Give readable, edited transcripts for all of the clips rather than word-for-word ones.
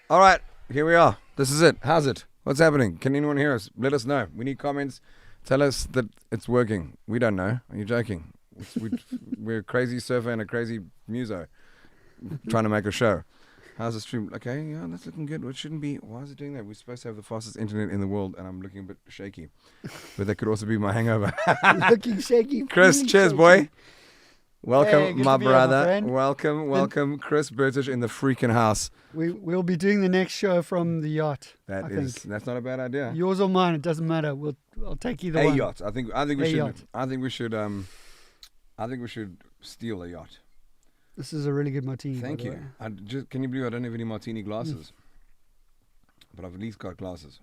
All right, here we are. This is it. How's it? What's happening? Can anyone hear us? Let us know. We need comments. Tell us that it's working. We don't know. Are you joking? We're a crazy surfer and a crazy muso trying to make a show. How's the stream? Okay, yeah, that's looking good. It shouldn't be. Why is it doing that? We're supposed to have the fastest internet in the world, and I'm looking a bit shaky. But that could also be my hangover. Looking shaky. Chris, cheers, shaky. boy. Welcome, Hey, good my to be here, brother. my friend. Welcome, Chris Bertish in the freaking house. We'll be doing the next show from the yacht. That's not a bad idea. Yours or mine, it doesn't matter. I'll take either A one. yacht. I think we should steal a yacht. This is a really good martini. Thank you. Can you believe I don't have any martini glasses? But I've at least got glasses.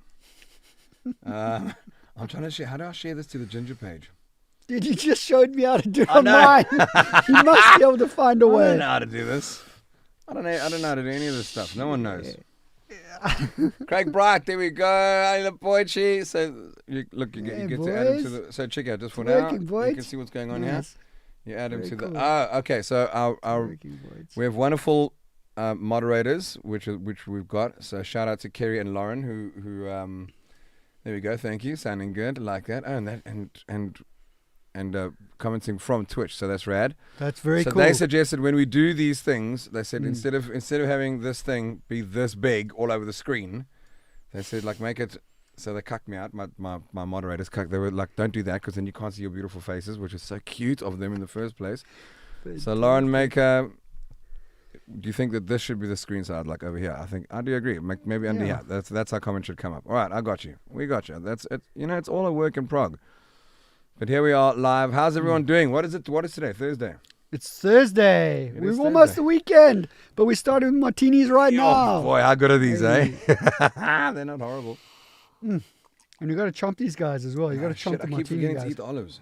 I'm trying to share. How do I share this to the Ginger page? Dude, you just showed me how to do it on mine. You must be able to find a way. I don't know how to do this. I don't know how to do any of this stuff. No one knows. Craig Bright, there we go. Hey, the boy, So you get to add him to the. So check out just for now. You can see what's going on here. You add him to the. Oh, okay. So our we have wonderful moderators, which we've got. So shout out to Kerry and Lauren, who there we go. Thank you. Sounding good, like that. Oh, and commenting from Twitch, so that's rad. That's very cool. So they suggested when we do these things, they said instead of having this thing be this big all over the screen, they said like make it. So they cucked me out. My moderators cucked. They were like, don't do that because then you can't see your beautiful faces, which is so cute of them in the first place. So Lauren, do you think that this should be the screen side, like over here? I think I do agree. Maybe under here. That's how comment should come up. All right, I got you. We got you. That's it. You know, it's all a work in prog. But here we are live. How's everyone doing? What is it? What is today? Thursday. It's Thursday. We're almost the weekend, but we started with martinis right now. Oh boy, how good are these, eh? They're not horrible. And you got to chomp these guys as well. You got to chomp the martini guys. I keep forgetting to eat the olives.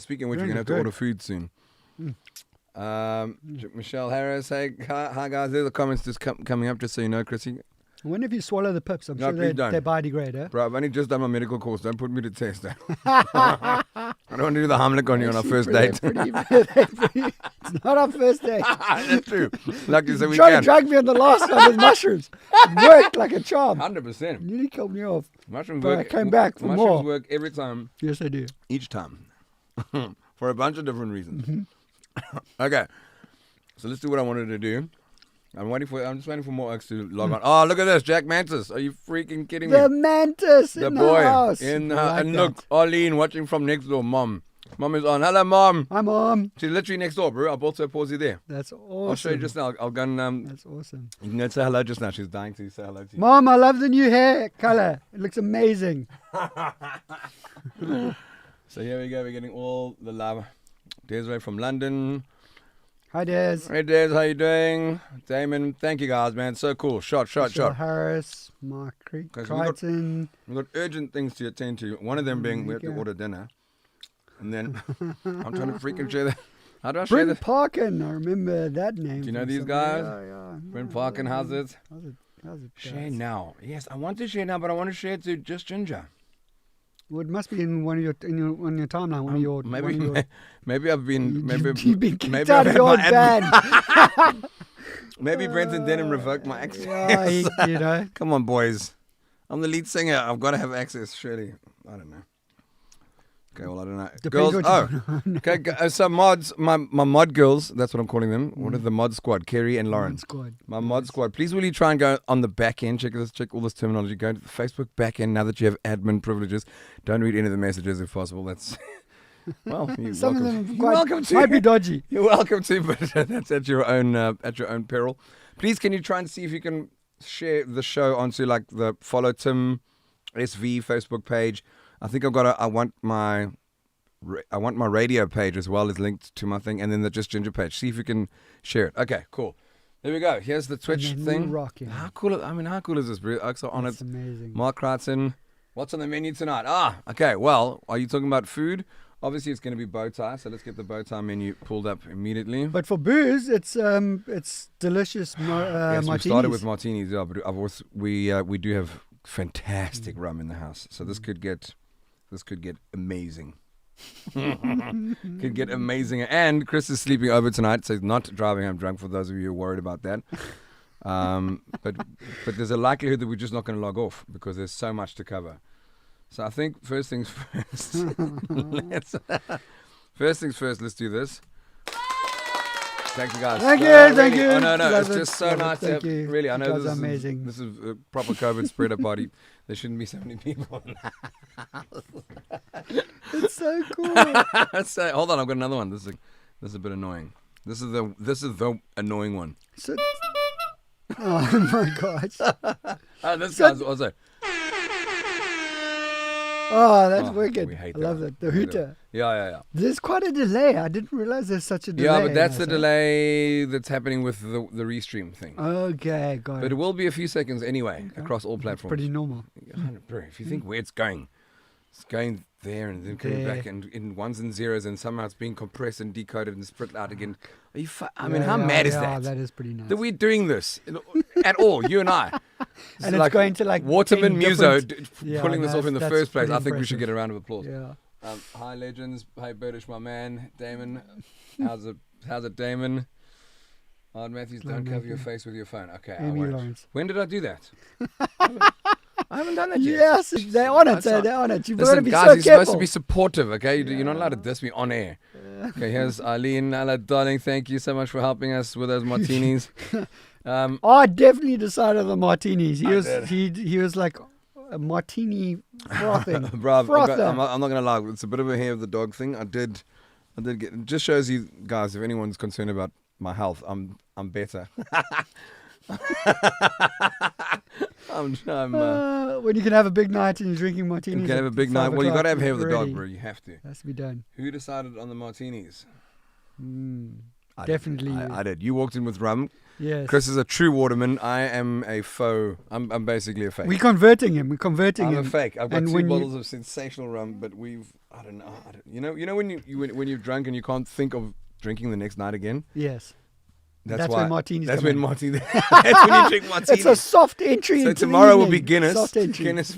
Speaking of which, we're gonna have to order food soon. Michelle Harris, hey, hi guys. There's the comments just coming up, just so you know, Chrissy. When have you swallow the pips? I'm sure they biodegrade, eh? Bro, I've only just done my medical course. Don't put me to test. I don't want to do the Heimlich on you on our first date. It's not our first date. That's true. Like you said, we tried to drag me on the last one with mushrooms. It worked like a charm. 100%. Nearly killed me off. Mushrooms but work. I came back for more. Mushrooms work every time. Yes, I do. Each time. For a bunch of different reasons. Okay. So let's do what I wanted to do. I'm just waiting for more X to log on. Oh, look at this, Jack Mantis. Are you freaking kidding me? The Mantis in the house. And look, Arlene watching from next door. Mom is on. Hello, Mom. Hi, Mom. She's literally next door, bro. I've also paused you there. That's awesome. I'll show you just now. I'll go and That's awesome. You can go and say hello just now. She's dying to say hello to you. Mom, I love the new hair color. It looks amazing. So here we go. We're getting all the love. Desiree from London. Hi, Des. Hey, Des. How you doing? Damon, thank you, guys, man. So cool. Shot. Harris, Mark Crichton. We've got urgent things to attend to. One of them being we have to order dinner. And then I'm trying to freaking share that. How do I share Brent that? Parkin. I remember that name. Do you know these guys? Yeah. Brent Parkin, how's it? How's it Share guys? now. Yes, I want to share now, but I want to share to just Ginger. Well, it must be in on your timeline. Maybe I've been You've been kicked maybe out I've of had your my band. Maybe Brenton Denham revoked my access. Yeah, you know. Come on, boys. I'm the lead singer. I've got to have access, surely. I don't know. Okay, well, I don't know. Depends Girls, okay, so mods, my mod girls, that's what I'm calling them. What are the mod squad? Kerry and Lauren. My mod squad. Please will you try and go on the back end, check all this terminology, go to the Facebook back end now that you have admin privileges. Don't read any of the messages if possible. That's, well, Some of them welcome to. might be dodgy. You're welcome to, but that's at your own peril. Please, can you try and see if you can share the show onto like the Follow Tim SV Facebook page. I think I want my radio page as well as linked to my thing, and then the Just Ginger page. See if you can share it. Okay, cool. There we go. Here's the Twitch thing. How cool is this, bro? I'm so honored. It's amazing. Mark Crichton. What's on the menu tonight? Okay. Well, are you talking about food? Obviously, it's going to be bow tie, so let's get the bow tie menu pulled up immediately. But for booze, it's delicious Yes, martinis. we started with martinis, yeah, but we do have fantastic rum in the house, so this could get amazing. Could get amazing. And Chris is sleeping over tonight, so he's not driving home drunk. For those of you who are worried about that, but there's a likelihood that we're just not going to log off because there's so much to cover. So I think first things first. Let's do this. Thank you, guys. Thank you. Oh, no, it's Love just so nice to have, you. really, I know This is amazing. This is a proper COVID spreader party. There shouldn't be so many people in the house. It's so cool. So, hold on, I've got another one. This is a bit annoying. This is the annoying one. Oh my gosh. This guy's also. Oh, that's wicked. We hate I love that. The hooter. Yeah. There's quite a delay. I didn't realize there's such a delay. Yeah, but that's the delay that's happening with the restream thing. Okay, got it. But it will be a few seconds anyway across all platforms. Pretty normal. Bro, if you think where it's going there and then coming back and in ones and zeros, and somehow it's being compressed and decoded and split out again. Are you? How mad is that? That is pretty nice. That we're doing this at all, you and I. And it's going to like Waterman 10 Muso different- pulling this off in the that's first place. pretty I think we should impressive. get a round of applause. Yeah. Hi legends. Hi Bertish, my man. Damon. How's it, Damon? Hard Matthews, don't cover your face with your phone. Okay, I Amy won't. Lawrence. When did I do that? I haven't done that yet. Yes, they're on it. They're on it. You've got to Listen, be guys, so you're careful. supposed to be supportive, okay? You're not allowed to diss me on air. Okay, here's Eileen. Hello, darling. Thank you so much for helping us with those martinis. I definitely decided the martinis. did. He was like a martini frothing. Bruv, Frother. I'm not going to lie. It's a bit of a hair of the dog thing. I did get. It just shows you guys, if anyone's concerned about my health, I'm better. When you can have a big night and you're drinking martinis. You can have a at big 5 night. Well, you got to have o'clock, hair of the dog, ready. bro. You have to. Has to be done. Who decided on the martinis? I Definitely. I did. You walked in with rum. Yes. Chris is a true waterman. I am a faux. I'm basically a fake. We're converting him. I'm a fake. I've got And 2 when bottles of sensational rum, but I don't know. You know when you're drunk and you can't think of drinking the next night again. Yes. That's when martinis. That's come when in. martinis. That's when you drink martinis. It's a soft entry. So into the tomorrow will be evening. Guinness. Soft entry. Guinness.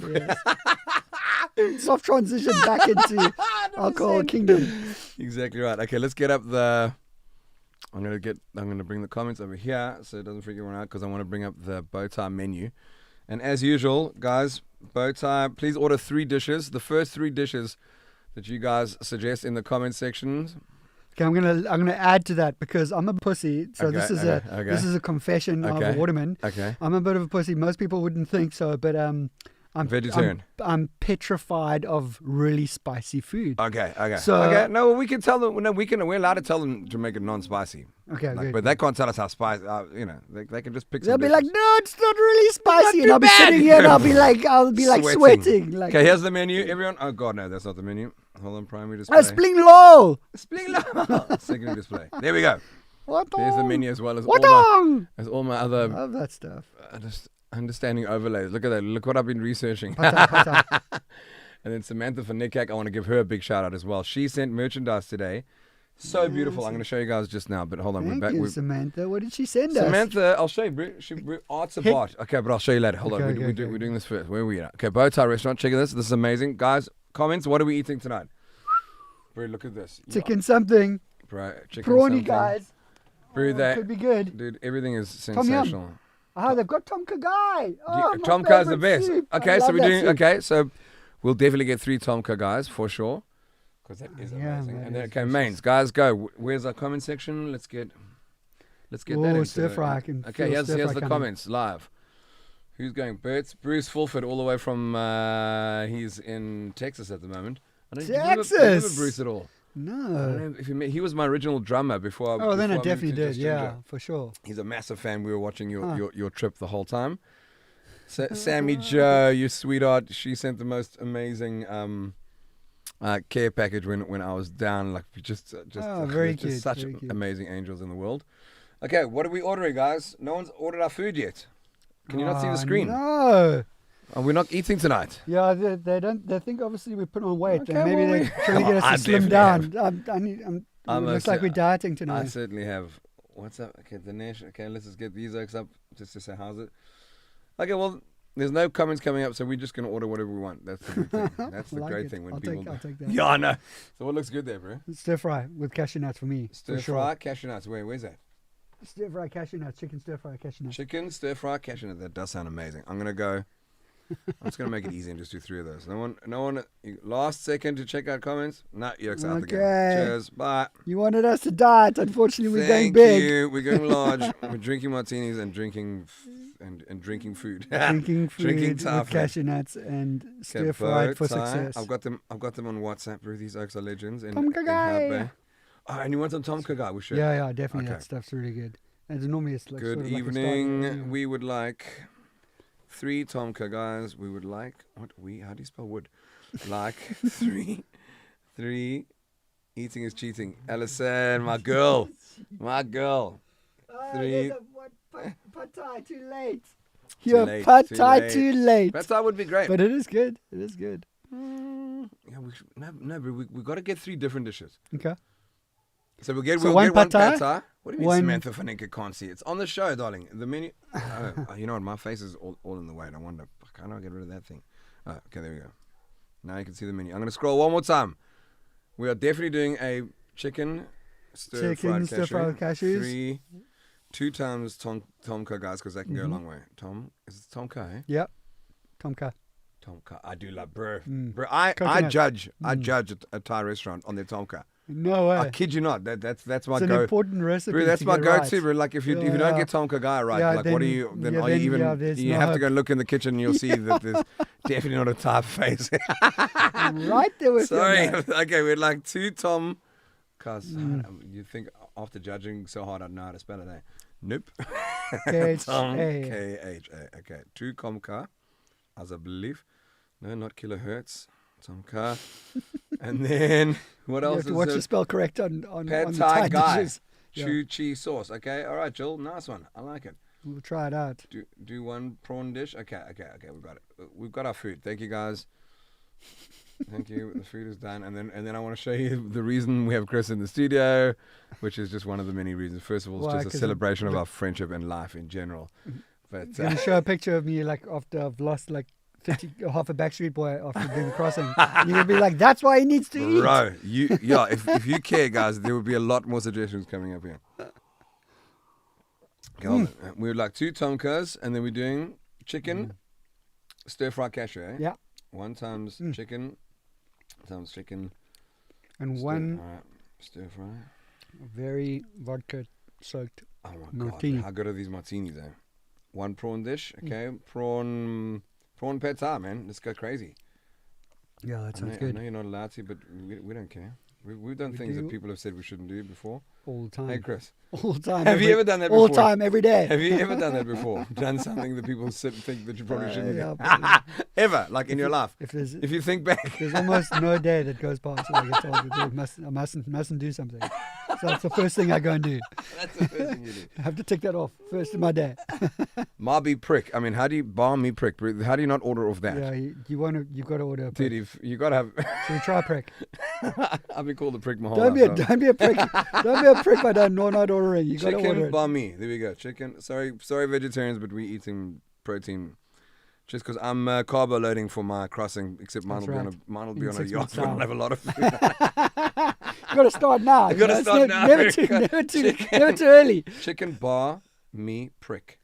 Yes. Soft transition back into alcohol kingdom. Exactly right. Okay, let's get up the. I'm gonna bring the comments over here so it doesn't freak everyone out because I want to bring up the bow tie menu. And as usual, guys, bow tie. Please order 3 dishes. The first 3 dishes that you guys suggest in the comment sections. Okay, I'm gonna add to that because I'm a pussy. So Okay, this is okay. this is a confession of a waterman. Okay. I'm a bit of a pussy. Most people wouldn't think so, but I'm Vegetarian. I'm petrified of really spicy food. Okay. So- no, we can tell them. No, we're allowed to tell them to make it non-spicy. Okay, good. But they can't tell us how spicy. They can just pick. They'll some be like, dishes. no, it's not really spicy, and too I'll be bad. sitting here and I'll be like sweating. Like, Okay, here's the menu. Everyone. Oh God, no, that's not the menu. Hold on, primary display. Spling low. Spling low. Secondary display. There we go. What There's the menu as well as all my other love that stuff. just understanding overlays. Look at that. Look what I've been researching. Pata. And then Samantha for Nickak, I want to give her a big shout out as well. She sent merchandise today. So beautiful. I'm going to show you guys just now, but hold on. Thank we're back. you, Samantha. What did she send us? Samantha, I'll show you, bro. Art's a bot. Okay, but I'll show you later. Hold on. We're doing this first. Where are we at? Okay, Bow Tie Restaurant. Check this. This is amazing. Guys, comments. What are we eating tonight? Bro, look at this. Chicken something. Bro, chicken Prawny, something. guys. Bro, that could be good. Dude, everything is sensational. They've got Tom Kha. Tom Kha's the best. Soup. Okay, so we're doing. Okay, so we'll definitely get 3 Tom Kha guys for sure, because that is amazing. And then, okay, mains, guys, go. Where's our comment section? Let's get that. Stir fry. Okay, here's the comments live. Who's going? Bruce Fulford, all the way from. He's in Texas at the moment. Texas. I don't remember Bruce at all. No. He was my original drummer before. Then I moved definitely to did. Just Yeah, Ginger. for sure. He's a massive fan. We were watching your trip the whole time. Sammy Joe, you sweetheart. She sent the most amazing care package when I was down. Like just very cute. Such very cute. amazing angels in the world. Okay, what are we ordering, guys? No one's ordered our food yet. Can you not see the screen? No. We're not eating tonight. Yeah, they don't. They think obviously we put on weight. Okay, and maybe they're trying to get us I to slim definitely down. It looks like we're dieting tonight. I certainly have. What's up? Okay, Dinesh. Okay, let's just get these oaks up just to say how's it. Okay, well, there's no comments coming up, so we're just going to order whatever we want. That's the good thing. That's the great thing when people. I'll take that. Yeah, I know. So what looks good there, bro? Stir fry with cashew nuts for me. Stir fry cashew nuts. Where's that? Stir fry cashew nuts. Chicken stir fry cashew nuts. Chicken stir fry cashew nuts. That does sound amazing. I'm gonna go. I'm just gonna make it easy and just do 3 of those. No one. Last second to check out comments. No, you're out the game. Cheers. Bye. You wanted us to diet. Unfortunately, we're going Thank big. you. We're going large. We're drinking martinis and drinking drinking food. Drinking food Drinking with cashew nuts and stir fried for success. I've got them on WhatsApp, bro. These oaks are legends. Tom Kha. Oh, and you want some Tom Kha? We should. Yeah, definitely. Okay. That stuff's really good. And normally it's like good sort of evening. Like a starter, We would like 3 Tom Kha guys. We would like how do you spell wood? Like 3. Eating is cheating. Alison, my girl. 3. Pad Thai too late. Pad Thai too late. Pad Thai would be great. But it is good. Yeah, but we got to get 3 different dishes. Okay. So we'll get one one Pad Pad Thai? Thai. What do you mean Samantha Faninka can't see? It's on the show, darling. The menu. You know what? My face is all in the way. I wonder. How do I get rid of that thing? Okay, there we go. Now you can see the menu. I'm going to scroll one more time. We are definitely doing a chicken stir fried cashews. 2 times Tom Kha guys, because that can go a long way. Is it Tom Kha? Eh? Yep. Tom Kha. I do love bro. I judge a Thai restaurant on their Tom Kha. No way. I kid you not. That's my it's an go. important recipe. Bro, that's my go-to. Right. Bro. Like if you don't get Tom Kha guy right, like what are you? Then are you even? You have to go look in the kitchen and you'll see that there's definitely not a Thai face. Right there with Sorry. Okay, we're like 2 Tom. Cause you think after judging so hard, I'd know how to spell it. Eh? Nope. Tom Kha. Okay, 2 Tom Kha, as I believe. No, not kilohertz. Tom Kha. And then what else? You have to watch the spell correct on Pad on the Thai Thai guy. dishes. Chu cheese sauce. Okay, all right, Jill. Nice one. I like it. We'll try it out. Do 1 prawn dish. Okay. We got it. We've got our food. Thank you, guys. Thank you. The food is done, and then I want to show you the reason we have Chris in the studio, which is just one of the many reasons. First of all, it's just a celebration of our friendship and life in general. But I'm gonna show a picture of me like after I've lost like 50, half a Backstreet Boy after doing the crossing. And you're gonna be like, that's why he needs to eat. Bro, if you care, guys, there would be a lot more suggestions coming up here. Okay, we would like 2 Tom Khas, and then we're doing chicken stir fry cashew. Eh? Yeah. 1 times chicken. Times chicken. And 1 stir fry. Very vodka soaked martini. God, how good are these martinis, eh? 1 prawn dish, okay? Prawn Pad Thai, man. Let's go crazy. Yeah, that sounds good. I know you're not allowed to, but we don't care. We've done We things that do. people have said we shouldn't do before. All the time. Hey, Chris. All the time. Have you ever done that before? All the time, every day. Have you ever done that before? Done something that people think that you probably shouldn't yeah, do? but- Ever, like in your life? If there's If you think back. There's almost no day that goes past where I get told that I mustn't do something. So that's the first thing I go and do. That's the first thing you do. I have to tick that off first in my day. Marby prick. I mean, how do you bar me prick? How do you not order off that? Yeah, you've got to order a prick. Dude, you got to have. So we try a prick. I've been called a prick my whole Don't life. be a prick. Don't be a prick by not ordering. You got to order Chicken it. bami. There we go. Chicken. Sorry, vegetarians, but we eating protein. Just because I'm carbo loading for my crossing, except mine That's will right. mine will be In on a 6 yacht. months' So I'll time. have a lot of food. You got to start now. You gotta know, it's start now. Never too early. Chicken bar me prick.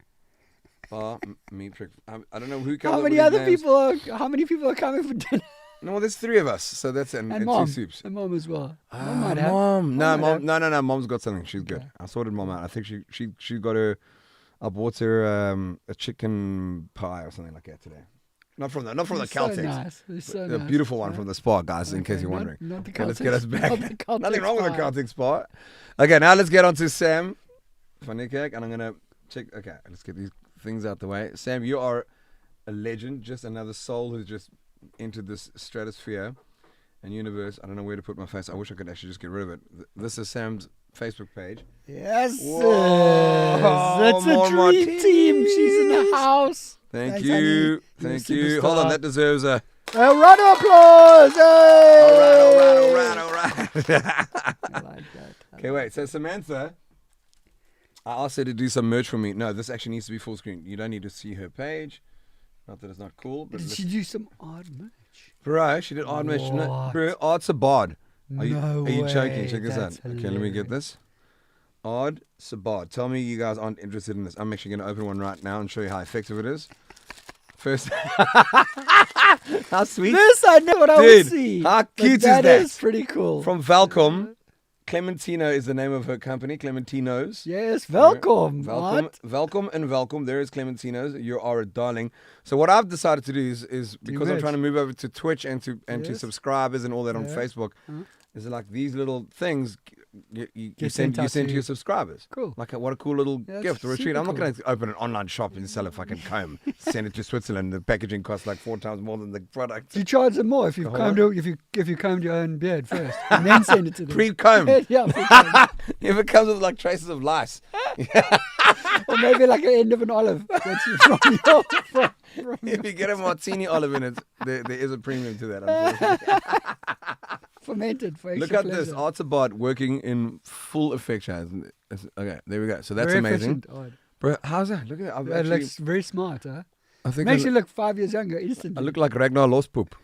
Bar me prick. I don't know who comes How up many with other these names. people? How many people are coming for dinner? No, well, there's 3 of us, so that's and mom. 2 soups. And mom as well. Mom might have. Mom. No, Mom might have. no. Mom's got something. She's good. Okay. I sorted mom out. I think she got her. I bought her a chicken pie or something like that today. Not from the It's Caltex. So nice. It's so The nice. beautiful one Yeah. from the spa, guys, in case Okay, you're wondering. Not the Okay, let's get us Caltex- back. not the Caltex Nothing wrong with the pie. Caltex spa. Okay, now let's get on to Sam Vanikek, and I'm going to check. Okay, let's get these things out the way. Sam, you are a legend, just another soul who's just entered this stratosphere and universe. I don't know where to put my face. I wish I could actually just get rid of it. This is Sam's Facebook page. Yes, Whoa, that's more a dream martinis. team. She's in the house. Thank Thanks, you. honey. You're a Thank you. Hold on, superstar. that deserves a... A round of applause. All right. I like that. Okay, wait. So Samantha, I asked her to do some merch for me. No, this actually needs to be full screen. You don't need to see her page. Not that it's not cool, but Did she do some odd merch? bro, she did odd merch. No, What? bro, Art's a bod. Are you No joking? way. Check this out. That's Okay, let me get hilarious. this. Odd Sabad. Tell me you guys aren't interested in this. I'm actually going to open one right now and show you how effective it is. First, how sweet. This I know what I Dude, would see. how But cute is that that? is pretty cool. From Valcom. Clementino is the name of her company. Clementinos. Yes, welcome. Welcome, What? welcome, and welcome. There is Clementinos. You are a darling. So what I've decided to do is because I'm merch. trying to move over to Twitch and to Yes. subscribers and all that on Yeah. Facebook, Uh-huh. is like these little things you Get send sent out to to- your subscribers. Cool. Like what a cool little Yeah, gift or a it's treat. super I'm not cool. going to open an online shop and sell a fucking comb, send it to Switzerland. The packaging costs like 4 times more than the product. You charge them more if you Hold combed on. if you combed your own beard first and then send it to them. Pre-comb. Yeah, pre-comb. If it comes with like traces of lice. Or maybe like an end of an olive. That's from If you get a martini olive in it, there is a premium to that, unfortunately. fermented for extra Look at pleasure. this. Artabot working in full effect, Chaz. Okay, there we go. So that's Very amazing. efficient. Odd. Bro, how's that? Look at that. I've That actually, looks very smart, huh? I think Makes you look 5 years younger instantly. I look like Ragnar Lospoop.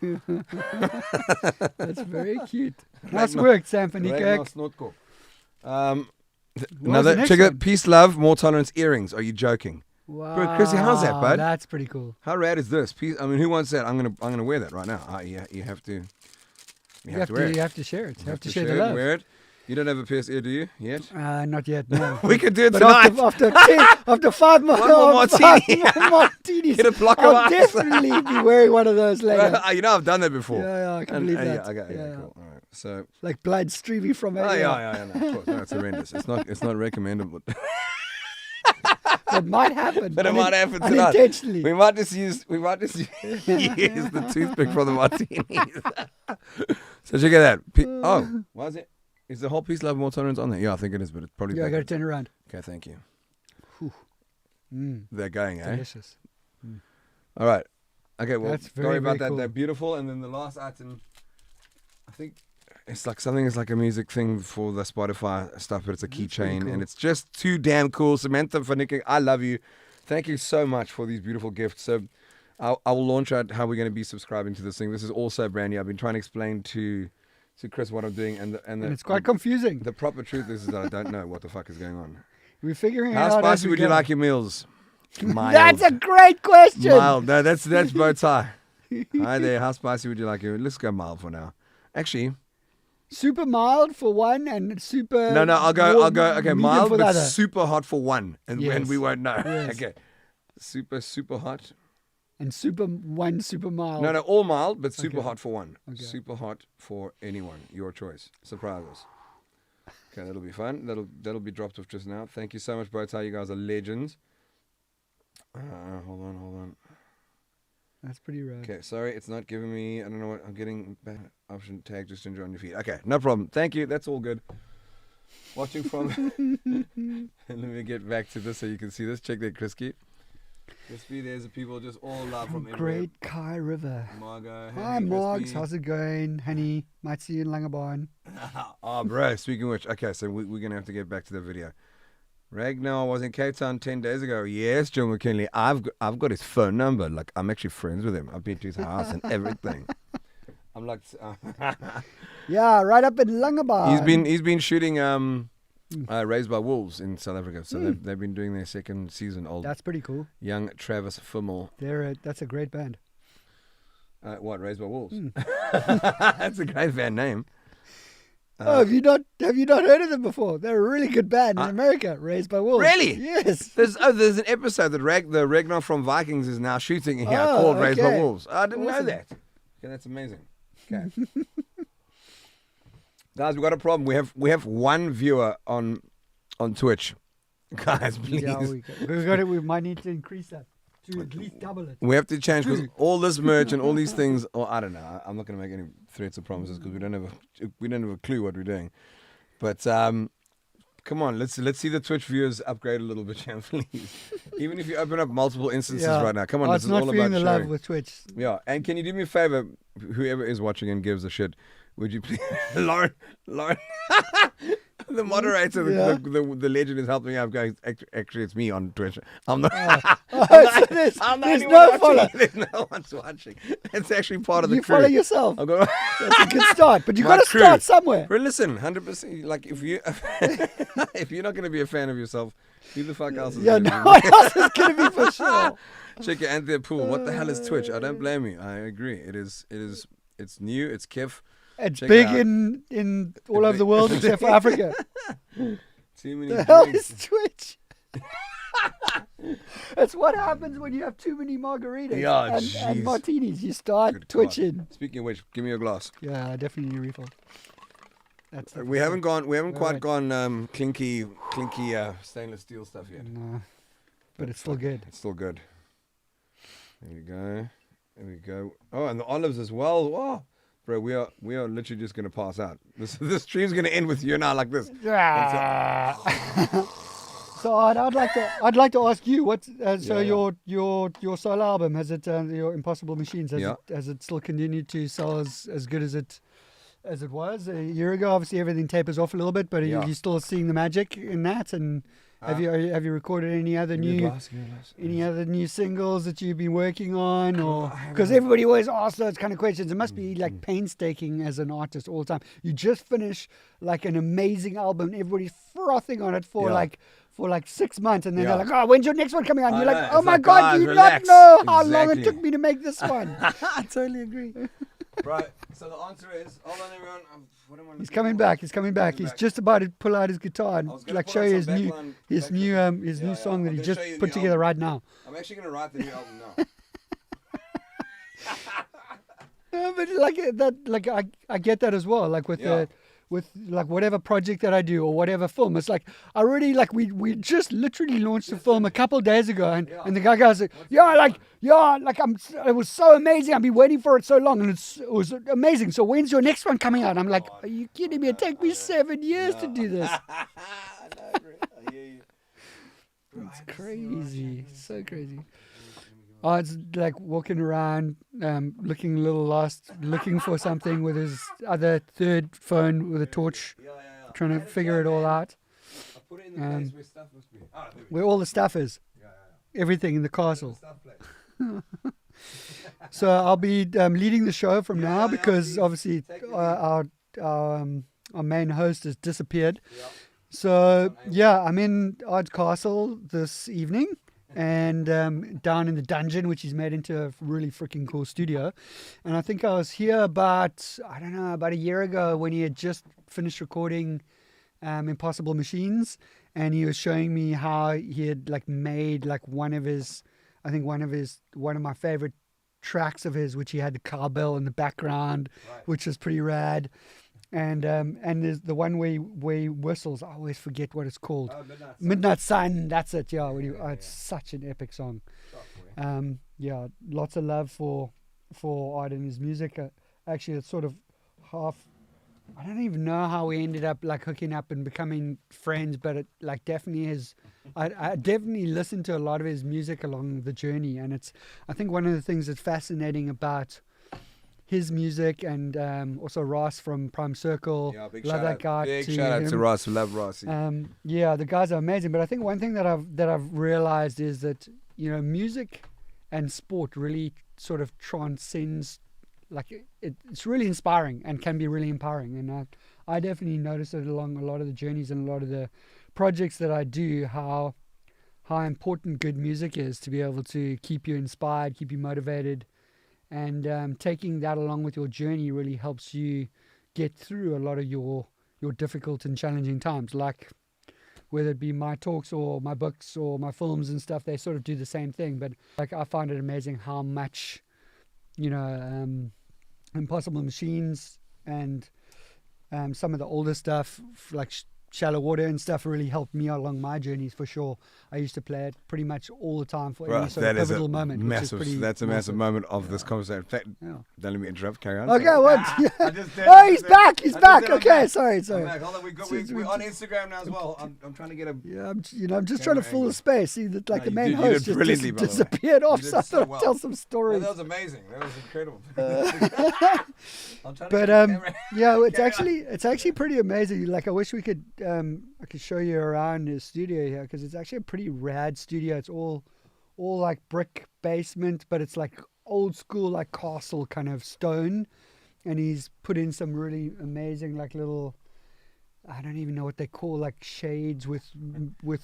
That's very cute. Nice Ragnar- work, Sam van Ragnar Niekerk. Snotkop. the Another next check one? it. Peace, love, more tolerance earrings. Are you joking? Wow. Chrissy, how's that, bud? That's pretty cool. How rad is this? Peace. I mean, who wants that? I'm gonna wear that right now. You have to. You have to wear it. You have to share it. You have to share the it, love. Wear it. You don't have a pierced ear, do you? Yet? Not yet, no. We could do it But tonight. after 5 more, One more martini. martinis, Get a block of I'll ice. definitely be wearing one of those later. You know I've done that before. Yeah, I can And- believe yeah, that. okay, Yeah, cool. All right. So, Like blood streaming from it. no, of course, no, it's horrendous. It's not recommendable. That might happen. But it might happen tonight. Unintentionally. We might just use the toothpick for the martinis. So check out that. Oh, why is it? Is the whole piece level more tolerance on there? Yeah, I think it is, but it's probably. Yeah, I got to backwards. turn around. Okay, thank you. Mm, They're going, eh? delicious. All right. Okay, well, That's sorry very, about very that. cool. They're beautiful. And then the last item, I think it's like something is like a music thing for the Spotify stuff, but it's a That's pretty keychain. cool. And it's just too damn cool. Samantha Vanicki, I love you. Thank you so much for these beautiful gifts. So I will launch out how we're going to be subscribing to this thing. This is also brand new. I've been trying to explain to Chris what I'm doing. And And it's quite confusing. the proper truth is that I don't know what the fuck is going on. We're figuring it How out. as spicy we would you go. like your meals? Mild. That's a great question. Mild. No, that's bow tie. Hi there. How spicy would you like it? Let's go mild for now. Actually, Super mild for one and super. no. I'll go. Okay, medium mild, for the but other. super hot for one, and Yes. we won't know. Yes. Okay, super hot. And one super mild. No, all mild, but super Okay. hot for one. Okay. Super hot for anyone. Your choice. Surprise us. Okay, that'll be fun. That'll be dropped off just now. Thank you so much, Bowtie. You guys are legends. Hold on. That's pretty rad. Okay, sorry, it's not giving me. I don't know what I'm getting. Option tag just to enjoy on your feet. Okay, no problem. Thank you. That's all good. Watching from. Let me get back to this so you can see this. Check that, Krisky. Crispy, there's the people just all live from everywhere. Great Kai River. Margo, Hi, Margs. How's it going, honey? Might see you in Langebaan. Oh, bro. Speaking of which, okay, so we're going to have to get back to the video. Ragnar was in Cape Town 10 days ago. Yes, John McKinley. I've got his phone number. Like, I'm actually friends with him. I've been to his house and everything. I'm like... Yeah, right up in Langebaan. He's been shooting Raised by Wolves in South Africa. So they've been doing their second season. That's pretty cool. Young Travis Fimmel. That's a great band. What, Raised by Wolves? That's a great band name. Have you not heard of them before? They're a really good band in America, Raised by Wolves. Really? Yes. There's an episode that the Ragnar from Vikings is now shooting here called Raised by Wolves. I didn't know that. Okay, that's amazing. Okay. Guys, we've got a problem. We have one viewer on Twitch. Guys, please. Yeah, we might need to increase that to at least double it. We have to change because all this merch and all these things. Or I don't know. I'm not going to make any threats or promises because we don't have a clue what we're doing. But come on, let's see the Twitch viewers upgrade a little bit, Chan, please. Even if you open up multiple instances right now, come on. This it's is not all feeling about the sharing. love with Twitch. Yeah, and can you do me a favor, whoever is watching and gives a shit? Would you please, Lauren, the moderator, the legend is helping out. Going, actually, it's me on Twitch. I'm not. There's no follow. There's no one's watching. It's actually part of the You crew. follow yourself. I'll go. That's a good start, but you My got to crew. start somewhere. But listen, 100%. Like if you're not going to be a fan of yourself, who the fuck else is? Yeah, gonna no be? one else is going to be for sure. Check your Anthea Pool. What the hell is Twitch? I don't blame you. I agree. It's new. It's Kif. It's Check big it out. in all over the world except for Africa. Too many The hell drinks. is Twitch? It's what happens when you have too many margaritas Yeah, and jeez. martinis. You start Good God. twitching. Speaking of which, give me a glass. Yeah, I definitely need a refill. That's the We haven't quite Alright. gone clinky stainless steel stuff yet. No, but it's still good. It's still good. There we go. There we go. Oh, and the olives as well. Oh, bro, we are literally just gonna pass out. This stream's gonna end with you and I like this. So I'd like to ask you what. So Yeah. your solo album, has it your Impossible Machines, Yeah. has it still continued to sell as good as it was a year ago? Obviously everything tapers off a little bit, but Yeah. are you still seeing the magic in that? And have you recorded any other new singles that you've been working on? Or because everybody always asks those kind of questions. It must be like painstaking as an artist all the time. You just finish like an amazing album, everybody's frothing on it for like 6 months, and then Yeah. they're like, "Oh, when's your next one coming out?" And I you're know. like, "Oh It's my like, God, guys, do you relax." not know how long Exactly. it took me to make this one?" I totally agree. Right. So the answer is, hold on, everyone. What am I He's looking coming for? back. He's coming back. He's back. just about to pull out his guitar and I was gonna like put show on you some his new backline- new Yeah, song that I'm he gonna just show you the put new together album. right now. I'm actually gonna write the new album now. But I get that as well. Like with like whatever project that I do or whatever film, it's like I already like we just literally launched the film a couple of days ago, and the guy goes like, it was so amazing. I've been waiting for it so long, and it was amazing. So when's your next one coming out? I'm like, are you kidding me? It take me 7 years to do this. I hear you. It's crazy, so crazy. Oh, it's like walking around, looking a little lost, looking for something with his other third phone with a torch, trying to figure it all out. I put it in the place where stuff must be. Ah, there we go. Where all the stuff is, everything in the castle. So I'll be leading the show from now because obviously our main host has disappeared. So yeah, I'm in Ard's Castle this evening. And down in the dungeon, which he's made into a really freaking cool studio. And I think I was here about a year ago when he had just finished recording Impossible Machines, and he was showing me how he had like made like one of his I think one of my favorite tracks of his, which he had the cowbell in the background, which was pretty rad. And there's the one where he whistles. I always forget what it's called. Midnight Sun. That's it. Yeah, it's such an epic song. Yeah, lots of love for Art and his music. Actually, it's sort of half. I don't even know how we ended up like hooking up and becoming friends, but it like definitely is. I definitely listened to a lot of his music along the journey, and I think one of the things that's fascinating about his music, and also Ross from Prime Circle. Yeah, big love shout that out. guy. Big shout out to Ross. We love Ross. Yeah, the guys are amazing. But I think one thing that I've realized is that music and sport really sort of transcends. Like it's really inspiring and can be really empowering. And I definitely notice it along a lot of the journeys and a lot of the projects that I do, how important good music is to be able to keep you inspired, keep you motivated. And taking that along with your journey really helps you get through a lot of your difficult and challenging times. Like whether it be my talks or my books or my films and stuff, they sort of do the same thing. But like I find it amazing how much, Impossible Machines and some of the older stuff like Shallow Water and stuff really helped me along my journeys for sure. I used to play it pretty much all the time for any sort of pivotal moment. That's a massive moment of this conversation. In fact, don't let me interrupt. Carry on. Okay, what? He's back. He's back. Okay, sorry. Hold on, we're on Instagram now as well. I'm trying to get a. Yeah, I'm just trying to fill the space. See that, like the main you host did just disappeared off. So I thought I'd tell some stories. That was amazing. That was incredible. Yeah, it's actually pretty amazing. Like I wish we could. I could show you around his studio here because it's actually a pretty rad studio. It's all like brick basement, but it's like old school, like castle kind of stone. And he's put in some really amazing, like little, I don't even know what they call, like shades with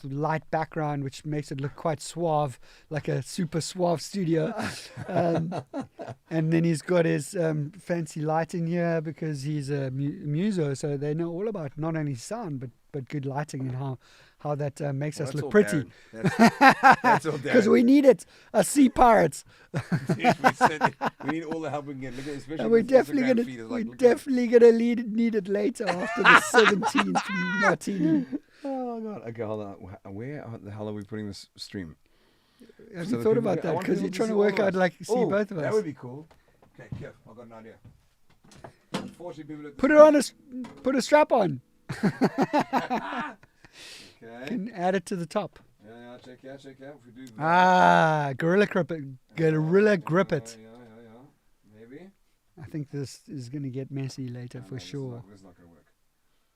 light background, which makes it look quite suave, like a super suave studio. And then he's got his fancy lighting here because he's a muso, so they know all about not only sound but good lighting and how that makes us look pretty. That's all because we need it. Sea pirates. We need all the help we can get. Look at, especially and we're definitely gonna need it later after the 17th martini. Oh god. Okay, hold on. Where the hell are we putting this stream? Have you thought about that? Because you're trying to work out like see both of us. That would be cool. Okay, Kev, I've got an idea. Put a strap on. Okay. Can add it to the top. Yeah, check out. If we do that. Gorilla grip it. Gorilla grip it. Yeah. Maybe. I think this is going to get messy later for sure. This is not going to work.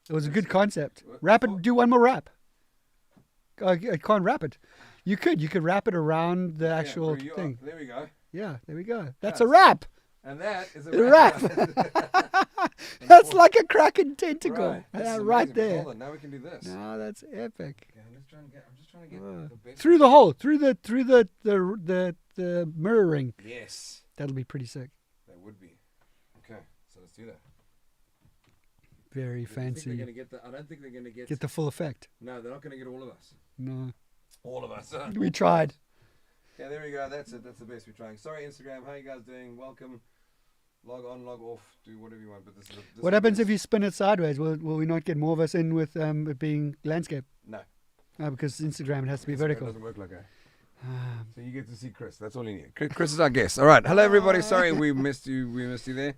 It was a good concept. Wrap it. Do one more wrap. I can't wrap it. You could wrap it around the actual thing. There we go. Yeah, there we go. That's a wrap. And that is a wrap. That's like a Kraken tentacle. Right there. Hold on, now we can do this. No, that's epic. Okay, I'm just trying to get the best. Through the hole, through the mirror ring. Yes. That'll be pretty sick. That would be. Okay, so let's do that. Very fancy. I don't think they're going to get the full effect. No, they're not going to get all of us. No. All of us. We tried. Yeah, there we go. That's it. That's the best we're trying. Sorry, Instagram. How you guys doing? Welcome. Log on, log off. Do whatever you want. But this what happens if you spin it sideways? Will we not get more of us in with it being landscape? No. No, because Instagram it has to be vertical. It doesn't work like that. So you get to see Chris. That's all you need. Chris is our guest. All right. Hello, everybody. Sorry we missed you. We missed you there.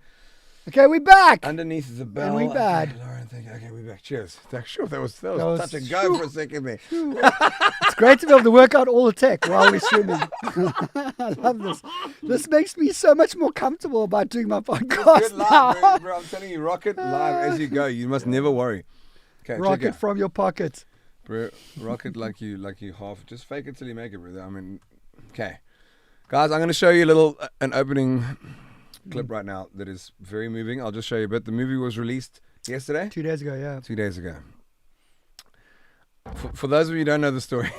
Okay, we're back. Underneath the bell. And we bad. Okay, we're back. Cheers. That was touch and go for a second there. It's great to be able to work out all the tech while we're swimming. I love this. This makes me so much more comfortable about doing my podcast now. Bro, I'm telling you, rock it live as you go. You must never worry. Okay, rock it from your pocket. Bro, rock it like you half. Just fake it till you make it, brother. I mean, okay. Guys, I'm going to show you an opening clip right now that is very moving. I'll just show you a bit. The movie was released yesterday? 2 days ago, yeah. 2 days ago. For those of you who don't know the story,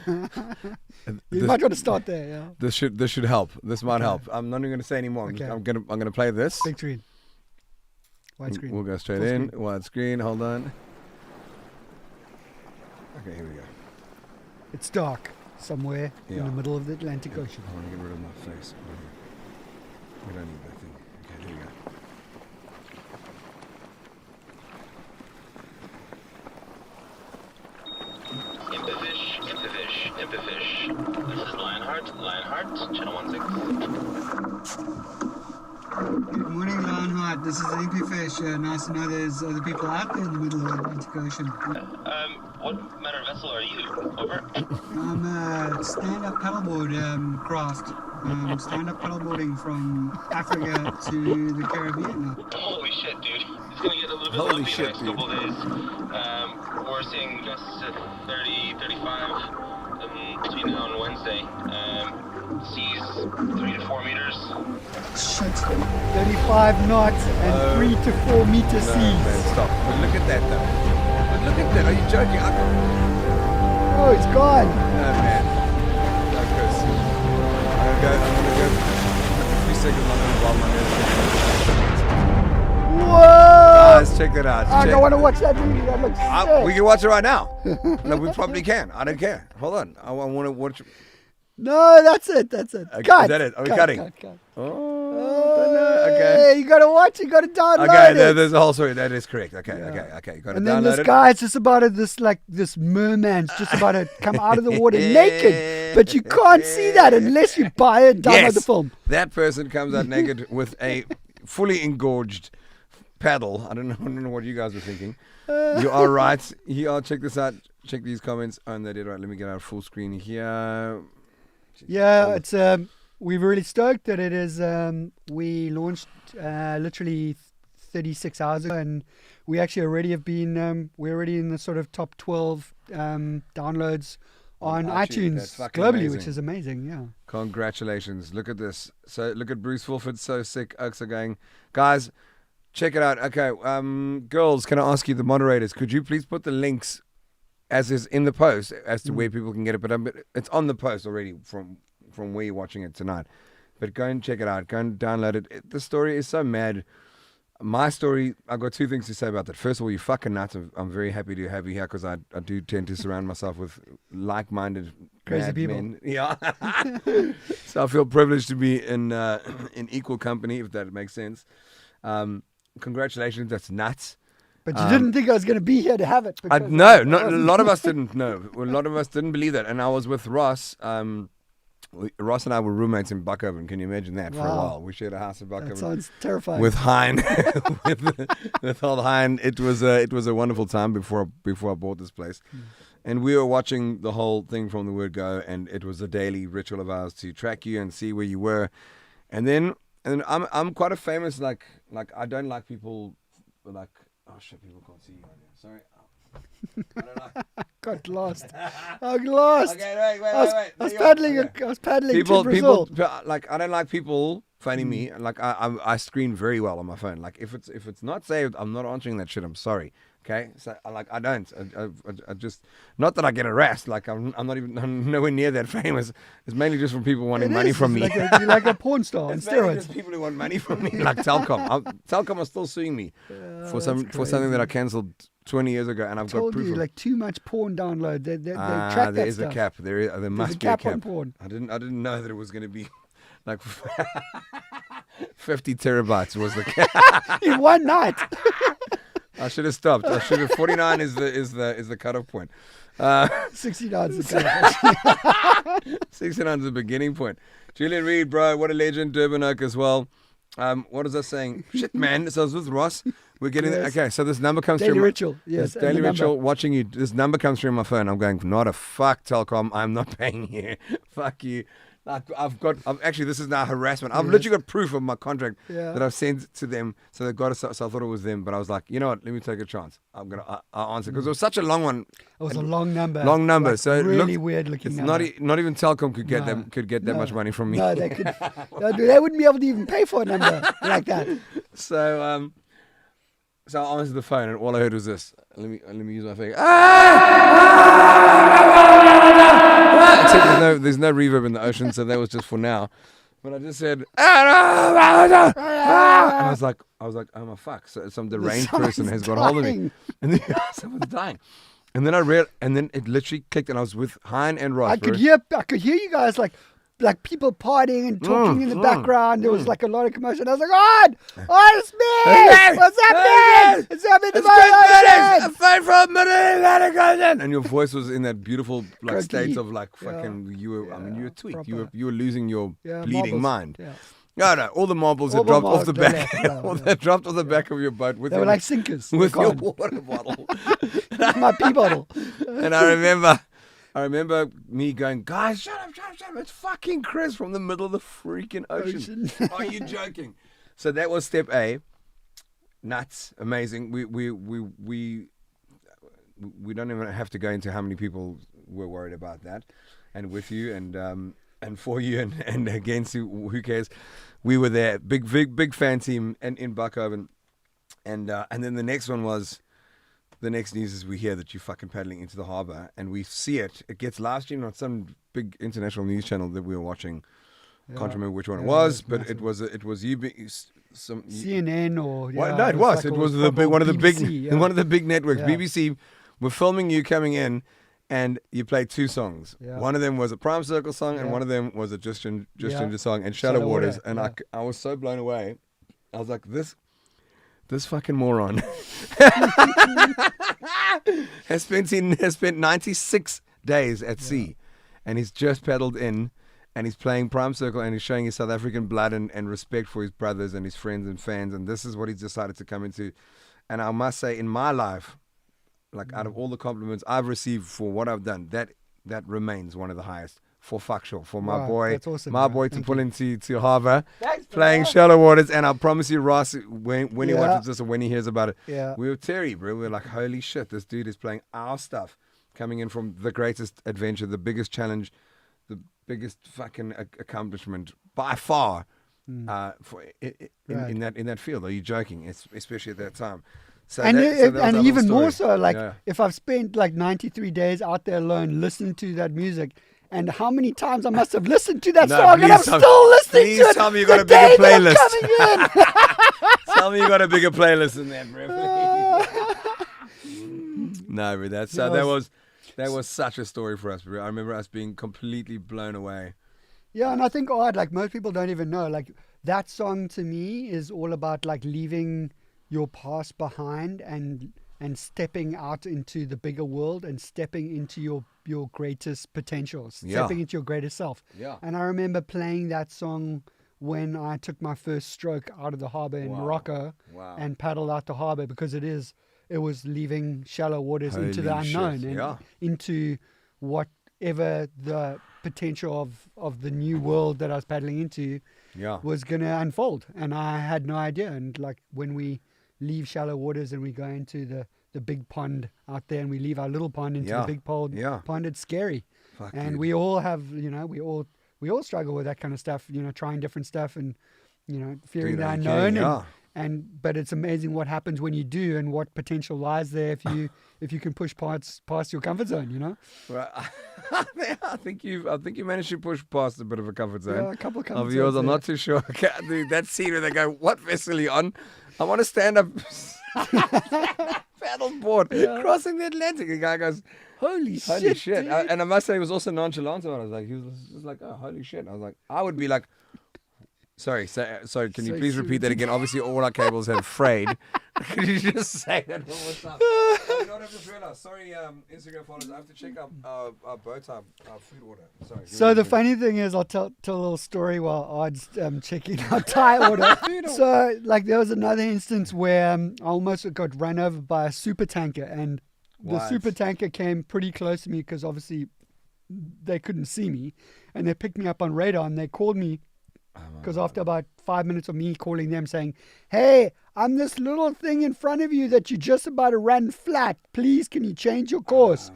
you might want to start there. Yeah. This should help. This might help. I'm not even going to say anymore. Okay. I'm gonna play this. Big screen. Widescreen. We'll go straight in. Widescreen. Hold on. Okay, here we go. It's dark. somewhere in Yeah. the middle of the Atlantic Ocean. I want to get rid of my face. We don't need that thing. Okay, there you go. Impifish. This is Lionheart, channel 16. Good morning, Lionheart. This is Impifish. Nice to know there's other people out there in the middle of the Atlantic Ocean. What manner of vessel are you? Over. I'm a stand-up paddleboard craft. Stand-up paddleboarding from Africa to the Caribbean now. Holy shit, dude. It's gonna get a little bit Holy lumpy shit, the next dude. couple of days. We're seeing gusts at 30, 35 between now and Wednesday. Seas 3 to 4 meters. Shit. 35 knots and 3 to 4 meter No, seas. man, stop. But look at that, though. But look at that. Are you joking? Oh, it's gone. No, man. No, Chris. I'm gonna go 3 seconds longer while my nose. Whoa! Guys, check that out. I Check- don't want to watch that movie. That looks sick. We can watch it right now. No, we probably can. I don't care. Hold on. I want to watch. No, that's it. That's it. Okay, Cut. is that it? Are we Cut, cutting? cut. Oh, don't know. Hey, Okay. you gotta watch. You gotta download Okay, it. there's a whole story. That is correct. Okay, Yeah. okay. You got to And then download this it. guy's just about to, this merman's just about to come out of the water naked, but you can't see that unless you buy it, download Yes. the film. That person comes out naked with a fully engorged paddle. I don't know what you guys were thinking. You are right. Here, check this out. Check these comments. Oh, and they did right. Let me get out full screen here. Yeah, it's we're really stoked that it is. We launched literally 36 hours ago, and we actually already have been. We're already in the sort of top 12 downloads on iTunes. That's iTunes fucking globally, amazing. which is amazing. Yeah. Congratulations. Look at this. So look at Bruce Wolford. So sick. Oaks are going. Guys, check it out. Okay. Girls, can I ask you, the moderators, could you please put the links as is in the post as to where people can get it? But it's on the post already from where you're watching it tonight. But go and check it out. Go and download it. The story is so mad. My story, I've got 2 things to say about that. First of all, you fucking nuts. I'm very happy to have you here because I do tend to surround myself with like-minded Crazy mad people. men. Yeah. So I feel privileged to be in equal company, if that makes sense. Congratulations. That's nuts. But you didn't think I was going to be here to have it. No, because no, I a wasn't. lot of us didn't know. A lot of us didn't believe that. And I was with Ross. Ross and I were roommates in Buckoven. Can you imagine that? For a Wow. while, we shared a house in That Buckoven sounds terrifying. with Hein. with old Hein. It was a wonderful time before I bought this place. And we were watching the whole thing from the word go, and it was a daily ritual of ours to track you and see where you were. And I'm quite a famous like I don't like people like, oh shit, people can't see you right now. Sorry. I don't like. got lost. I got lost. Okay, wait. I was paddling. Okay. I was paddling People, to Brazil. like, I don't like people phoning me. Like, I screen very well on my phone. Like, if it's not saved, I'm not answering that shit. I'm sorry. Okay, so I don't. I just, not that I get harassed. Like, I'm nowhere near that famous. It's mainly just from people wanting It money is. from It's me. you're like a porn star on It's mainly steroids. just people who want money from me, like Telkom. Telkom are still suing me for something that I cancelled 20 years ago, and I've got Told proof. you, of like too much porn download. They track there that is stuff. a cap. There must a be cap a cap. on porn. I didn't know that it was going to be like 50 terabytes was the cap. In one night. I should have stopped. 49 is the cutoff point. 69 is the cut. 69 is the beginning point. Julian Reed, bro, what a legend. Durban Oak as well. What is I saying? Shit, man. So I was with Ross. We're getting Yes. okay. So this number comes Daily through. ritual. Yes. and Daily the ritual. number. Watching you. This number comes through on my phone. I'm going, not a fuck, Telkom. I'm not paying you. Fuck you. Like, actually, this is now harassment. I've Yes. literally got proof of my contract Yeah. that I've sent to them. So they got it. So I thought it was them. But I was like, you know what? Let me take a chance. I'll answer because it was such a long one. It was a long number. Long number. Like, So it really looked- weird looking It's number. not even Telkom could get No. that much money from me. No, they could. No, they wouldn't be able to even pay for a number like that. So so I answered the phone and all I heard was this. Let me use my face. Except there's no reverb in the ocean, so that was just for now. But I just said, and I was like, oh my fuck! So some deranged person has got hold of me, dying. and then someone's dying. And then I read, and then it literally clicked, and I was with Hein and Ross. I could hear you guys like people partying and talking in the background. There was like a lot of commotion. I was like, it's me! What's happening? It's happening to my life! Fight for a minute, let it go then. And your voice was in that beautiful like Croaky. state of like fucking, you were, I mean, you were tweaked. Proper. You were losing your bleeding marbles. mind. Yeah. No, all the marbles All had the dropped off marbles the got back. left, They dropped off the back of your boat with They were like sinkers. with They're your gone. water bottle. My pee bottle. And I remember me going, guys, shut up. It's fucking Chris from the middle of the freaking ocean. Are you joking? So that was step A. Nuts, amazing. We don't even have to go into how many people were worried about that, and with you and for you and against you, who cares? We were there, big fan team in Buckhoven, and then the next one was. The next news is we hear that you're fucking paddling into the harbour, and we see it. It gets live streamed on some big international news channel that we were watching. Can't remember which one it was, but massive. it was you. Some CNN or no, it was. It was the big, one of the BBC, big one of the big networks. Yeah. BBC were filming you coming in, and you played 2 songs. Yeah. One of them was a Prime Circle song, and Yeah. one of them was a Just Ginger song, and Shallow Shallow Waters. Water, And yeah. I was so blown away. I was like, this fucking moron has spent 96 days at sea, and he's just paddled in, and he's playing Prime Circle, and he's showing his South African blood and respect for his brothers and his friends and fans, and this is what he's decided to come into. And I must say, in my life, like out of all the compliments I've received for what I've done, that remains one of the highest. For fuck sure, for my Wow, boy, that's awesome, my man. boy to Thank pull you. into harbour, playing Shallow Waters, and I promise you, Ross, when he Yeah. watches this or when he hears about it, Yeah. we were Terry, bro. We were like, holy shit, this dude is playing our stuff, coming in from the greatest adventure, the biggest challenge, the biggest fucking accomplishment by far, in that field. Are you joking? Especially at that time. So And that was and our even little more story. so, like Yeah. if I've spent like 93 days out there alone listening to that music, and how many times I must have listened to that No, song, and I'm please tell- still listening please to it. tell me you got the a bigger day that I'm playlist. coming in. Tell me you got a bigger playlist than that, bro. No, bro, that was such a story for us, bro. I remember us being completely blown away. Yeah, and I think odd, like most people don't even know, like that song to me is all about like leaving your past behind and stepping out into the bigger world and stepping into your greatest potential, stepping into your greatest self. Yeah. And I remember playing that song when I took my first stroke out of the harbour in Morocco and paddled out the harbour, because it was leaving shallow waters into the Holy unknown shit, and into whatever the potential of the new world that I was paddling into was going to unfold. And I had no idea. And like when we leave shallow waters and we go into the big pond out there, and we leave our little pond into the big pond, it's scary. Fuck, and dude. we all have, we all struggle with that kind of stuff, trying different stuff and, fearing the that unknown. again, But it's amazing what happens when you do, and what potential lies there if you can push past your comfort zone, Well, I think you managed to push past a bit of a comfort zone. Yeah, a couple of comfort of yours. zones I'm not too sure. Dude, that scene where they go, "What vessel are you on?" I want to stand up, paddleboard, crossing the Atlantic. The guy goes, Holy "Holy shit!" dude. And I must say, he was also nonchalant about it. I was like, he was just like, "Oh, holy shit!" I was like, I would be like. Sorry, can you please repeat that again? Obviously, all our cables have frayed. Could you just say that one more time? Oh, God, I've just realized. Sorry, Instagram followers. I have to check our bow tie, our food order. Sorry. So the funny thing is, I'll tell a little story while Odd's checking our tie order. So like there was another instance where I almost got run over by a super tanker, and the super tanker came pretty close to me because obviously they couldn't see me, and they picked me up on radar, and they called me. Because after about 5 minutes of me calling them saying, "Hey, I'm this little thing in front of you that you're just about to run flat. Please, can you change your course?"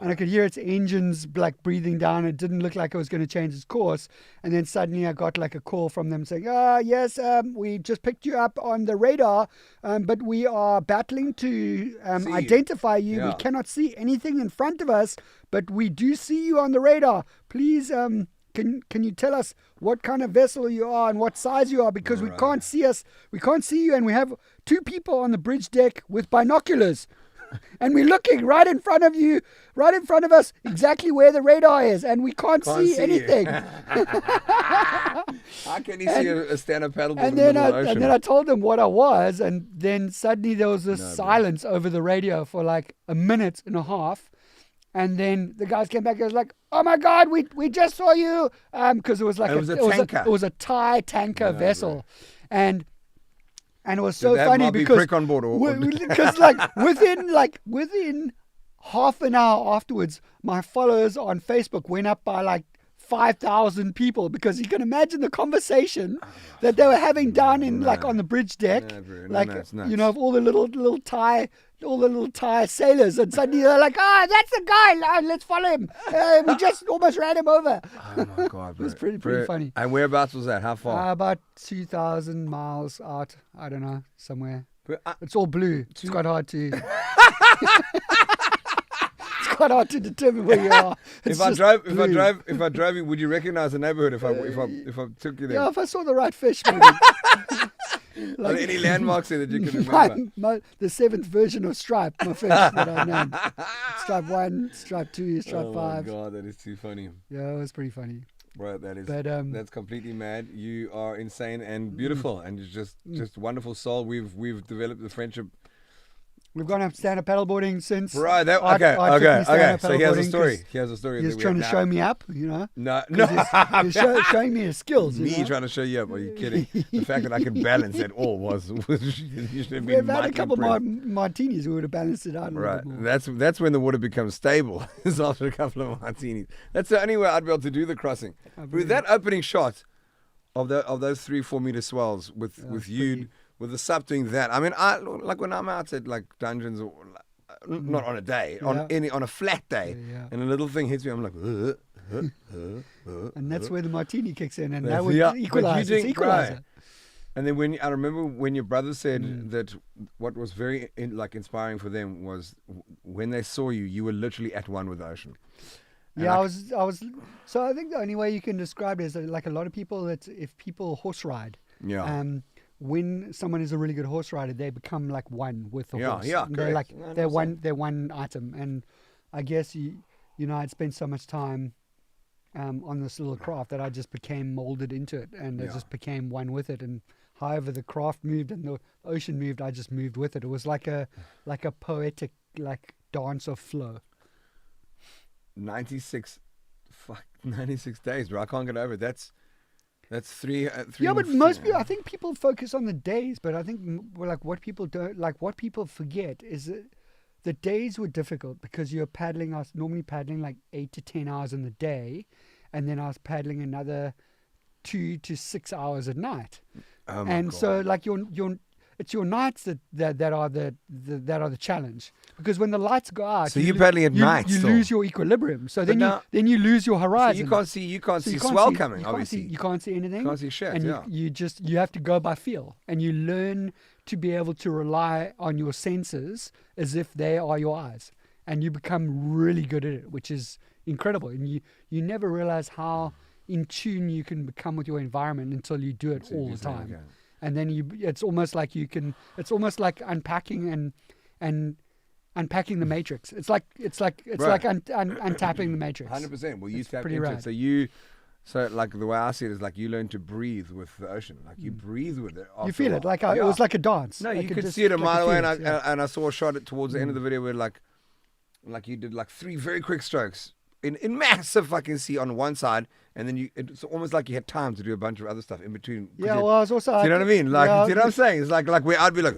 And I could hear its engines like breathing down. It didn't look like it was going to change its course. And then suddenly I got like a call from them saying, yes, we just picked you up on the radar, but we are battling to identify you. Yeah. We cannot see anything in front of us, but we do see you on the radar. Please, Can you tell us what kind of vessel you are and what size you are? Because we can't see you, and we have 2 people on the bridge deck with binoculars. And we're looking right in front of you, right in front of us, exactly where the radar is, and we can't see anything. How can you see a stand-up paddleboard And in the then, middle of the ocean? and then I told them what I was, and then suddenly there was this silence over the radio for like a minute and a half. And then the guys came back and was like, "Oh my God, we just saw you," because it was like it was a tanker. It was a Thai tanker vessel, and it was so Did they have funny Moby because Prick on board, or because within half an hour afterwards, my followers on Facebook went up by like 5,000 people, because you can imagine the conversation that they were having down in like on the bridge deck, you know, of all the little Thai sailors, and suddenly they're like, that's the guy, let's follow him. We just almost ran him over. Oh my God, bro. It was pretty funny. And whereabouts was that? How far? About 2,000 miles out. I don't know, somewhere. But, It's all blue. It's quite hard to. It's quite hard to determine where you are. If I drove you, would you recognize the neighborhood if I took you there? Yeah, if I saw the right fish, maybe. Are there any landmarks there that you can remember? The 7th version of Stripe, my fish that I named. Stripe 1, Stripe 2, Stripe 5. Oh my God, that is too funny. Yeah, it was pretty funny. Bro, that is But, that's completely mad. You are insane and beautiful, and you're just wonderful soul. We've developed the friendship. We've gone up stand-up paddleboarding since. Right. Art took me Okay. stand-up So here's a paddleboarding story. 'cause Here's a story. He's trying to show me up, you know. No. He's showing me his skills. You Me know? trying to show you up? Are you kidding? The fact that I can balance at all was you should have been If I had a mightily couple impressed. more martinis, we would have balanced it out a little Right. bit more. That's when the water becomes stable. Is after a couple of martinis. That's the only way I'd be able to do the crossing. With that opening shot of those 3-4 meter swells with you pretty. with the sub doing that. I mean, I like when I'm out at like dungeons or not on a day, on a flat day, and a little thing hits me, I'm like, and that's where the martini kicks in, and That's- that would yeah, equalize. but you It's think- equalizer. right. And then I remember when your brother said that what was very inspiring for them was when they saw you, you were literally at one with the ocean. And Yeah, like- I was. So I think the only way you can describe it is that, like a lot of people, that if people horse ride, Yeah. when someone is a really good horse rider, they become like one with the horse. Yeah, And they're correct. like No, they're no, they're one item. And I guess you know, I'd spent so much time on this little craft that I just became molded into it, and I just became one with it. And however the craft moved and the ocean moved, I just moved with it. It was like a poetic dance of flow. 96 days, bro. I can't get over it. That's three. Yeah, but most people, I think people focus on the days, but I think what people don't, what people forget is that the days were difficult because you're paddling. I was normally paddling like 8 to 10 hours in the day, and then I was paddling another 2 to 6 hours at night. Oh my And God. so it's your nights that are the challenge, because when the lights go out, So you're paddling at night you still? lose your equilibrium. So But now- then you lose your So horizon. you can't see So swell coming. Obviously, you can't see anything. You can't see shit, And yeah. you have to go by feel, and you learn to be able to rely on your senses as if they are your eyes, and you become really good at it, which is incredible. And you never realize how in tune you can become with your environment until you do it all the time. Okay. And then it's almost like unpacking and unpacking the matrix. It's like untapping the matrix. 100%. Well, you It's tap pretty into rad. it. So like the way I see it is like you learn to breathe with the ocean. Like you breathe with it. You feel it it was like a dance. No, Like you it could just- see it a like mile away, and feels, yeah. I saw a shot towards the end of the video where like you did like 3 very quick strokes in massive fucking sea on one side, and then it's almost like you had time to do a bunch of other stuff in between. 'Cause Yeah, well, I was also. do you know what I mean? Like, yeah, do you know what I'm saying? It's like where I'd be like,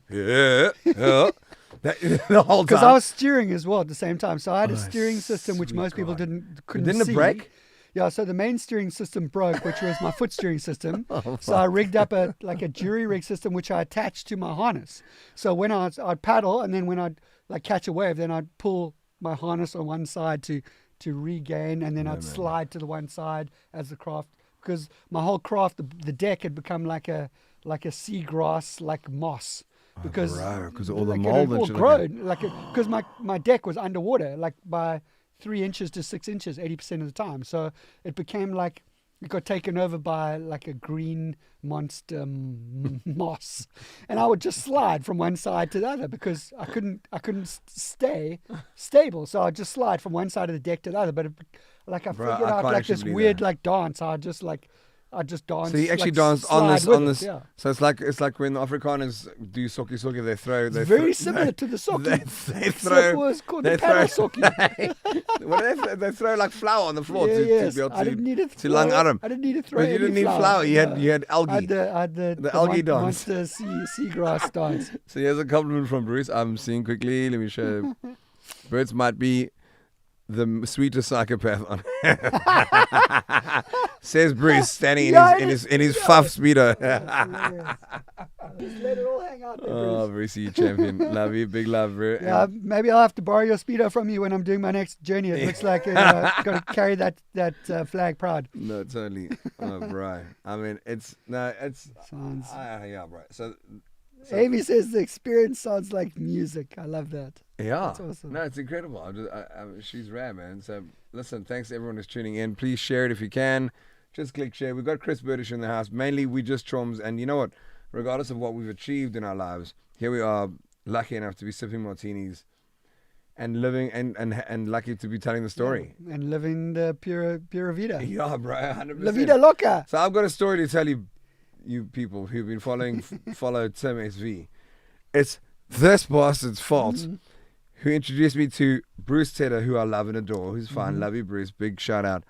yeah, the whole time. Because I was steering as well at the same time, so I had a steering system which sweet most people God. couldn't Didn't see. it break? Yeah, so the main steering system broke, which was my foot steering system. Oh, So I rigged up a jury rig system which I attached to my harness. So when I'd paddle, and then when I'd catch a wave, then I'd pull my harness on one side to regain, and then I'd slide to the one side as the craft, because my whole craft, the deck had become like a seagrass, like moss. Because bro, 'cause all the it mold had and all shit grown, because my deck was underwater, like by 3 inches to 6 inches 80% of the time. So it became like it got taken over by like a green monster moss, and I would just slide from one side to the other because I couldn't stay stable, so I'd just slide from one side of the deck to the other. But I Bro, figured I out can't like actually this believe weird that. like dance. I just danced. So he actually like, danced on slide this with on it, this. Yeah. So it's like when the Afrikaners do socky socky, they throw. It's They very throw, similar to the socky. They Except throw. for it's called They the paddle throw. socky. What do they throw like flour on the floor Yeah, to yes. be able I didn't need to to lang throw- arm. I didn't need to throw But you any didn't need flour. flour. You No. had algae. I had the algae dance. monster seagrass dance. So here's a compliment from Bruce. I'm seeing quickly. Let me show. Birds might be the sweetest psychopath on says Bruce, standing in his fuff speedo. Just let it all hang out there, Oh, Bruce. Brucey, you champion. Love you, big love, bro. Yeah, maybe I'll have to borrow your speedo from you when I'm doing my next journey. It looks like got to carry that flag proud. No, totally. Oh, bro. I mean, Sounds. yeah, bro. So Amy says the experience sounds like music. I love that. yeah, That's awesome. no, it's incredible. She's rad, man. So listen, thanks to everyone who's tuning in. Please share it if you can. Just click share. We've got Chris Bertish in the house. Mainly, we just chums, and you know what? Regardless of what we've achieved in our lives, here we are, lucky enough to be sipping martinis, and living, and lucky to be telling the story. Yeah, and living the pura vida. Yeah, bro, 100%. La vida loca. So I've got a story to tell you, you people who've been followed Tim SV. It's this bastard's fault who introduced me to Bruce Tedder, who I love and adore, who's fine. Love you, Bruce. Big shout out.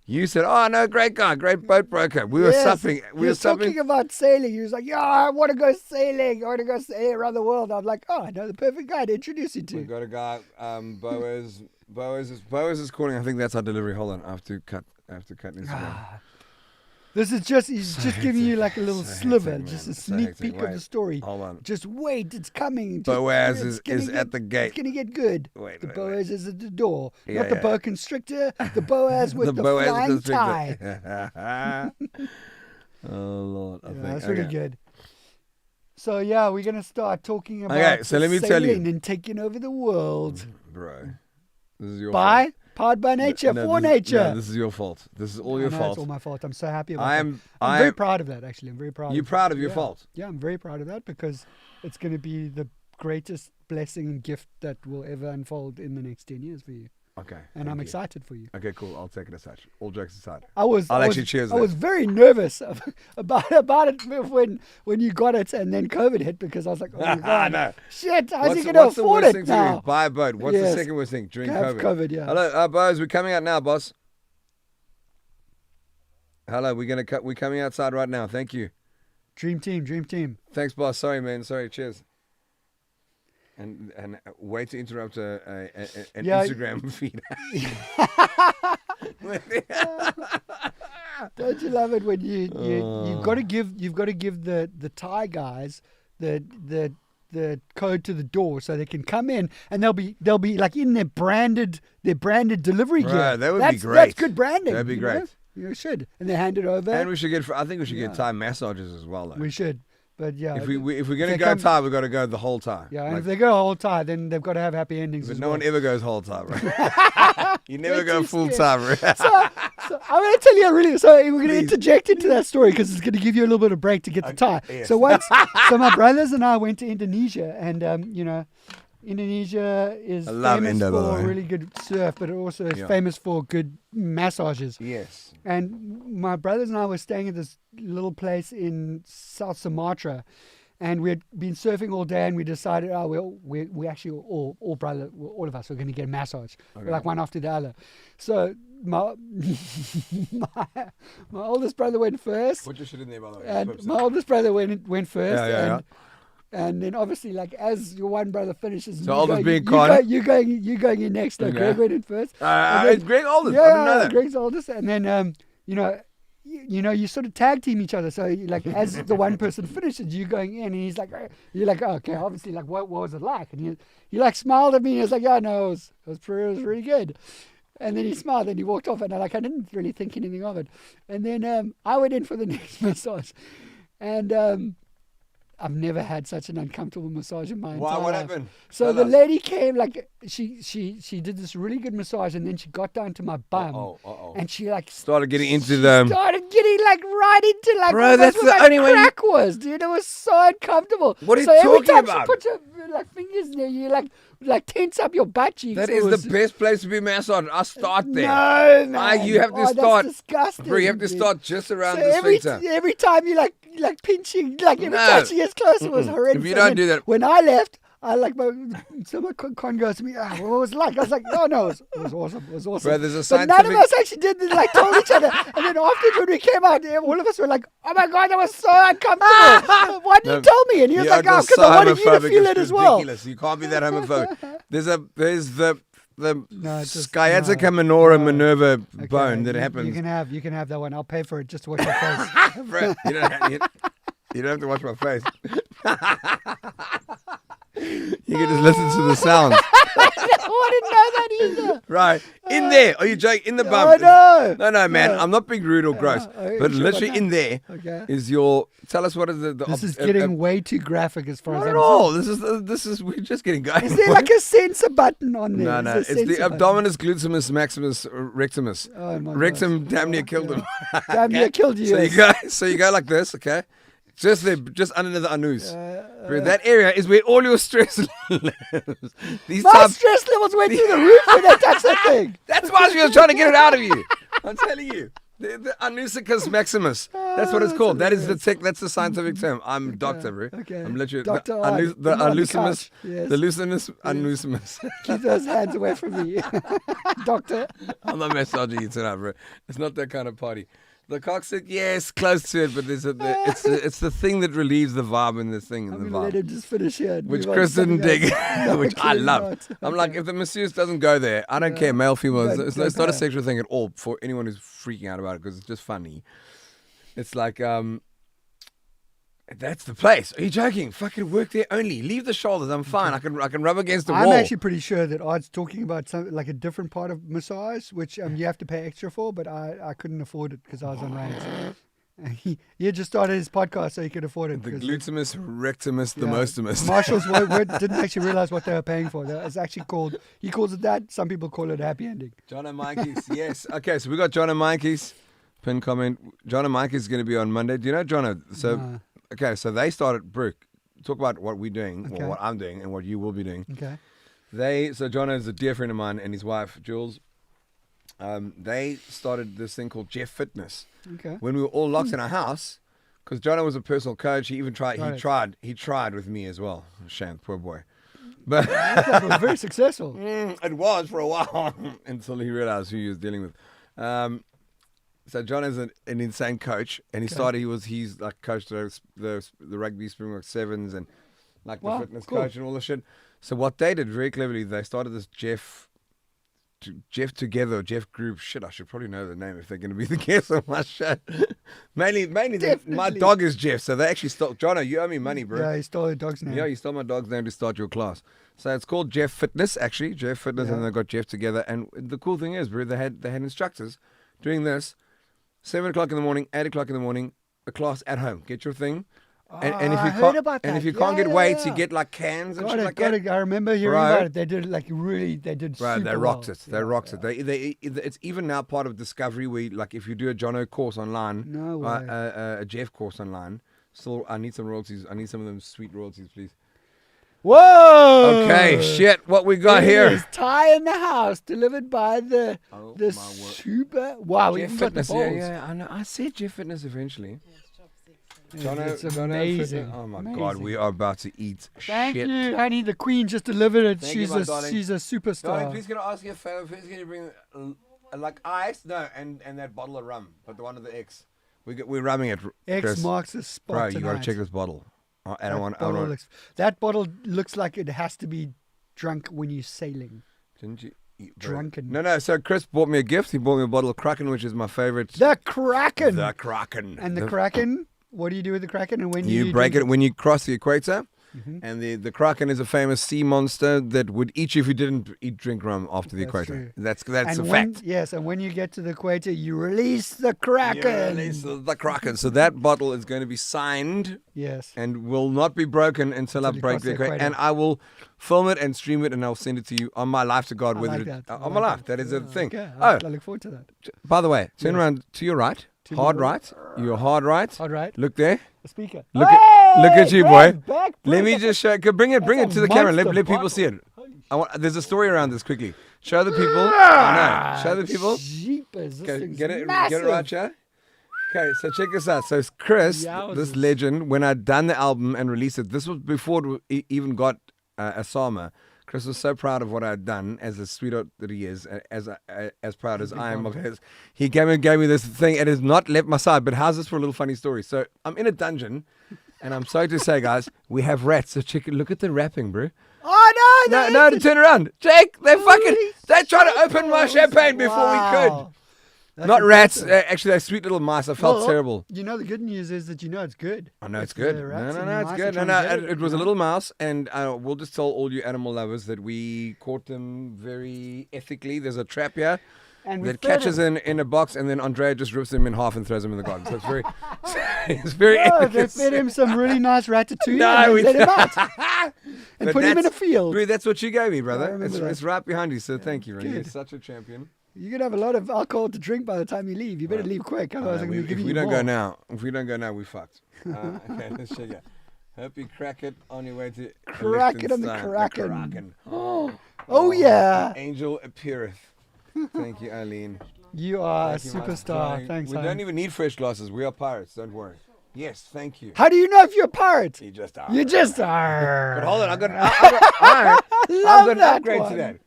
You said, oh, no, great guy, great boat broker. We were supping. We were talking about sailing. He was like, yeah, I want to go sailing. I want to go sail around the world. I'm like, oh, I know the perfect guy to introduce you to. We've got a guy, Boaz. Boaz is calling. I think that's our delivery. Hold on. I have to cut Instagram. This is he's just giving you like a little sliver, hectic, just man. a So sneak hectic. peek of Wait, the story. hold on. Just wait, it's coming. Boaz It's is gonna at the gate. It's going to get good. Wait, the wait, Boaz is at the door. Yeah, Not the yeah. boa constrictor, the Boaz with the Boaz flying constrictor. tie. Oh, Lord. I Yeah, think. that's really Okay. good. So, yeah, we're going to start talking about Okay, so let me tell you. sailing and taking over the world. Bro, this is your By? fault. Powered by nature, No, for this- nature. No, this is your fault. This is all your I know, fault. It's all my fault. I'm so happy about I'm very proud of that, actually. I'm very proud. You're proud of your yeah. fault. Yeah, I'm very proud of that because it's going to be the greatest blessing and gift that will ever unfold in the next 10 years for you. Okay. And thank I'm you. excited for you. Okay, cool. I'll take it aside. All jokes aside. I'll actually cheers I that. was very nervous about it when you got it and then COVID hit because I was like, oh my God, No. shit, how's he What's going to the afford worst it thing to do? now? Buy a boat. What's the Yes. second worst thing during Have COVID? yeah. Hello, Buzz. We're coming out now, boss. Hello, we're coming outside right now. Thank you. Dream team. Thanks, boss. Sorry, man. Sorry. Cheers. And way to interrupt an Yeah. Instagram feed. Don't you love it when you've got to give the Thai guys the code to the door so they can come in and they'll be like in their branded delivery gear. Right, that would be That's great. good branding. That'd be you great. know? You should, and they hand it over. And I think we should get Thai massages as well, though. We should, but yeah. If we're going to they go come- Thai, we've got to go the whole time. Yeah, and Like, if they go whole Thai, then they've got to have happy endings but as no well. one ever goes whole time, right? You never They're go too full scared. time, right? So I'm going to tell you really. So we're going to Please. interject into that story because it's going to give you a little bit of break to get the Thai. yes. So so my brothers and I went to Indonesia, and Indonesia is I love famous Indo, by the for way. really good surf, but it also is Yeah. famous for good massages. Yes. And my brothers and I were staying at this little place in South Sumatra, and we had been surfing all day, and we decided, we actually all of us were going to get a massage, like one after the other. So my oldest brother went first, Put your shit in there, by the way. and my oldest brother went first, Yeah. and then obviously, like as your one brother finishes, So oldest being Con. you going in next. No, Okay. Greg went in first. And then- It's Greg Oldest. yeah, I didn't know that. Greg's oldest, and then you sort of tag team each other. So like as the one person finishes, you going in, and he's like, you're like, okay, obviously, like what was it like? And he like smiled at me. And he was like, yeah, no, it was really good. And then he smiled and he walked off, and I didn't really think anything of it. And then I went in for the next massage, and I've never had such an uncomfortable massage in my entire life. What happened? So Tell the us. lady came, like, she did this really good massage, and then she got down to my bum. Uh-oh. And she, like, Started getting into she the... started getting, like, right into, like, Bro, almost that's where the my only way you- crack was, dude. It was so uncomfortable. What are you so every talking time about? she puts her, like, fingers there, you, like tense up your butt cheeks. That It is was- the best place to be massaged. I start there. No, man. You have to Oh, start... That's disgusting. Bro, you have to dude. start just around So the every sphincter. every time you like pinching, like every No. time she gets close, it was horrendous. If you And don't then do that- when I left, I like someone con goes to me. What was it like? I was like, no, it was awesome. It was awesome. Bro, there's a But none of scientific- us actually did. Like told each other, and then afterwards when we came out, all of us were like, "Oh my god, that was so uncomfortable. Why didn't you tell me?" And he was like, "Oh, because I wanted you to feel it as well." Ridiculous. You can't be that homophobic. There's the No, it's just- sciatica no, minora no. Minerva Okay, bone that you happens. You can have that one. I'll pay for it just to watch your face. Bro, you don't have to watch my face. You can just listen to the sounds. I didn't know that either. Right. In there. Are you joking? In the bum. Oh, no. No, man. No. I'm not being rude or gross. are But you sure literally about in there is Okay. your... Tell us what is the... This is getting way too graphic as far as Not I'm at all. This is... We're just getting going. Is there like a sensor button on there? No. Is there It's the sensor button? abdominis gluteus maximus rectimus. Oh, my Rectum gosh. damn near killed him. Damn near killed you. So you go like this, okay? Just there, just under the anus. Uh, Bro, that area is where all your stress lives. These My times, stress levels went through the roof when they touched that thing. that's why she was trying to get it out of you. I'm telling you. The anusicus maximus. That's what it's that's called. That is hilarious. that's the scientific term. I'm doctor, bro. Okay. I'm literally Dr. the, Odd, the not on the alucimus, couch. Yes. the lucinus anusimus. Keep those hands away from me. Doctor. I'm not massaging you tonight, bro. It's not that kind of party. The coccyx, yes, close to it, but it's the thing that relieves the vibe in this thing. I'm the going to let vibe. him just finish here. and Which move on to Chris didn't something dig, else. No, which I clearly love. not. I'm like, if the masseuse doesn't go there, I don't care, male, female. Don't- It's don't not a care. sexual thing at all for anyone who's freaking out about it because it's just funny. It's like, that's the place. Are you joking? Fucking work there only. Leave the shoulders. I'm fine. I can rub against the I'm wall. actually pretty sure that Art's talking about something like a different part of massage, which you have to pay extra for, but I couldn't afford it because I was on ranks. He had just started his podcast so he could afford it. The 'cause glutimus, rectimus, the yeah, mostimus. Marshalls didn't actually realize what they were paying for. It's actually called, he calls it that. Some people call it a happy ending. John and Mikey's, yes. Okay, so we got John and Mikey's. Pin comment. John and Mikey's is going to be on Monday. Do you know John? So, No. okay, so they started, Brooke, talk about what we're doing, Okay. or what I'm doing, and what you will be doing. Okay. So John is a dear friend of mine and his wife, Jules. They started this thing called Jeff Fitness. Okay. When we were all locked in our house, because John was a personal coach, he even tried. Right. He tried with me as well. Shame, poor boy. But That was very successful. it was for a while until he realized who he was dealing with. So John is an insane coach, and he started. He's like coached the rugby Springbok Sevens and like the Wow, fitness cool. coach and all the shit. So what they did very cleverly, they started this Jeff Together, Jeff Group. Shit, I should probably know the name if they're going to be the guest on my show. mainly, my Definitely. dog is Jeff, so they actually stole. Jono, you owe me money, bro. Yeah, he stole the dog's name. Yeah, you stole my dog's name to start your class. So it's called Jeff Fitness, actually. Jeff Fitness, and they got Jeff Together. And the cool thing is, bro, they had instructors doing this 7 o'clock in the morning, 8 o'clock in the morning, a class at home. Get your thing. And if I you heard can't, about and that. if you can't get Yeah, weights, yeah. you get like cans and Got shit it, like got that. it. I remember hearing Right. about it. They did they did Right, super they rocked well. it. They rocked it. It's even now part of Discovery. Where like if you do a Jono course online, No way. a Jeff course online. Still, I need some royalties. I need some of them sweet royalties, please. Whoa! Okay, shit. What we got There it here? is, Tie in the house, delivered by the Oh, the my word. super. Wow, we Jeff even got the Fitness. Yeah, balls. yeah. I know. I said Jeff Fitness eventually. It's Jono amazing. Fitness. Oh my Amazing. God, we are about to eat Thank shit. you, honey. The Queen just delivered it. Thank you, my darling. She's a superstar. Darling, please can I ask you a favor? Please can you bring like ice? No, and that bottle of rum, but the one of the X. We're rumming it. X Chris. marks the spot Bro, you tonight. got to check this bottle. And I want. That bottle looks like it has to be drunk when you're sailing. Didn't you? Drunken. No. So Chris bought me a gift. He bought me a bottle of Kraken, which is my favorite. The Kraken. The Kraken. And the Kraken. What do you do with the Kraken? And when You break drink it when you cross the equator. And the kraken is a famous sea monster that would eat you if you didn't drink rum after the That's equator. true. That's And a when, fact. yes, and when you get to the equator, you release the kraken. You release the kraken. So that bottle is going to be signed Yes. and will not be broken until I you break cross the the equator. equator. And I will film it and stream it, and I'll send it to you on my life to God. I Whether like that. I on my like life, that is a thing. Okay, Oh, I look forward to that. by the way, turn Yes. around to your right, To hard my right. You're hard right. All right. Look there. The speaker. Look at you, boy. Back, Let me just show. Bring it That's to a the camera. Let monster people see it. bottle. There's a story around this quickly. Show the people. I know. Show the people. Jeepers, this Okay, thing's get it massive. right, yeah? Okay, so check this out. So Chris, Yowzers. this legend, when I'd done the album and released it, this was before it even got a Sama. Chris was so proud of what I'd done, as a sweetheart that he is, as proud as I am of his. He gave me this thing. It has not left my side. But how's this for a little funny story? So I'm in a dungeon, and I'm sorry to say, guys, we have rats. So look at the wrapping, bro. Oh, no. No, to turn around. Jake, they Holy tried to open my champagne before we could. Wow. That's Not rats. impressive. Actually, they're sweet little mice. I felt Well, terrible. You know, the good news is that you know it's good. I know it's If good. the No, rats and the it's mice good. are No, trying to get it was a you little know? mouse, and we'll just tell all you animal lovers that we caught them very ethically. There's a trap here And we that fed catches him. in a box, and then Andrea just rips them in half and throws them in the garden. So it's very, it's very Oh, they ethical. fed him some really nice ratatouille No, and we then let him out and But put him in a that's- field. Bro, that's what you gave me, I brother. remember that. It's right behind you. So thank you, Ronnie. You're Good. such a champion. You're going to have a lot of alcohol to drink by the time you leave. You better leave quick. Otherwise, I'm going to If give you we don't more. go now, we fucked. Okay, let's check it. Hope you crack it on your way to Crack it on the Liechtenstein. Kraken. Oh, yeah. The angel appeareth. Thank you, Eileen. You are Thank a you, my superstar. darling. Thanks, We Simon. don't even need fresh glasses. We are pirates. Don't worry. Yes, thank you. How do you know if you're a pirate? You just are. You just are. But hold on, I've got Love an that upgrade one. to that.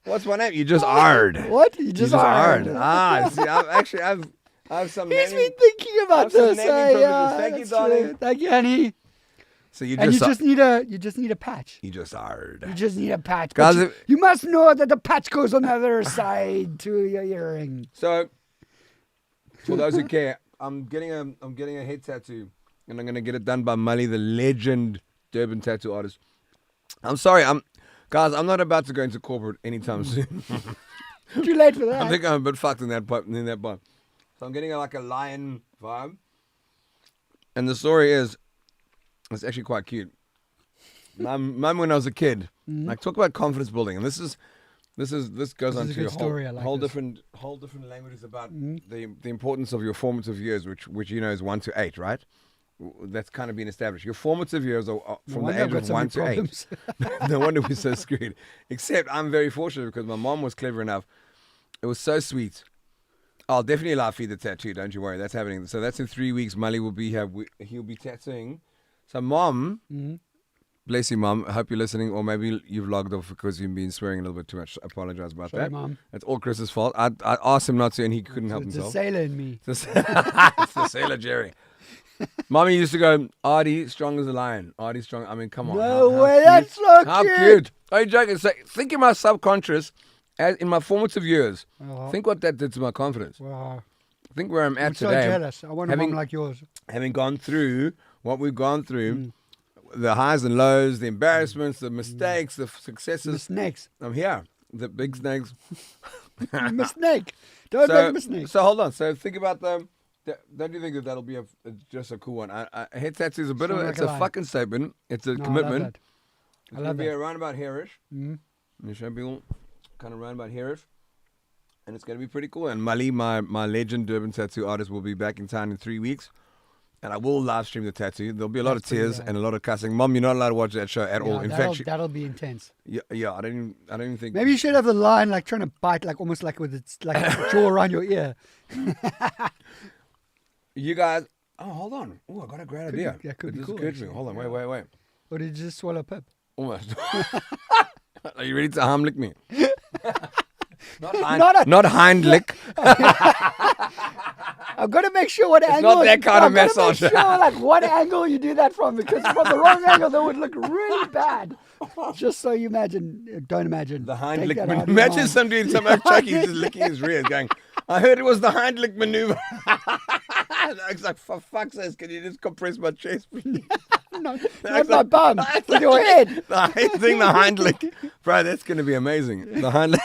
What's my name? You just ard. What? You just are. See, I have some. He's naming- been thinking about I've some this. naming eh? privileges. Yeah, Thank you, that's darling. true. Thank you, honey. So you And just you just need a patch. you just ard. You just need a patch. Guys, But if- you must know that the patch goes on the other side to your earring. So, for those who care, I'm getting a head tattoo, and I'm gonna get it done by Mully, the legend Durban tattoo artist. I'm sorry, guys, I'm not about to go into corporate anytime soon. Too late for that. I think I'm a bit fucked in that part. So I'm getting like a lion vibe, and the story is, it's actually quite cute. My mum, when I was a kid, like talk about confidence building, and this goes on is a to good story, I like whole this. different languages about the importance of your formative years, which you know is 1 to 8, right? That's kind of been established. Your formative years are from the wonder I've age got of so 1 many to problems. 8. No wonder we're so screwed. Except I'm very fortunate because my mom was clever enough. It was so sweet. I'll definitely allow feed the tattoo. Don't you worry. That's happening. So that's in 3 weeks. Mully will be here. He'll be tattooing. So mom, bless you, mom. I hope you're listening, or maybe you've logged off because you've been swearing a little bit too much. I apologize about Sorry, that. Mom. It's all Chris's fault. I asked him not to, and he couldn't help It's a himself. sailor in me. It's the sailor Jerry. Mommy used to go, ARD, strong as a lion. ARD, strong. I mean, come on. No How way, cute. that's so How cute. cute. Are you joking? So, think in my subconscious, as in my formative years, Oh, think what that did to my confidence. wow. Think where I'm at I'm so today. jealous. I want a having- mom like yours. Having gone through what we've gone through, the highs and lows, the embarrassments, the mistakes, the The successes. snakes. I'm here. The big snakes. I'm a snake. Don't make him a snake. So hold on. So think about them. Don't you think that that'll be just a cool one? A head tattoo is a bit of Sound it's like a a lie. fucking statement. It's a No, commitment. I love that. It's I gonna love be that. a roundabout hairish. Mm. You show people kind of roundabout hairish, and it's gonna be pretty cool. And Mully, my legend Durban tattoo artist, will be back in town in 3 weeks. And I will live stream the tattoo. There'll be a lot That's of pretty tears rad. and a lot of cussing. Mom, you're not allowed to watch that show at all. Yeah, In that'll, fact, that'll be intense. yeah, I don't even think. Maybe you should have the line like trying to bite, like almost like with its like jaw around your ear. You guys. Oh, hold on. Oh, I got a great idea. that could be This cool, occurred to me. actually. Hold on. Wait. Or did you just swallow pip? Almost. Are you ready to Heimlich me? Not Heimlich. I've got to make sure what angle. not that kind of I've got to massage. make sure like what angle you do that from, because from the wrong angle that would look really bad. Just so you imagine, don't imagine. The Take Heimlich that out maneuver. of your Imagine mind. some dude, some old chucky just licking his rear going, I heard it was the Heimlich maneuver. It's like, for fuck's sake, can you just compress my chest, please? not my bum, with your head. The hind leg. Bro, that's going to be amazing. The hind leg.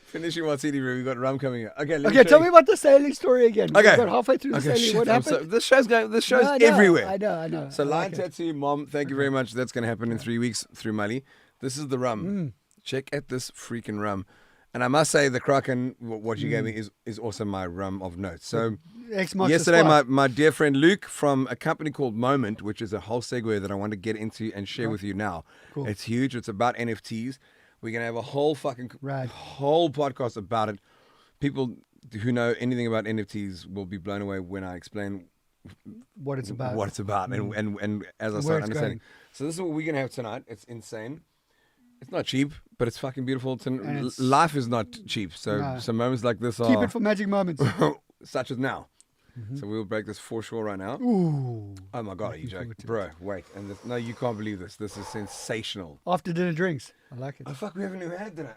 Finishing what CD room, we've got rum coming up. Okay, Tell me about the sailing story again. Okay. We got halfway through the sailing. Shit, What happened? this show's No, everywhere. I know. So I Lion like it. Tattoo, Mom, thank you very much. That's going to happen in 3 weeks through Mali. This is the rum. Check out this freaking rum. And I must say, the Kraken, what you gave me is also my rum of note. So yesterday, my dear friend Luke from a company called Moment, which is a whole segue that I want to get into and share with you now. Cool. It's huge. It's about NFTs. We're going to have a whole Right. whole podcast about it. People who know anything about NFTs will be blown away when I explain what it's about. And as I Where start it's understanding. going. So this is what we're going to have tonight. It's insane. It's not cheap, but it's fucking beautiful. And it's- Life is not cheap. So No. some moments like this Keep are it for magic moments. such as now. So we'll break this for sure right now. Ooh. Oh my God, are you joking? Bro, wait. And no, you can't believe this. This is sensational. After dinner drinks. I like it. Oh, fuck, we haven't even had dinner.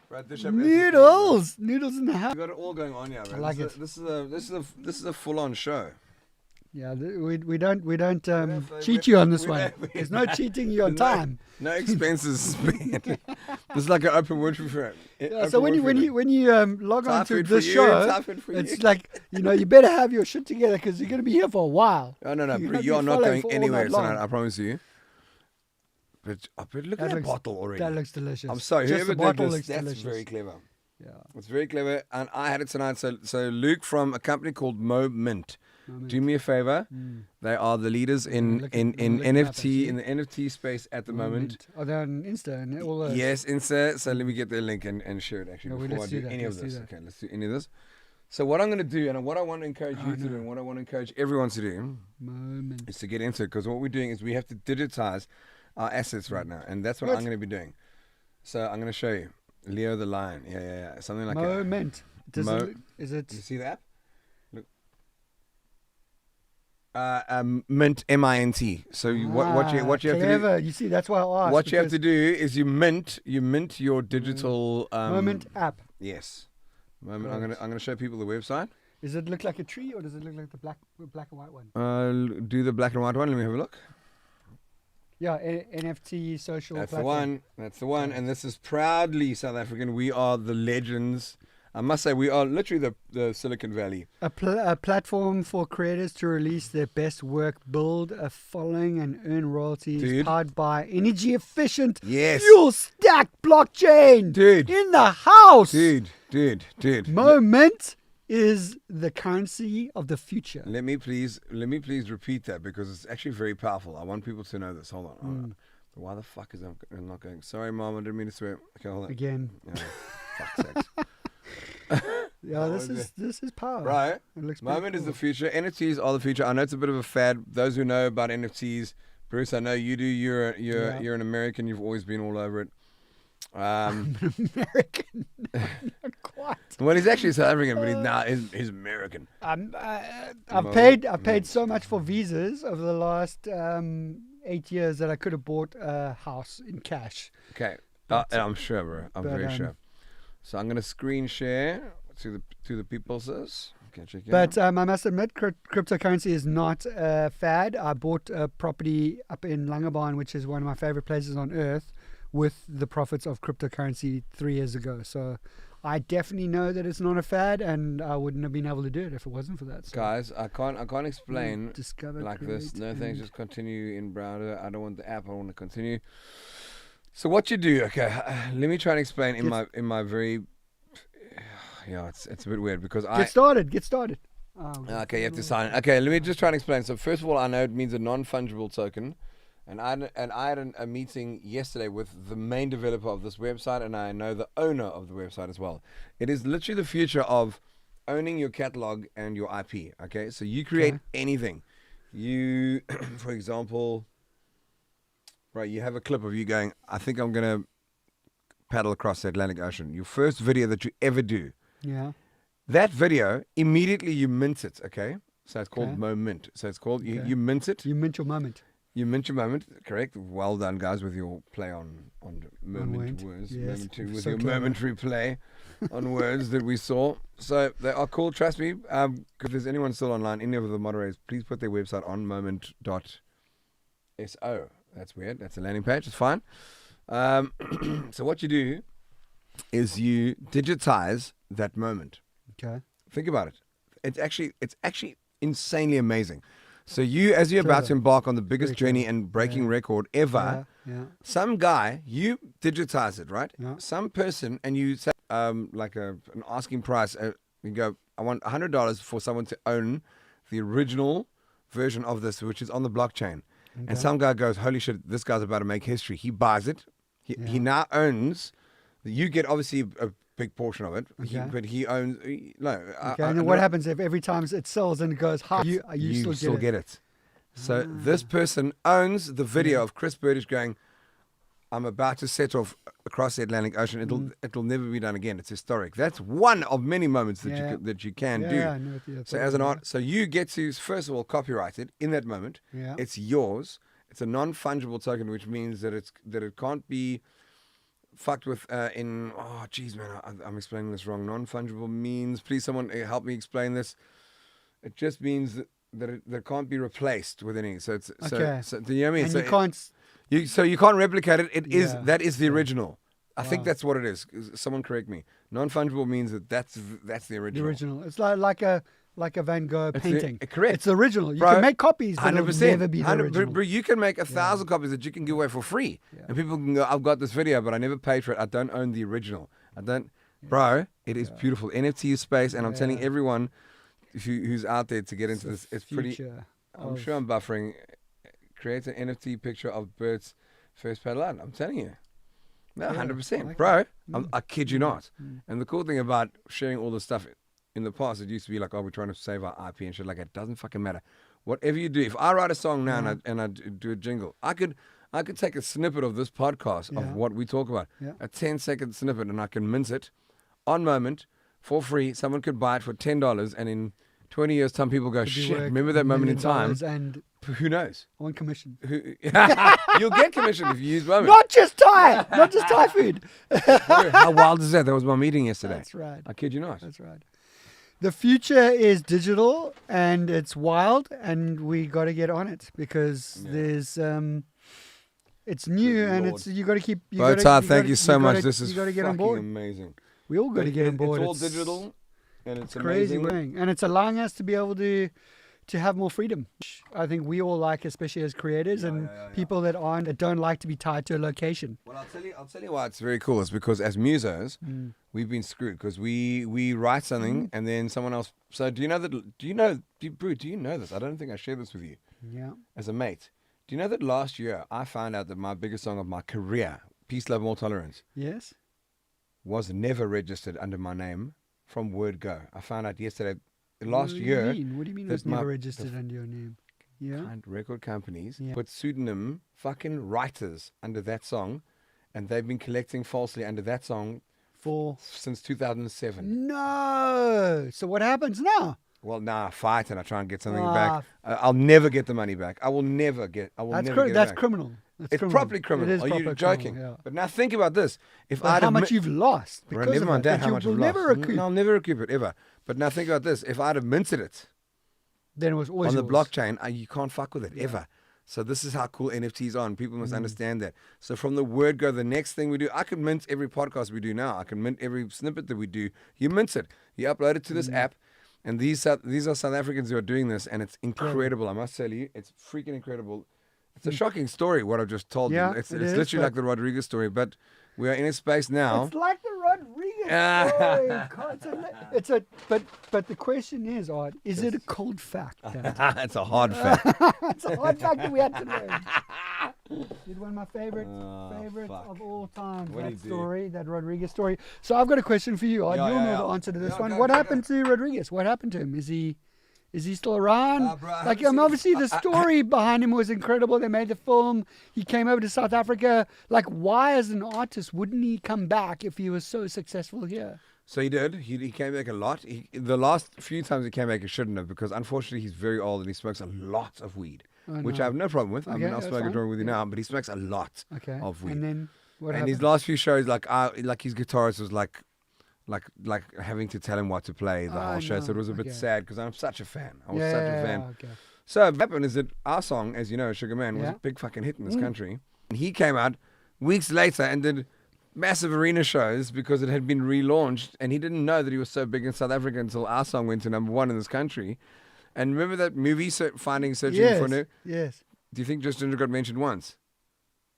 Right, this should be- Noodles in the house. We got it all going on here, bro. I like This is a full-on show. Yeah, we don't have- cheat we- you on this we one. have- There's no cheating you on No. time. No expenses spent. This is like an open word for Yeah, so when you log on Type to it for this you, show, type it for it's you. like you better have your shit together because you're gonna be here for a while. Oh no, You're bro, gonna you be are not following going for all anywhere night long. tonight. I promise you. But look at that bottle already. That looks delicious. I'm sorry, Just whoever the bottle did this, looks that's delicious. very clever. Yeah. It's very clever, and I had it tonight. So Luke from a company called Moment. Do me a favor. They are the leaders in look it up, NFT actually. in the NFT space at the moment. Are they on Insta and all those? Yes, Insta. So let me get their link and share it actually No, before I let's do do that, any of let's do this. that. Okay, let's do any of this. So what I'm going to do, and what I want to encourage you to do, and what I want to encourage everyone to do, Moment. is to get into it. Because what we're doing is we have to digitize our assets right now, and that's what Good. I'm going to be doing. So I'm going to show you Leo the Lion. Yeah, something like that. Moment. Is it? Do you see that? Look. Mint, MINT. So what you have to do? clever. You see, that's why I asked. What you have because to do is you mint your digital Moment app. Yes. Moment. Right. I'm gonna show people the website. Does it look like a tree or does it look like the black and white one? Do the black and white one. Let me have a look. Yeah, NFT social. That's platform. the one. That's the one. And this is proudly South African. We are the legends. I must say, we are literally the Silicon Valley. A platform for creators to release their best work, build a following, and earn royalties. Dude. Powered by energy efficient, Yes. fuel stack blockchain. Dude. in the house. Dude. Moment is the currency of the future. Let me please repeat that because it's actually very powerful. I want people to know this. Hold on. But why the fuck is I'm not going? Sorry, Mom, I didn't mean to swear. Okay, hold on. Again. Yeah, fuck's sakes. Yeah, What this is power. Right. It looks pretty Moment is the cool. future. NFTs are the future. I know it's a bit of a fad. Those who know about NFTs, Bruce, I know you do. You're Yeah. an American. You've always been all over it. American. Not quite. Well, he's actually South African, but he's American. I've paid so much for visas over the last 8 years that I could have bought a house in cash. Okay, I'm sure, bro. I'm but, very sure. So I'm gonna screen share to the people. Says. Okay, check it But out. I must admit, cryptocurrency is not a fad. I bought a property up in Langebaan, which is one of my favorite places on earth, with the profits of cryptocurrency 3 years ago. So I definitely know that it's not a fad, and I wouldn't have been able to do it if it wasn't for that. So Guys, I can't explain discover, like this. create, No and- thanks. Just continue in browser. I don't want the app. I want to continue. So what you do? Okay, let me try and explain in my very. Yeah, it's a bit weird because Get started. Oh, Okay, you have to sign it. Okay, let me just try and explain. So first of all, I know it means a non-fungible token. And I had a meeting yesterday with the main developer of this website, and I know the owner of the website as well. It is literally the future of owning your catalog and your IP. Okay, so you create anything. You, for example, right, you have a clip of you going, I think I'm going to paddle across the Atlantic Ocean. Your first video that you ever do. Yeah. That video, immediately you mint it, okay? So it's called Okay. Moment. So it's called, Okay. you mint it. You mint your moment. You mentioned moment, correct? Well done, guys, with your play on moment word. words. Yes, Moment two, with so your clever. momentary play on words that we saw. So they are cool, trust me. If there's anyone still online, any of the moderators, please put their website on moment.so. That's weird. That's a landing page. It's fine. So what you do is you digitize that moment. Okay. Think about it. It's actually insanely amazing. So you, as you're about to Clever. embark on the biggest Very journey clever. and breaking Yeah. record ever, Yeah. some guy, you digitize it, right? Yeah. Some person, and you say, like an asking price, you go, I want $100 for someone to own the original version of this, which is on the blockchain. And some guy goes, holy shit, this guy's about to make history. He buys it. He now owns, you get obviously a big portion of it, but he owns, no. Okay. And then what happens if every time it sells and it goes high, you still get it. So this person owns the video of Chris Bertish going, I'm about to set off across the Atlantic Ocean. It'll never be done again. It's historic. That's one of many moments that you can do. I know what So as an art, so you get to first of all copyright it in that moment. Yeah. It's yours. It's a non-fungible token, which means that it can't be fucked with I'm explaining this wrong. Non-fungible means, please someone help me explain this. It just means that it can't be replaced with anything. So it's Okay. so do you know what I mean? And So you can't. you can't replicate it. It is Yeah. that is the original. I think Wow. that's what it is. Someone correct me. Non-fungible means that's the The original. original. It's like a Van Gogh It's painting. correct. It's the original. You Bro, can make copies, but it'll 100%. never be the original. Bro, you can make 1,000 copies that you can give away for free, and people can go, "I've got this video, but I never paid for it. I don't own the original. I don't." Bro, it is beautiful. NFT space, and I'm telling everyone who's out there to get into this. It's pretty. Future I'm of- sure I'm buffering. Create an NFT picture of Bert's first paddle out. I'm telling you. No, 100%. like Bro, I kid you not. And the cool thing about sharing all this stuff, in the past, it used to be like, oh, we're trying to save our IP and shit like that. It doesn't fucking matter. Whatever you do, if I write a song now and I do a jingle, I could take a snippet of this podcast of what we talk about, a 10-second snippet, and I can mince it on moment for free. Someone could buy it for $10, and in 20 years' time, people go, shit, remember that moment in time? And Who knows? on commission. You'll get commission if you use moment. Not just Thai. Not just Thai food. How wild is that? That was my meeting yesterday. That's right. I kid you not. That's right. The future is digital and it's wild, and we got to get on it because there's it's new and Lord. it's you got to keep. Botar, thank you so much. This is you got to get on fucking board. amazing. We all got to get on board. It's all digital, and it's crazy amazing. thing, and it's allowing us to be able to have more freedom. I think we all like, especially as creators and people that don't like to be tied to a location. Well, I'll tell you why it's very cool. It's because as musos, we've been screwed because we write something and then someone else. So do you know this? I don't think I shared this with you. Yeah. As a mate, do you know that last year I found out that my biggest song of my career, Peace, Love, More Tolerance, Yes. was never registered under my name from word go. I found out yesterday. Last What do year, you mean? What do you mean it that was never registered under your name? Yeah. kind record companies Yeah. put pseudonym fucking writers under that song, and they've been collecting falsely under that song For since 2007. no. So what happens now? Well, now I fight and I try and get something Ah. back. I'll never get the money back. I will never get. I will That's never get it that's back. criminal. That's It's criminal. properly criminal. It is Are you proper joking? criminal, yeah. But now think about this: if But I'd how much you've lost Bro, because never of mind it, that, that how you much will I've never lost. recoup. No, I'll never recoup it ever. But now think about this: if I'd have minted it Then it was always on the yours. blockchain, you can't fuck with it ever. So this is how cool NFTs are, and people must understand that. So from the word go, the next thing we do, I can mint every podcast we do now. I can mint every snippet that we do. You mint it. You upload it to this app, and these are South Africans who are doing this, and it's incredible. I must tell you, it's freaking incredible. It's a shocking story what I've just told Yeah, you. It's it is, literally but- like the Rodriguez story, but we are in a space now. It's like the Rodriguez story. God, but the question is, Art, is it a cold fact? That It's a hard fact. it's a hard fact that we had to learn. It's one of my favorites fuck. of all time. What'd That he do? story, that Rodriguez story. So I've got a question for you, Art. Yeah, You'll yeah, know yeah. the answer to this Yeah, one. go, What go, happened to Rodriguez? What happened to him? Is he still around? Bro, I like, haven't seen obviously this. the story behind him was incredible. They made the film. He came over to South Africa. Like, why, as an artist, wouldn't he come back if he was so successful here? So he did. He came back a lot. The last few times he came back, he shouldn't have, because unfortunately he's very old and he smokes a lot of weed. which no. I have no problem with. I Okay, mean, I'll that's smoke a fine. joint with you Yeah. now, but he smokes a lot Okay. of weed. And then what And happened? his last few shows, like his guitarist was like having to tell him what to play the whole show. So it no. was a bit Okay. sad because I'm such a fan. I was yeah, such a fan. Okay. So what happened is that our song, as you know, Sugar Man, was Yeah. a big fucking hit in this country. And he came out weeks later and did massive arena shows because it had been relaunched, and he didn't know that he was so big in South Africa until our song went to #1 in this country. And remember that movie, Searching for New? Yes. Do you think Just Ginger got mentioned once?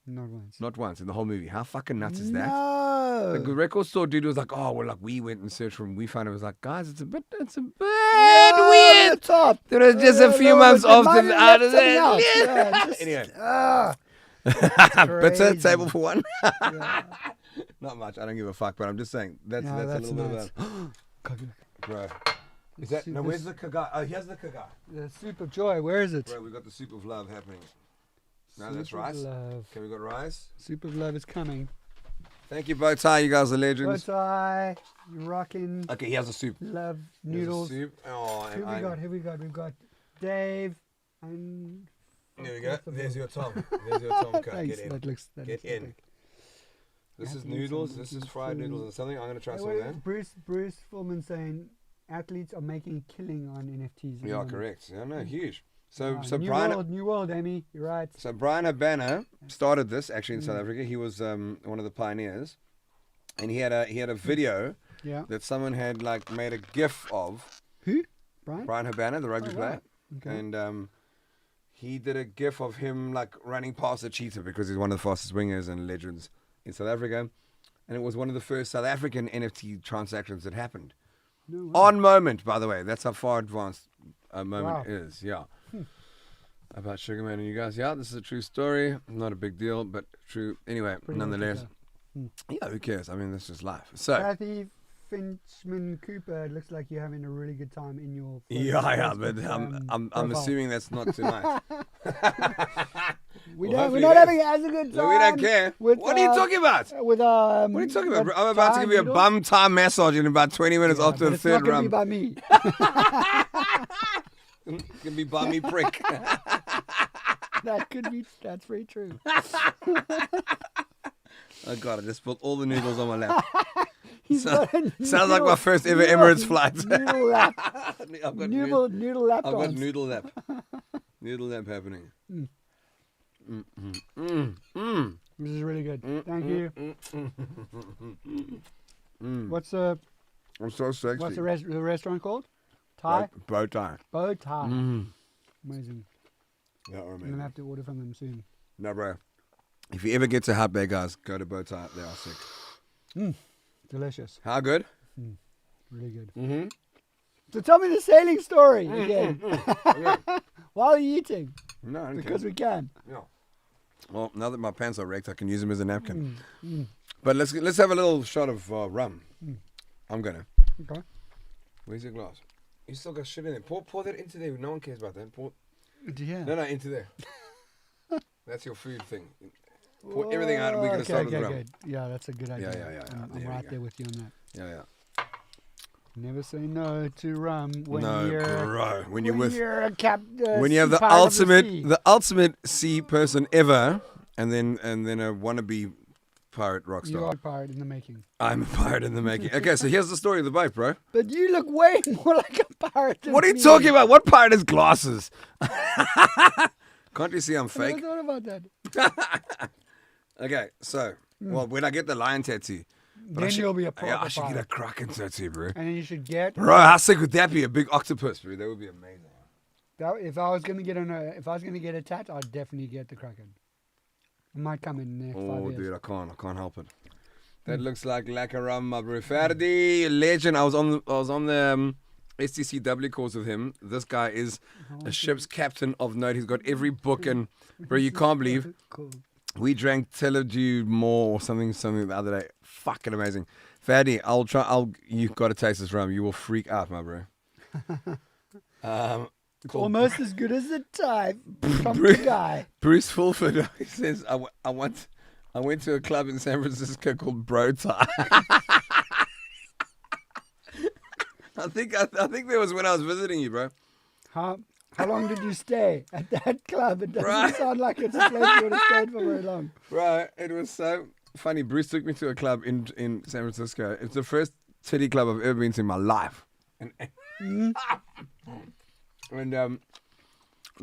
Not once. Not once in the whole movie. How fucking nuts is that? No. The record store dude was like, oh, well, like we went and searched for him. We found it was like, guys, it's a bit Yeah, weird. the top. There was just a few no, months but after mine out left of something out. there. Yeah, just- Anyway, Crazy. bitter table for one. Yeah. Not much. I don't give a fuck, but I'm just saying that's No, a that's little nuts. bit about. Bro, is that no? Soup Where's is- the kaga? Oh, here's the kaga. The soup of joy. Where is it? Bro, we got the soup of love happening. No, Soup that's of rice. love. Okay, we got rice. Soup of love is coming. Thank you, Bowtie. You guys are legends. Bowtie, you rocking. Okay, here's the soup. Love Here's the noodles. soup. Oh, Who we got? Who we got? We've got Dave and. There we go. There's your Tom. There's your Tom cut. Thanks. Get in. That looks. That Get looks in. epic. This is Athletes noodles. are This is making fried food. noodles and something. I'm gonna try Hey, some of wait, that. Bruce Fullman saying athletes are making a killing on NFTs. at the Yeah, moment. correct. Yeah, no, huge. So, Ah, so new Brian, world, Amy. You're right. so Brian Habana started this actually in South Mm. Africa. He was one of the pioneers, and he had a video Yeah. that someone had like made a GIF of Who? Brian. Brian Habana, the rugby Oh, player, right. Okay. and he did a GIF of him like running past a cheetah because he's one of the fastest wingers and legends in South Africa, and it was one of the first South African NFT transactions that happened. No way. On moment, by the way. That's how far advanced a moment Wow. is. Yeah. About Sugarman and you guys. Yeah, this is a true story. Not a big deal, but true. Anyway, Pretty nonetheless. much, Yeah, who cares? I mean, this is life. So. Kathy Finchman Cooper, it looks like you're having a really good time in your. Yeah, but Facebook, I'm profile. assuming that's not tonight. We're Well, not hopefully having it as a good time. No, we don't care. with, What are you talking about? With What are you talking about, bro? I'm about to give you a bum time massage in about 20 minutes after the third It's not going to round. be by me. It can be bummy prick. That could be. That's very true. Oh God, I just spilled all the noodles on my lap. He's got a Sounds like my noodle- first ever noodle- Emirates flight. Noodle lap. I've got Noodle lap I've got dance. noodle lap. Noodle lap happening. This is really good. Thank you. What's the I'm so sexy. what's the restaurant called? Thai. Bow tie. Bow Thai. Mm. Amazing. Yeah, I'm amazing. gonna have to order from them soon. No, bro. If you ever get to Hot Bay, guys, go to Bow Tie. They are sick. Delicious. How good? Really good. Mm-hmm. So tell me the sailing story again. While you're eating, No, I don't because care. we can. Yeah. Well, now that my pants are wrecked, I can use them as a napkin. Mm. But let's have a little shot of rum. I'm gonna. Okay. Where's your glass? You still got shit in there. Pour that into there. No one cares about that. Pour. Yeah. No, into there. That's your food thing. Pour everything out, and we're gonna start with rum. good. Yeah, that's a good idea. yeah. I'm There we right go. there with you on that. Yeah. Never say no to rum when No, you're bro. When you're with, you're a when you have the ultimate sea person ever, and then a wannabe pirate rock You star. are a pirate in the making. I'm a pirate in the making. Okay, so here's the story of the boat, bro. But you look way more like a pirate than What are you me. talking about? What pirate has glasses? Can't you see I'm I fake? never thought about that. Okay, so, well, when I get the lion tattoo, but I Then should- you'll be a proper yeah, I should get a pirate. kraken tattoo, bro. And then you should get Bro, how sick would that be? A big octopus, bro. That would be amazing. that. If I was gonna get a tat, I'd definitely get the Kraken. It might come in the next 5 Oh, years. dude, I can't help it. That looks like a rum, my bro. Ferdi, legend. I was on the STCW course with him. This guy is a ship's captain of note. He's got every book, and bro, you can't believe Cool. we drank Teledew more or something the other day. Fucking amazing. Ferdi, you've got to taste this rum. You will freak out, my bro. It's almost as good as the type from Bruce- the guy. Bruce Fulford, he says, I went to a club in San Francisco called Bro Tie. I think there was when I was visiting you, bro. Huh? How long did you stay at that club? It doesn't Right. sound like it's a place you would have stayed for very long. Right, it was so funny. Bruce took me to a club in San Francisco. It's the first titty club I've ever been to in my life. And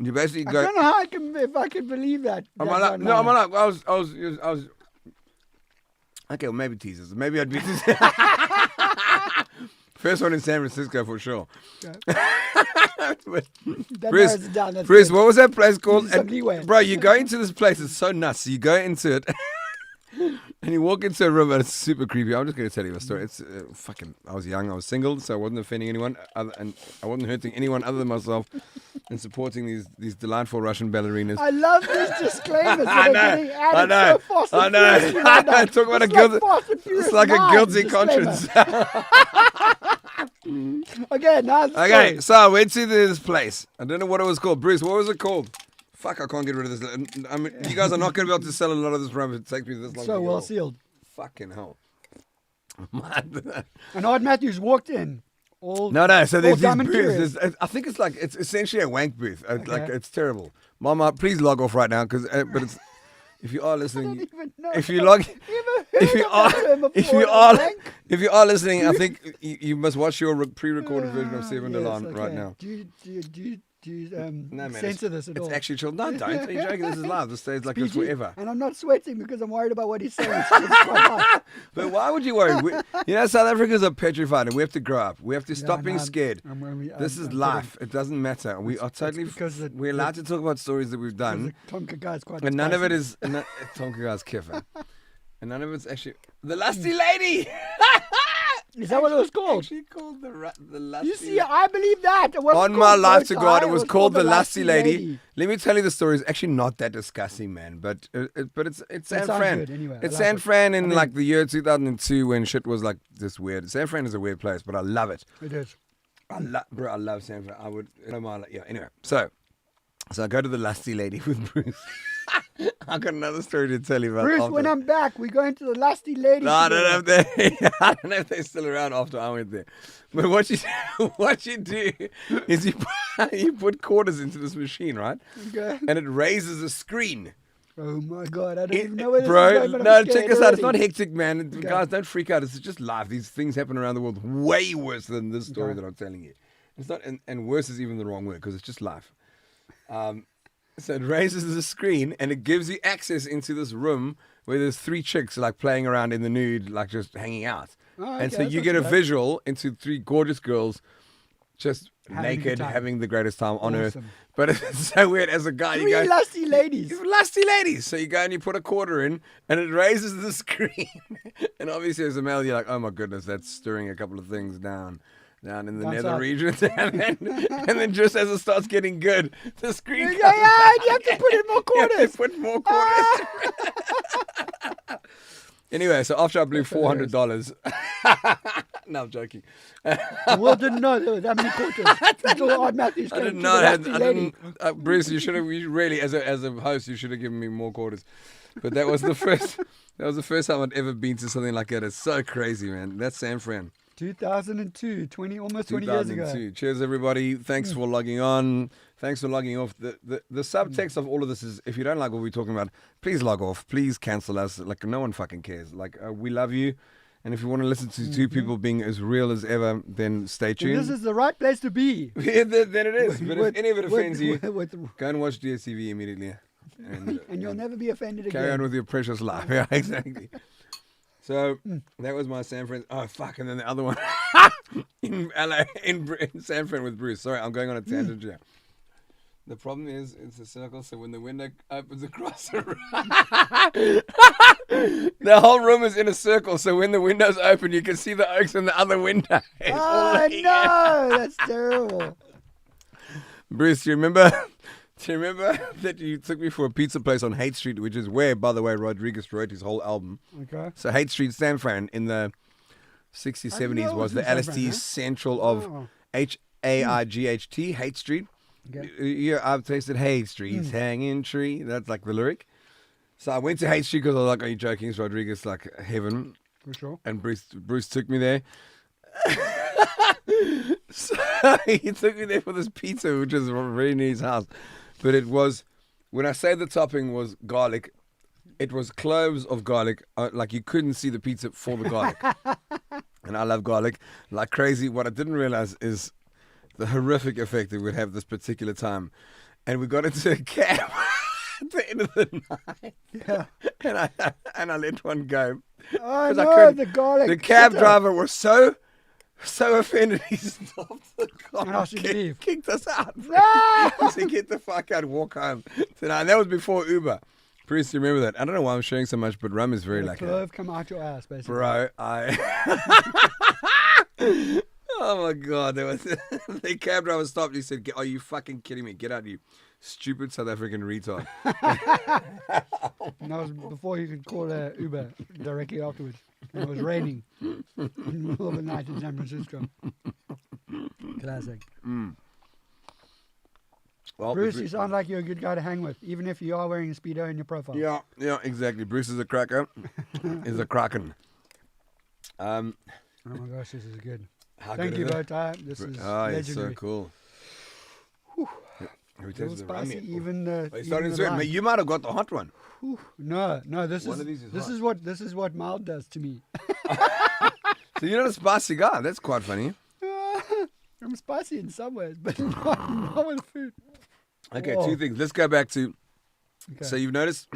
you basically I go. don't know how if I can believe that. I was. Okay, well maybe teasers. Maybe I'd be. First one in San Francisco for sure. That Bruce, narrows it down. That's Bruce, good. what was that place called? This is ugly way. Bro, you go into this place, it's so nuts. You go into it, and you walk into a room, and it's super creepy. I'm just going to tell you a story. It's fucking. I was young, I was single, so I wasn't offending anyone, and I wasn't hurting anyone other than myself, and supporting these delightful Russian ballerinas. I love these disclaimers I that are know, getting added I know, so fast and I know. furiously right now. Talk about It's a guilty. like Fast and Furious It's like a 9 guilty disclaimer. conscience. Okay, now the Okay, story. so I went to this place. I don't know what it was called. Bruce, what was it called? Fuck, I can't get rid of this. I mean, you guys are not going to be able to sell a lot of this rum if it takes me this long. So to get well off. sealed. Fucking hell. And Ard Matthews walked in. All No, so there's all these dumb and booths. curious. I think it's essentially a wank booth. Like Okay. it's terrible. Mama, please log off right now, but it's if you are I don't listening, even know. if you log, if you are, if you are listening, I think you must watch your pre-recorded version of Seven Delan right now. Do you No, man, censor this at it's all? actually chill. No, don't. Are you joking? This is live. This stays like this PG. forever. And I'm not sweating because I'm worried about what he's saying. So it's quite hot. But why would you worry? South Africans are petrified, and we have to grow up. We have to stop being scared. This is life. It doesn't matter. We are totally. because We're allowed to talk about stories that we've done, The Tonka guy's quite and none of it spicy. is. Tonka guy's kiffer, and none of it's actually the lusty lady. Is that what it was called? Actually called the lusty. You see, I believe that. It wasn't On my called life to Bow God, Tie, it was called the lusty lady. Let me tell you the story. It's actually not that disgusting, man. But it's San sounds Fran. good anyway. I It's like San it. Fran in I mean- like the year 2002 when shit was like this weird. San Fran is a weird place, but I love it. It is. I love San Fran. I would. Yeah. Anyway, so I go to the lusty lady with Bruce. I've got another story to tell you about. Bruce, after. when I'm back, we're going to the lusty lady. No, I together. don't know if I don't know if they're still around after I went there. But what you do is you put quarters into this machine, right? Okay. And it raises a screen. Oh my God, I don't even know where this Bro, is going, but no, I'm check scared this out. It's not already. hectic, man. Guys, don't freak out. It's just life. These things happen around the world way worse than this story Okay. that I'm telling you. It's not, and worse is even the wrong word because it's just life. So it raises the screen and it gives you access into this room where there's 3 chicks like playing around in the nude, like just hanging out. Oh, And okay, so that's you not get too a bad. visual into 3 gorgeous girls just Having a good naked, time. having the greatest time on earth. Awesome. But it's so weird as a guy. You 3 go, lusty ladies. lusty ladies. So you go and you put a quarter in and it raises the screen. And obviously as a male, you're like, oh my goodness, that's stirring a couple of things down in the Down nether south. regions. And then just as it starts getting good, the screen comes Yeah, you have to put in more You have to quarters. put more quarters. Anyway, so after I blew $400, no, I'm joking. Will didn't know there were that many quarters. Until Ard Matthews I came did to not the have. lusty I lady. didn't. Bruce, you really, as a host, you should have given me more quarters. But that was the first. That was the first time I'd ever been to something like that. It's so crazy, man. That's San Fran. 2002, almost 20 years ago. 2002. Cheers, everybody. Thanks for logging on. Thanks for logging off. The subtext of all of this is, if you don't like what we're talking about, please log off. Please cancel us. Like, no one fucking cares. Like, we love you. And if you want to listen to 2 people being as real as ever, then stay And tuned. this is the right place to be. Yeah, then it is. But if any of it offends you, with- go and watch DSTV immediately. And you'll never be offended again. carry on with your precious life. Yeah, exactly. So that was my San Fran. Oh, fuck. And then the other one in LA, in San Fran with Bruce. Sorry, I'm going on a tangent here. The problem is it's a circle, so when the window opens across the room, the whole room is in a circle, so when the windows open, you can see the oaks in the other window. It's all Oh, looking in. no. That's terrible. Bruce, do you remember that you took me for a pizza place on Haight Street, which is where, by the way, Rodriguez wrote his whole album. Okay. So Haight Street, San Fran, in the 60s, I didn't know 70s it was was the in San LSD Fran, huh? central of Oh. H-A-I-G-H-T, Haight Street. Okay. Yeah, I've tasted Haight Street's hanging tree. That's like the lyric. So I went to Haight Street because I was like, are you joking? It's Rodriguez, like heaven. For sure. And Bruce took me there. So he took me there for this pizza, which was really near his house. But it was, when I say the topping was garlic, it was cloves of garlic. Like you couldn't see the pizza for the garlic. And I love garlic like crazy. What I didn't realize is the horrific effect it would have this particular time. And we got into a cab at the end of the night. Yeah. And I let one go. Oh 'Cause I no, couldn't- the garlic. The cab Shut up. driver was so offended he stopped the car And asked you to leave. kicked us out. Ah! He said, get the fuck out, walk home. And that was before Uber. Bruce, you remember that? I don't know why I'm sharing so much, but rum is very The like clove come out your ass, basically. Bro, oh my God. There was the cab driver stopped. He said, are you fucking kidding me? Get out, you stupid South African retard. And that was before you could call Uber directly afterwards. And it was raining in the middle of the night in San Francisco. Classic. Well, Bruce, you sound like you're a good guy to hang with, even if you are wearing a Speedo in your profile. Yeah, exactly. Bruce is a cracker. Is a kraken. Oh my gosh, this is good. How Thank good you, is it? Bertish. This is Oh, it's legendary. so cool. Have we A little tasted the rum spicy, yet? even the. It's even starting the to sweat. lime. You might have got the hot one. No, this One of these is hot. this is what mild does to me. So you're not a spicy guy. That's quite funny. I'm spicy in some ways, but not with food. Okay, Whoa. two things. Let's go back to. Okay. So you've noticed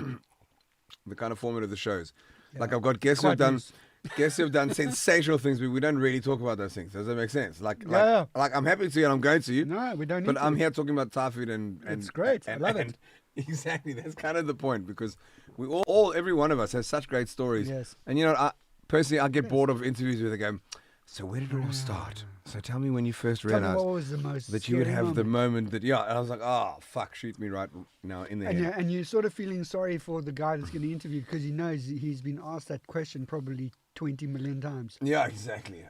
the kind of format of the shows. Like I've got guests Quite who've done loose. guests who've done sensational things, but we don't really talk about those things. Does that make sense? Like Yeah. I'm happy to and I'm going to. No, we don't need But to. I'm here talking about Thai food and It's great. I love it. Exactly. That's kind of the point because we all every one of us has such great stories. Yes. And you know, I get bored of interviews where they go, so where did it all start? So tell me when you first Tell me realized what was the most that you would scary have the moment. moment that, yeah. And I was like, oh, fuck, shoot me right now in the head. And you're sort of feeling sorry for the guy that's going to interview because he knows he's been asked that question probably 20 million times. Yeah, exactly.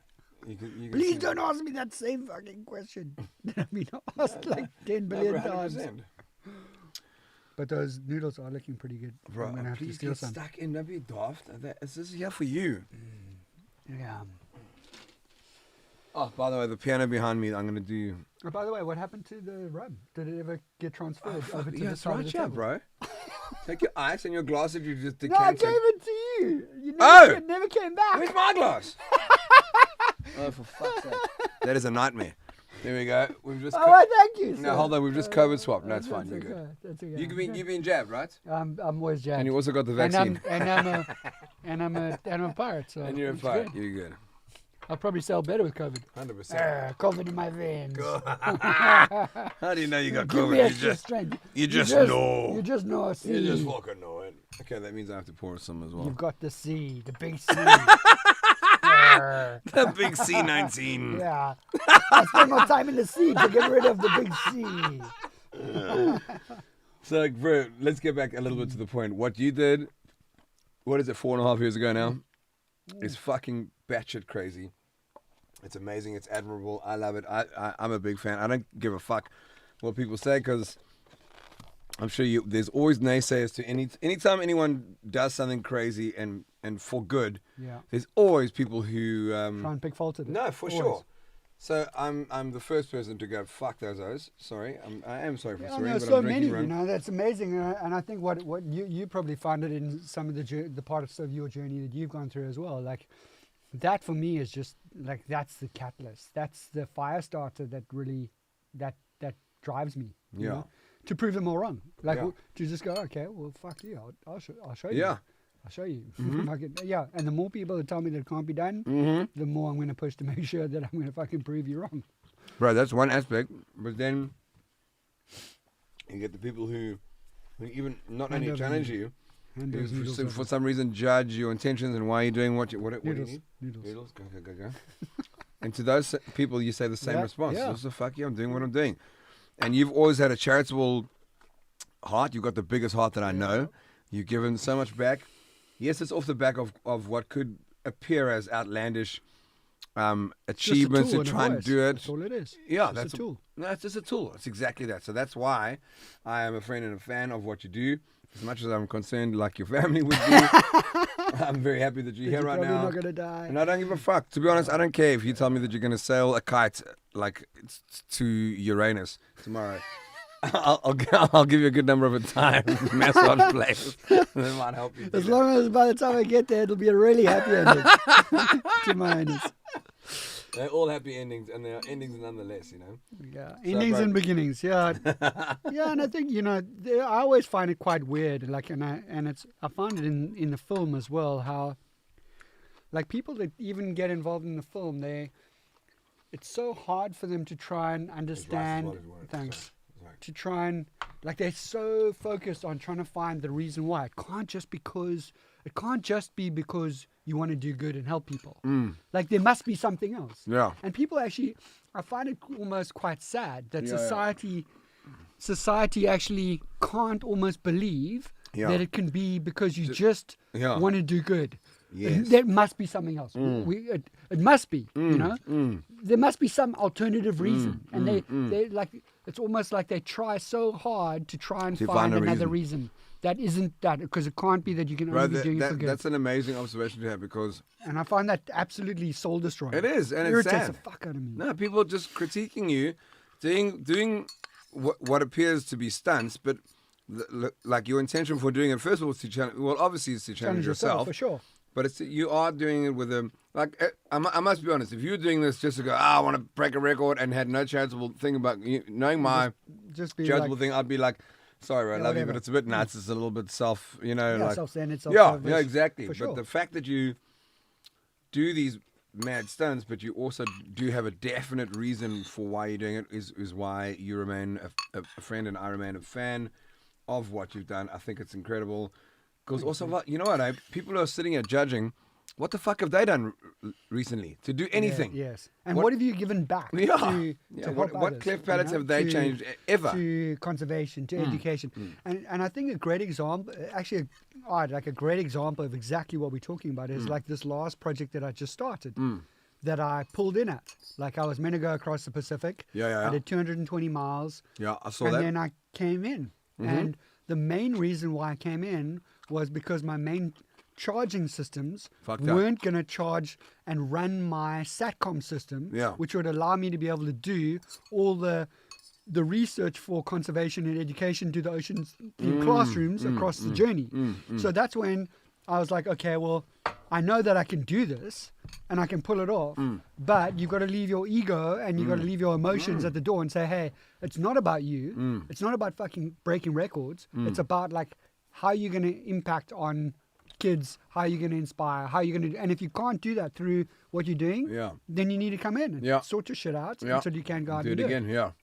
You can Please see don't ask me that same fucking question that I've been asked like 10 billion times. 100%. But those noodles are looking pretty good. Bro, I'm going to have to please steal get some. stuck in. Don't be daft. This is here for you. Yeah. Oh, by the way, the piano behind me, I'm going to do... Oh, by the way, what happened to the rum? Did it ever get transferred over to yeah, the it's side of right the here, table? bro. Take your ice and your glass that you just No, I decanted. gave it to you. You never, Oh! it never came back. Where's my glass? Oh, for fuck's sake. That is a nightmare. There we go. We've just... Oh, well, thank you. No, sir. hold on. We've just COVID swapped. No, it's That's fine. You're okay. good. That's okay. You've been jabbed, right? I'm always jacked. And you also got the vaccine. And I'm a pirate. So And you're a it's fire. good. You're good. I'll probably sell better with COVID. 100%. COVID in my veins. How do you know you got Give me COVID? extra strength. You just know. You just know. See, You just fucking know it. Okay, that means I have to pour some as well. you've got the C, the big C. The big C19. Yeah. I spend more time in the sea to get rid of the big C. So, bro, let's get back a little bit to the point. What you did, what is it, 4.5 years ago now, is fucking batshit crazy. It's amazing. It's admirable. I love it. I'm a big fan. I don't give a fuck what people say because I'm sure there's always naysayers to anytime anyone does something crazy and for good, Yeah. there's always people who... Try and pick fault at it. No, for Always. sure. So I'm the first person to go, fuck those O's. Sorry. I am sorry for Yeah, swearing, no, but so I'm many, drinking rum. you know, that's amazing. And I think what you probably found it in some of the parts of your journey that you've gone through as well. Like that for me is just like, that's the catalyst. That's the fire starter that really, that drives me. you Yeah. know, to prove them all wrong. Like Yeah. to just go, okay, well, fuck you. I'll show you. Yeah. I'll show you. Mhm. Fucking, yeah. And the more people that tell me that it can't be done, Mm-hmm. the more I'm going to push to make sure that I'm going to fucking prove you wrong. Right, that's one aspect. But then you get the people who even not Hand only over challenge noodles. you, And who those noodles for over. some reason judge your intentions and why you're doing what do you Noodles. need? Noodles. Noodles, go. And to those people, you say the same Yeah, response. yeah. Also, fuck you, I'm doing what I'm doing. And you've always had a charitable heart. You've got the biggest heart that I know. You've given so much back. Yes, it's off the back of what could appear as outlandish achievements Just a to tool try and do it. That's all it is. Yeah, It's that's just a tool. No, it's just a tool. It's exactly that. So that's why I am a friend and a fan of what you do. As much as I'm concerned, like your family would be, I'm very happy that you're here right You're now. probably not going to die. And I don't give a fuck. To be honest, I don't care if you tell me that you're going to sail a kite like to Uranus tomorrow. I'll give you a good number of a time. Massage place. That might help you. As long as by the time I get there, it'll be a really happy ending. To my anus. They're all happy endings, and they are endings nonetheless, you know. Yeah, endings and beginnings. Yeah, yeah, and I think I always find it quite weird. Like, I find it in the film as well. How, like, people that even get involved in the film, it's so hard for them to try and understand. Thanks. To try and, like, they're so focused on trying to find the reason why. It can't just be because you want to do good and help people. Like, there must be something else. Yeah. And people actually, I find it almost quite sad that society actually can't almost believe that it can be because you just want to do good. Yes. There must be something else. It must be, There must be some alternative reason. And they like, it's almost like they try so hard to try and find another reason. That isn't that, because it can't be that you can only be doing it for good. That's an amazing observation to have, because... And I find that absolutely soul-destroying. It is, and it it's irritates sad. the fuck out of me. No, people just critiquing you, doing what appears to be stunts, but like your intention for doing it, first of all, is to challenge... Well, obviously it's to challenge yourself. For sure. But you are doing it with a... Like, I must be honest, if you're doing this just to go, I want to break a record, and had no charitable thing about knowing my just be charitable like, thing, I'd be like... Sorry, I love whatever. you, but it's a bit nuts. It's a little bit self, like... self-centered, Yeah, exactly. For sure. But the fact that you do these mad stunts, but you also do have a definite reason for why you're doing it is why you remain a friend, and I remain a fan of what you've done. I think it's incredible. Because also, you know what, people are sitting here judging, what the fuck have they done recently to do anything? Yes. And what have you given back to help what others, cleft palates have they changed ever? To conservation, to education. And I think a great example, actually, like a great example of exactly what we're talking about is like this last project that I just started. That I pulled in at. Like, I was meant to go across the Pacific. I did 220 miles. Yeah, I saw and that. And then I came in. And the main reason why I came in was because my main charging systems weren't going to charge and run my SATCOM system, which would allow me to be able to do all the research for conservation and education to the oceans classrooms across the journey. So that's when I was like, okay, well, I know that I can do this and I can pull it off, but you've got to leave your ego and you've got to leave your emotions at the door and say, hey, it's not about you. It's not about fucking breaking records. It's about, like, how you're going to impact on kids, how you're going to inspire, how you're going to... And if you can't do that through what you're doing, then you need to come in and sort your shit out until you can go out and do it again.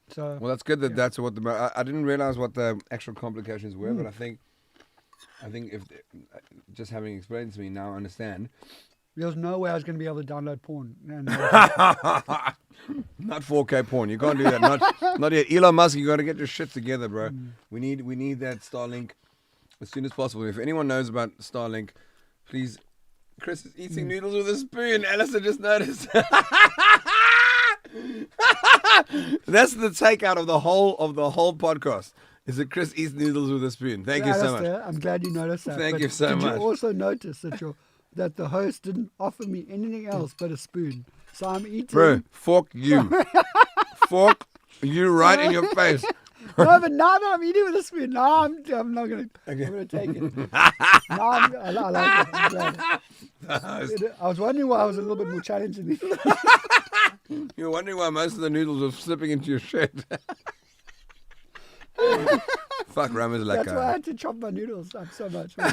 So, well, that's good that that's what I didn't realize what the actual complications were, but I think if just having explained to me now, I understand. There's no way I was going to be able to download porn. Not 4K porn. You can't do that. Not yet. Elon Musk, you got to get your shit together, bro. We need that Starlink as soon as possible. If anyone knows about Starlink, please. Chris is eating noodles with a spoon. Alison just noticed. That's the takeout of the whole podcast. Is that Chris eats noodles with a spoon? Thank you so much. I'm glad you noticed that. Thank you so much. Did you also notice that the host didn't offer me anything else but a spoon? So I'm eating. Bro, fork you. Fork you right in your face. No, but now that I'm eating with a spoon, I'm not going to. I'm going to take it. I like it. I'm glad. I was wondering why I was a little bit more challenging. You're wondering why most of the noodles are slipping into your shit. Fuck, rum is like That's why I had to chop my noodles up so much with a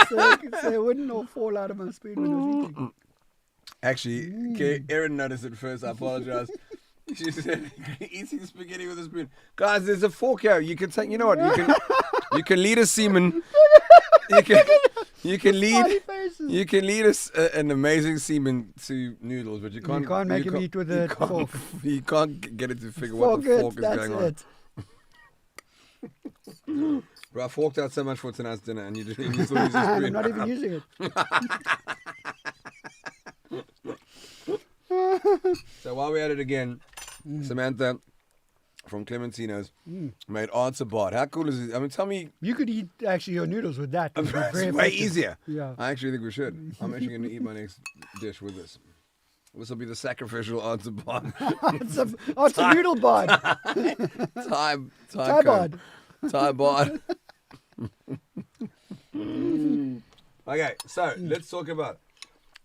spoon. so it wouldn't all fall out of my spoon when I was eating. Actually, Erin noticed it first. I apologize. She said, eating spaghetti with a spoon. Guys, there's a fork here. You can take, you know what? You can lead a seaman. You can lead an amazing seaman to noodles, but you can't make him eat with a fork. You can't get it to figure what the fork is going on. Bro, I forked out so much for tonight's dinner, and you still use a spoon. I'm not even using it. So while we're at it again, Samantha from Clementino's made ARD of Rum. How cool is it? I mean, tell me. You could eat actually your noodles with that. It would be very It's way effective. easier. Yeah. I actually think we should. I'm actually going to eat my next dish with this. This will be the sacrificial ARD of Rum. It's a noodle bod. Thai bod. Thai bod. Okay, so let's talk about.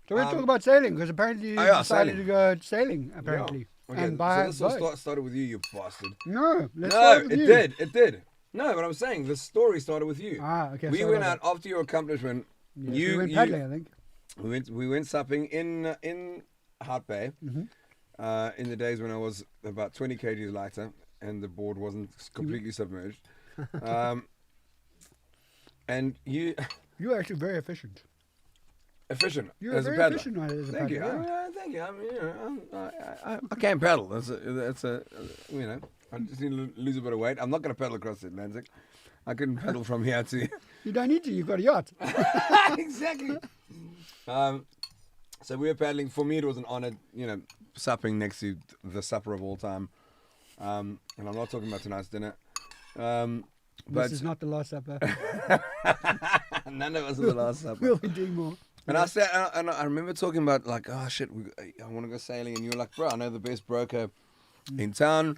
So we're talking about sailing because apparently you decided sailing. to go sailing apparently. Okay, And by so this all boat. started with you bastard. No, let's No, start with it you. did. It did. No, but I'm saying the story started with you. Ah, okay. We sorry went about out after your accomplishment. that. Yes, we went paddling, I think. We went supping in Hart Bay Mm-hmm. in the days when I was about 20 kgs lighter and the board wasn't completely submerged. And you You were actually very efficient. efficient You were as a very paddler. efficient as a Thank you. paddler. Yeah. Thank you. I mean, you know, I can't paddle. That's a you know. I just need to lose a bit of weight. I'm not going to paddle across the Atlantic. I couldn't paddle from here to. You don't need to. You've got a yacht. Exactly. So we were paddling. For me, it was an honor, you know, supping next to the supper of all time. And I'm not talking about tonight's dinner. But This is not the last supper. none of us are the last supper. We'll be doing more. And I said, and I remember talking about like, oh shit, I want to go sailing, and you were like, bro, I know the best broker in town,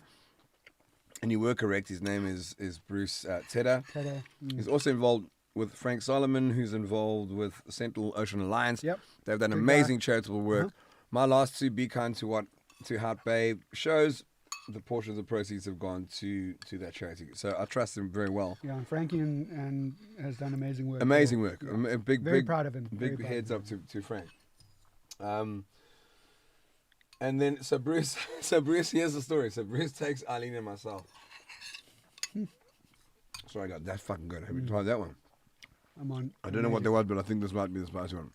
and you were correct. His name is Bruce Tedder. Ta-da. He's also involved with Frank Solomon, who's involved with Central Ocean Alliance. Yep. They've done Good amazing charitable work. My last two Be Kind to Hart Bay shows, the portion of the proceeds have gone to that charity. So I trust him very well. Yeah, and Frankie and has done amazing work. Amazing work. Yeah. A big, Very big, proud of him. Very big proud heads of up to Frank. And then so Bruce, here's the story. So Bruce takes Eileen and myself. Sorry, I got that fucking good. Have you tried that one? I'm on. I don't know what they was, but I think this might be the spicy one.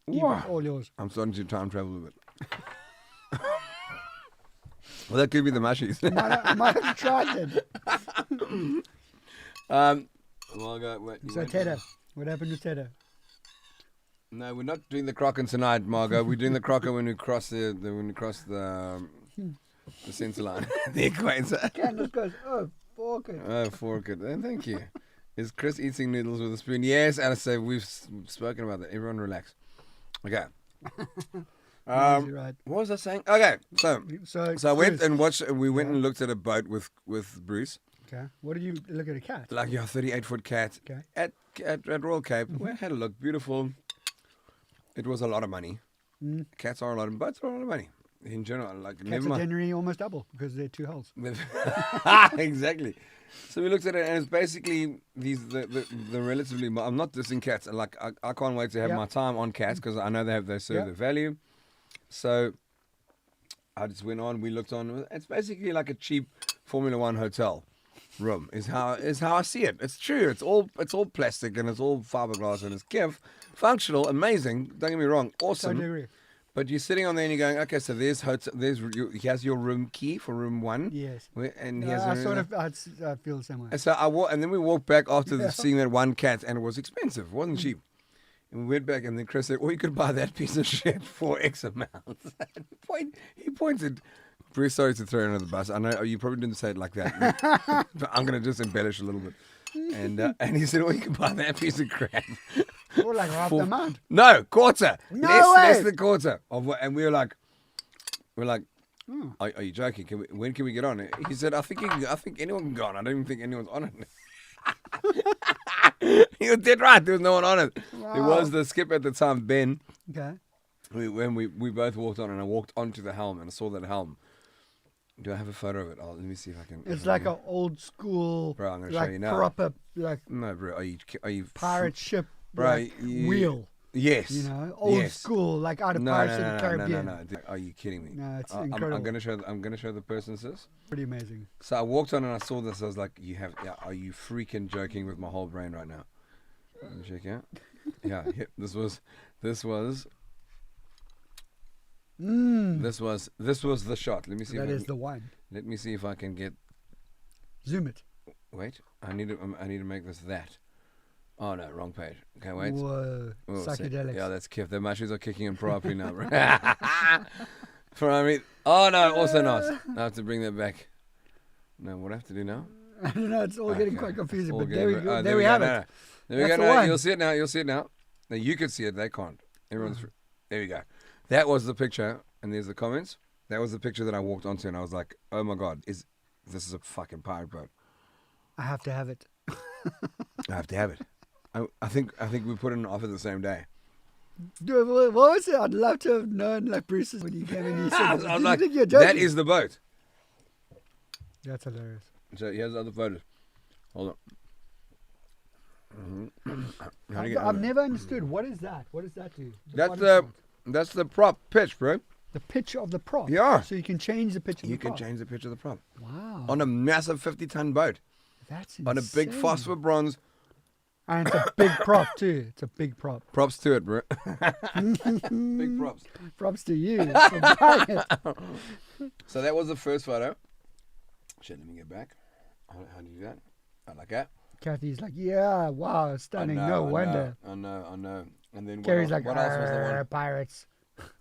Keep it all yours. I'm starting to time travel a bit. Well, that could be the mushies. I might have tried it. Margo, wait, So Tedder, what happened to Tedder? No, we're not doing the Crocker tonight, Margo. We're doing the Crocker when we cross the centre line, the equator. Candace goes, oh, fork it. Oh, fork it. Thank you. Is Chris eating noodles with a spoon? Yes, Alistair, we've spoken about that. Everyone relax. Okay. Right. What was I saying? Okay, so I went Bruce. and watched. We went and looked at a boat with Bruce, Okay. What did you look at a cat? like your 38-foot cat Okay. at Royal Cape. We had a look, beautiful. It was a lot of money. Cats are a lot of, boats are a lot of money in general. Like Cats never are mind. generally almost double because they're two hulls. Exactly. So we looked at it, and it's basically the relatively. I'm not dissing cats. Like I can't wait to have my time on cats because I know they serve their value. So I just went on. We looked on. It's basically like a cheap Formula One hotel room. Is how I see it. It's true. It's all plastic and it's all fiberglass and it's functional, amazing. Don't get me wrong, awesome. Totally agree. But you're sitting on there and you're going, okay, so he has your room key for room 1. Yes. And he has I feel the same way. and so and then we walked back after seeing that one cat, and it was expensive, it wasn't cheap. And we went back, and then Chris said, "Oh, you could buy that piece of shit for X amount." He pointed. Bruce, sorry to throw you under the bus. I know you probably didn't say it like that, but I'm gonna just embellish a little bit. And he said, "Oh, you can buy that piece of crap." Or like half the amount. No, quarter. No less way. than quarter of what, and we were like, are you joking? When can we get on? He said, I think anyone can go on. I don't even think anyone's on it. He was dead right. There was no one on it. Wow. There was the skip at the time, Ben. Okay. When we both walked on, and I walked onto the helm, and I saw that helm. Do I have a photo of it? Let me see if I can. It's like an old school, Bro, I'm gonna like show you now. proper, like No, bro. Are you pirate ship, Bro, like wheel. Yes. You know, old school, like out of Pirates of the Caribbean. No. Are you kidding me? No, it's I'm incredible. I'm gonna show the person this. Pretty amazing. So I walked on and I saw this. I was like, are you freaking joking with my whole brain right now? Let me check out. Yeah, this was the shot. Let me see. That is the one. Let me see if I can get. Zoom it. Wait, I need to make this that. Oh no, wrong page. Okay, wait. Whoa, Oh, psychedelics. yeah, that's Kif. The mushrooms are kicking in properly now, bro. Oh no, also not. I have to bring that back. No, what do I have to do now? I don't know, it's all getting Okay. quite confusing, All but getting there we re- go. oh, There we have go. it. No. There we That's go. the No, one. you'll see it now. You'll see it now. Now you can see it. They can't. Everyone's. There we go. That was the picture, and there's the comments. That was the picture that I walked onto, and I was like, "Oh my god, this is a fucking pirate boat? I have to have it. I have to have it." I think we put in an offer the same day. Dude, what was it? I'd love to have known, like, Bruce's when you came in. He said, I "Did was you like, think you're joking?" that is the boat. That's hilarious. So here's the other photos. Hold on. How do you get I've on it? never understood. What is that? What does that do? That's bottom the part. that's the prop pitch, bro. The pitch of the prop. Yeah. So you can change the pitch of You the can prop. change the pitch of the prop Wow. on a massive 50-ton boat That's insane. on a big phosphor bronze. And it's a big prop too. It's a big prop. Props to it, bro. Big props. Props to you for buying it. So that was the first photo. Shit, let me get back. How do you do that? I like that. Kathy's like, yeah, wow, stunning. I No wonder. I know. And then Carrie's like, what else was the "Arr, one? pirates.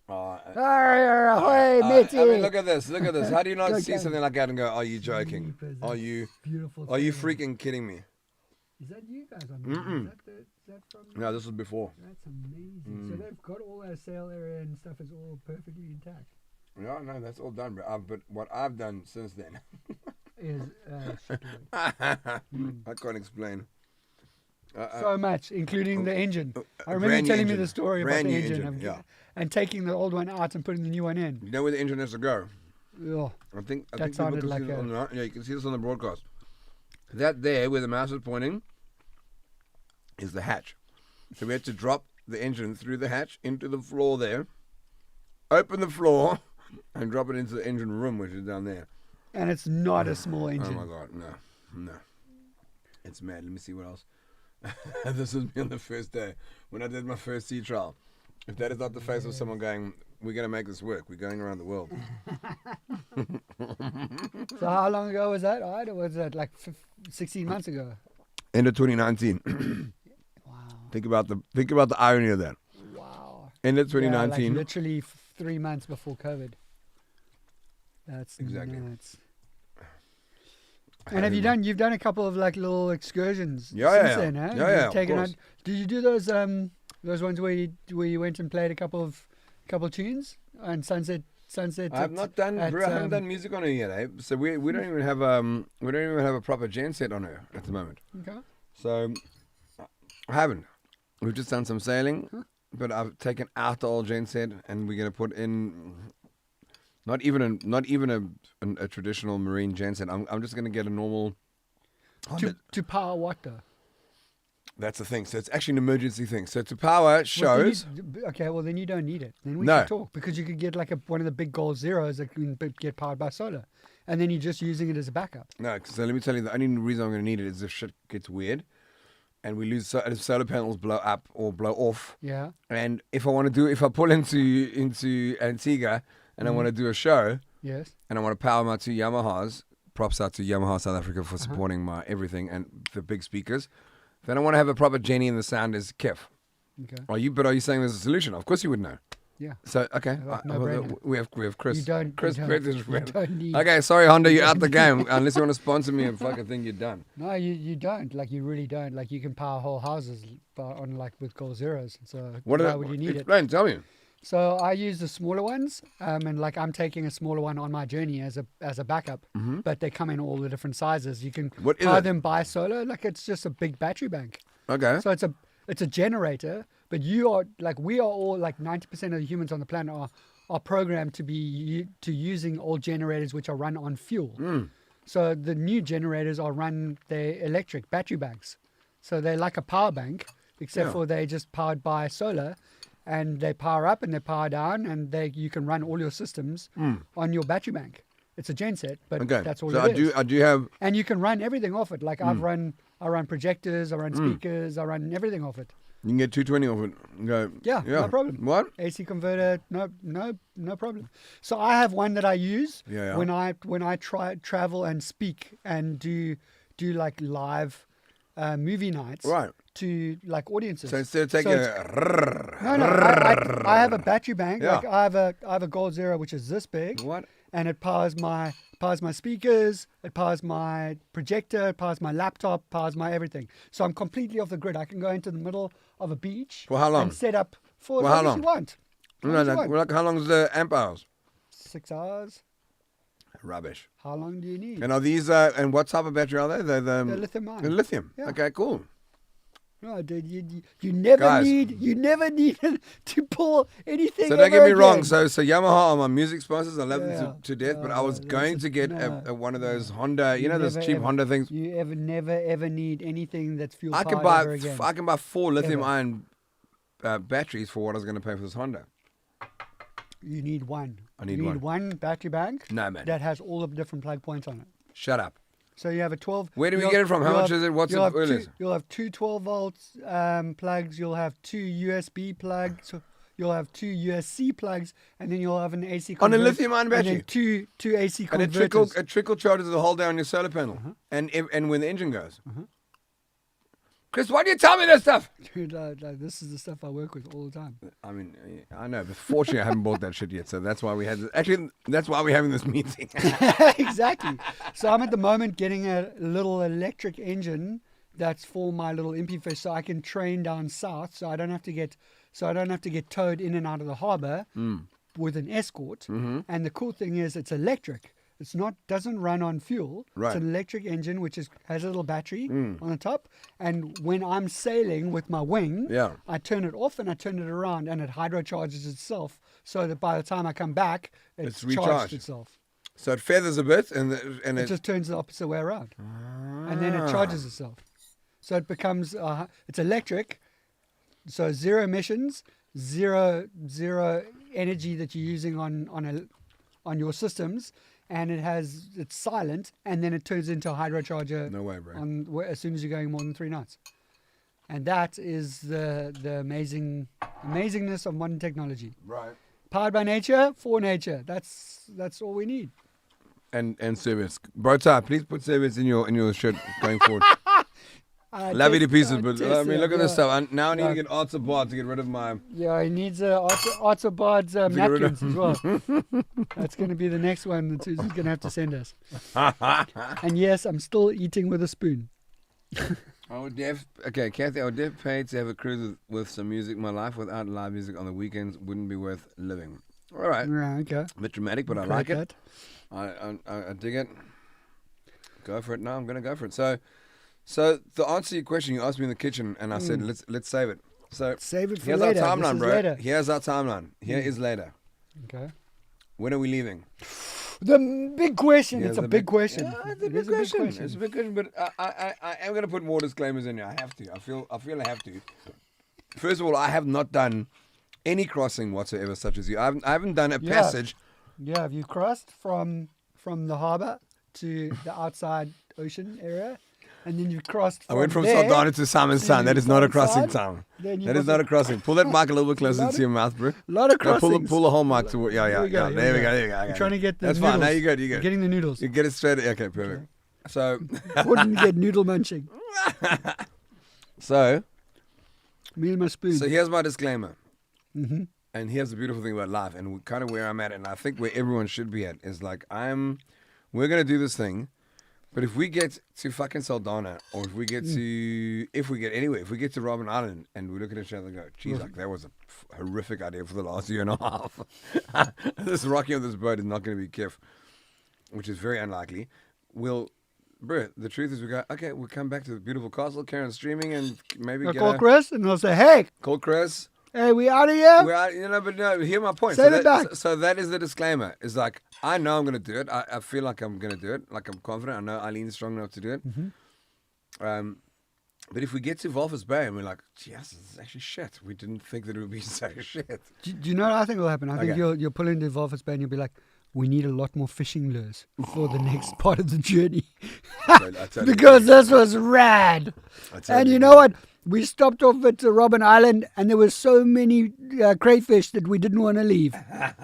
Uh, Arr, ahoy, matey. I mean, look at this. Look at this. How do you not Go, see go. something like that and go, "Are you joking? Jeepers, Are that's you beautiful? are you sailing. freaking kidding me?" Is that you guys on there? Mm-mm. Is that from? No, this was before. That's amazing. So they've got all their sail area and stuff is all perfectly intact. No, that's all done, bro. But what I've done since then, Is I can't explain. so much, including the engine. I remember brand you new telling me engine. the story about Brand the new engine, engine, yeah. and taking the old one out and putting the new one in. You know where the engine has to go? Oh, I think That people sounded can like see this a- on the, yeah, you can see this on the broadcast. That there, where the mouse is pointing, is the hatch. So we had to drop the engine through the hatch into the floor there, open the floor, and drop it into the engine room, which is down there. and it's not a small engine. Oh my god, no. It's mad. Let me see what else. This was me on the first day when I did my first sea trial. If that is not the face of someone going, "We're going to make this work. We're going around the world." So how long ago was that? Or was that like 16 months ago? End of 2019. Wow. Think about the irony of that. Wow. End of Yeah, 2019. like literally 3 months before COVID. That's Exactly. nuts. And you've done a couple of like little excursions since then, huh? Yeah, You've of taken course. out, did you do those ones where you went and played a couple tunes on Sunset? I've not done. at, Bro, I haven't done music on her yet, eh? So we don't even have a proper gen set on her at the moment. Okay. So I haven't. We've just done some sailing, but I've taken out the old gen set, and we're gonna put in not even a traditional marine gen set. I'm just gonna get a normal. To power what though? That's the thing. So it's actually an emergency thing. So to power shows. Okay, well then you don't need it. Then we No. can talk because you could get like one of the big Gold Zeros that can get powered by solar, and then you're just using it as a backup. No, so let me tell you, the only reason I'm going to need it is if shit gets weird and we lose if solar panels blow up or blow off. Yeah. And if I pull into Antigua and I want to do a show Yes. and I want to power my two Yamahas, props out to Yamaha South Africa for supporting my everything and the big speakers, then I want to have a proper Jenny and the sound is Kef. Okay. Are you saying there's a solution? Of course you would know. Yeah. So okay, Like no-brainer. we have Chris. You don't. Chris, you Chris don't, is you don't need. okay. Sorry, Honda, you're out the game. Unless you want to sponsor me and fucking think you're done. No, you don't. Like you really don't. Like you can power whole houses on like with Gold Zeros. So why would you need it? Explain. Tell me. So I use the smaller ones, and like I'm taking a smaller one on my journey as a backup. But they come in all the different sizes. You can What is power it? them by solar. Like it's just a big battery bank. Okay. So it's a generator, but we are all like 90% of the humans on the planet are programmed to be using old generators which are run on fuel. So the new generators they're electric battery banks. So they're like a power bank, except for they're just powered by solar, and they power up and they power down, and you can run all your systems on your battery bank. It's a genset, but Okay. that's all so it is. I do have. And you can run everything off it. Like I run projectors, I run speakers, I run everything off it. You can get 220 off it. Go. Yeah, no problem. What? AC converter, no problem. So I have one that I use Yeah. when I travel and speak and do like live movie nights. Right. to like audiences. So instead of taking I have a battery bank. Yeah. Like I have a Gold Zero which is this big. What? And it powers my speakers, it powers my projector, it powers my laptop, powers my everything. So I'm completely off the grid. I can go into the middle of a beach For how long? and set up for as For how long as long? you want. Like how long is the amp hours? 6 hours. Rubbish. How long do you need? And are these? And what type of battery are they? They're They're lithium ion. lithium. Yeah. Okay, cool. No, dude, you never Guys. need to pull anything. So don't get ever me wrong. again. So Yamaha are my music sponsors. I love Yeah. them to death. But I was That's going a- to get no, one of those Honda. You know those never, cheap ever- Honda things. You never ever need anything that's fuel I can powered ever again. I can buy 4 lithium Ever. ion batteries for what I was going to pay for this Honda. You need one. I need you one. need one battery bank No, man. that has all the different plug points on it. Shut up. So you have a 12. Where do we you'll- get it from? How you'll much have- is it? What's you'll the have oil? You'll have two 12 volts plugs. You'll have 2 USB plugs. You'll have 2 USB plugs, and then you'll have an AC On a converter, lithium-ion and battery? then two AC And converters. it trickle charges the whole day on your solar panel. And when the engine goes. Chris, why do you tell me this stuff? Dude, like, this is the stuff I work with all the time. I mean, I know, but fortunately I haven't bought that shit yet. So that's why we had this. Actually, that's why we're having this meeting. Exactly. So I'm at the moment getting a little electric engine that's for my little impy fish, so I can train down south, so I don't have to get towed in and out of the harbour with an escort. And the cool thing is it's electric. It's doesn't run on fuel. Right. It's an electric engine which has a little battery on the top. And when I'm sailing with my wing, Yeah. I turn it off and I turn it around, and it hydrocharges itself, so that by the time I come back, It's charged recharged. itself. So it feathers a bit and It it just turns the opposite way around, and then it charges itself. So it becomes it's electric, so zero emissions, zero energy that you're using on your systems, and it's silent, and then it turns into a hydrocharger. No way, bro. As soon as you're going more than 3 knots, and that is the amazingness of modern technology. Right. Powered by nature, for nature. That's all we need. And service. Bro, please put service in your shit going forward. Love you to pieces, but I mean, look at this stuff. Now I need to get Arts of Bar to get rid of my. Yeah, he needs Arts of Bard's get rid napkins as well. That's going to be the next one that Susan's going to have to send us. And yes, I'm still eating with a spoon. Okay, Kathy, I would def pay to have a cruise with some music. My life without live music on the weekends wouldn't be worth living. All right. Yeah, okay. A bit dramatic, but I like it. I dig it. Go for it. No, I'm going to go for it. So the answer to your question, you asked me in the kitchen, and I said, let's save it. So Save it for here's later. our timeline, This is bro. later. Here's our timeline. Here is later. Okay. When are we leaving? The big question. Yeah, It's a the big question. Yeah, it's a It big is a big question. question. It's a big question, but I am going to put more disclaimers in here. I have to. I feel I have to. First of all, I have not done any crossing whatsoever, such as you. I haven't done a passage. Yeah, have you crossed from the harbour to the outside ocean area? And then you've crossed I went from there Saldana to Simon's Town. That is not a crossing town. Then you That is must not a have- crossing. Pull that mic a little bit closer to your mouth, bro. A lot of No, crossings. pull the whole mic to yeah. Here we go, here There we we go. go. You're Okay. trying to get the That's noodles. fine. Now you're good. You're You're good. getting the noodles. You get it straight. Okay, perfect. So, Wouldn't get noodle munching. so Me and my spoon. here's my disclaimer. Mm-hmm. And here's the beautiful thing about life, and kind of where I'm at, and I think where everyone should be at is like we're gonna do this thing, but if we get to fucking Saldana, or if we get anywhere, if we get to Robben Island, and we look at each other and go, geez, like that was a horrific idea for the last year and a half. This rocking on this boat is not gonna be kiff, which is very unlikely. Bro, the truth is we go, okay, we'll come back to the beautiful castle, carry on streaming, and maybe I'll get call Chris and they'll say, hey, call Chris. we out of here? Well, but no, hear my point. Save it back. So that is the disclaimer. It's like, I know I'm going to do it. I feel like I'm going to do it. Like I'm confident. I know Eileen's strong enough to do it. Mm-hmm. But if we get to Walvis Bay and we're like, yes, this is actually shit. We didn't think that it would be so shit. Do you know what I think will happen? I think Okay. you'll pull into Walvis Bay and you'll be like, we need a lot more fishing lures for the next part of the journey. I totally Because agree. this was rad. I totally And you agree. know what? We stopped off at Robben Island and there were so many crayfish that we didn't want to leave. I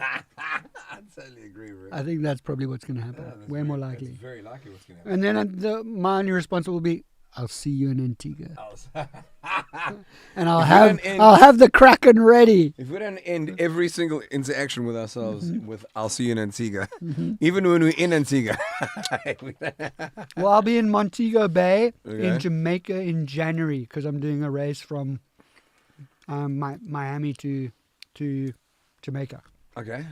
totally agree, bro. I think that's probably what's going to happen. Yeah, that's Way very- more likely. That's very likely what's going to happen. And then my only response will be, I'll see you in Antigua, and don't end- I'll have the Kraken ready. If we don't end every single interaction with ourselves with "I'll see you in Antigua," even when we're in Antigua. Well, I'll be in Montego Bay Okay. in Jamaica in January because I'm doing a race from Miami to Jamaica Okay.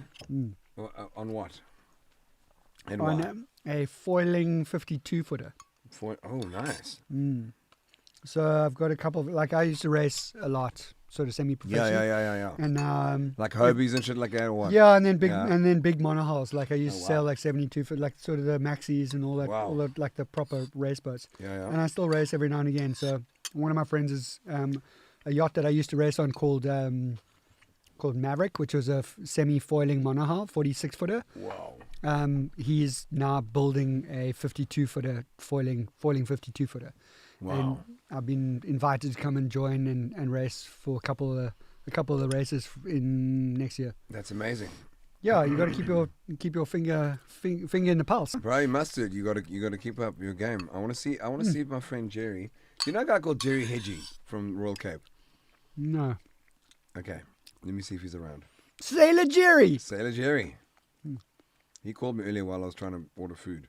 On what? And on why? a foiling 52 footer. Oh, nice. So I've got a couple of, like, I used to race a lot, sort of semi-professional. Yeah. And now Like Hobies and shit like that, or what? yeah, and then big Yeah. monohulls. Like I used to sail like 72 foot, like sort of the maxis and all that, Wow. all the, like the proper race boats. Yeah. And I still race every now and again. So one of my friends is a yacht that I used to race on called Maverick, which was a semi-foiling monohull, 46 footer. Wow. He's now building a 52 footer foiling 52 footer. Wow. And I've been invited to come and join and race for a couple of the races in next year. That's amazing. Yeah, you got to keep your finger in the pulse. Bro, you must do it. You got to keep up your game. I want to see my friend Jerry. Do you know a guy called Jerry Hedgie from Royal Cape? No, Okay. Let me see if he's around. Sailor Jerry. Sailor Jerry. He called me earlier while I was trying to order food.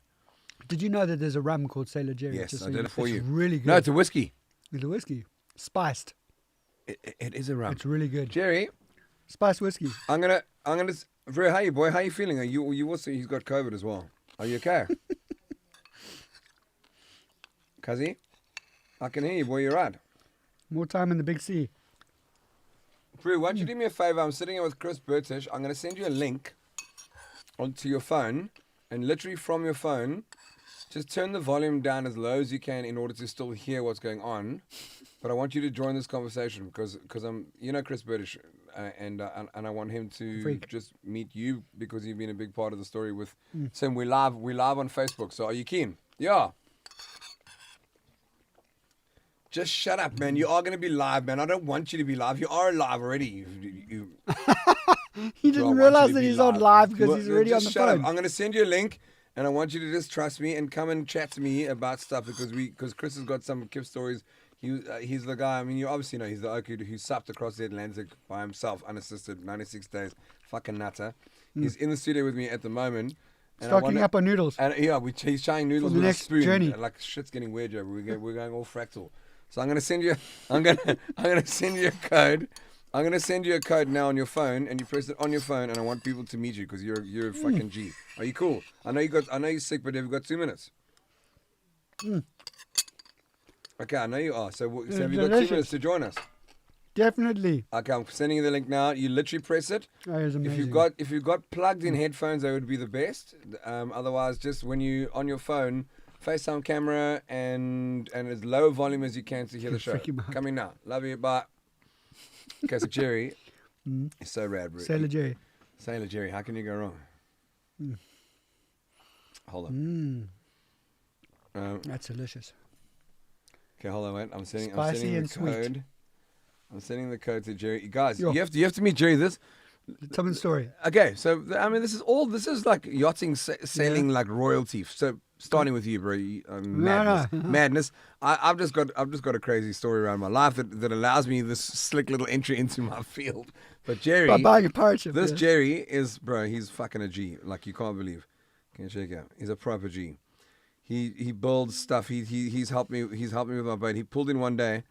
Did you know that there's a rum called Sailor Jerry? Yes, Just I so did it for it's you. Really good. No, it's a whiskey. It's a whiskey, spiced. It is a rum. It's really good. Jerry, Spiced whiskey. I'm gonna. Bro, how you, boy? How you feeling? Are you also? He's got COVID as well. Are you okay? Cuzzy, I can hear you, boy. You're right. More time in the big sea. Bro, why don't you do me a favor? I'm sitting here with Chris Bertish. I'm gonna send you a link onto your phone, and literally from your phone, just turn the volume down as low as you can in order to still hear what's going on. But I want you to join this conversation because I'm, Chris Bertish, and I want him to Freak. just meet you because you've been a big part of the story with Sim. We're live on Facebook. So are you keen? Yeah. Just shut up, man. You are going to be live, man. I don't want you to be live. You are live already. He Do I didn't want realize you to that be he's on live because he's already on Just the shut phone. up. I'm going to send you a link, and I want you to just trust me and come and chat to me about stuff because Chris has got some Kip stories. He's the guy. I mean, you obviously know he's the oak who supped across the Atlantic by himself, unassisted, 96 days, fucking nutter. He's in the studio with me at the moment. And Stocking up on noodles. And yeah, he's trying noodles For the with next a spoon. journey. And like shit's getting weird, Joe. We're going all fractal. So I'm gonna send you. I'm gonna send you a code. I'm gonna send you a code now on your phone, and you press it on your phone. And I want people to meet you because you're a fucking G. Are you cool? I know you're sick, but have you got 2 minutes? Okay, I know you are. So have you got 2 delicious. minutes to join us? Definitely. Okay, I'm sending you the link now. You literally press it. Oh, it's amazing. If you've got plugged in headphones, that would be the best. Otherwise, just when you on your phone, FaceTime camera and as low volume as you can to hear the show. Freak him out. Coming now. Love you. Bye. Okay, so Jerry is so rad, bro. Sailor Jerry. Sailor Jerry. How can you go wrong? Hold on. That's delicious. Okay, hold on. Wait. I'm sending Spicy the and sweet. code. I'm sending the code to Jerry. You guys, Yo. you have to meet Jerry. Tell me the story. Okay, so I mean, this is like yachting, sailing, like royalty. So starting with you, bro, madness, madness. I've just got a crazy story around my life that allows me this slick little entry into my field. But Jerry, By buying a pirate ship. this yeah. Jerry is, bro, he's fucking a G, like you can't believe. Can you check out? He's a proper G. He builds stuff. He's helped me. He's helped me with my boat. He pulled in one day.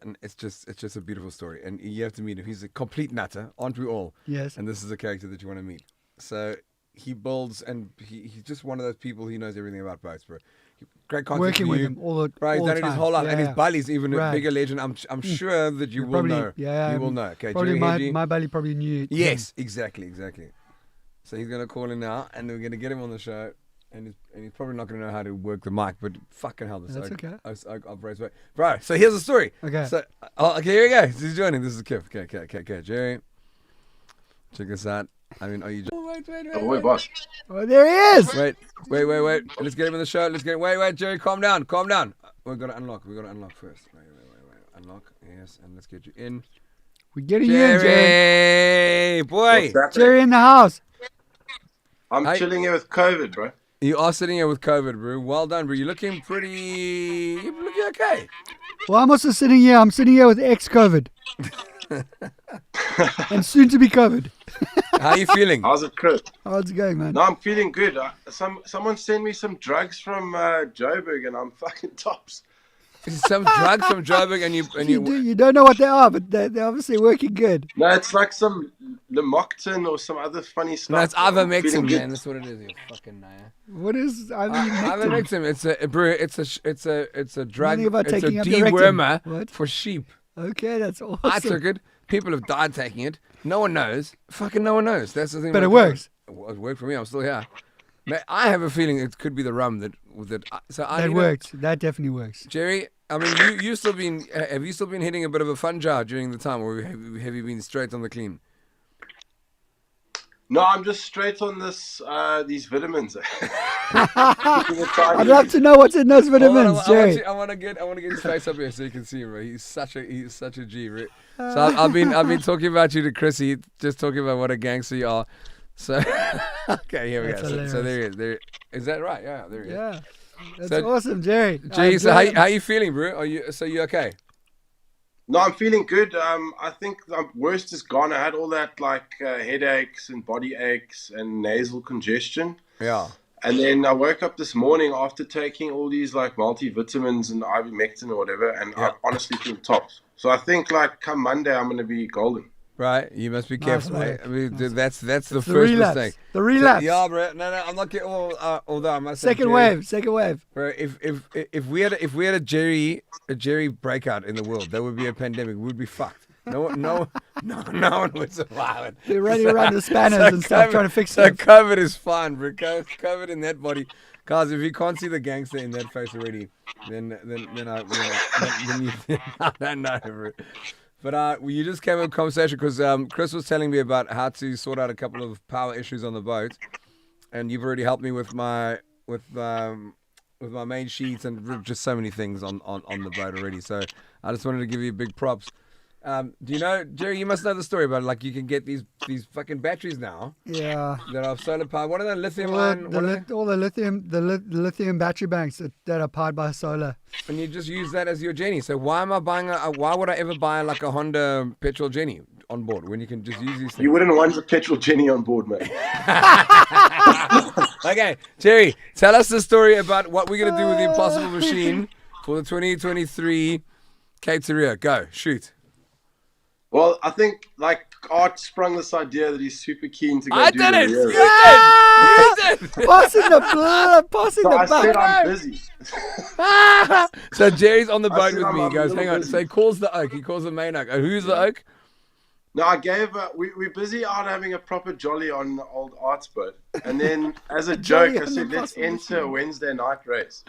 And it's just a beautiful story, and you have to meet him. He's a complete nutter, aren't we all? Yes. And this is a character that you want to meet. So he builds, and he's just one of those people. He knows everything about boats, bro. Great contact Working with you. him all the Right, he's all done the it his time. whole life, and Yeah. his buddy's even a Right. bigger legend. I'm sure that you will Probably, know. yeah, you will know. Okay, Probably Jerry Hedgie. my buddy probably knew. him. Yes, exactly. So he's gonna call in now, and we're gonna get him on the show. And he's probably not going to know how to work the mic, but fucking hell, this That's okay. operates well. Bro, so here's the story. Okay. So, okay, here we go. He's joining. This is Kip. Okay. Jerry, check this out. I mean, are you... Oh, wait, boss. Oh, there he is. Wait. Let's get him in the show. Wait, Jerry, calm down. We've got to unlock. First. Wait. Unlock. Yes, and let's get you in. We're getting you in, Jerry. Jerry! Boy! What's happening? Jerry in the house. I'm Hey. chilling here with COVID, bro. You are sitting here with COVID, bro. Well done, bro. You're looking okay. Well, I'm also sitting here. I'm sitting here with ex-COVID. And soon to be COVID. How are you feeling? How's it, Chris? How's it going, man? No, I'm feeling good. Someone sent me some drugs from Joburg, and I'm fucking tops. Some drugs from Joburg, and You don't know what they are, but they're obviously working good. No, it's like some Lamoctin or some other funny stuff. No, it's I'm feeling ivermectin, good. man. That's what it is. You fucking liar. What is ivermectin? Ivermectin. It's a drug. Meaning about It's a taking up your rectum. dewormer What? for sheep. Okay, that's awesome. I took it. People have died taking it. No one knows. Fucking no one knows. That's the thing. But about it works. COVID. It worked for me. I'm still here. I have a feeling it could be the rum that. So That worked. That definitely works. Jerry, I mean, have you still been hitting a bit of a fun jar during the time, or have you been straight on the clean? No, I'm just straight on these vitamins. I'd love to know what's in those vitamins, Jerry. I want to get his face up here so you can see him. Right? He's such a G. Right? So I've been talking about you to Chrissy, just talking about what a gangster you are. So okay, here we That's go. So there he is. There is that right? Yeah, there he is. Yeah. That's So- awesome, Jerry. Jay, so how you feeling, bro? You okay? No, I'm feeling good. I think the worst is gone. I had all that headaches and body aches and nasal congestion. Yeah. And then I woke up this morning after taking all these multivitamins and ivermectin or whatever, and I honestly feel tops. So I think come Monday I'm going to be golden. Right, you must be careful. work. I mean, that's the first relapse. mistake. The relapse. Yeah, bro. No, I'm not getting. Although I must say, Second Jerry, wave. bro, if we had a Jerry breakout in the world, there would be a pandemic. We'd be fucked. No one would survive it. They're running around with spanners and stuff trying to fix So it. COVID is fine, bro. COVID in that body. Guys, if you can't see the gangster in that face already, then I don't know, bro. But you just came up with a conversation because Chris was telling me about how to sort out a couple of power issues on the boat, and you've already helped me with my main sheets and just so many things on the boat already. So I just wanted to give you big props. Do you know, Jerry? You must know the story about you can get these fucking batteries now Yeah. that are solar powered. What are they? Lithium All ion? the lithium battery banks that are powered by solar. And you just use that as your Jenny. So why am I buying why would I ever buy a Honda petrol Jenny on board when you can just use these things? You wouldn't want a petrol Jenny on board, mate. Okay, Jerry, tell us the story about what we're gonna do with the Impossible Machine for the 2023 Cape to Rio. Go, shoot. Well, I think Art sprung this idea that he's super keen to go I do did the it! Rio. You did! Passing the I said buck. I'm busy. So Jerry's on the I boat said with I'm me. a He goes, little hang on. busy. So he calls the oak. He calls the main oak. Who's the oak? No, I gave. We're busy out having a proper jolly on the old Art's boat, and then as a Jolly joke, I on said the let's Impossible enter a Machine. Wednesday night race.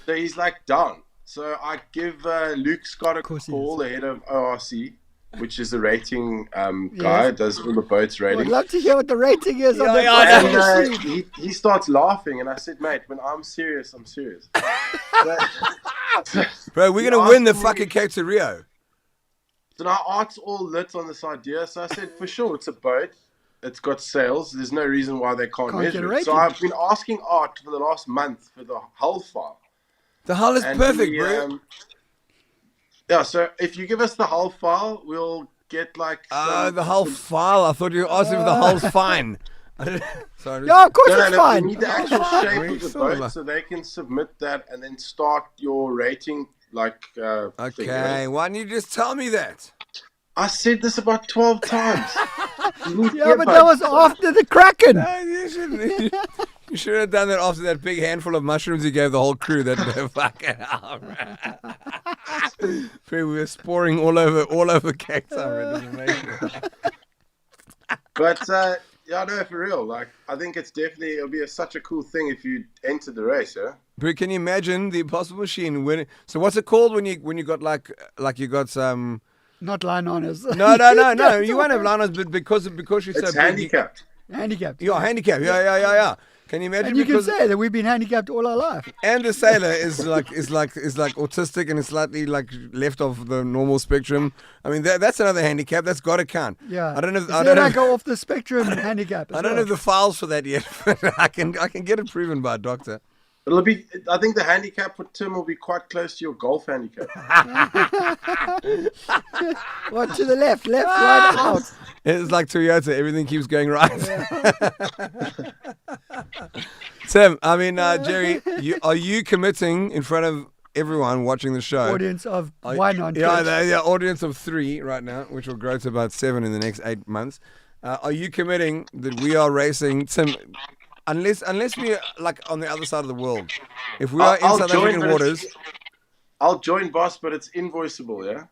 So he's down. So I give Luke Scott a course he call, the head of ORC, which is the rating guy, Yes. does all the boats I'd rating. love to hear what the rating is on Yeah, that yeah, possible And machine. he starts laughing, and I said, mate, when I'm serious, I'm serious. Bro, we're He going to win the asked me- fucking Cape to Rio. So now Art's all lit on this idea. So I said, for sure, it's a boat. It's got sails. There's no reason why they can't Can't get measure a it. So rating. I've been asking Art for the last month for the hull file. The hull is And perfect, he, bro. yeah, so if you give us the hull file, we'll get The hull file. I thought you were asking if the hull's fine. Sorry. Yeah, of course No, it's we fine. need the actual shape of the Sorry, man. boat so they can submit that and then start your rating thing, Okay, why didn't you just tell me that? I said this about 12 times. Yeah, but that was after the Kraken. No, you shouldn't. You should have done that after that big handful of mushrooms you gave the whole crew. That fucking hell, man. We were sporing all over Cape Town. It was amazing. But yeah, no, for real. I think it'll be such a cool thing if you enter the race, yeah. But can you imagine the Impossible Machine winning? So what's it called when you got like you got some? Not line on us. No. You won't have liners, but because you're so It's big, handicapped. Handicapped. You're handicapped. Yeah. Can you imagine? And you can Because say that we've been handicapped all our life. and the sailor is like autistic and is slightly like left off the normal spectrum. I mean that's another handicap. That's got to count. Yeah. I don't know. Is there like a off the spectrum handicap? I don't have the files for that yet, but I can get it proven by a doctor. It'll be. I think the handicap for Tim will be quite close to your golf handicap. What, to the left, right, out. It's like Toyota. Everything keeps going right. Tim, I mean, Jerry, are you committing in front of everyone watching the show? Audience of one on Yeah, Twitch. the audience of 3 right now, which will grow to about 7 in the next 8 months. Are you committing that we are racing, Tim? Unless we are like on the other side of the world. If we are in South African waters. I'll join, boss, but it's invoiceable, yeah?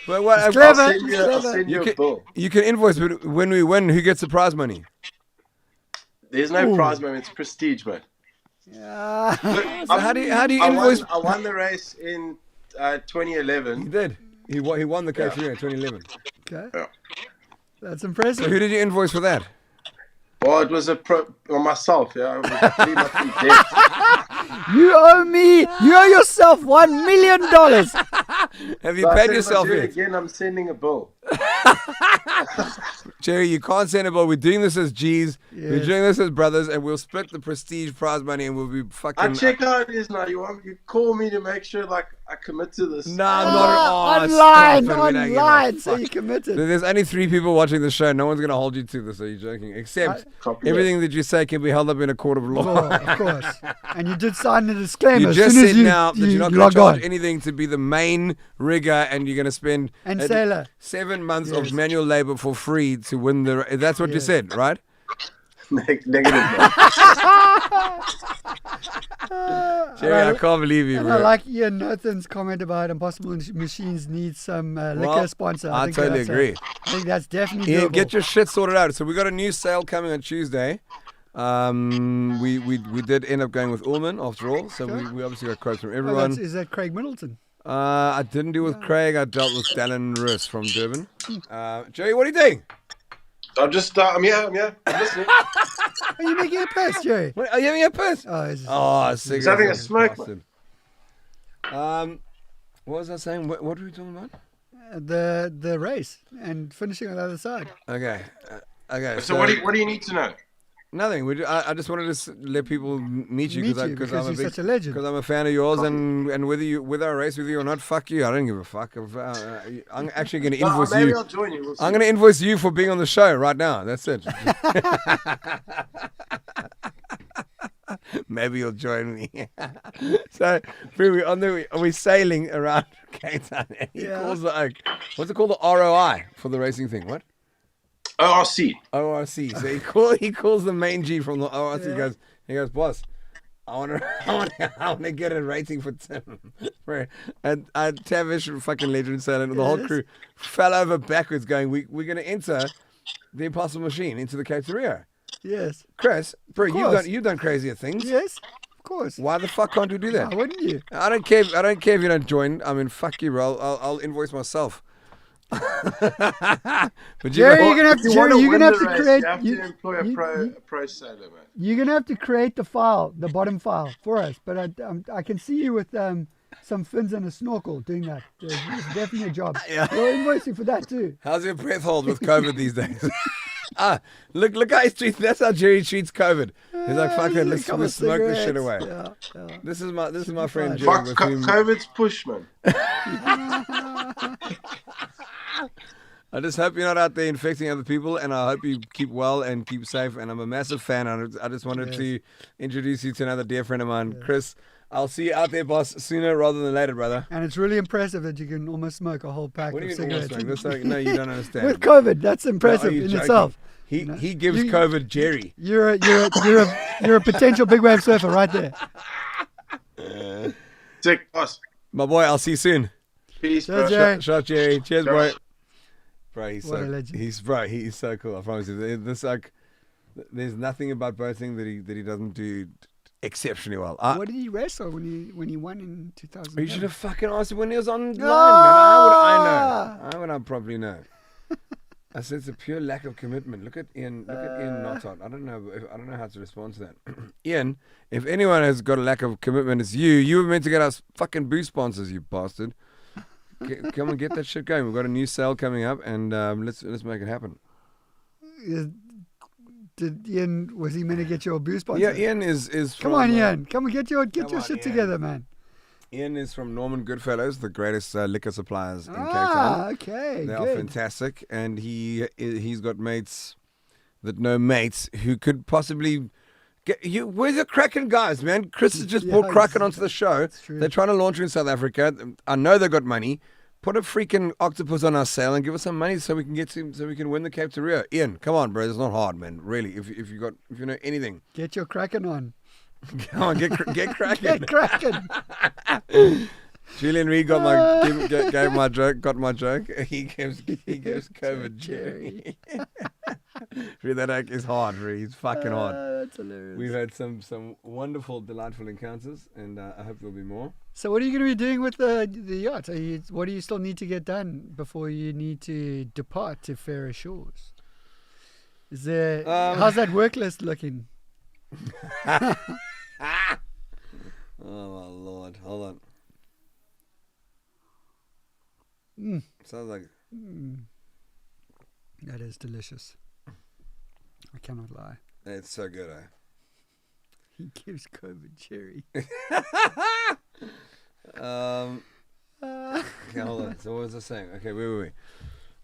But what, It's clever. I'll send you a bill. You can invoice, but when we win, who gets the prize money? There's no prize, man. It's prestige, man. Yeah. So how do you invoice? I won the race in 2011. He did. He won the K3 in 2011. Okay. Yeah. That's So impressive. who did you invoice for that? Well, it was myself, yeah. I was pretty much in debt. You owe me. You owe yourself $1 million. Have you So I paid said, yourself if I do it yet? again, I'm sending a bill. Jerry, you can't send a bill. We're doing this as G's. We're Yes. doing this as brothers, and we'll split the prestige prize money, and we'll be fucking. I check how it is now. You call me to make sure, like, I commit to this. Nah, not Online. So you committed. There's only 3 people watching the show. No one's going to hold you to this. Are you joking? Except Copy everything that you say can be held up in a court of Oh, law. of course. And you did sign the disclaimer. You as just soon as said now that you're not going log to charge on. anything to be the main rigger, and you're going to spend And sailor. 7 months Yes. of manual labor for free to win the. That's what you Yes. said, right? Negative, man. Jerry, I can't believe you, And I bro. like Ian Nathan's comment about Impossible Machines needs some liquor Well, sponsor. I think totally that's agree. I think that's definitely Yeah, doable. get your shit sorted out. So we got a new sale coming on Tuesday. We did end up going with Ullman after all. So we obviously got quotes from Oh, everyone. is that Craig Middleton? I didn't deal with Craig. I dealt with Dallin Russ from Durban. Jerry, what are you doing? I'm just, I'm here. I'm listening. Are you making a piss, Jerry? What, are you having a piss? Oh, it's just, Oh, cigarette. He's having a smoke, bastard. What was I saying? What were we talking about? the race and finishing on the other side. Okay. Okay. So what do you need to know? Nothing. I just wanted to let people meet you Meet you because because I'm you're such a legend. Because I'm a fan of yours, and whether I race with you or not, fuck you. I don't give a fuck. I'm actually going to invoice Maybe you. I'll join you. We'll see. I'm going to invoice you for being on the show right now. That's it. Maybe you'll join me. So, we're sailing around Cape Town, and he calls the what's it called, the ROI for the racing thing? What? ORC. ORC. So he calls the main G from the ORC. He goes, boss, I want to get a rating for Tim. Right. And Tavish, fucking legend, said, and the whole crew fell over backwards, going, we're going to enter the Impossible Machine into the Cape to Rio. Yes. Chris, bro, course. you've done crazier things. Yes. Of course. Why the fuck can't we do that? Why wouldn't you? I don't care. I don't care if you don't join. I mean, fuck you, bro. I'll invoice myself. But Jerry, you're gonna have If to. you Jerry, wanna you're win gonna have the to race, create. You have to employ a pro sailor, man. You're gonna have to create the file, the bottom file for us. But I can see you with some fins and a snorkel doing that. It's definitely a job. Yeah. You're invoicing for that too. How's your breath hold with COVID these days? Look how he treats. That's how Jerry treats COVID. He's like, fuck it, let's Couple smoke this shit away. cigarettes. Yeah. This is my friend fine. Jerry. Fuck With whom COVID's push, man. I just hope you're not out there infecting other people, and I hope you keep well and keep safe. And I'm a massive fan. I just wanted to introduce you to another dear friend of mine, Chris. I'll see you out there, boss, sooner rather than later, brother. And it's really impressive that you can almost smoke a whole pack What do of you mean almost cigarettes. like this? No, you don't understand. With COVID, that's impressive Are you in joking? itself. He gives You- COVID Jerry. You're a potential big wave surfer right there. Sick, boss. My boy, I'll see you soon. Peace, Cheers, bro. Jerry. Shot Jerry. Cheers, bro. Bro, he's What a so legend. he's so cool. I promise you. There's nothing about boating that he doesn't do exceptionally well. What did he wrestle when he won in 2000? You should have fucking asked him when he was on line, man. Ah! How would I know? How would I probably know? I said it's a pure lack of commitment. Look at Ian. Look at Ian Notot. I don't know how to respond to that. Ian, if anyone has got a lack of commitment, it's you. You were meant to get us fucking boost sponsors, you bastard. Come and get that shit going. We've got a new sale coming up, and let's make it happen. Did Ian, was he meant to get your boost sponsor? Yeah, Ian is Come from, on, Ian. Come and get your on, shit Ian. together, man. Ian is from Norman Goodfellows, the greatest liquor suppliers in Cape Town. Ah, okay, They good. are fantastic, and he's got mates that know mates who could possibly get you. Where's the Kraken guys, man? Chris has just brought Kraken onto the show. true. They're trying to launch in South Africa. I know they've got money. Put a freaking octopus on our sale and give us some money so we can so we can win the Cape to Rio. Ian, come on, bro. It's not hard, man. Really, if you know anything, Get your Kraken on. come on, get Kraken. Get Kraken. Julian Reed got my gave my joke. Got my joke. He gives COVID Jerry. Really, that act is hard. Really, it's fucking hard. That's hilarious. We've had some wonderful, delightful encounters, and I hope there'll be more. So what are you going to be doing with the yacht? What do you still need to get done before you need to depart to fairer shores? Is there? How's that work list looking? Oh my lord! Hold on. Sounds like That is delicious. I cannot lie. it's so good, eh? He gives COVID cherry. Okay, hold on. So what was I saying? Okay, wait.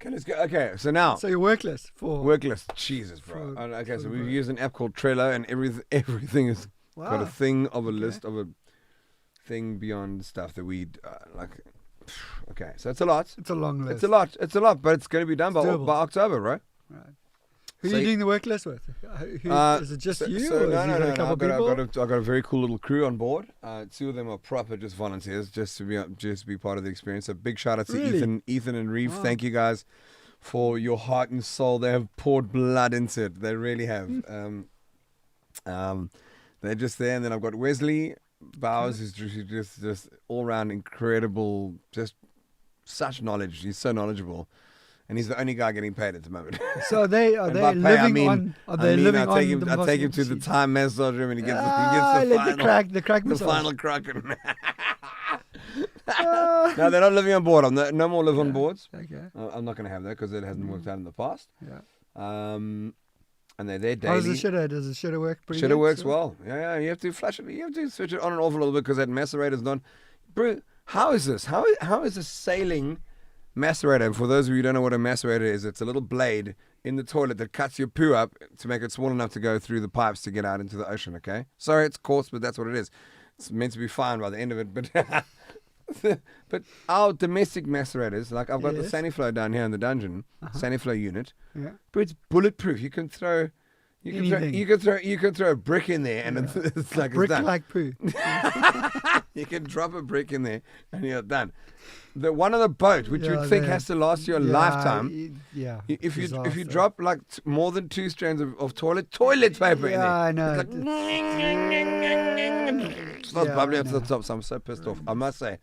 Okay, let's go. Okay, so now So your work list for work list. Jesus, bro. Okay, so we've used an app called Trello, and everything is got a thing of a list of a thing beyond stuff that we like. Okay, so it's a lot. It's a long list. It's a lot, but it's going to be done by October, right? Right. Who So are you you- doing the work list with? Is it just you? So, or no, have you got a couple people? I've got a very cool little crew on board. 2 of them are proper just volunteers, just to be part of the experience. A big shout out to Really? Ethan and Reeve. Wow. Thank you guys for your heart and soul. They have poured blood into it. They really have. They're just there, and then I've got Wesley Bowers, who's just all round incredible, just such knowledge. He's so knowledgeable. And he's the only guy getting paid at the moment. So are they And by pay, living on? Are they living I take on him, the I take him to Muslim the sheep? time massage room, and he gets The crack the massage. final Kraken. No, they're not living on board. No more live on boards. Okay. I'm not going to have that because it hasn't worked out in the past. Yeah. And they're there daily. How's the shitter? Does the shitter work pretty Shitter good? works So- well. Yeah, you have to flash it. You have to switch it on and off a little bit because that macerator's not. Bro, how is this? How is a sailing macerator? For those of you who don't know what a macerator is, it's a little blade in the toilet that cuts your poo up to make it small enough to go through the pipes to get out into the ocean, okay? Sorry, it's coarse, but that's what it is. It's meant to be fine by the end of it, but but our domestic macerators, like I've got the Yes. Saniflow down here in the dungeon, Saniflow unit, Yeah. but it's bulletproof. You can throw Anything. you can throw a brick in there and it's like Brick it's done. like poo. You can drop a brick in there and you're done. The one on the boat, which you'd think has to last you a lifetime. Yeah. If you disaster. drop like more than 2 strands of toilet paper in there, Yeah, I know. it's not Yeah, bubbly I up to the know. top. So I'm so pissed off. I must say,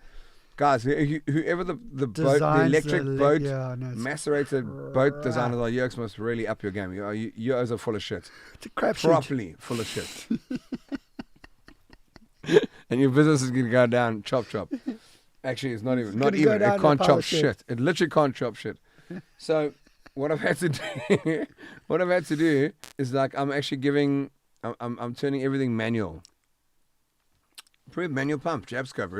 guys, whoever the boat, the Designs electric boat, yeah, no, it's macerated boat designers are, you must really up your game. You guys are full of shit. a crapshoot. Properly full of shit. And your business is going to go down chop. Actually, it's not even. gonna go down It a can't pile chop of shit. shit. It literally can't chop shit. So what I've had to do, is like I'm actually I'm turning everything manual. Pretty manual pump, jab scope.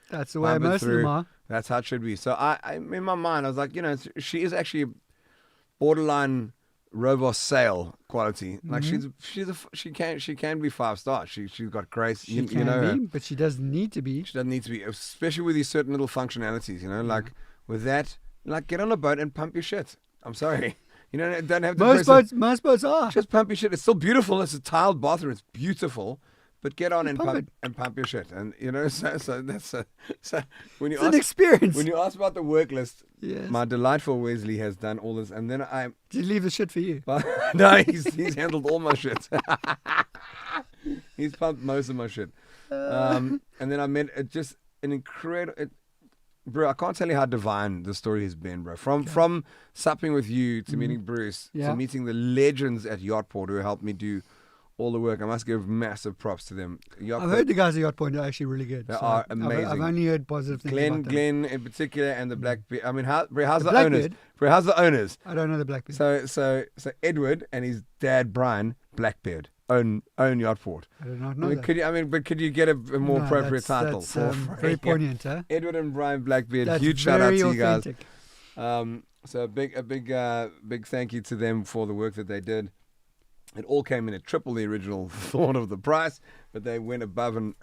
That's the way Pump it most of them through. are. That's how it should be. So I in my mind, I was like, she is actually borderline Rovos sale quality. Like she can be 5-star. She's got grace. She You can know her. be, but she doesn't need to be. She doesn't need to be, especially with these certain little functionalities. Like with that, like get on a boat and pump your shit. I'm sorry, don't have to. Most boats are. Just pump your shit. It's still beautiful. It's a tiled bathroom. It's beautiful. But get on and pump pump your shit. And so that's so when you It's an ask experience. when you ask about the work list, Yes. my delightful Wesley has done all this, and then I. Did you leave the shit for you? No, he's handled all my shit. He's pumped most of my shit. And then I met just an incredible. bro, I can't tell you how divine the story has been, bro. From supping with you to meeting Bruce to meeting the legends at Yachtport who helped me do all the work. I must give massive props to them. I've heard the guys at Yachtport are actually really good. They are amazing. I've only heard positive things about them. Glenn in particular, and the Blackbeard. I mean, how's the Blackbeard? owners? Bro, how's the owners? I don't know the Blackbeard. So Edward and his dad Brian Blackbeard own Yachtport. I do not know that. Could you get a more appropriate title? That's very poignant, huh? Edward and Brian Blackbeard. That's Huge shout out to you authentic. guys. So a big thank you to them for the work that they did. It all came in at triple the original thought of the price, but they went above and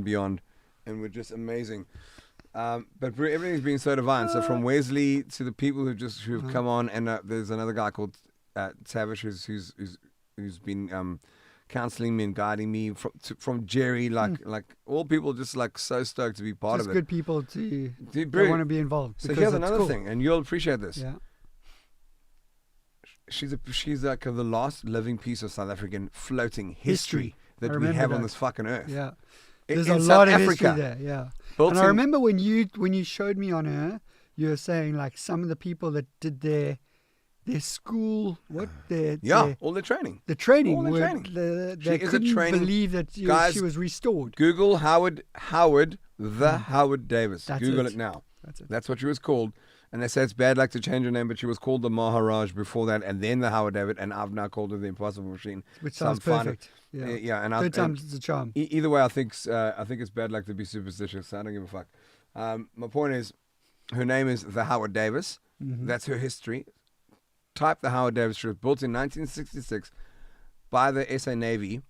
beyond, and were just amazing. But everything's been so divine. So from Wesley to the people who've come on, and there's another guy called Tavish who's been counseling me and guiding me from Jerry, like all people just like so stoked to be part just of it. Good people to want to be involved. So here's another thing, and you'll appreciate this. Yeah. She's like the last living piece of South African floating history that we have on this fucking earth. Yeah. In There's a South lot of Africa, history there, yeah. And I remember when you showed me on her, you were saying like some of the people that did their school, all the training. The training. All the training. They couldn't believe that she was restored. Google Howard Davis. That's Google it now. That's what she was called. And they say it's bad luck to change her name, but she was called the Maharaj before that, and then the Howard David, and I've now called her the Impossible Machine. Which sounds perfect. Yeah, and third time's the charm. Either way, I think it's bad luck to be superstitious. I don't give a fuck. My point is, her name is the Howard Davis. Mm-hmm. That's her history. Type the Howard Davis. She was built in 1966 by the SA Navy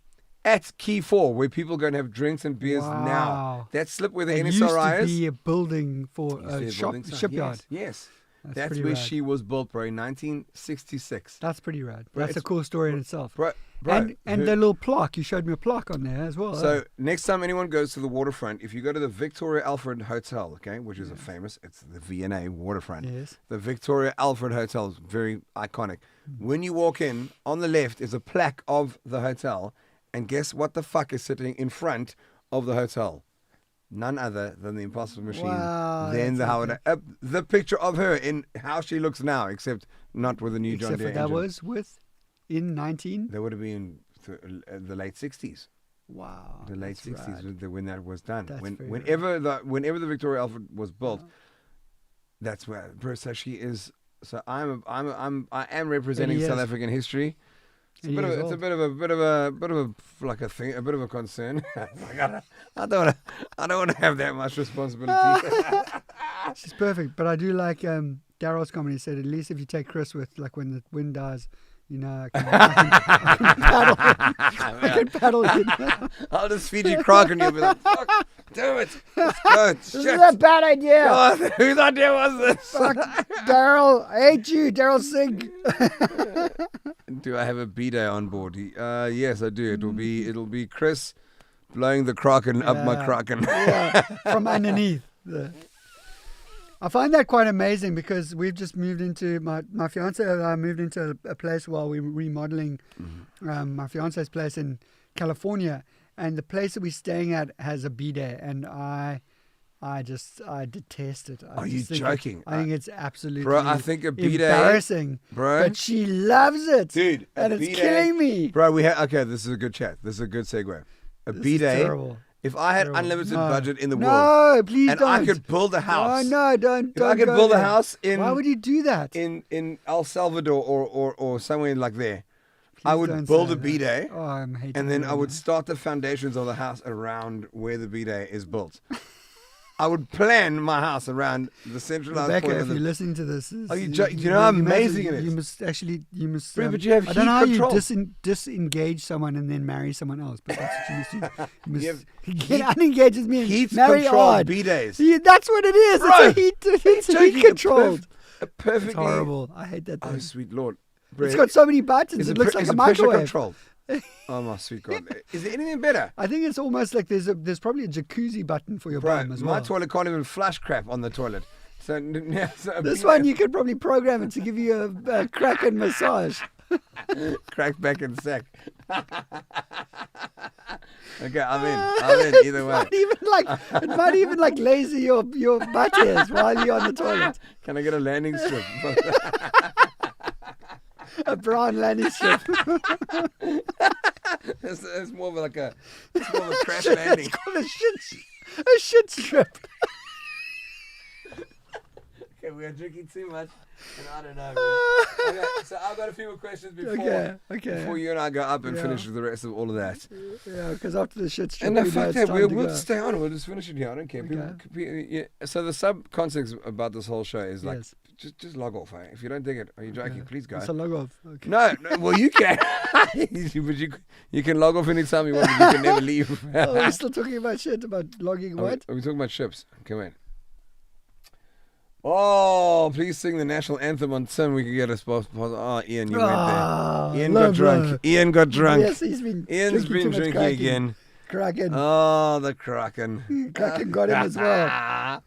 at Key 4, where people go and have drinks and beers now. That slip where the NSRI used to is. be a building for a shipyard. Yes. That's where she was built, bro, in 1966. That's pretty rad. That's a cool story in itself. Bro, and the little plaque, you showed me a plaque on there as well. So next time anyone goes to the waterfront, if you go to the Victoria Alfred Hotel, okay, which is it's the V&A waterfront. Yes. The Victoria Alfred Hotel is very iconic. When you walk in, on the left is a plaque of the hotel, and guess what the fuck is sitting in front of the hotel? None other than the Impossible Machine. Wow, then the Howard, the picture of her in how she looks now, except not with a new John Deere engine. That was in 19. That would have been the late 60s. Wow. The late 60s when that was done. That's Whenever the Victoria Alfred was built, that's where. So she is. So I am representing South African history. It's a bit of a concern. I don't want to have that much responsibility. She's perfect, but I do like Daryl's comment. He said, at least if you take Chris with, like, when the wind dies, you know, I can paddle in. I'll just feed you Croc and you'll be like, fuck, do it. Let's go. This is a bad idea. God, whose idea was this? Fuck, Daryl, I hate you, Daryl Singh. Do I have a B-day on board? Yes, I do. It'll be Chris blowing the Kraken up my Kraken. From underneath. I find that quite amazing because we've just moved into my fiance and I moved into a place while we were remodeling my fiance's place in California, and the place that we're staying at has a bidet, and I detest it. Are you joking? I think it's absolutely I think a bidet, embarrassing. Bro. But she loves it. Dude. And it's killing me. Bro, this is a good chat. This is a good segue. A bidet. Terrible. If I had unlimited budget in the world. No, please and don't. I could build a house. No, don't. If I could build a house in. Why would you do that? In El Salvador or somewhere like there. I would build a bidet. Oh, I'm hating and then I would start the foundations of the house around where the bidet is built. I would plan my house around the centralized Rebecca, point. if you're listening to this, are you joking? Do you know how amazing it is? You must. But you have I don't know how control. you disengage someone and then marry someone else, but that's what you must do. He unengages me and heat marry controlled bidets. Yeah, that's what it is. Bro, it's heat controlled. Perfectly. It's horrible. I hate that thing. Oh, sweet Lord. It's got so many buttons. It looks like a microwave. Controlled? Oh my sweet God! Is there anything better? I think it's almost like there's probably a jacuzzi button for your bum as well. My toilet can't even flush crap on the toilet. So this one you could probably program it to give you a crack and massage. Crack back and sack. Okay, I'm in either way. It might even like laser your butt hairs while you're on the toilet. Can I get a landing strip? A brown landing strip. It's more of like a crash landing. It's called a shit strip. Okay, we are drinking too much, and I don't know, man. Okay, so I've got a few more questions before you and I go up and finish with the rest of all of that. Yeah, because after the shit strip, And the we know fact it's that time to we'll go. stay on, we'll just finish it here. I don't care. Yeah. So the sub-context about this whole show is like, Yes. just log off. Eh? If you don't dig it, are you joking? Please go. It's a log off. Okay. No, well you can, but you can log off anytime you want. But you can never leave. Oh, we're still talking about shit about logging what? Are we talking about ships? Okay, wait. Oh, please sing the national anthem on Tim. We could get a spot. Oh, Ian, you went there. Ian got drunk. Ian got drunk. Yes, Ian's been drinking again. Kraken. Oh, the Kraken. Kraken got him as well.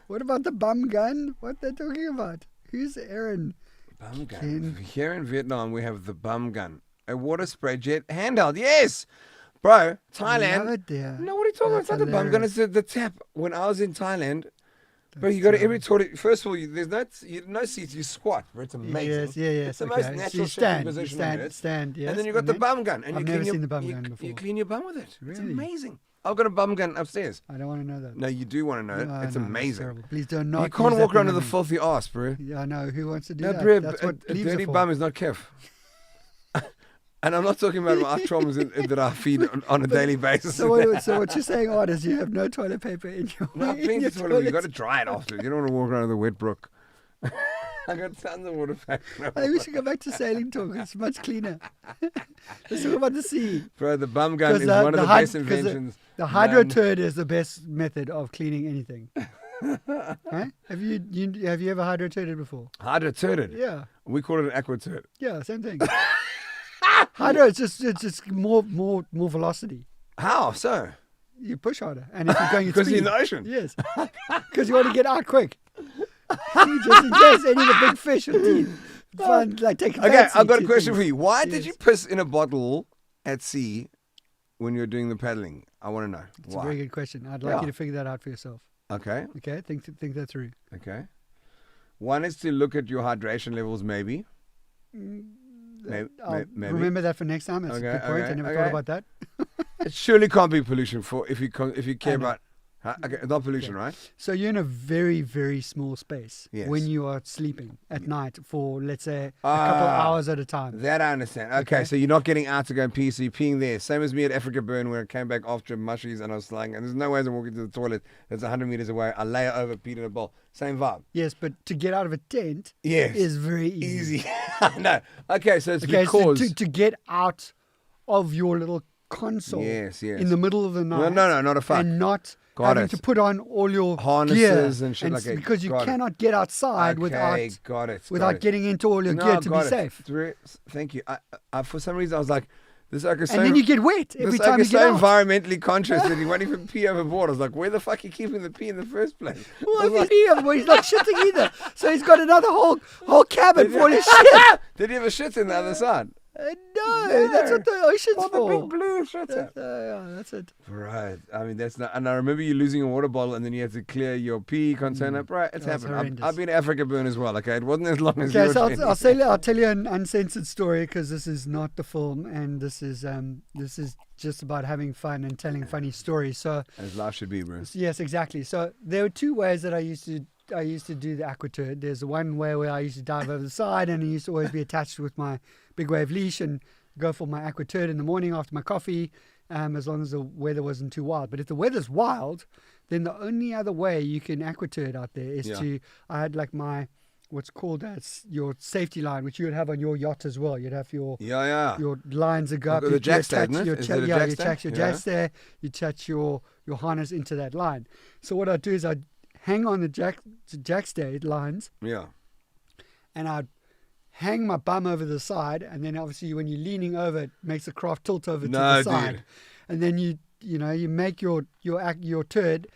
What about the bum gun? What they're talking about? Who's Aaron? Bum gun. Here in Vietnam, we have the bum gun. A water spray jet handheld. Yes. Bro, Thailand. Love it there. No, what are you talking about? It's not the bum gun. It's the tap. When I was in Thailand, bro, you go to every toilet. First of all, there's no seats. You squat, bro. It's amazing. Yes. It's the okay. most So natural you stand, position on earth. stand, yes. And then you got the bum gun. And I've never seen the bum gun before. You clean your bum with it. It's Really? amazing. I've got a bum gun upstairs. I don't want to know that. No, you do want to know it. No, It's no, that's amazing. terrible. Please do not. You can't use walk that around with a thing on me. filthy ass, bro. Yeah, I know. Who wants to do No, that? bro, That's a what leaves dirty are for. bum is not kef. And I'm not talking about my traumas that I feed on a daily basis. So what you're saying, Art, is you have no toilet paper in your No, in plenty your of toilet. You got toilet. to dry it after. You don't want to walk around with a wet brook. I got tons of water back. I think we should go back to sailing talk. It's much cleaner. Let's talk about the sea. Bro, the bum gun is 'Cause one of the best inventions. The hydro known. turd is the best method of cleaning anything. Huh? Have you ever hydro turded before? Hydro turded. Yeah. We call it an aqua turd. Yeah, same thing. Hydro, it's just more velocity. How so? You push harder, and if you're going at Because speed, you're in the ocean. yes, because you want to get out quick. Just in case any of the big fish would find like take. a Okay, fancy I've got a to question things. for you. Why did Yes. you piss in a bottle at sea when you're doing the paddling? I want to know. It's Why? a very good question. I'd like Yeah. you to figure that out for yourself. Okay, Okay, think that through. okay. One is to look at your hydration levels, maybe. Maybe. I'll remember that for next time. That's a Okay, good point. okay, I never okay. thought about that. It surely can't be pollution for if you care I know. about. Huh? Okay, it's not pollution, right? So you're in a very, very small space Yes. when you are sleeping at night for, let's say, a couple of hours at a time. That I understand. Okay, so you're not getting out to go and pee, so you're peeing there. Same as me at Africa Burn where I came back after mushies and I was flying, and there's no ways I'm walking to the toilet that's 100 meters away. I lay over, peed in a bowl. Same vibe. Yes, but to get out of a tent Yes. is very easy. Easy. No. Okay, so it's Okay, so because... to get out of your little console Yes, yes. in the middle of the night. No, not a fuck. And not Got having it. to put on all your Harnesses gear and shit like that. because you Got it. cannot get outside without got it. getting into all your gear to be safe. Thank you. I, for some reason, I was like, this is And then you get wet every time you get so out. environmentally conscious that he won't even pee overboard. I was like, where the fuck are you keeping the pee in the first place? Well, he's not shitting either. So he's got another whole cabin full of shit. Did he have a shit in the other side? No, that's what the ocean's Oh, for. the big blue shitter. Yeah, that's it. Right. I mean, that's not. And I remember you losing a water bottle, and then you had to clear your pee container. Right, it's That's happened. horrendous. I've been to Africa Burn as well. Okay, it wasn't as long as Okay, yours. so I'll tell you an uncensored story because this is not the film, and this is just about having fun and telling funny stories. So As life should be, bro. yes, exactly. So there were two ways that I used to do the aqua turd. There's the one way where I used to dive over the side, and I used to always be attached with my big wave leash and go for my aqua turd in the morning after my coffee, as long as the weather wasn't too wild. But if the weather's wild, then the only other way you can aqua turd out there is I had like my what's called your safety line, which you would have on your yacht as well. You'd have your Yeah. lines that go up. The jack stay, isn't it? Is it a jack you stay? attach your jack stay, you attach your harness into that line. So what I'd do is I'd hang on the jack stay lines, Yeah. and I'd hang my bum over the side, and then obviously when you're leaning over, it makes the craft tilt over to the side, dude. and then you make your turd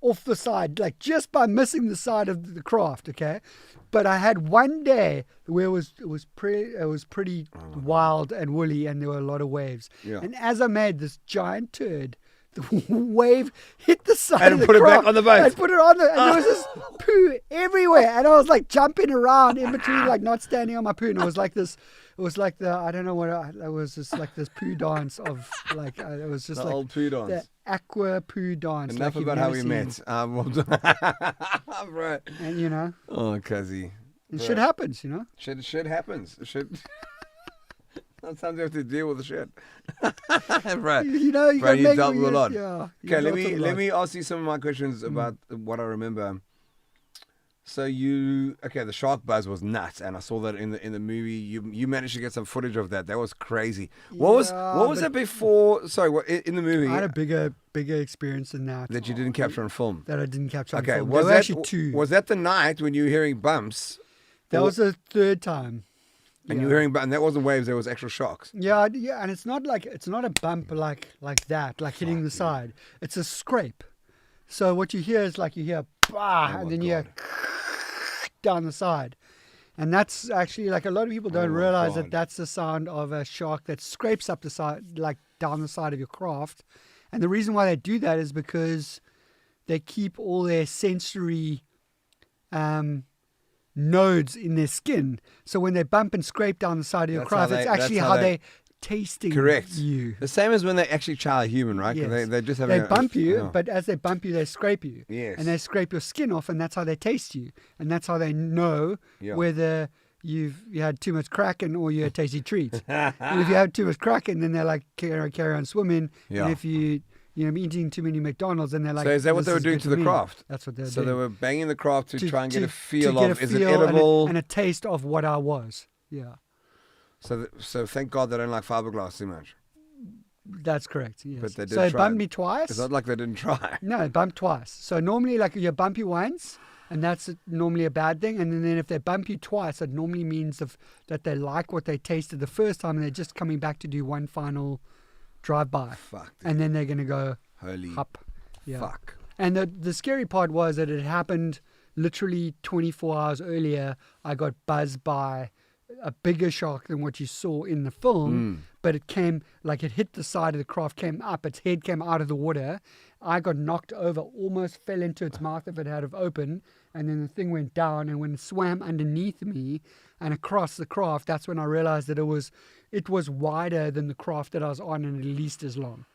off the side, like just by missing the side of the craft, okay? But I had one day where it was pretty wild and woolly, and there were a lot of waves. Yeah. And as I made this giant turd, the wave hit the side And of the put it back craft on the boat. and put it on and there was this poo everywhere, and I was like jumping around in between, like not standing on my poo, and it was like this. It was like I don't know what it was, just like this poo dance of like it was just The like old poo dance. the aqua poo dance. Enough like about how we met. Right. And you know, Oh, cuzzy. shit happens. You know, Shit happens. Shit. Sometimes you have to deal with the shit. Right. you know, you Bro, gotta you make dealt with a lot. Yeah. Okay, let me ask you some of my questions about what I remember. So the shark buzz was nuts, and I saw that in the movie. You managed to get some footage of that. That was crazy. What was it before? Sorry, what in the movie? I had a bigger experience than that. That you didn't capture on film. That I didn't capture on Okay, film. was There were that actually two. Was that the night when you were hearing bumps? That was the third time. And you were hearing, and that wasn't waves. There was actual shocks. Yeah, and it's not a bump like that, like hitting the side. It's a scrape. So what you hear is like you hear bah, and then you hear down the side, and that's actually like a lot of people don't realize that that's the sound of a shark that scrapes up the side, like down the side of your craft. And the reason why they do that is because they keep all their sensory nodes in their skin. So when they bump and scrape down the side of your That's craft, how it's they- actually that's how how they tasting Correct. you. The same as when they actually chow a human, right? 'Cause Yes. They just have They bump you, but as they bump you, they scrape you. Yes. And they scrape your skin off, and that's how they taste you. And that's how they know Yeah. whether you had too much Kraken or you had tasty treats. And if you have too much Kraken, then they're like, carry on swimming. Yeah. And if you eating too many McDonald's, then they're like, So is that what "This they were is doing good to for the me." craft? That's what they were So doing. they were banging the craft to try and get a feel get of, a is it feel edible? and a taste of what I was. Yeah. So thank God they don't like fiberglass too much. That's correct. Yes. But they did so it try bumped it. me twice. It's not like they didn't try. No, it bumped twice. So normally, like you bump you once, and that's normally a bad thing. And then if they bump you twice, it normally means that they like what they tasted the first time, and they're just coming back to do one final drive-by. Fuck. And then they're gonna go Holy up. Yeah. fuck. And the scary part was that it happened literally 24 hours earlier. I got buzzed by a bigger shark than what you saw in the film, but it came, like it hit the side of the craft, came up, its head came out of the water. I got knocked over, almost fell into its mouth if it had have opened, and then the thing went down, and when it swam underneath me and across the craft, that's when I realized that it was wider than the craft that I was on and at least as long.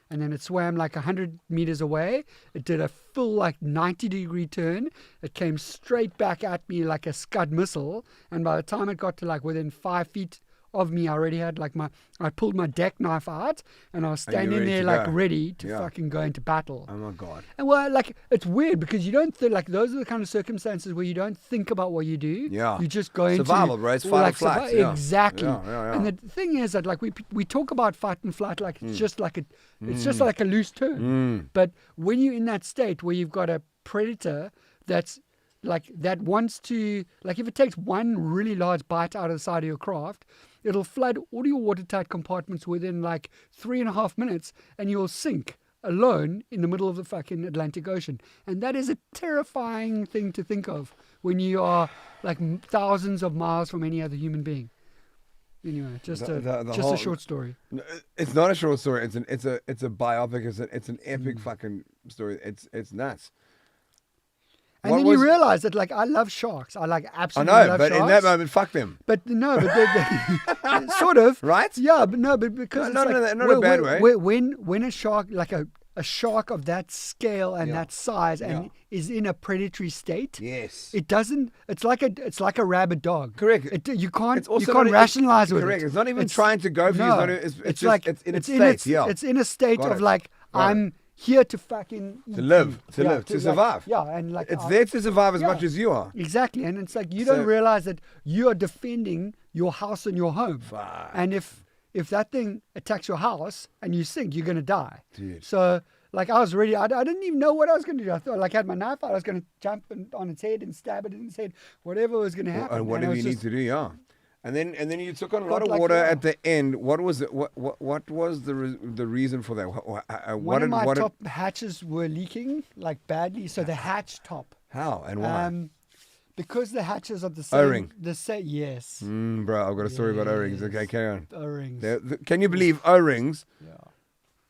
And then it swam like 100 meters away. It did a full like 90-degree turn. It came straight back at me like a Scud missile. And by the time it got to like within 5 feet of me, I already had like I pulled my deck knife out, and I was And you're standing ready there to like go. ready to Yeah. fucking go into battle. Oh my God. And well, like it's weird because you don't think like those are the kind of circumstances where you don't think about what you do. Yeah. You just go into Survival, bro. It's or, fight or like, flight. Yeah. Exactly. Yeah. And the thing is that like we talk about fight and flight like it's just like it's just like a loose term. But when you're in that state where you've got a predator that's like that wants to, like if it takes one really large bite out of the side of your craft, it'll flood all your watertight compartments within like 3.5 minutes, and you'll sink alone in the middle of the fucking Atlantic Ocean. And that is a terrifying thing to think of when you are like thousands of miles from any other human being. Anyway, just a short story. It's not a short story. It's a biopic. It's an epic fucking story. It's nuts. And What then was- you realize that like I love sharks. I like I absolutely know, love but sharks. in that moment, fuck them. But no, but sort of. Right? Yeah, but no, but because No, it's not like, in a bad way. When a shark, like a shark of that scale and Yeah. that size and Yeah. is in a predatory state, Yes. it doesn't. It's like a rabid dog. Correct. You can't It's also you can't not- rationalize with correct. it. It's not even trying to go for you. No, It's it's just- like it's in its in state, its yeah. It's in a state Got of it. like Got it. I'm here to fucking eat live, you. to live, to like, survive. yeah, and like It's there to survive as yeah. much as you are. Exactly, and it's like you So- don't realize that you are defending your house and your home. Fuck. And if that thing attacks your house and you sink, you're gonna die. Dude. So like I was ready. I didn't even know what I was gonna do. I thought like I had my knife out. I was gonna jump on its head and stab it in its head. Whatever was gonna happen. And whatever I was you need just- to do, yeah. And then you took on a lot Got of like, water yeah. at the end. What was it? What was the reason for that? One of my top hatches were leaking like badly. So the hatch top. How and why? Because the hatches are the same. O-ring. The same. Yes. Bro, I've got a story about O-rings. Okay, carry on. O-rings. Can you believe O-rings? Yeah.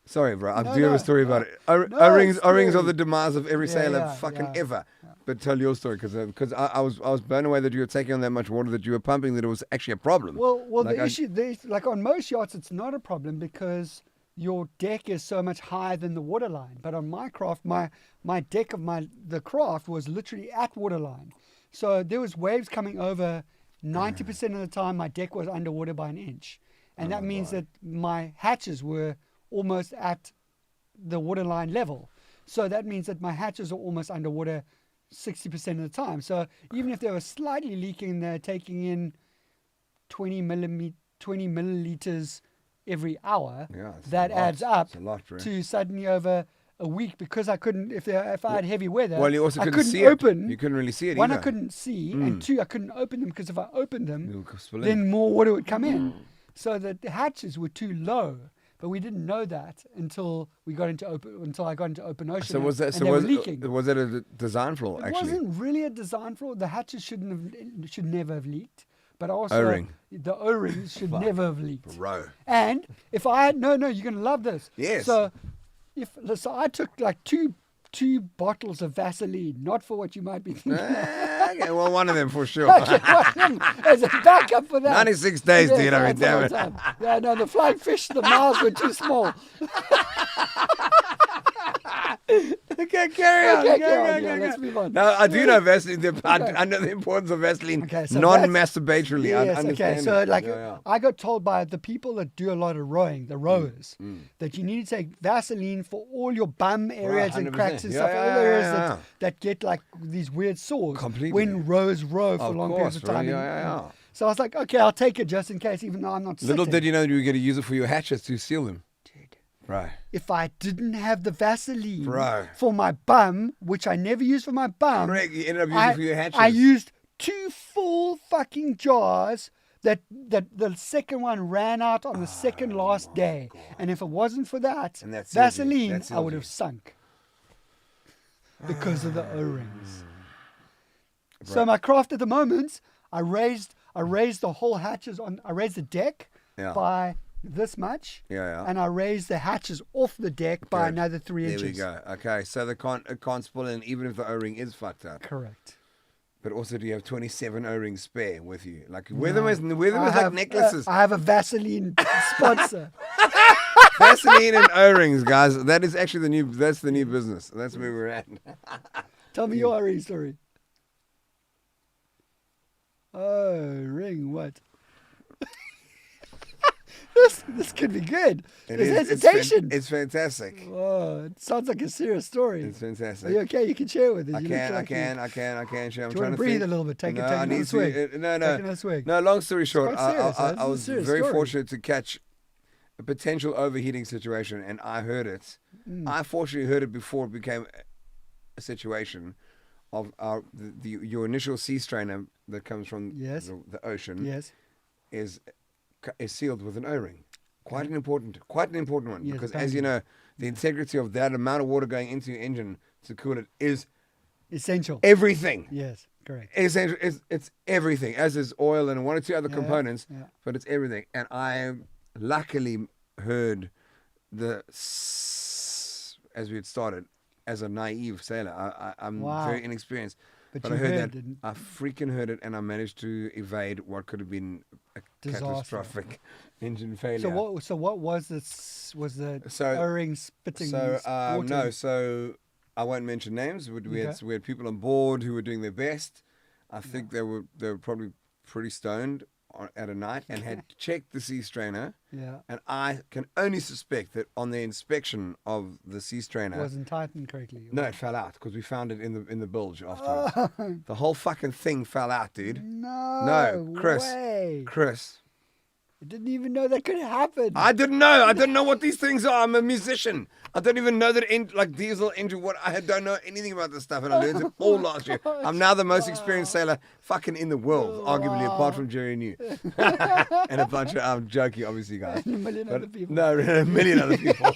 Sorry, bro. I No, do have no. a story about it. No, O-rings, it's O-rings are scary. the demise of every Yeah, sailor yeah, fucking yeah. ever. But tell your story, because I was blown away that you were taking on that much water that you were pumping, that it was actually a problem. Well, Like, the issue, like on most yachts, it's not a problem because your deck is so much higher than the waterline. But on my craft, my deck of the craft was literally at waterline. So there was waves coming over 90% of the time. My deck was underwater by an inch, and that means that my hatches were almost at the waterline level. So that means that my hatches are almost underwater 60% of the time. So even if they were slightly leaking, they're taking in 20 milliliters every hour. Yeah, it's that a lot. adds up It's a lot, bro. to suddenly over a week, because I couldn't, if I had heavy weather, Well, you also I couldn't see open. it. You couldn't really see it One, either. I couldn't see, and two, I couldn't open them, because if I opened them, It'll spill in. then more water would come in. So the hatches were too low. But we didn't know that until I got into open ocean. So was that? and So they were was leaking. was that a design flaw? It Actually, wasn't really a design flaw. The hatches should never have leaked. But also O-ring. the O-rings should never have leaked. bro. And if I had no, you're gonna love this. Yes. So so I took like two bottles of Vaseline, not for what you might be thinking. Okay, well, one of them for sure. Okay, as a backup for that. 96 days, Yeah, dude. I mean, that's a damn long it. time. Yeah, no, the flying fish, the mouths were too small. Okay, carry on. Okay, Go, carry go, on, yeah, go, let's go. move on. Now, I do know Vaseline. Okay. I know the importance of Vaseline Okay, so non-masturbatorily. I Yes, understand okay. So it. like Yeah. I got told by the people that do a lot of rowing, the rowers, that you need to take Vaseline for all your bum areas and 100%. cracks and Yeah, stuff, yeah, all the areas yeah. that get like these weird sores Completely. when rowers row for Of long course, periods of bro. time. Yeah. So I was like, okay, I'll take it just in case, even though I'm not Little sitting. did you know you were going to use it for your hatches to seal them. Dude, Right. if I didn't have the Vaseline Bro. for my bum, which I never use for my bum, Correct. You ended up using it for your hatches. I used 2 full fucking jars that the second one ran out on the second last day. And if it wasn't for that, And that sealed you. Vaseline, That I sealed would you. have sunk because of the O-rings. So my craft at the moment, I raised the whole hatches I raised the deck Yeah. by this much. Yeah. And I raised the hatches off the deck by Good. another 3 There inches. we go. Okay, so it can't spill in even if the O-ring is fucked up. Correct. But also, do you have 27 O-rings spare with you? Like, wear them as like necklaces. I have a Vaseline sponsor. Vaseline and O-rings, guys. That is actually that's the new business. That's where we're at. Tell me your ring story. Oh, ring what? This could be good. There's hesitation. It's fantastic. Oh, it sounds like a serious story. It's fantastic. Are you okay? You can share with us. I You can look like you- share. I'm Do you trying want to to breathe think. a little bit? Take No, I another need swig. to. No. Take another swig. No, long story short, quite serious, I this is a was serious very story. fortunate to catch a potential overheating situation, and I heard it. I fortunately heard it before it became a situation of your initial sea strainer that comes from Yes. the ocean Yes. is sealed with an O-ring. Quite an important one, Yes, because as you know, the integrity of that amount of water going into your engine to cool it is Essential. everything. Yes, correct. Essential. It's everything, as is oil and one or two other Yeah, components, yeah. but it's everything. And I luckily heard as we had started, as a naive sailor. I'm Wow. very inexperienced. But I you heard heard, that. didn't- I freaking heard it, and I managed to evade what could have been a Disaster. catastrophic engine failure. So what was this? Was the So- O-ring spitting? So water? no, so I won't mention names. We had people on board who were doing their best. I think they were probably pretty stoned at a night and had checked the sea strainer. Yeah. And I can only suspect that on the inspection of the sea strainer, It wasn't tightened correctly. no, it fell out because we found it in the bilge afterwards. The whole fucking thing fell out, dude. No. No, Chris. Way. Chris, I didn't even know that could happen. I didn't know. I didn't know what these things are. I'm a musician. I don't even know that like diesel engine. What I don't know anything about this stuff, and I learned it all last year. I'm now the most experienced sailor fucking in the world, arguably apart from Jerry New and a bunch of. I'm joking, obviously, guys. And a million other people. No, a million other people.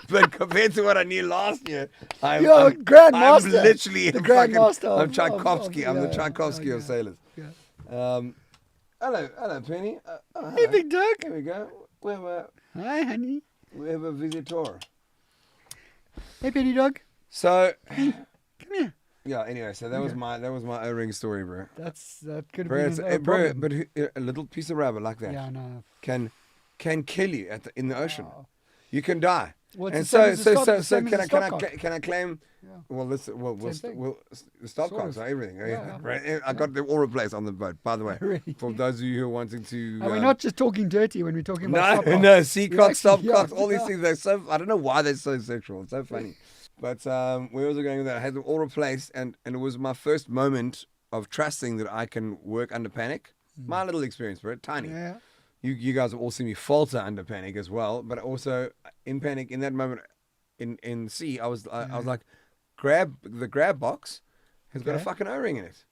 But compared to what I knew last year, I'm Grandmaster. I'm literally the fucking. Grandmaster. I'm Tchaikovsky. I'm the yeah, Tchaikovsky of sailors. Yeah. Hello, Penny. Hey, Big Doug. Here we go. Hi, honey. We have a visitor. Hey, Penny Dog. So, Come here. yeah. Anyway, so that was my O-ring story, bro. That could Bro, have been a problem. but a little piece of rubber like that Yeah, no. can kill you in the ocean. Wow. You can die. Well, it's And the same as the so same as can the I stopcock. can I claim? Yeah. Well, we'll Same thing. stop Sort cocks, of. everything. Yeah. Right? I got them all replaced on the boat. By the way, Really? for those of you who are wanting to. And we're not just talking dirty when we're talking about stopcock. No, sea We're cock, actually- stop yeah, cocks, all these yeah. things. They're so. I don't know why they're so sexual. It's so funny. But where was I going with that? I had them all replaced, and it was my first moment of trusting that I can work under panic. My little experience, bro, tiny. Yeah. You guys have all seen me falter under panic as well, but also in panic in that moment in sea, I was like, the grab box has got a Okay. fucking O-ring in it.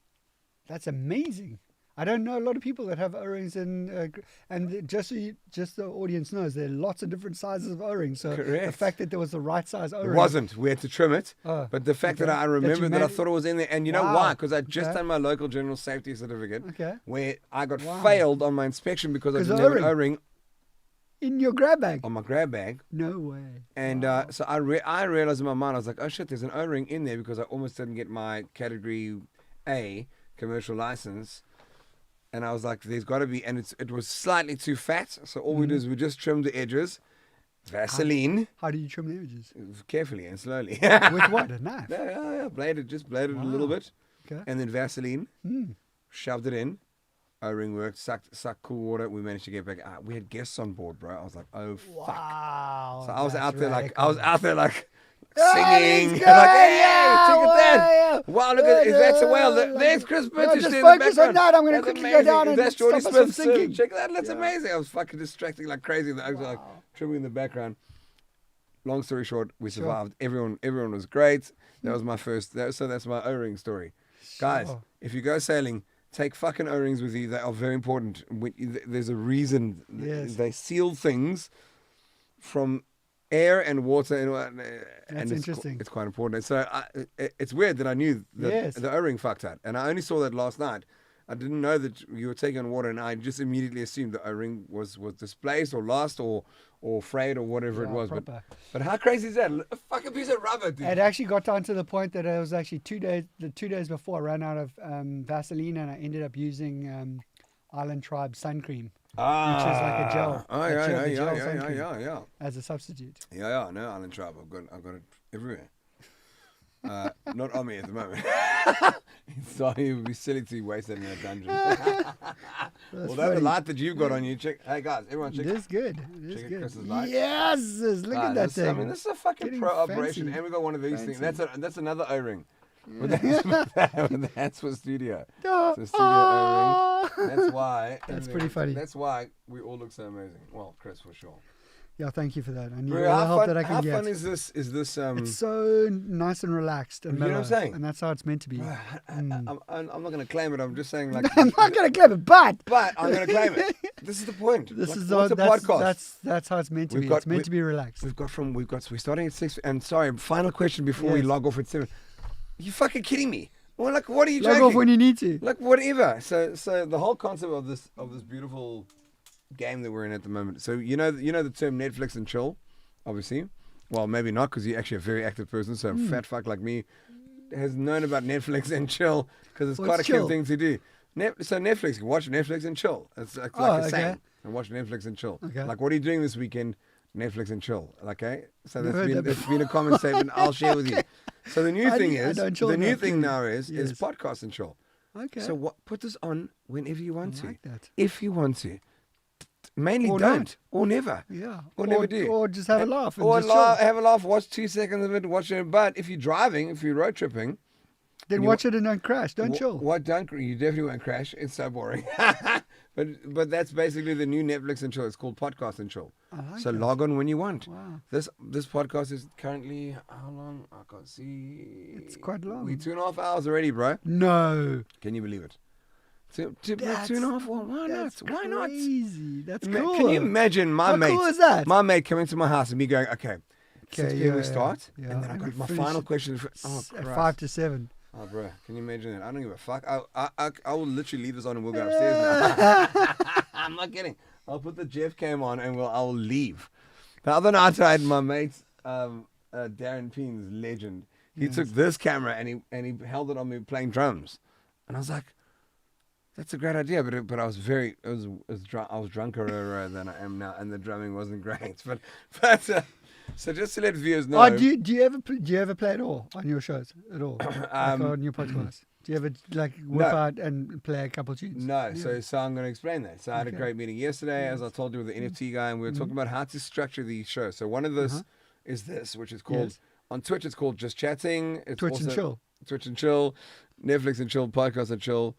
That's amazing. I don't know a lot of people that have O-rings and just the audience knows there are lots of different sizes of O-rings. So the Correct. fact that there was the right size O-ring. It wasn't. We had to trim it. Oh, But the fact that okay. I That you remember that I made- thought it was in there, and you know Wow. why? Because I just Okay. done my local general safety certificate, Okay. where I got Wow. failed on my inspection because I 'Cause didn't the have an O-ring. O-ring In your grab bag. on my grab bag. No way. And so I realized in my mind, I was like, oh shit, there's an O-ring in there because I almost didn't get my category A commercial license. And I was like, there's got to be, and it was slightly too fat. So all we did is we just trimmed the edges, Vaseline, How do you trim the images? carefully and slowly. With what? A knife? Yeah, bladed it a little Wow. bit. Okay. And then Vaseline, Mm. shoved it in. O-ring worked, sucked cool water. We managed to get back out. We had guests on board, bro. I was like, oh, fuck. Wow. So I was that's out there radical. like Oh, singing. let's Like, go, hey, yeah, check it there. yeah. Wow, look at that's a whale. There's Chris Bertish just there in the focus on background. that. I'm gonna That's quickly go amazing. down and That's Jordy stop us from Smith's sinking. Check that. That's Yeah. amazing. I was fucking distracting like crazy. I was like trimming in the background. Long story short, we Sure. survived. Everyone was great. That was my first. So that's my O-ring story. Guys, Sure. if you go sailing, take fucking O-rings with you. They are very important. There's a reason. Yes. They seal things from air and water, and That's it's, interesting. It's quite important. So it's weird that I knew that Yes. the O-ring fucked out, and I only saw that last night. I didn't know that you were taking on water, and I just immediately assumed the O-ring was displaced or lost or frayed or whatever it Yeah, was. proper. But how crazy is that? A fucking piece of rubber, dude. It actually got down to the point that it was actually 2 days. The 2 days before, I ran out of Vaseline, and I ended up using Island Tribe sun cream which is like a gel. Oh a gel- the yeah, gel sun cream yeah. as a substitute. Yeah. No, Island Tribe. I've got it everywhere. Not on me at the moment. So it would be silly to waste it in a dungeon. Although the funny. light that you've got on you, check. Hey guys, everyone, check. It is good. It is check good. Chris's light. Yes, look at that thing. I mean, this is a fucking Getting pro operation, fancy. and we got one of these things. Fancy. That's another O-ring. But that's for studio. Ah, It's a studio O-ring. That's why. That's pretty funny. That's why we all look so amazing. Well, Chris for sure. Yeah, thank you for that. I need Bro, all the how help fun, that I can how get. fun is this? Is this It's so nice and relaxed and You know what I'm mellow, saying? and that's how it's meant to be. I'm not going to claim it. I'm just saying, like, I'm not gonna claim it, but I'm going to claim it. This is the point. this What- is what's a that's, podcast? That's how it's meant to We've be. got- It's meant to be relaxed. We're starting at 6. And sorry, final question before we Yes. log off at 7. You fucking kidding me? Well, like, what are you Log joking? off when you need to. Like, whatever. So the whole concept of this beautiful game that we're in at the moment. So you know the term Netflix and chill, obviously. Well, maybe not, because you're actually a very active person. So a fat fuck like me has known about Netflix and chill because it's What's quite a chill? cute thing to do. So Netflix, you watch Netflix and chill. It's like Oh, a okay. saying. And watch Netflix and chill. Okay. Like, what are you doing this weekend? Netflix and chill. Okay. So Never heard that that's been a common statement. I'll share with you. So the new I thing d- I is don't chill the new enough, thing clearly. now is Yes. podcast and chill. Okay. So put this on whenever you want I to. like that. If you want to. Mainly Or don't. not. Or never. Yeah. Or never do. Or just have a laugh. And Or just chill. have a laugh, watch 2 seconds of it, watch it. But if you're driving, if you're road tripping, Then you watch it and don't crash. Don't chill. What don't you definitely won't crash. It's so boring. But that's basically the new Netflix and chill. It's called Podcast and Chill. I like So that. log on when you want. Wow. This podcast is currently how long? I can't see. It's quite long. We're 2.5 hours already, bro. No. Can you believe it? Two and a That's- half. Well, why not? That's Why not? crazy. That's Ma- cool. Can you imagine my How mate? cool is that? My mate coming to my house and me going, okay, 6 p.m. we yeah, start, yeah. and then I And got we my finish final question. At 5 to 7. Oh, bro, can you imagine that? I don't give a fuck. I will literally leave this on and we'll go upstairs now. I'm not kidding. I'll put the Jeff cam on and I'll leave. The other night I had my mate, Darren Peen's legend. He took this camera and he held it on me playing drums, and I was like, that's a great idea, but I was I was drunker than I am now, and the drumming wasn't great. But so just to let viewers know, Oh, do you ever play at all on your shows at all? Like on your podcast? Do you ever like whip No. out and play a couple tunes? no. So I'm going to explain that. So I had a Okay. great meeting yesterday, as I told you, with the NFT guy, and we were talking about how to structure these shows. So one of this is this, which is called Yes. on Twitch. It's called Just Chatting. It's Twitch and also Chill. Twitch and Chill, Netflix and Chill, Podcast and Chill.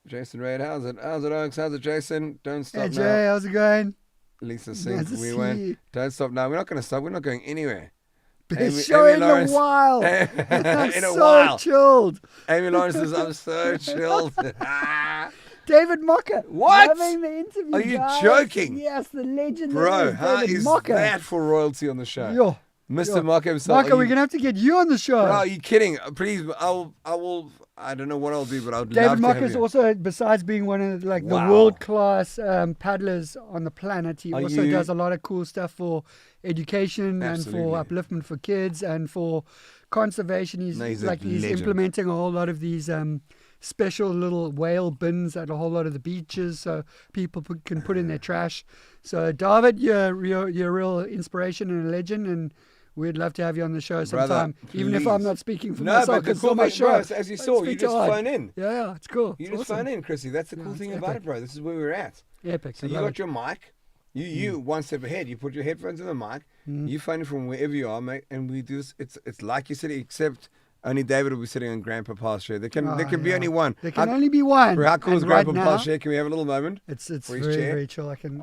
Jason Raid, how's it, Oaks? How's it, Jason? Don't stop Hey now. Jay, how's it going? Lisa Nice sings. to We see went. you. Don't stop now. We're not going to stop. We're not going anywhere. Best show in Lawrence- a while. In I'm a so while. chilled. Amy Lawrence says, I'm so chilled. David Mocker. What? Loving the interview, Are you guys. joking? Yes, the legend. that Bro, is how David is Mocker. that for royalty on the show? Yo, Mr. yo. Mocker himself. Mocker, we're gonna have to get you on the show. Bro, are you kidding? Please, I don't know what I'll do, but I would David love to Mocker have is you. also, besides being one of like the Wow. world class paddlers on the planet, he Are also you- does a lot of cool stuff for education and Absolutely. for upliftment for kids and for conservation. He's No, he's a legend. implementing a whole lot of these special little whale bins at a whole lot of the beaches, so people can put in their trash. So David, you're a real inspiration and a legend, and we'd love to have you on the show Brother, sometime, even if please. I'm not speaking for No, myself. but the 'cause cool it's on my thing, bro, show. is, as you I saw, you speak to just Art. phone in. Yeah, it's cool. You It's just awesome. phone in, Chrissy. That's the cool it's thing epic. about it, bro. This is where we're at. Epic. So I you love got it. your mic. You one step ahead. You put your headphones in the mic. You phone it from wherever you are, mate, and we do this. It's like you said, except only David will be sitting on Grandpapa's chair. There can be yeah. only one. There can How- only be one. Bro, how cool is And right Grandpapa's now, chair? Can we have a little moment? It's for his very, chair? very chill. I can.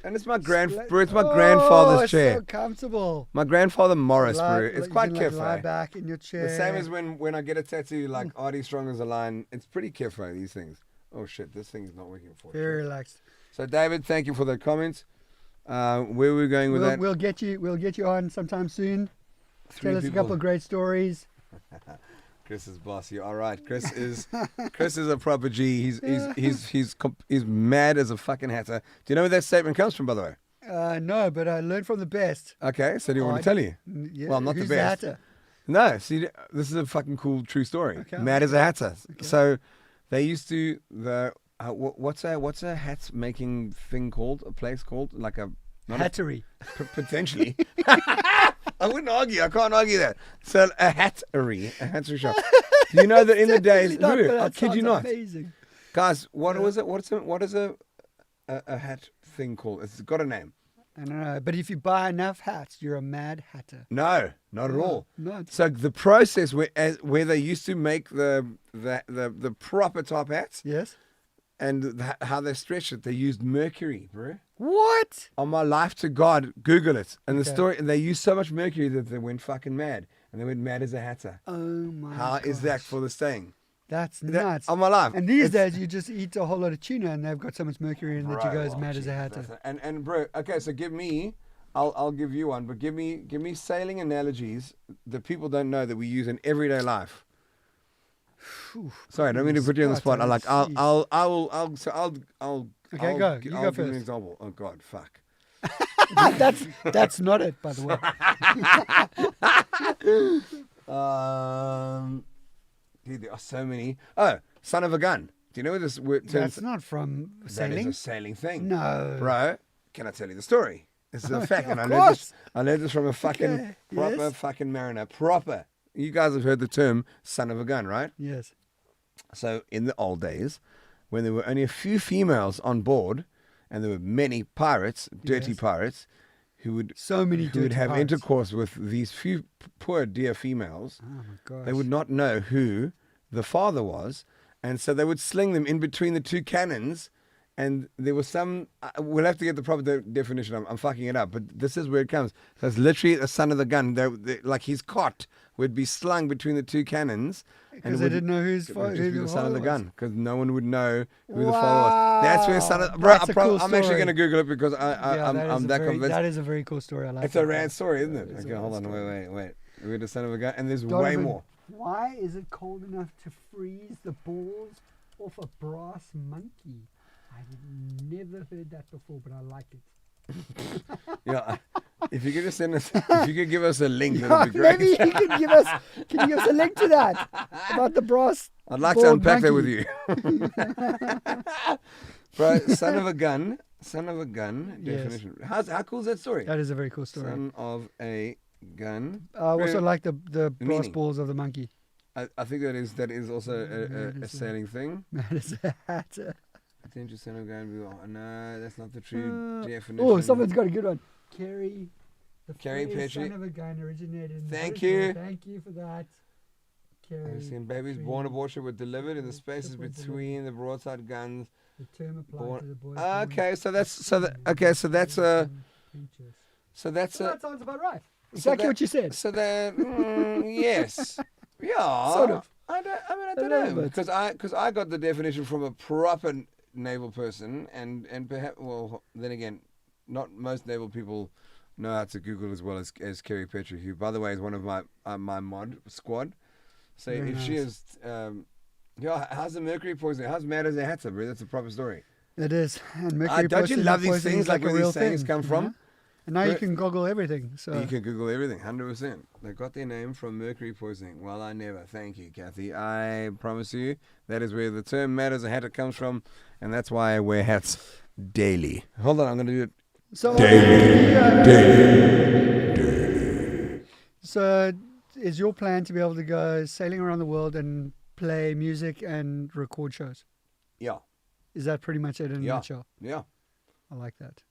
And it's my it's my Oh, grandfather's it's chair. so comfortable. My grandfather Morris, Lie- bro. It's you quite can, like, lie keffe. back in your chair. The same as when I get a tattoo like ARD Strong as a Lion. It's pretty keffe, these things. Oh shit, this thing's not working for Very relaxed. So David, thank you for the comments. Where were we going with that? We'll get you on sometime soon. Three Tell us a people. couple of great stories. Chris is bossy. All right, Chris is a proper G. He's mad as a fucking hatter. Do you know where that statement comes from, by the way? No, but I learned from the best. Okay, so do you Oh, want I to tell you? Yeah, Well, not the who's best. hatter? No, see, this is a fucking cool true story. Okay. Mad as a hatter. So they used to what's a hat making thing called? A place called like a not a- Hattery. potentially. I wouldn't argue. I can't argue that. So a hattery shop. Do you know that in the days? Definitely not, Who? but I that kid you sounds not, Amazing. guys. What is it? What is a hat thing called? It's got a name. I don't know, but if you buy enough hats, you're a mad hatter. No, not at all. No, it's- So the process where they used to make the proper top hats yes. and how they stretched it, they used mercury, bro. What? On my life to God, Google it. And the Okay. story, they used so much mercury that they went fucking mad, and they went mad as a hatter. Oh my! How is that for the staying? That's That- nuts. on my life. And these It's- days, you just eat a whole lot of tuna, and they've got so much mercury in that you Bro, go as well, mad as a Jesus, hatter. that's a- And bro, okay, so give me, I'll give you one, but give me sailing analogies that people don't know that we use in everyday life. Sorry, I don't mean to put you on the spot. Jeez. I'll Okay, go. You I'll go give you an first. example. Oh God, fuck. That's not it, by the way. Dude, there are so many. Oh, son of a gun. Do you know where this word turns? That's not from That is sailing. a sailing thing. No. Bro, can I tell you the story? This is a fact. And Of I learned this. course. I learned this from a fucking Okay, proper yes. fucking mariner. Proper. You guys have heard the term son of a gun, right? Yes. So in the old days, when there were only a few females on board, and there were many pirates, dirty Yes. pirates, who would So many who would dirty have pirates. intercourse with these few poor dear females, Oh my gosh. they would not know who the father was, and so they would sling them in between the two cannons And there was some. We'll have to get the proper definition. I'm fucking it up, but this is where it comes. So it's literally a son of the gun. Like his cot would be slung between the two cannons, Because they didn't know who the son of the was. gun, because no one would know who the father was. That's where son of. Bro, That's a cool I'm actually story. going to Google it because Yeah, I'm that convinced. That is a very cool story. I like It's that. a rad story, isn't it? It is a Okay, hold rad on, story. wait. We're the son of a gun, and there's way Donovan, more. Why is it cold enough to freeze the balls off a brass monkey? I've never heard that before, but I like it. Yeah, if you could just send us, if you could give us a link, that'd be great. Maybe you can give us a link to that about the brass. I'd like to bald unpack that with monkey. you. Bro, son of a gun Yes. definition. How cool is that story? That is a very cool story. Son of a gun. I also Very- like the brass meaning. balls of the monkey. I think that is also That a is sailing thing. That is a hat. Attention, son of a gun. No, that's not the true definition. Oh, someone's got a good one. Kerry. The Kerry phrase Petrie. son of a gun originated in Thank British. you. Thank you for that. Kerry. I've seen babies Petrie. born aboard ship were delivered in the The spaces ship was delivered. between the broadside guns. The term applied Born- to the boy. Okay, so that's so that That sounds about right. so Exactly that- what you said. So that yes, yeah, Sort of. I don't little know bit. because I got the definition from a proper naval person and perhaps then again, not most naval people know how to Google as well as Kerry Petrie, who by the way is one of my mod squad. So Very if she is, how's the mercury poisoning? How's mad as a hatter, bro? That's a proper story. It is. And mercury Don't you poisoning love these poisoning things is like a where real these sayings thing, come you from? know? And now you But- can Google everything. So You can Google everything, 100%. They got their name from mercury poisoning. Well, I never. Thank you, Kathy. I promise you that is where the term mad as a hatter comes from, and that's why I wear hats daily. Hold on, I'm going to do it. So, so is your plan to be able to go sailing around the world and play music and record shows? Yeah, Is that pretty much it in a Yeah. nutshell? yeah. I like that.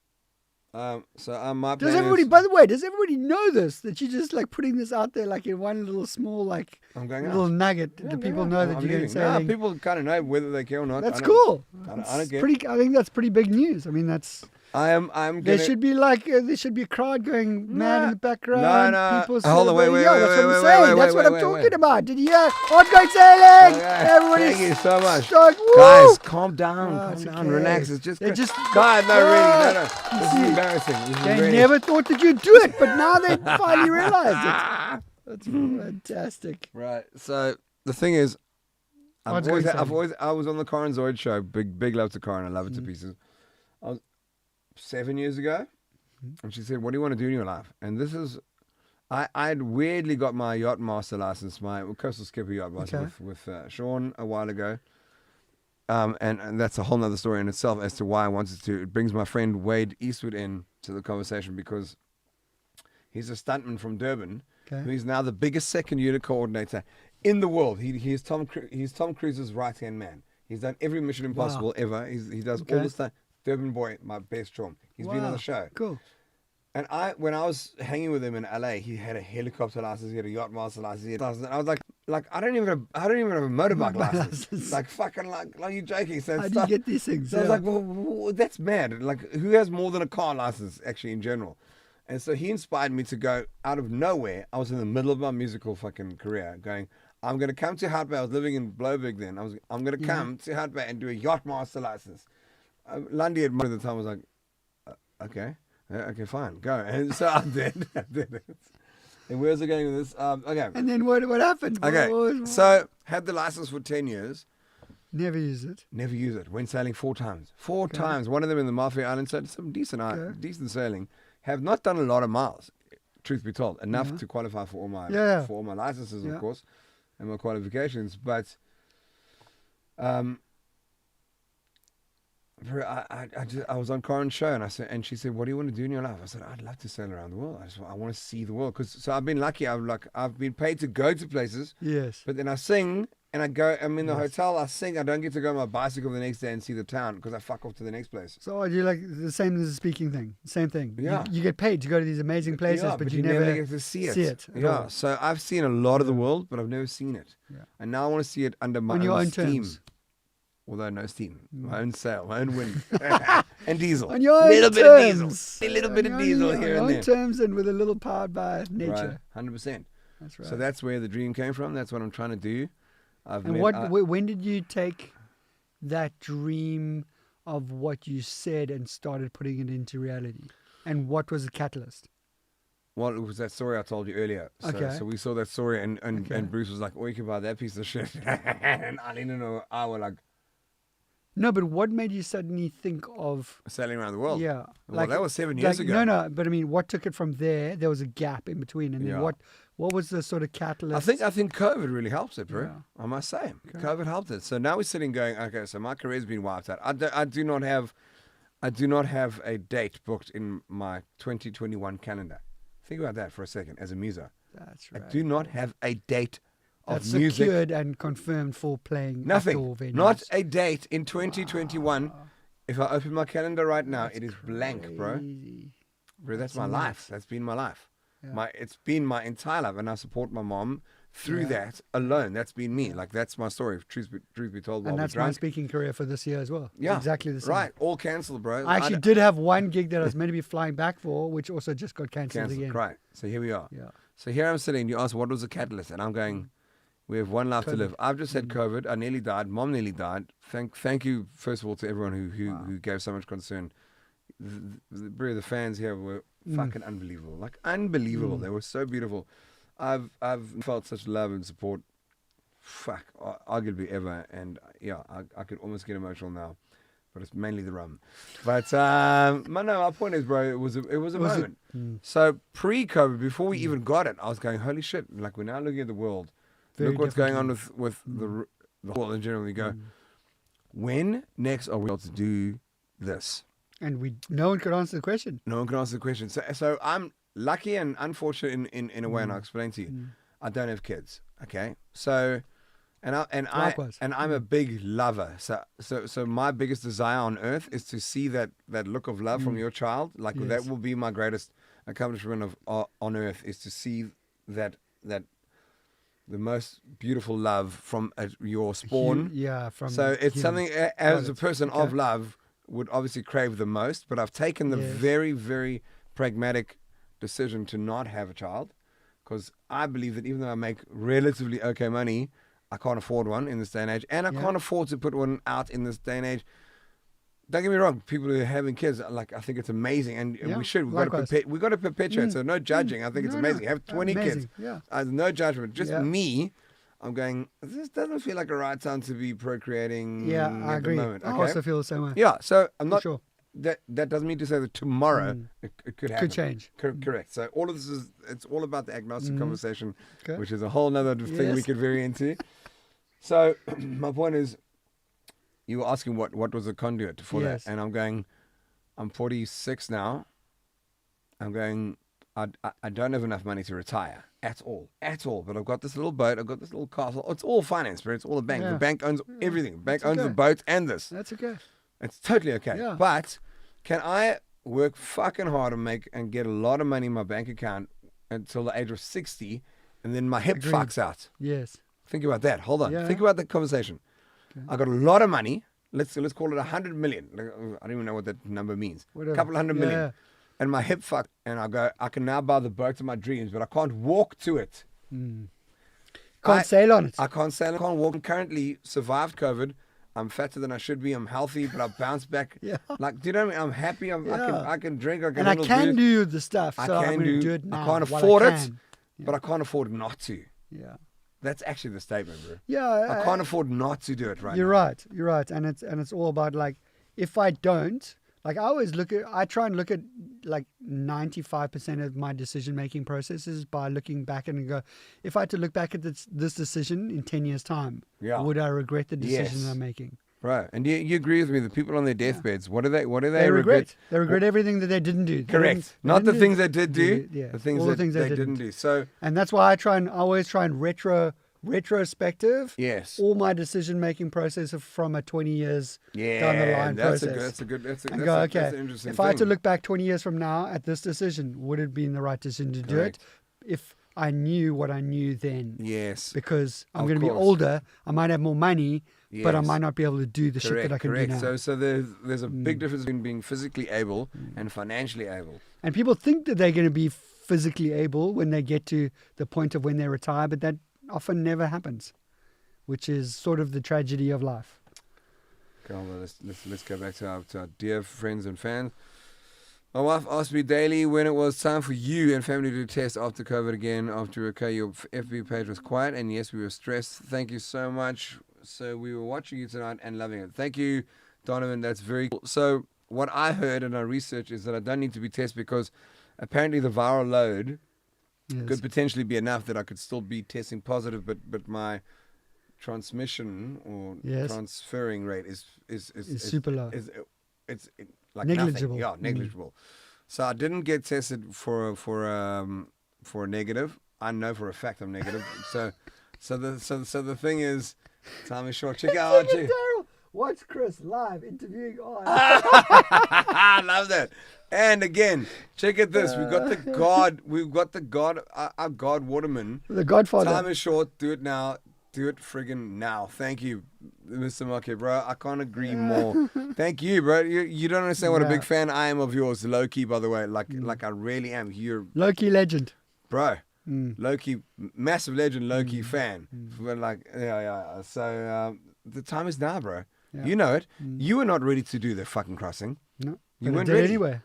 So my Does plan everybody, is, by the way, does everybody know this? That you're just like putting this out there like in one little small like I'm going little out. nugget. Yeah, Do I'm people going know out. that I'm you're going leaving. Nah, sailing? people kind of know whether they care or not. That's I don't- cool. I don't That's care. pretty. I think that's pretty big news. I mean, that's I'm there gonna. should be like there should be a crowd going mad in the background. No. People Hold on, wait, celebrating. wait, Yeah, wait, that's what wait, I'm wait, saying. wait, That's wait, what I'm wait, talking wait. about. Did you hear? I'm going sailing. Okay. Everybody's Thank you so much. like, woo! Guys, calm down, Oh, it's calm down, okay. relax. It's just, They just- guys, no, really, no. This see, is embarrassing. This is They really- never thought that you'd do it, but now they finally realized it. That's fantastic. Right. So the thing is, What's going on? I was on the Corin Zoid show. Big love to Corin. I love it to pieces. I was 7 years ago, and she said, "What do you want to do in your life?" And this is, I'd weirdly got my yacht master license, my coastal skipper yacht master with Sean a while ago. And that's a whole nother story in itself as to why I wanted to. It brings my friend Wade Eastwood in to the conversation because he's a stuntman from Durban. Okay. He's now the biggest second unit coordinator in the world. He's Tom Cruise's right hand man. He's done every Mission Impossible ever. He does all the stuff. Durban boy, my best chum. He's been on the show. Cool. And when I was hanging with him in LA, he had a helicopter license, he had a yacht master license. And I was like I don't even have a motorbike license. Like fucking like you joking? So How do you get these things? So I was like, well, that's mad. Like, who has more than a car license actually in general? And so he inspired me to go out of nowhere. I was in the middle of my musical fucking career going, I'm going to come to Hout Bay. I was living in Bloberg then. I'm going to come to Hout Bay and do a yacht master license. Lundy at the time was like, okay, fine, go. And so I did. it. And where's it going with this? Okay. And then what happened? Okay. So had the license for 10 years. Never use it. Never use it. Went sailing 4 times. 4 times. One of them in the Mafia Islands. So some decent sailing. Have not done a lot of miles, truth be told. Enough to qualify for all my licenses, of course, and my qualifications. But I was on Corin's show and she said, "What do you want to do in your life?" I said, "I'd love to sail around the world. I want to see the world." So I've been lucky. I've been paid to go to places. Yes. But then I sing and I'm in the hotel. I sing. I don't get to go on my bicycle the next day and see the town because I fuck off to the next place. So are you like the same as the speaking thing? Same thing. Yeah. You get paid to go to these amazing places, Yeah, but you never get to see it. at Yeah. all. So I've seen a lot of the world, but I've never seen it. Yeah. And now I want to see it under my on your own steam. terms. although no steam. My own sail, my own wind, and diesel. On your own little terms. bit of diesel, a little bit of diesel on here your and own there. terms and with a little powered by nature. Right, 100%. That's right. So that's where the dream came from. That's what I'm trying to do. And when did you take that dream of what you said and started putting it into reality? And what was the catalyst? Well, it was that story I told you earlier. So, Okay. so we saw that story, and Okay. Bruce was like, "Oh, you can buy that piece of shit." And I didn't know. I was like No, but what made you suddenly think of... sailing around the world. Yeah. Well, that was 7 years ago. No, but I mean, what took it from there? There was a gap in between. And then Yeah. what was the sort of catalyst? I think COVID really helps it, bro. Yeah. I must say, Okay. COVID helped it. So now we're sitting going, okay, so my career's been wiped out. I do not have a date booked in my 2021 calendar. Think about that for a second. As a muser, That's right. I do not have a date of That's music. secured and confirmed for playing Nothing. outdoor venues. Not a date in 2021. If I open my calendar right now, it is blank, bro. Crazy. Bro, that's That's my nuts. life. That's been my life. Yeah. It's been my entire life, and I support my mom through Yeah. that alone. That's been me. Like that's my story. Truth be told, while And we're that's my drunk. speaking career for this year as well. It's Yeah, exactly the same. Right, all cancelled, bro. I actually did have one gig that I was meant to be flying back for, which also just got cancelled cancelled. again. Right. So here we are. Yeah. So here I'm sitting. You ask what was the catalyst, and I'm going. We have one life to COVID. live. I've just had COVID. I nearly died. Mom nearly died. Thank you first of all to everyone who gave so much concern. The fans here were fucking unbelievable. Like unbelievable. They were so beautiful. I've felt such love and support. Fuck, arguably ever. And yeah, I could almost get emotional now. But it's mainly the rum. But my point is, bro, it was a moment. So pre-COVID, before we even got it, I was going, holy shit! Like we're now looking at the world. Very Look what's going on differently. with the world in general. We go, when next are we able to do this? And no one could answer the question. No one can answer the question. So I'm lucky and unfortunate in a way, and I'll explain to you. I don't have kids. Okay, so. Likewise. I'm a big lover. So my biggest desire on earth is to see that look of love from your child. Like Yes. that will be my greatest accomplishment on earth, is to see that the most beautiful love from your spawn. Yeah, from So it's humans. something as Got a it. person of Okay. love would obviously crave the most. But I've taken the Yes. very, very pragmatic decision to not have a child, because I believe that even though I make relatively okay money, I can't afford one in this day and age, and I Yeah. can't afford to put one out in this day and age. Don't get me wrong, people who are having kids, like I think it's amazing, and Yeah, we should. likewise. We got to perpetuate. So no judging. I think it's No, amazing. no, Have 20 kids. amazing, yeah. No judgment. Just Yeah. me. I'm going. This doesn't feel like a right time to be procreating. Yeah, at I agree. The moment. I Okay? also feel the same way. Yeah. So I'm For not. sure. That doesn't mean to say that tomorrow it could happen. Could change. Correct. So all of this it's all about the agnostic conversation, Okay. which is a whole nother thing we Yes. could vary into. So my point is, you were asking what was the conduit for Yes. that, and I'm going, I'm 46 now. I'm going, I don't have enough money to retire at all. But I've got this little boat, I've got this little castle. It's all finance, but it's all a bank. Yeah. The bank owns everything. The bank That's owns the okay. boat and this. That's okay. It's totally okay. Yeah. But can I work fucking hard and get a lot of money in my bank account until the age of 60, and then my hip Agreed. fucks out? Yes. Think about that. Hold on. Yeah. Think about that conversation. I got a lot of money. Let's call it 100 million. I don't even know what that number means. Whatever. A couple hundred million. Yeah. And my hip fucked, and I go, I can now buy the boat of my dreams, but I can't walk to it. Can't sail on it. I can't sail. I can't walk. I'm currently survived COVID. I'm fatter than I should be. I'm healthy, but I bounce back. Yeah. Like, do you know what I mean? I'm happy. Yeah. I can drink. I can And I handle can booze. do the stuff. I So I'm can going to do. do it now. I can't while afford it, can. but I can't afford not to. Yeah. That's actually the statement, bro. Yeah. I can't afford not to do it right You're now. right. You're right. And it's all about like, if I don't, like I try and look at like 95% of my decision making processes by looking back and go, if I had to look back at this decision in 10 years time, Yeah. would I regret the decision Yes. I'm making? Right. And you agree with me, the people on their deathbeds, what do they They regret. They regret everything that they didn't do. They Correct. didn't- Not the didn't things they did do, Yeah. the things all that the things they didn't do. So, And that's why I always try and retrospective yes. all my decision making process from a 20 years Yeah. down the line that's process. That's a good, and that's go, a, okay, that's an interesting if I had to thing. look back 20 years from now at this decision, would it have been the right decision to do Correct. it if I knew what I knew then? Yes. Because I'm Of going to be course. older, I might have more money, but I Yes. might not be able to do the shit that I can correct. do now. So there's a big difference between being physically able and financially able. And people think that they're going to be physically able when they get to the point of when they retire, but that often never happens, which is sort of the tragedy of life. Okay, well, let's go back to our dear friends and fans. My wife asked me daily when it was time for you and family to test after COVID again. After your FB page was quiet, and yes, we were stressed. Thank you so much. So we were watching you tonight and loving it. Thank you, Donovan. That's very cool. So what I heard in our research is that I don't need to be tested because apparently the viral load Yes. could potentially be enough that I could still be testing positive, but my transmission or Yes. transferring rate is super low. It's like Negligible. nothing. Yeah, negligible. So I didn't get tested for a negative. I know for a fact I'm negative. so the thing is, time is short. Check out RG. Watch Chris live interviewing on. I love that. And again, check out this. We've got the God. Our God Waterman. The Godfather. Time is short. Do it now. Do it friggin' now. Thank you, Mr. Market, bro. I can't agree more. Thank you, bro. You don't understand what a big fan I am of yours, low-key, by the way. Like I really am. You're, Low-key legend. bro, low-key, massive legend, low-key fan. But like, yeah. So the time is now, bro. Yeah. You know it. You were not ready to do the fucking crossing. No. You but weren't I did ready. anyway.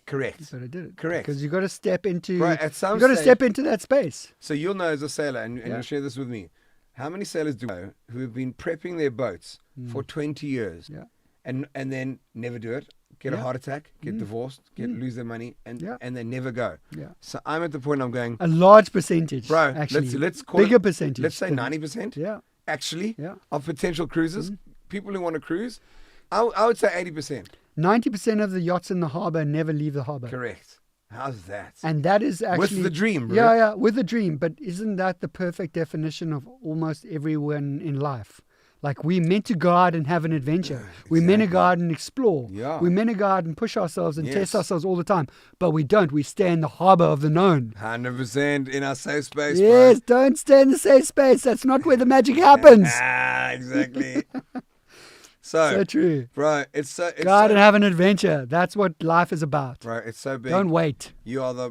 Correct. But I did it. Correct. Because you got to step into. Bro, at some you got to stage- step into that space. So you'll know as a sailor, and Yeah. you'll share this with me. How many sailors do you know who have been prepping their boats for 20 years Yeah. and then never do it, get a Yeah. heart attack, get divorced, lose their money, and Yeah. and they never go. Yeah. So I'm at the point I'm going, A large percentage. bro, actually. let's call bigger it, percentage. let's say than- 90%. Yeah. Actually, Yeah. of potential cruisers, people who want to cruise, I would say 80%. 90% of the yachts in the harbour never leave the harbour. Correct. How's that? And that is actually. With the dream, bro. Yeah, with the dream. But isn't that the perfect definition of almost everyone in life? Like, we're meant to go out and have an adventure. We're meant to go out and explore. Yeah. We're meant to go out and push ourselves and Yes. test ourselves all the time. But we don't. We stay in the harbour of the known. 100% in our safe space, Yes, don't stay in the safe space. That's not where the magic happens. bro. Exactly. So true. Bro, it's so Go out and have an adventure. That's what life is about. bro, it's so big. Don't wait. You are the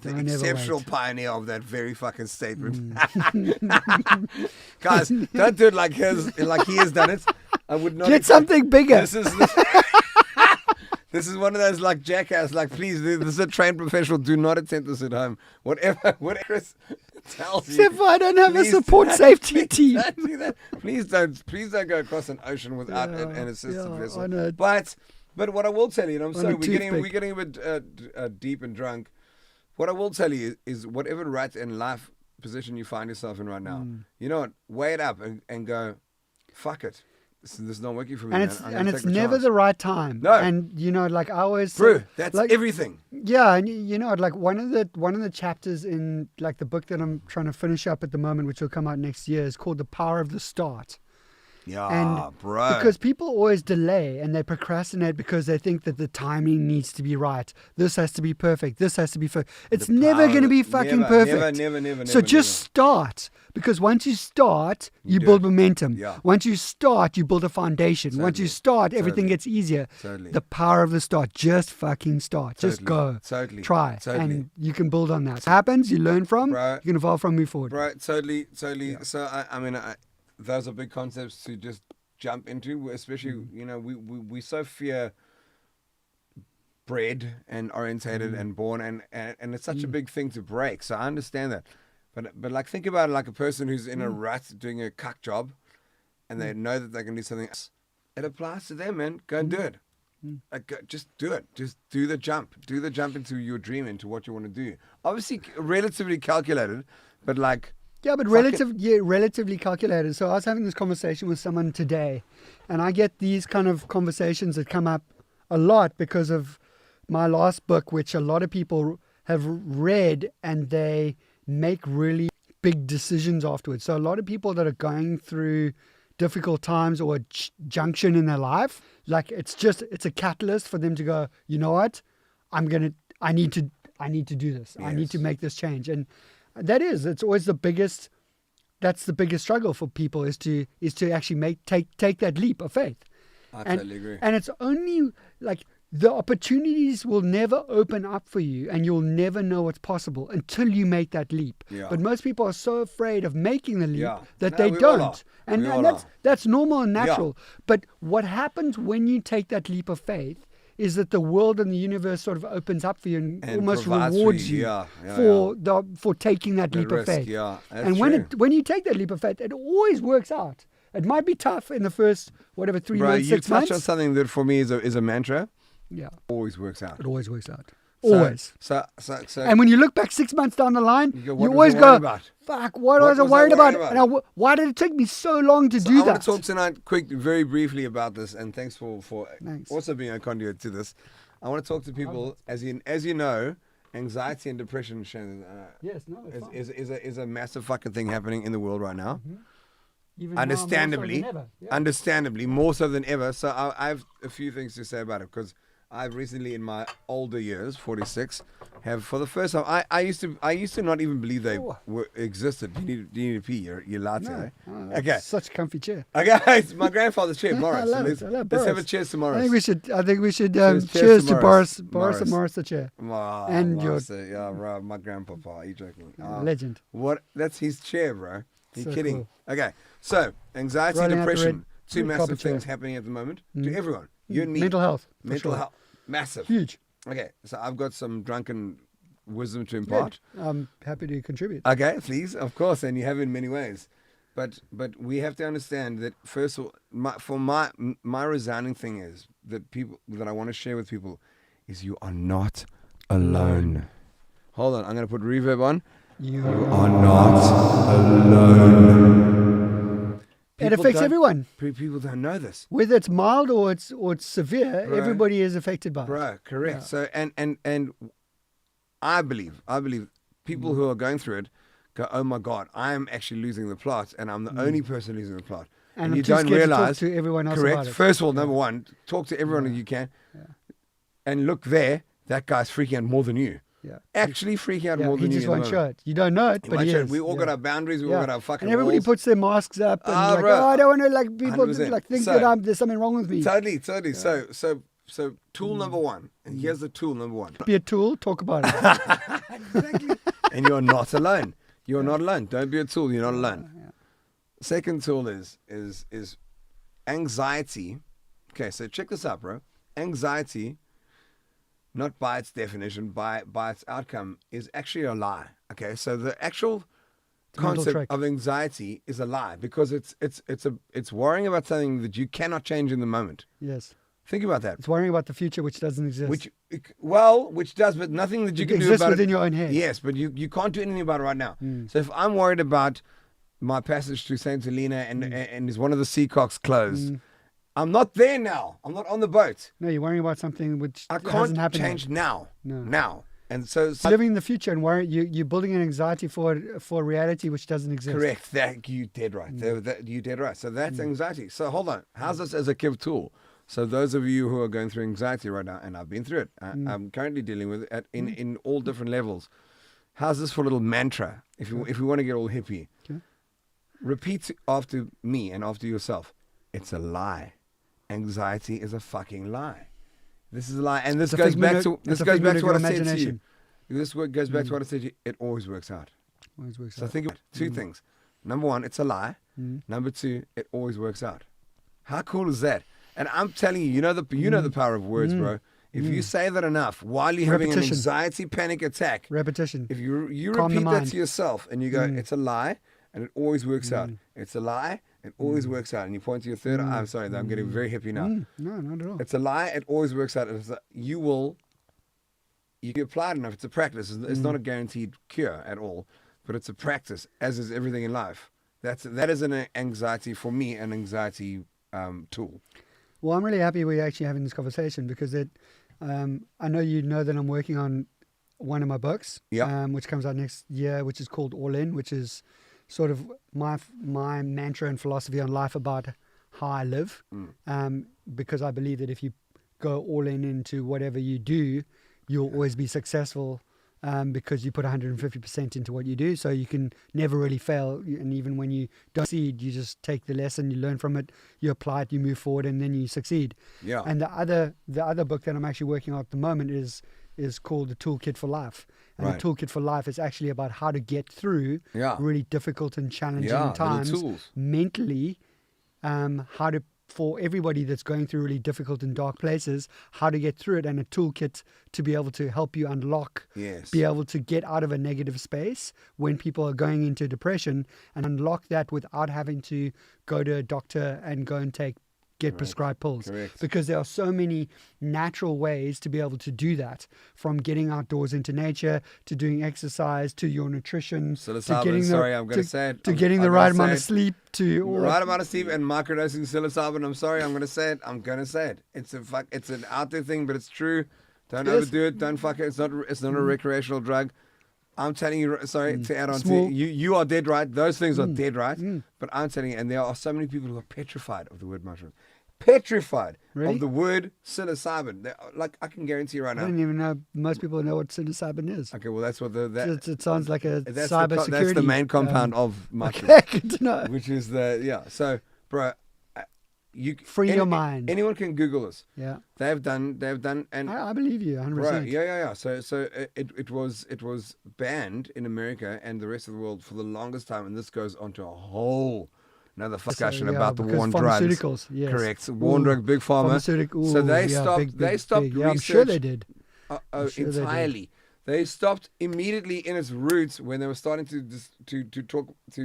Don't ever exceptional wait. pioneer of that very fucking statement. Mm. Guys, don't do it like he has done it. I would not Get accept- something bigger. This is one of those like jackass, like please, this is a trained professional. Do not attempt this at home. Whatever Chris tells you. Except for I don't have a please support don't- safety team. Don't do that. Please don't go across an ocean without an assisted yeah, vessel. I know. But what I will tell you, and I'm On sorry, a we're toothpick. getting a bit deep and drunk. What I will tell you is whatever right in life position you find yourself in right now, you know what? Weigh it up and go, fuck it. This is not working for me. And man. it's I'm gonna and take it's the never chance. the right time. No. And you know, like I always Bro, say, that's like, everything. Yeah, and you know, like one of the chapters in like the book that I'm trying to finish up at the moment, which will come out next year, is called The Power of the Start. Yeah, And bro. Because people always delay and they procrastinate because they think that the timing needs to be right. This has to be perfect. This has to be It's never going to be fucking perfect. Never. So just start. Because once you start, you build momentum. Yeah. Once you start, you build a foundation. Once you start, everything gets easier. Totally. The power of the start. Just fucking start. Just go. Totally. Try. Totally. And you can build on that. It happens, you learn from, Bro. you can evolve from, move forward. Right, totally. So I mean, those are big concepts to just jump into, especially you know we so fear bred and orientated and born, and it's such a big thing to break. So I understand that, but like think about it like a person who's in a rut doing a cuck job, and they know that they can do something else. It applies to them, man. Go and do it. Like, just do it. Just do the jump. Do the jump into your dream, into what you want to do. Obviously, relatively calculated, but like. Yeah, but relatively calculated. So I was having this conversation with someone today, and I get these kind of conversations that come up a lot because of my last book, which a lot of people have read, and they make really big decisions afterwards. So a lot of people that are going through difficult times or a junction in their life, like it's a catalyst for them to go, you know what, I need to do this. I need to make this change. And it's always the biggest that's the biggest struggle for people is to actually take that leap of faith. I totally agree. And it's only like the opportunities will never open up for you, and you'll never know what's possible until you make that leap. Yeah. But most people are so afraid of making the leap Yeah. that No, they we all don't. are. And, We and all that's normal and natural. But what happens when you take that leap of faith is that the world and the universe sort of opens up for you and almost provides for rewards you. you Yeah, yeah, for taking that The leap risk, of faith. yeah, that's And true. when you take that leap of faith, it always works out. It might be tough in the first, 3 Bro, months, you 6 touched months. on something that for me is a mantra. Yeah, Always works out. it always works out. So- Always. So, And when you look back 6 months down the line, You go, you what was I always worried go, about? fuck, what What was I was I worried about? worried And why did it take me so long to do I that? want to talk tonight, very briefly about this, and thanks for Thanks. also being a conduit to this. I want to talk to people, as you know, anxiety and depression, Shannon, Yes, no, it's fine. is a massive fucking thing happening in the world right now. Even now, more so Understandably, than ever. Yeah. understandably, more so than ever. So I have a few things to say about it because I've recently, in my older years, 46, have for the first time. I used to not even believe they existed. You need to pee. You're allowed to. No, Eh? oh, that's Okay. such a comfy chair. Okay, it's my grandfather's chair, Morris. I love So it. I love let's have a Boris. cheers tomorrow. I think we should Cheers cheers to to Morris. Boris and Morris the chair. Wow, And your- yeah, right, my grandpapa. Are you joking? Legend. What? That's his chair, bro. You So kidding? cool. Okay, so anxiety, Rolling out the depression, two red massive carpet chair. things happening at the moment to everyone. You and me. Mental health. for Mental sure. health, massive. Huge. Okay, so I've got some drunken wisdom to Good. impart. I'm happy to contribute. Okay, please, of course, and you have in many ways. But we have to understand that first of all, my resounding thing is that I want to share with people is you are not alone. Hold on, I'm going to put reverb on. You Are not alone. It affects don't- everyone. People don't know this. Whether it's mild or it's severe, Right. everybody is affected by it. Bro, correct. Yeah. So and I believe people who are going through it go, oh my God, I'm actually losing the plot, and I'm the only person losing the plot. And I'm you too don't scared to talk realize. to everyone else correct. about it. First of all, number one, talk to everyone that you can, and look there. That guy's freaking out more than you. Yeah. Actually freaking out Yeah, more he than you. just at the won't show moment. it. You don't know it, He but won't he show it. is. We all got our boundaries. We all got our fucking And everybody walls. puts their masks up and Ah, like, bro. oh, I don't want to like people 100%. like think So- that there's something wrong with me. Totally. So tool number one, and here's the tool number one. Be a tool, talk about it. Exactly. And you're not alone. You're not alone. Don't be a tool. You're not alone. Second tool is anxiety. Okay, so check this out, bro. Anxiety, not by its definition, by its outcome, is actually a lie. Okay, so the actual a mental concept trick. of anxiety is a lie because it's worrying about something that you cannot change in the moment. Yes. Think about that. It's worrying about the future which doesn't exist. Which does, but nothing that you It can do exists about within it. your own head. Yes, but you can't do anything about it right now. So if I'm worried about my passage through Saint Helena and is one of the seacocks closed, I'm not there now. I'm not on the boat. No, you're worrying about something which I hasn't can't happened yet. change now. No. Now. And so You're living in the future and you're building an anxiety for a reality which doesn't exist. correct. That you dead right. You dead right. So that's anxiety. So hold on. How's this as a Kiv tool? So those of you who are going through anxiety right now, and I've been through it, I'm currently dealing with it in all different levels. How's this for a little mantra? If we want to get all hippie, Okay. repeat after me and after yourself. It's a lie. Anxiety is a fucking lie. This is a lie, and this It's a goes back figment to of- it's a figment of what I your said to you. imagination. This goes back to what I said to you. It always works out. Always works So out. think about two things. Number one, it's a lie. Number two, it always works out. How cool is that? And I'm telling you, you know the power of words, bro. If you say that enough while you're having an Repetition. anxiety panic attack, Repetition. if you Calm the repeat that mind. to yourself and you go, it's a lie, and it always works out. It's a lie, it always works out. And you point to your third eye. I'm sorry, I'm getting very hippie now. No, not at all. It's a lie, it always works out. You apply it enough. It's a practice. It's not a guaranteed cure at all, but it's a practice, as is everything in life. That is an anxiety, for me, an anxiety tool. Well, I'm really happy we're actually having this conversation because I know you know that I'm working on one of my books, Yeah. which comes out next year, which is called All In, which is sort of my mantra and philosophy on life about how I live, because I believe that if you go all in into whatever you do, you'll always be successful because you put 150% into what you do, so you can never really fail. And even when you don't succeed, you just take the lesson, you learn from it, you apply it, you move forward, and then you succeed. Yeah. And the other book that I'm actually working on at the moment is called The Toolkit for Life. And Right. The Toolkit for Life is actually about how to get through Yeah. really difficult and challenging Yeah, little times tools. mentally, how to, for everybody that's going through really difficult and dark places, how to get through it, and a toolkit to be able to help you unlock, Yes. be able to get out of a negative space when people are going into depression, and unlock that without having to go to a doctor and go and get prescribed pills. Correct. Because there are so many natural ways to be able to do that, from getting outdoors into nature to doing exercise to your nutrition to Psilocybin, getting sorry, I'm gonna say it. to I'm- getting the I'm right gonna amount say of it. sleep to all Right that. amount of sleep and microdosing psilocybin. I'm sorry, I'm gonna say it. I'm gonna say it. It's an out there thing, but it's true. Don't Yes. overdo it. Don't fuck it. It's not a recreational drug. I'm telling you, sorry to add on Small- to you are dead right. Those things are dead right. But I'm telling you, and there are so many people who are petrified of the word mushroom. Petrified Really? of the word psilocybin. Like I can guarantee you right I now. don't even know most people know what psilocybin is. Okay, well that's what It sounds like a that's cybersecurity. that's the main compound of mushroom. Okay, good to know. Which is so bro, you Free your mind. Anyone can Google this. Yeah, They've done and I believe you 100%. right, yeah. So it was banned in America and the rest of the world for the longest time, and this goes on to a whole another discussion yeah, about the because war on drugs. pharmaceuticals, yes. Correct. War on Ooh, drugs, big pharma. So they stopped. They stopped Yeah, I'm research. sure they did. Oh, sure they did. entirely. They stopped immediately in its roots when they were starting to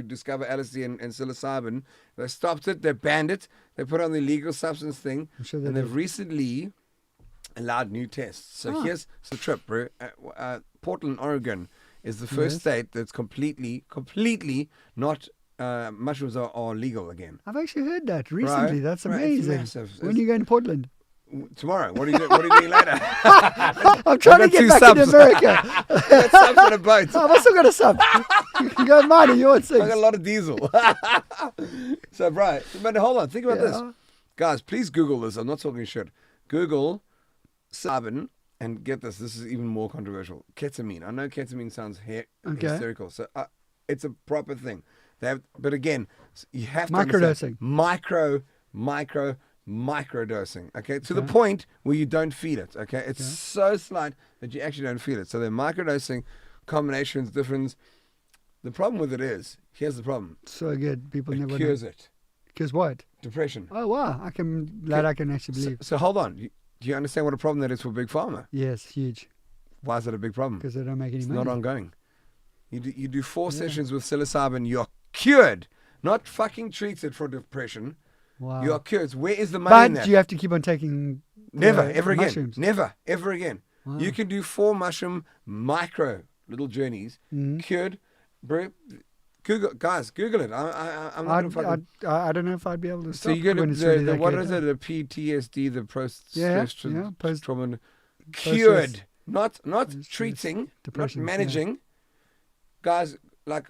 discover LSD and psilocybin. They stopped it. They banned it. They put on the illegal substance thing, I'm sure they and they've did. recently allowed new tests. So here's the trip, bro. Portland, Oregon, is the first Yes. state that's completely not. Mushrooms are legal again. I've actually heard that recently. Right, That's right, it's amazing. massive. When are you going to Portland? Tomorrow. What are you doing later? I'm trying to got get two back subs. into America. Got subs on a boat. I've also got a sub. You can go mine or yours. I got a lot of diesel. So, right. But hold on. Think about this. Yeah. Guys, please Google this. I'm not talking shit. Google psilocybin and get this. This is even more controversial. Ketamine. I know ketamine sounds Okay. hysterical. So, it's a proper thing. But again, you have to Microdosing. understand microdosing. Okay, to the point where you don't feel it. Okay, it's so slight that you actually don't feel it. So the microdosing combinations, difference. The problem with it is, here's the problem. So good. People It never cures know. it. Cures what? Depression. Oh, wow. I can actually believe. So hold on. Do you understand what a problem that is for Big Pharma? Yes, huge. Why is it a big problem? Because they don't make any It's money. not ongoing. You do 4 sessions with psilocybin, you're cured. Not fucking treated for depression. Wow. You are cured. Where is the money in But that? you have to keep on taking Never, the ever again. mushrooms. Never, ever again. Wow. You can do 4 mushroom micro little journeys, cured. Bro, Google it. I'm not gonna fucking. I don't know if I'd be able to So stop you go to when it's really that what good. is it? The PTSD, the post Yeah, stress yeah, post- trauma, post-stress cured, not post-stress treating, depression, not yeah. managing. Guys like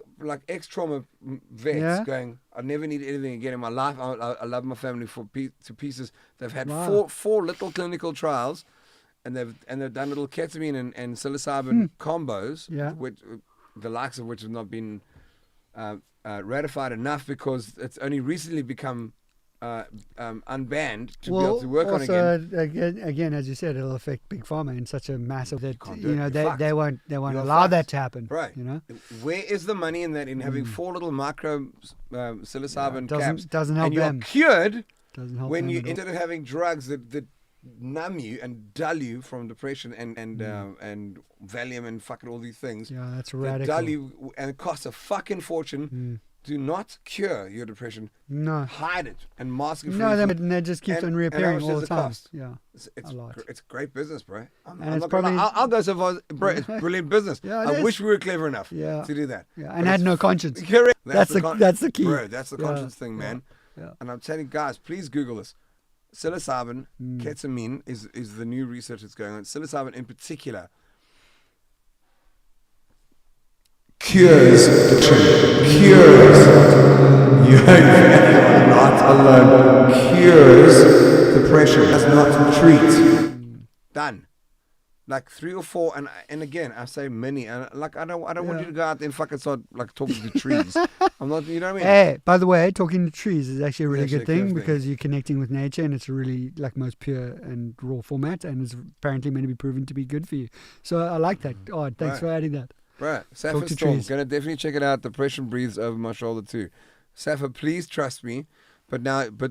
ex-trauma vets Yeah. going, I never need anything again in my life. I love my family to pieces. They've had Wow. four little clinical trials, and they've done little ketamine and psilocybin combos, Yeah. which the likes of which have not been ratified enough because it's only recently become unbanned to be able to work on again. Again, as you said, it'll affect Big Pharma in such a massive that can't do it. You're they fucked. won't You're allow fucked. that to happen. Right. You know, Where is the money in that? In having 4 little micro psilocybin caps, doesn't help and you're them. cured Doesn't help when them you at all. instead of having drugs that numb you and dull you from depression and Valium and fucking all these things. Yeah, that's That radical. dull you and it costs a fucking fortune. Do not cure your depression. No, Hide it and mask it. no, that just keeps and- on and how reappearing much all does the it time. cost? Yeah, It's a lot. It's great business, bro. I'm it's not gonna lie. probably- I'll go so far. Bro, it's brilliant business. Yeah, it I is. wish we were clever enough Yeah. to do that. yeah, But and had it's no conscience. correct. That's the key. Bro, that's the Yeah, conscience thing, yeah, man. yeah. And I'm telling you guys, please Google this. Psilocybin, Mm. ketamine is the new research that's going on. Psilocybin in particular cures depression. Cures. You are not alone. Cures depression. Does not treat. Done. like 3 or 4, and again I say many, and like I don't want you to go out there and fucking start like talking to trees. I'm not, you know what I mean? Hey, by the way, talking to trees is actually a really It's actually good a thing good thing. because you're connecting with nature and it's a really like most pure and raw format and is apparently meant to be proven to be good for you. So I like that. Oh, thanks Right. for adding that. Right, Talk Safa to Storm, trees. gonna definitely check it out. Depression breathes over my shoulder too. Safa, please trust me. But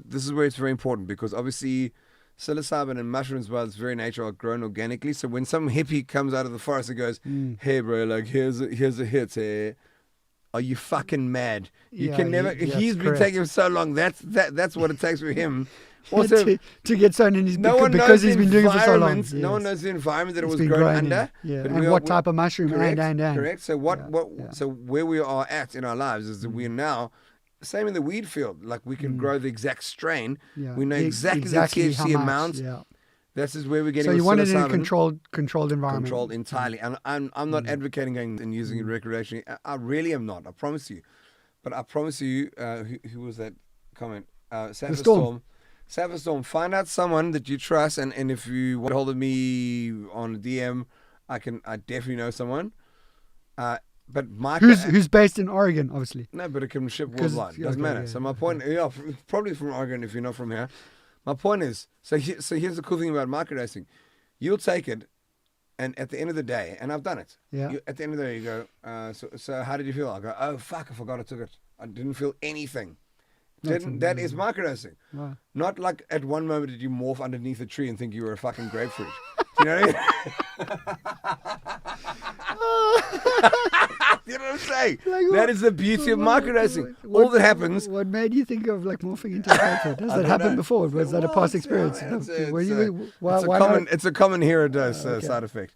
this is where it's very important because obviously psilocybin and mushrooms, by its very nature, are grown organically. So when some hippie comes out of the forest and goes, "Hey, bro, like here's a hit, hey," are you fucking mad? You Yeah, can never. that's He's been correct. taking him so long. That's what it takes for him. Also, to get sown in his no one because knows he's the been doing it for so long. environment. No one Yes. knows the environment that it It's was been grown grown under. in. Yeah. But And we what are, type of mushroom correct, and. correct. So Yeah. so where we are at in our lives is that we're now same in the weed field. Like we can grow the exact strain. Yeah. We know exactly the how THC much, amount. Yeah. This is where we're getting. So you with want it in a psilocybin. controlled environment. Controlled entirely. And I'm not advocating going and using it recreationally. I really am not. I promise you. But I promise you, who was that comment? Safa Storm. Safa Storm. Find out someone that you trust, and if you want to hold of me on a DM, I definitely know someone. But Mike, Who's based in Oregon, obviously. no, but it can ship 'Cause- worldwide. yeah, Doesn't okay, matter. yeah, So my point, yeah, probably from Oregon if you're not from here. My point is, so here's the cool thing about microdosing. You'll take it, and at the end of the day, and I've done it. Yeah. At the end of the day, you go, so how did you feel? I go, oh fuck, I forgot I took it. I didn't feel anything. That is microdosing. Wow. Not like at one moment did you morph underneath a tree and think you were a fucking grapefruit. Do you know what I mean? You know what I'm saying? Like that what? is the beauty of microdosing. All that happens. What made you think of like morphing into a grapefruit? Has I that don't happened know. before? Was that a Well, past it's, experience? Were you- why not? it's a common hero dose Okay. side effect.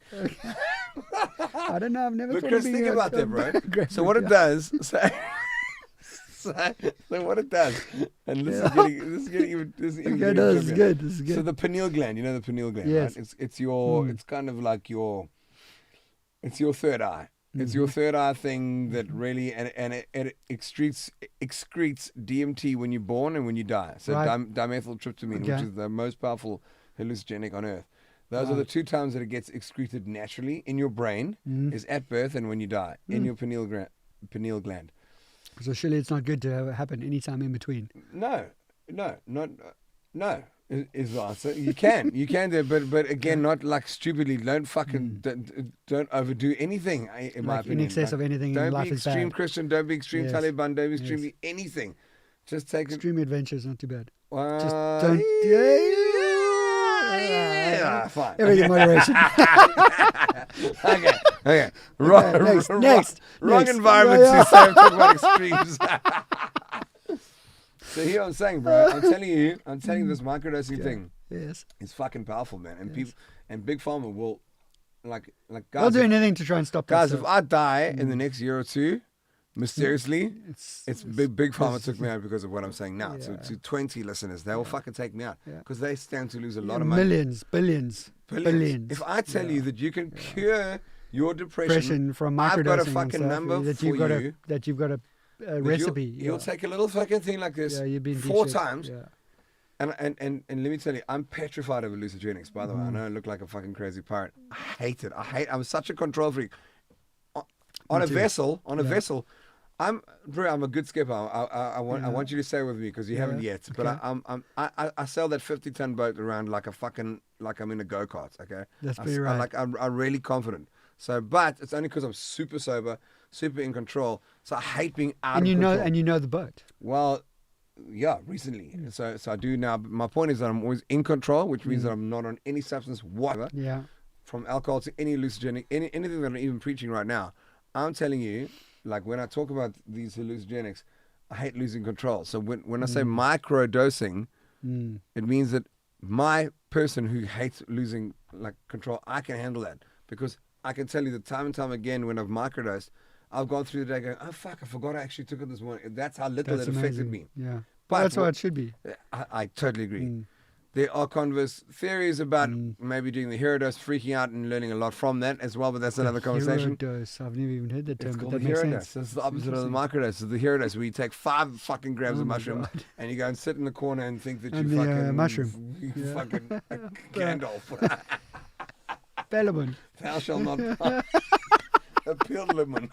I don't know. I've never thought of Because being think a- about a that, bro. grapefruit, So what it yeah. does, so what it does, and this is getting even Okay, no, this is trippier. good. This is good. So the pineal gland, you know the pineal gland, Yes. right? It's your, it's kind of like it's your third eye. It's Mm-hmm. your third eye thing that really, and it excretes DMT when you're born and when you die. So Right. dimethyltryptamine, which Okay. is the most powerful hallucinogenic on earth. Those are the Right. two times that it gets excreted naturally in your brain, is at birth and when you die, in your pineal gland. So surely it's not good to have it happen anytime in between. No, is the answer. You can do it, but again, not like stupidly. Don't fucking don't overdo anything. In my Like in opinion, excess of anything in don't life be is extreme bad. Christian. Don't be extreme Yes. Taliban. Don't be Yes. extremely anything. Just take it. Extreme adventure is not too bad. Just Uh, don't. yeah, fine. Everything in moderation. Okay. Wrong, next. wrong Next. environment Yeah, yeah. to say talk about extremes. So here I'm saying, bro, I'm telling you this microdosing thing Yes. is fucking powerful, man. And people and Big Pharma will like They'll guys. do anything to try and stop that Guys, if stuff. I die in the next year or two, mysteriously, It's Big Pharma took me out because of what I'm saying now. Yeah. To 20 listeners, they will fucking take me out Yeah. because they stand to lose a lot of money. millions, billions. If I tell you that you can cure your depression Depression from microdosing I've got a and fucking stuff, number that for you've got you. that you've got a that recipe. You'll take a little fucking thing like this yeah, you've been 4 deep shit. times. Yeah. And let me tell you, I'm petrified of hallucinogenics, by the way. I know I look like a fucking crazy pirate. I hate it. I'm such a control freak. On a too. vessel, Yeah. vessel, I'm a good skipper. I want you to stay with me because you haven't yet. But Okay. I sail that 50-ton boat around like I'm in a go-kart, okay? That's pretty right. I'm really confident. So, but it's only because I'm super sober, super in control. So I hate being out And of you know, control. and you know the boat. Well, yeah, recently. So I do now. But my point is that I'm always in control, which means that I'm not on any substance whatever, Yeah. from alcohol to any hallucinogenic, anything that I'm even preaching right now. I'm telling you, like when I talk about these hallucinogenics, I hate losing control. So when I say micro dosing, it means that my person who hates losing like control, I can handle that because I can tell you that time and time again when I've microdosed, I've gone through the day going, oh fuck, I forgot I actually took it this morning. That's how little That's it affected amazing. me. Yeah. But That's how it should be. I totally agree. There are converse theories about maybe doing the hero dose, freaking out and learning a lot from that as well, but that's another conversation. Hero dose. I've never even heard that term, It's but called that the makes hero sense. dose. It's the opposite of the microdose. It's the hero dose where you take 5 fucking grams of my mushroom and you go and sit in the corner and think that And you the, fucking mushroom. you fucking Gandalf. Pelleman. Thou shalt not buy a Pelleman.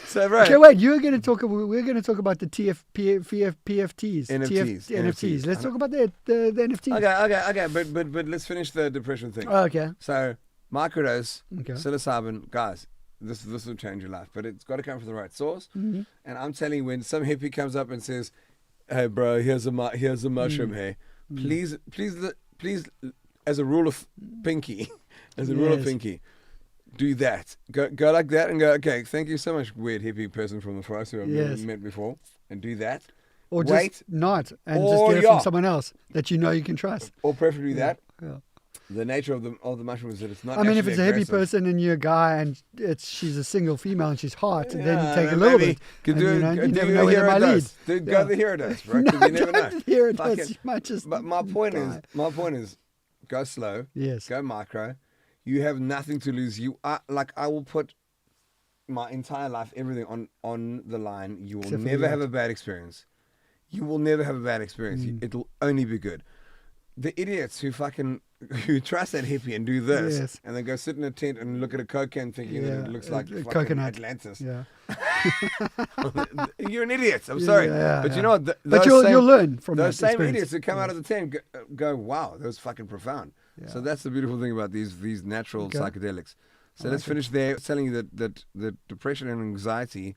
So, right. Okay, wait. We're going to talk about the PFTs, NFTs. Let's talk about the NFTs. Okay. But let's finish the depression thing. Oh, okay. So, microdose, Okay. psilocybin, guys. This will change your life, but it's got to come from the right source. Mm-hmm. And I'm telling you, when some hippie comes up and says, "Hey, bro, here's a mushroom here," please, as a rule of pinky, do that. Go like that and go. Okay, thank you so much, weird hippie person from the forest who I've never met before, and do that. Or wait, just not, and or just get it from someone else that you know you can trust. or preferably that. Yeah. The nature of the mushroom is that it's not. I mean, if actually it's a hippie aggressive. person and you're a guy and she's a single female and she's hot, then take a little bit. And, you never know where they might lead. Go the hero dose, bro. 'Cause you never know. The hero Fuck dose. it. You might just. But my point is, go slow. Yes. Go micro. You have nothing to lose. You are like, I will put my entire life, everything on the line. You will Except for never the have a bad experience. You will never have a bad experience. It'll only be good. The idiots who trust that hippie and do this, Yes. and then go sit in a tent and look at a Coke can thinking that it looks like fucking coconut. Atlantis. Yeah. You're an idiot. I'm sorry. But you know what? But you'll learn from those that same experience. idiots who come out of the tent go, wow, that was fucking profound. Yeah. So that's the beautiful thing about these natural Okay. psychedelics. So I let's like finish there. It's telling you that the depression and anxiety,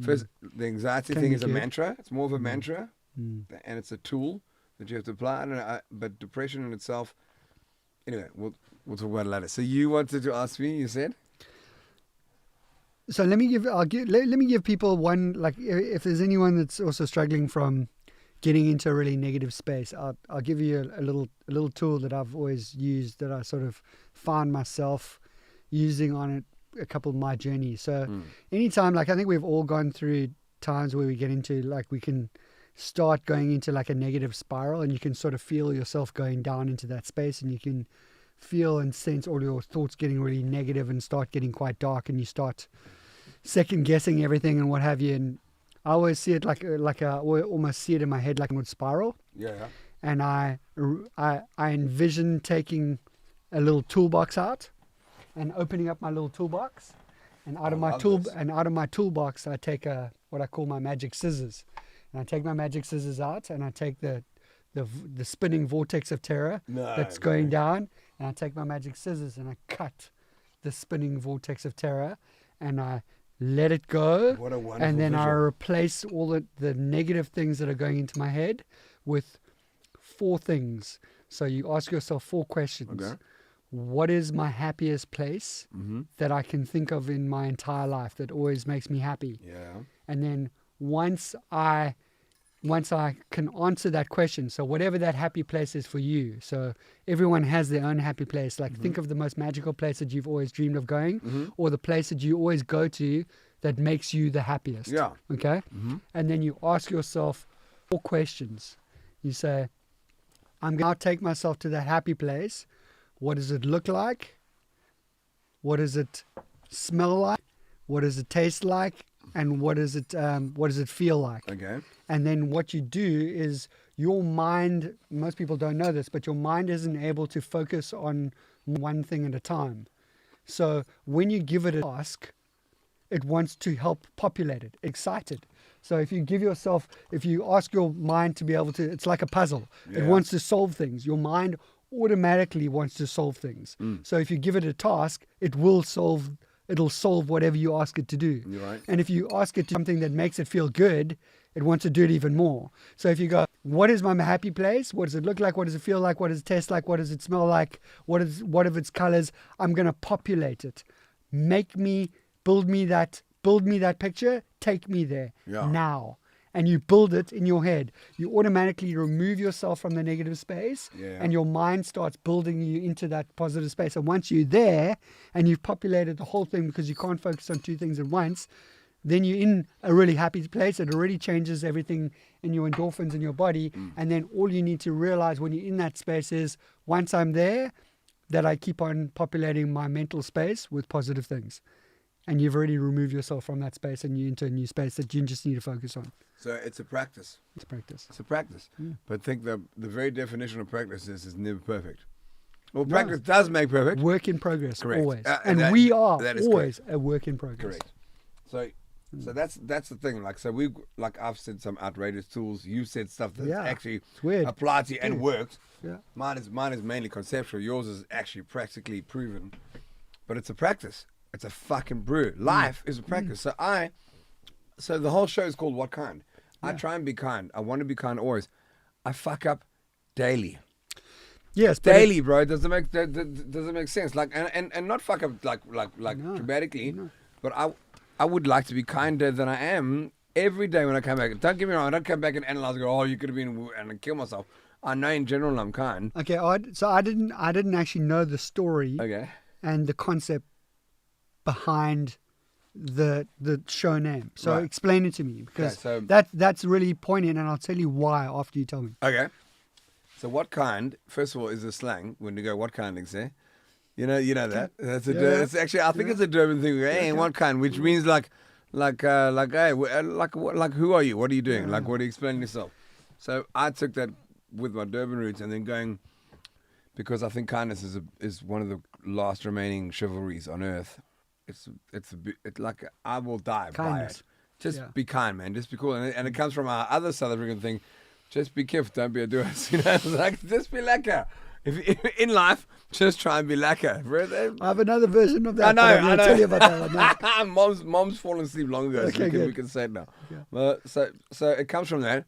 first, the anxiety Can thing be is a cured. mantra. It's more of a mantra, Mm. and it's a tool that you have to apply. I don't know, but depression in itself, anyway, we'll talk about it later. So you wanted to ask me, you said? So let me give people one, like, if there's anyone that's also struggling from getting into a really negative space, I'll give you a little tool that I've always used, that I sort of found myself using on a couple of my journeys. So anytime, like, I think we've all gone through times where we get into, like, we can start going into like a negative spiral, and you can sort of feel yourself going down into that space, and you can feel and sense all your thoughts getting really negative and start getting quite dark, and you start second guessing everything and what have you. And I always see it like I almost see it in my head like it would spiral. Yeah. And I envision taking a little toolbox out and opening up my little toolbox, and out of my toolbox I take what I call my magic scissors. And I take my magic scissors out, and I take the spinning vortex of terror that's going down, and I take my magic scissors and I cut the spinning vortex of terror, and I let it go. What a wonderful and then I visual. replace all the negative things that are going into my head with 4 things. So you ask yourself 4 questions. Okay. What is my happiest place that I can think of in my entire life that always makes me happy? Yeah. And then once I can answer that question, so whatever that happy place is for you, so everyone has their own happy place. Like, think of the most magical place that you've always dreamed of going, or the place that you always go to that makes you the happiest. Yeah. Okay? And then you ask yourself 4 questions. You say, I'm going to take myself to that happy place. What does it look like? What does it smell like? What does it taste like? And what does it feel like? Okay. And then what you do is your mind, most people don't know this, but your mind isn't able to focus on one thing at a time. So when you give it a task, it wants to help populate it, excite it. So if you ask your mind to be able to, it's like a puzzle. Yeah. It wants to solve things. Your mind automatically wants to solve things. So if you give it a task, it'll solve whatever you ask it to do. You're right. And if you ask it to something that makes it feel good, it wants to do it even more. So if you go, what is my happy place? What does it look like? What does it feel like? What does it taste like? What does it smell like? What of its colors? I'm going to populate it. Build me that picture. Take me there now. And you build it in your head. You automatically remove yourself from the negative space, and your mind starts building you into that positive space. And once you're there and you've populated the whole thing, because you can't focus on 2 things at once, then you're in a really happy place. It already changes everything in your endorphins in your body. And then all you need to realize when you're in that space is, once I'm there, that I keep on populating my mental space with positive things. And you've already removed yourself from that space, and you're into a new space that you just need to focus on. So it's a practice. It's practice. It's a practice. But think the very definition of practice is never perfect. Well, practice does make perfect. Work in progress, Correct. always. And that- we are that is always a work in progress. Correct. So that's the thing. Like, so I've said some outrageous tools. You said stuff that actually It's weird. applied to you and worked. Yeah. Mine is mainly conceptual. Yours is actually practically proven. But it's a practice. It's a fucking brew. Life is a practice. So the whole show is called What Kind? I try and be kind. I want to be kind always. I fuck up daily. Yes, but Daily, bro. Does it make sense? Like and not fuck up like dramatically. No. But I would like to be kinder than I am every day when I come back. Don't get me wrong. I don't come back and analyze and go, oh, you could have been and kill myself. I know in general I'm kind. Okay, so I didn't actually know the story Okay. and the concept behind the show name. So Right. explain it to me, because so- that's really poignant, and I'll tell you why after you tell me. Okay. So what kind? First of all, is a slang when you go what kind, say. You know that. That's it's actually I think it's a Durban thing. Hey, what kind? Which means like hey, like who are you? What are you doing? Like what are you explaining yourself? So I took that with my Durban roots and then going because I think kindness is one of the last remaining chivalries on earth. It's like I will die by Kindness. it. Just be kind, man. Just be cool, and it comes from our other South African thing. Just be careful. Don't be a doer. You know, it's like just be lekker. If in life, just try and be lekker. I have another version of that. I know. but I'm gonna tell you about that right now. Mom's fallen asleep long ago, so Okay, we good. can say it now. Yeah. So it comes from that.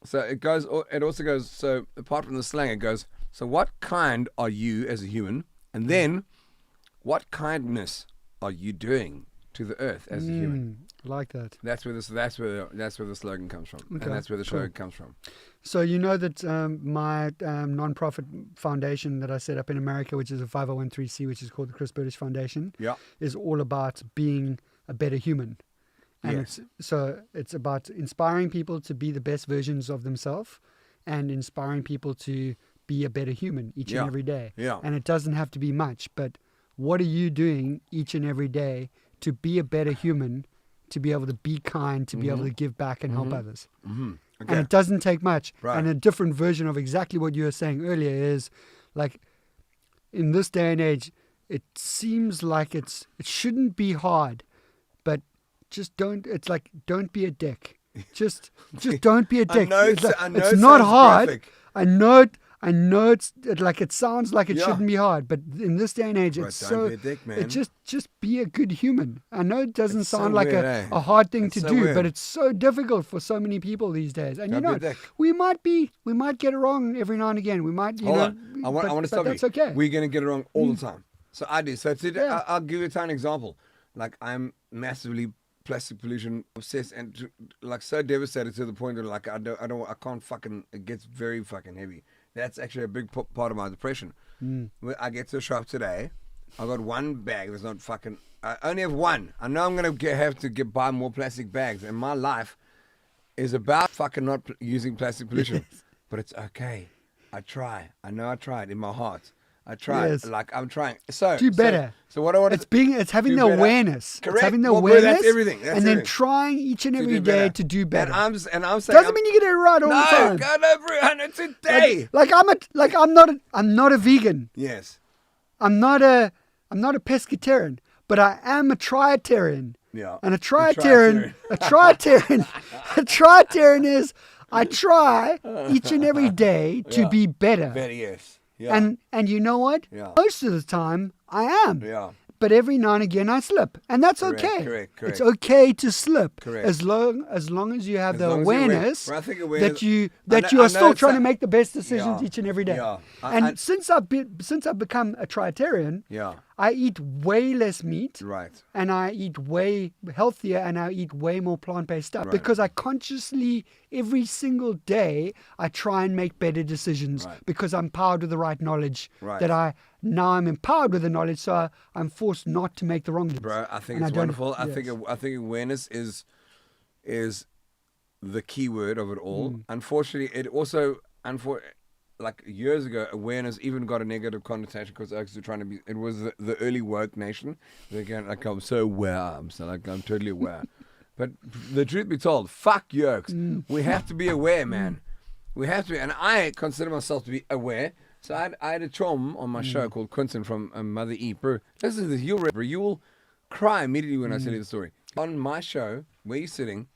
So it goes. It also goes. So apart from the slang, it goes. So what kind are you as a human? And then, what kindness are you doing to the earth as a human? I like that. That's where the slogan comes from, Okay, and that's where the show cool. comes from. So you know that my non-profit foundation that I set up in America, which is a 501(c), which is called the Bertish Foundation, Yeah. is all about being a better human. And Yes. it's about inspiring people to be the best versions of themselves and inspiring people to be a better human each and every day. Yeah. And it doesn't have to be much, but what are you doing each and every day to be a better human, to be able to be kind, to be able to give back and help others? Mm-hmm. And Okay. it doesn't take much. Right. And a different version of exactly what you were saying earlier is like in this day and age, it seems like it shouldn't be hard, but just don't be a dick. Just don't be a dick. It's not hard. Graphic. I know it sounds like it shouldn't be hard, but in this day and age, Right, it's don't so. be a dick, man. It just be a good human. I know it doesn't It's so sound like weird, a hard thing It's to so do, weird. but it's so difficult for so many people these days. And Don't be a dick. we might get it wrong every now and again. We might, Hold on. I want to but stop you. that's okay. We're going to get it wrong all the time. So I do. So today, Yeah. I'll give you a tiny example. Like I'm massively plastic pollution obsessed and like so devastated to the point that like I can't fucking. It gets very fucking heavy. That's actually a big part of my depression. When I get to the shop today, I got one bag that's not fucking. I only have one. I know I'm gonna have to buy more plastic bags, and my life is about fucking not using plastic pollution. But it's okay. I try. I know I tried in my heart. I tried. Yes. Like I'm trying. So Do better. So what I want It's having do the better. awareness. Correct. It's having the Well, bro, awareness. that's everything. That's and then everything. trying each and to every do day better. to do better. And I'm saying Doesn't mean you get it right all the time. No, God, every 100 today. I'm not a vegan. Yes. I'm not a pescatarian, but I am a triatarian. Yeah. And a triatarian is I try each and every day to be better. Better, yes. Yeah. And you know what? Yeah. Most of the time I am. Yeah. But every now and again I slip, and that's Correct, okay. correct. It's okay to slip, Correct. as long as you have As the long as you're aware. awareness Well, I think awareness- that you I know- are I know still it's trying a- to make the best decisions Yeah. each and every day. Yeah. And since I've become a triatarian, Yeah. I eat way less meat. Right. And I eat way healthier, and I eat way more plant-based stuff Right. because I consciously, every single day, I try and make better decisions Right. because I'm empowered with the right knowledge. Right. That I'm empowered with the knowledge, so I'm forced not to make the wrong decisions. Bro, I think And it's don't- wonderful. I yes. think awareness is the key word of it all. Mm. Unfortunately, it also like years ago, awareness even got a negative connotation because we're trying to be. It was the early woke nation. They're going like, I'm so aware. I'm totally aware. But the truth be told, fuck yokes. We have to be aware, man. We have to be, and I consider myself to be aware. So I had a chom on my show called Quentin from Mother E. Bro, listen to this. You'll cry immediately when I tell you the story. On my show, where you're sitting,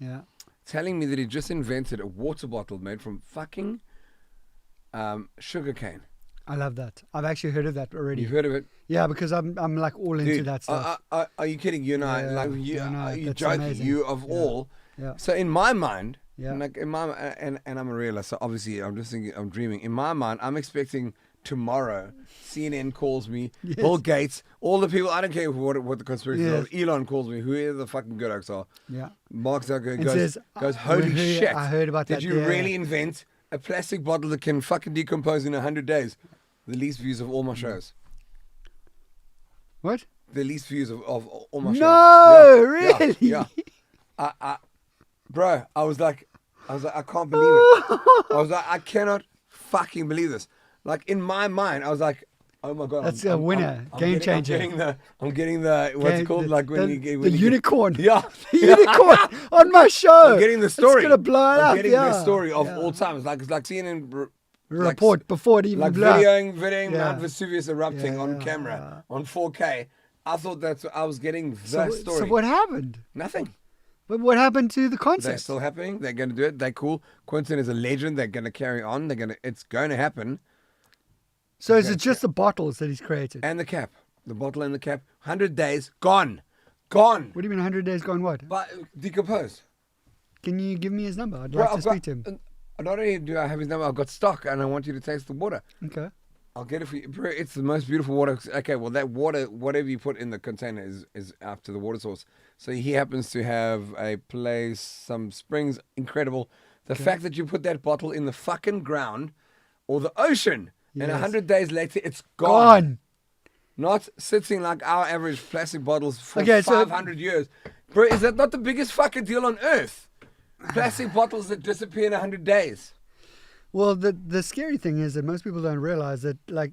telling me that he just invented a water bottle made from fucking sugar cane. I love that. I've actually heard of that already. You've heard of it? Yeah, because I'm like all into that stuff. Are you kidding? You and I, Yeah, like you joking? amazing. You of all. Yeah. So in my mind, Yeah. like in my and I'm a realist, so obviously I'm just thinking, I'm dreaming. In my mind, I'm expecting tomorrow CNN calls me, Bill Gates, all the people. I don't care what the conspiracy is. Elon calls me, whoever the fucking good oaks are. Yeah. Mark Zuckerberg It goes, holy shit! I heard about that. Did you really invent a plastic bottle that can fucking decompose in 100 days? The least views of all my shows. What? The least views of all my shows. No, really? Yeah. Bro, I was like, I can't believe it. I was like, I cannot fucking believe this. Like in my mind, I was like, oh my god, That's a winner, game changer. I'm getting the what's it called? Like when the unicorn. Yeah, The unicorn on my show. I'm getting the story. It's gonna blow it up. I'm getting the story of all time. It's like CNN report before it even like blew up. videoing Mount Vesuvius erupting on camera on 4K. I thought I was getting the story. So what happened? Nothing. But what happened to the concept? They're still happening. They're going to do it. They're cool. Quentin is a legend. They're going to carry on. It's going to happen. So is it just the bottles that he's created? And the cap, the bottle and the cap. 100 days gone. What do you mean 100 days gone? What? But decomposed. Can you give me his number? I'd like to speak to him. Not only do I have his number, I've got stock, and I want you to taste the water. Okay. I'll get it for you. Bro, it's the most beautiful water. Okay, well, that water, whatever you put in the container is after the water source. So he happens to have a place, some springs, incredible. The fact that you put that bottle in the fucking ground or the ocean, and 100 days later, it's gone. Not sitting like our average plastic bottles for 500 years. Bro, is that not the biggest fucking deal on earth? Plastic bottles that disappear in 100 days. Well, the scary thing is that most people don't realize that that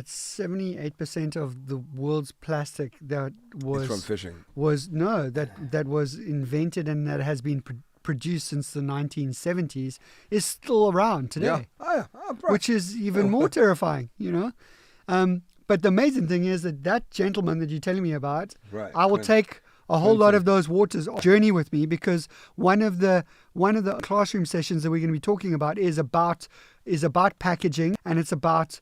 78% of the world's plastic that was It's from fishing. That was invented and that has been produced since the 1970s is still around today. Yeah. Bro. Which is even more terrifying, you know. But the amazing thing is that gentleman that you're telling me about, I will take a whole lot of those waters on journey with me, because one of the classroom sessions that we're going to be talking about is about packaging, and it's about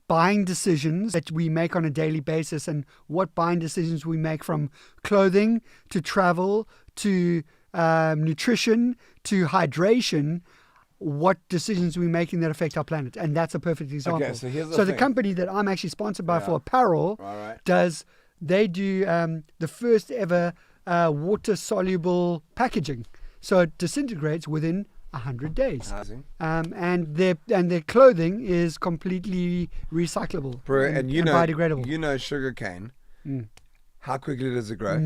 buying decisions that we make on a daily basis, and what buying decisions we make, from clothing to travel to nutrition to hydration. What decisions we're making that affect our planet, and that's a perfect example. Okay, so here's the company that I'm actually sponsored by for apparel They do the first ever water soluble packaging, so it disintegrates within 100 days. And their clothing is completely recyclable, and biodegradable. You know, sugar cane. How quickly does it grow?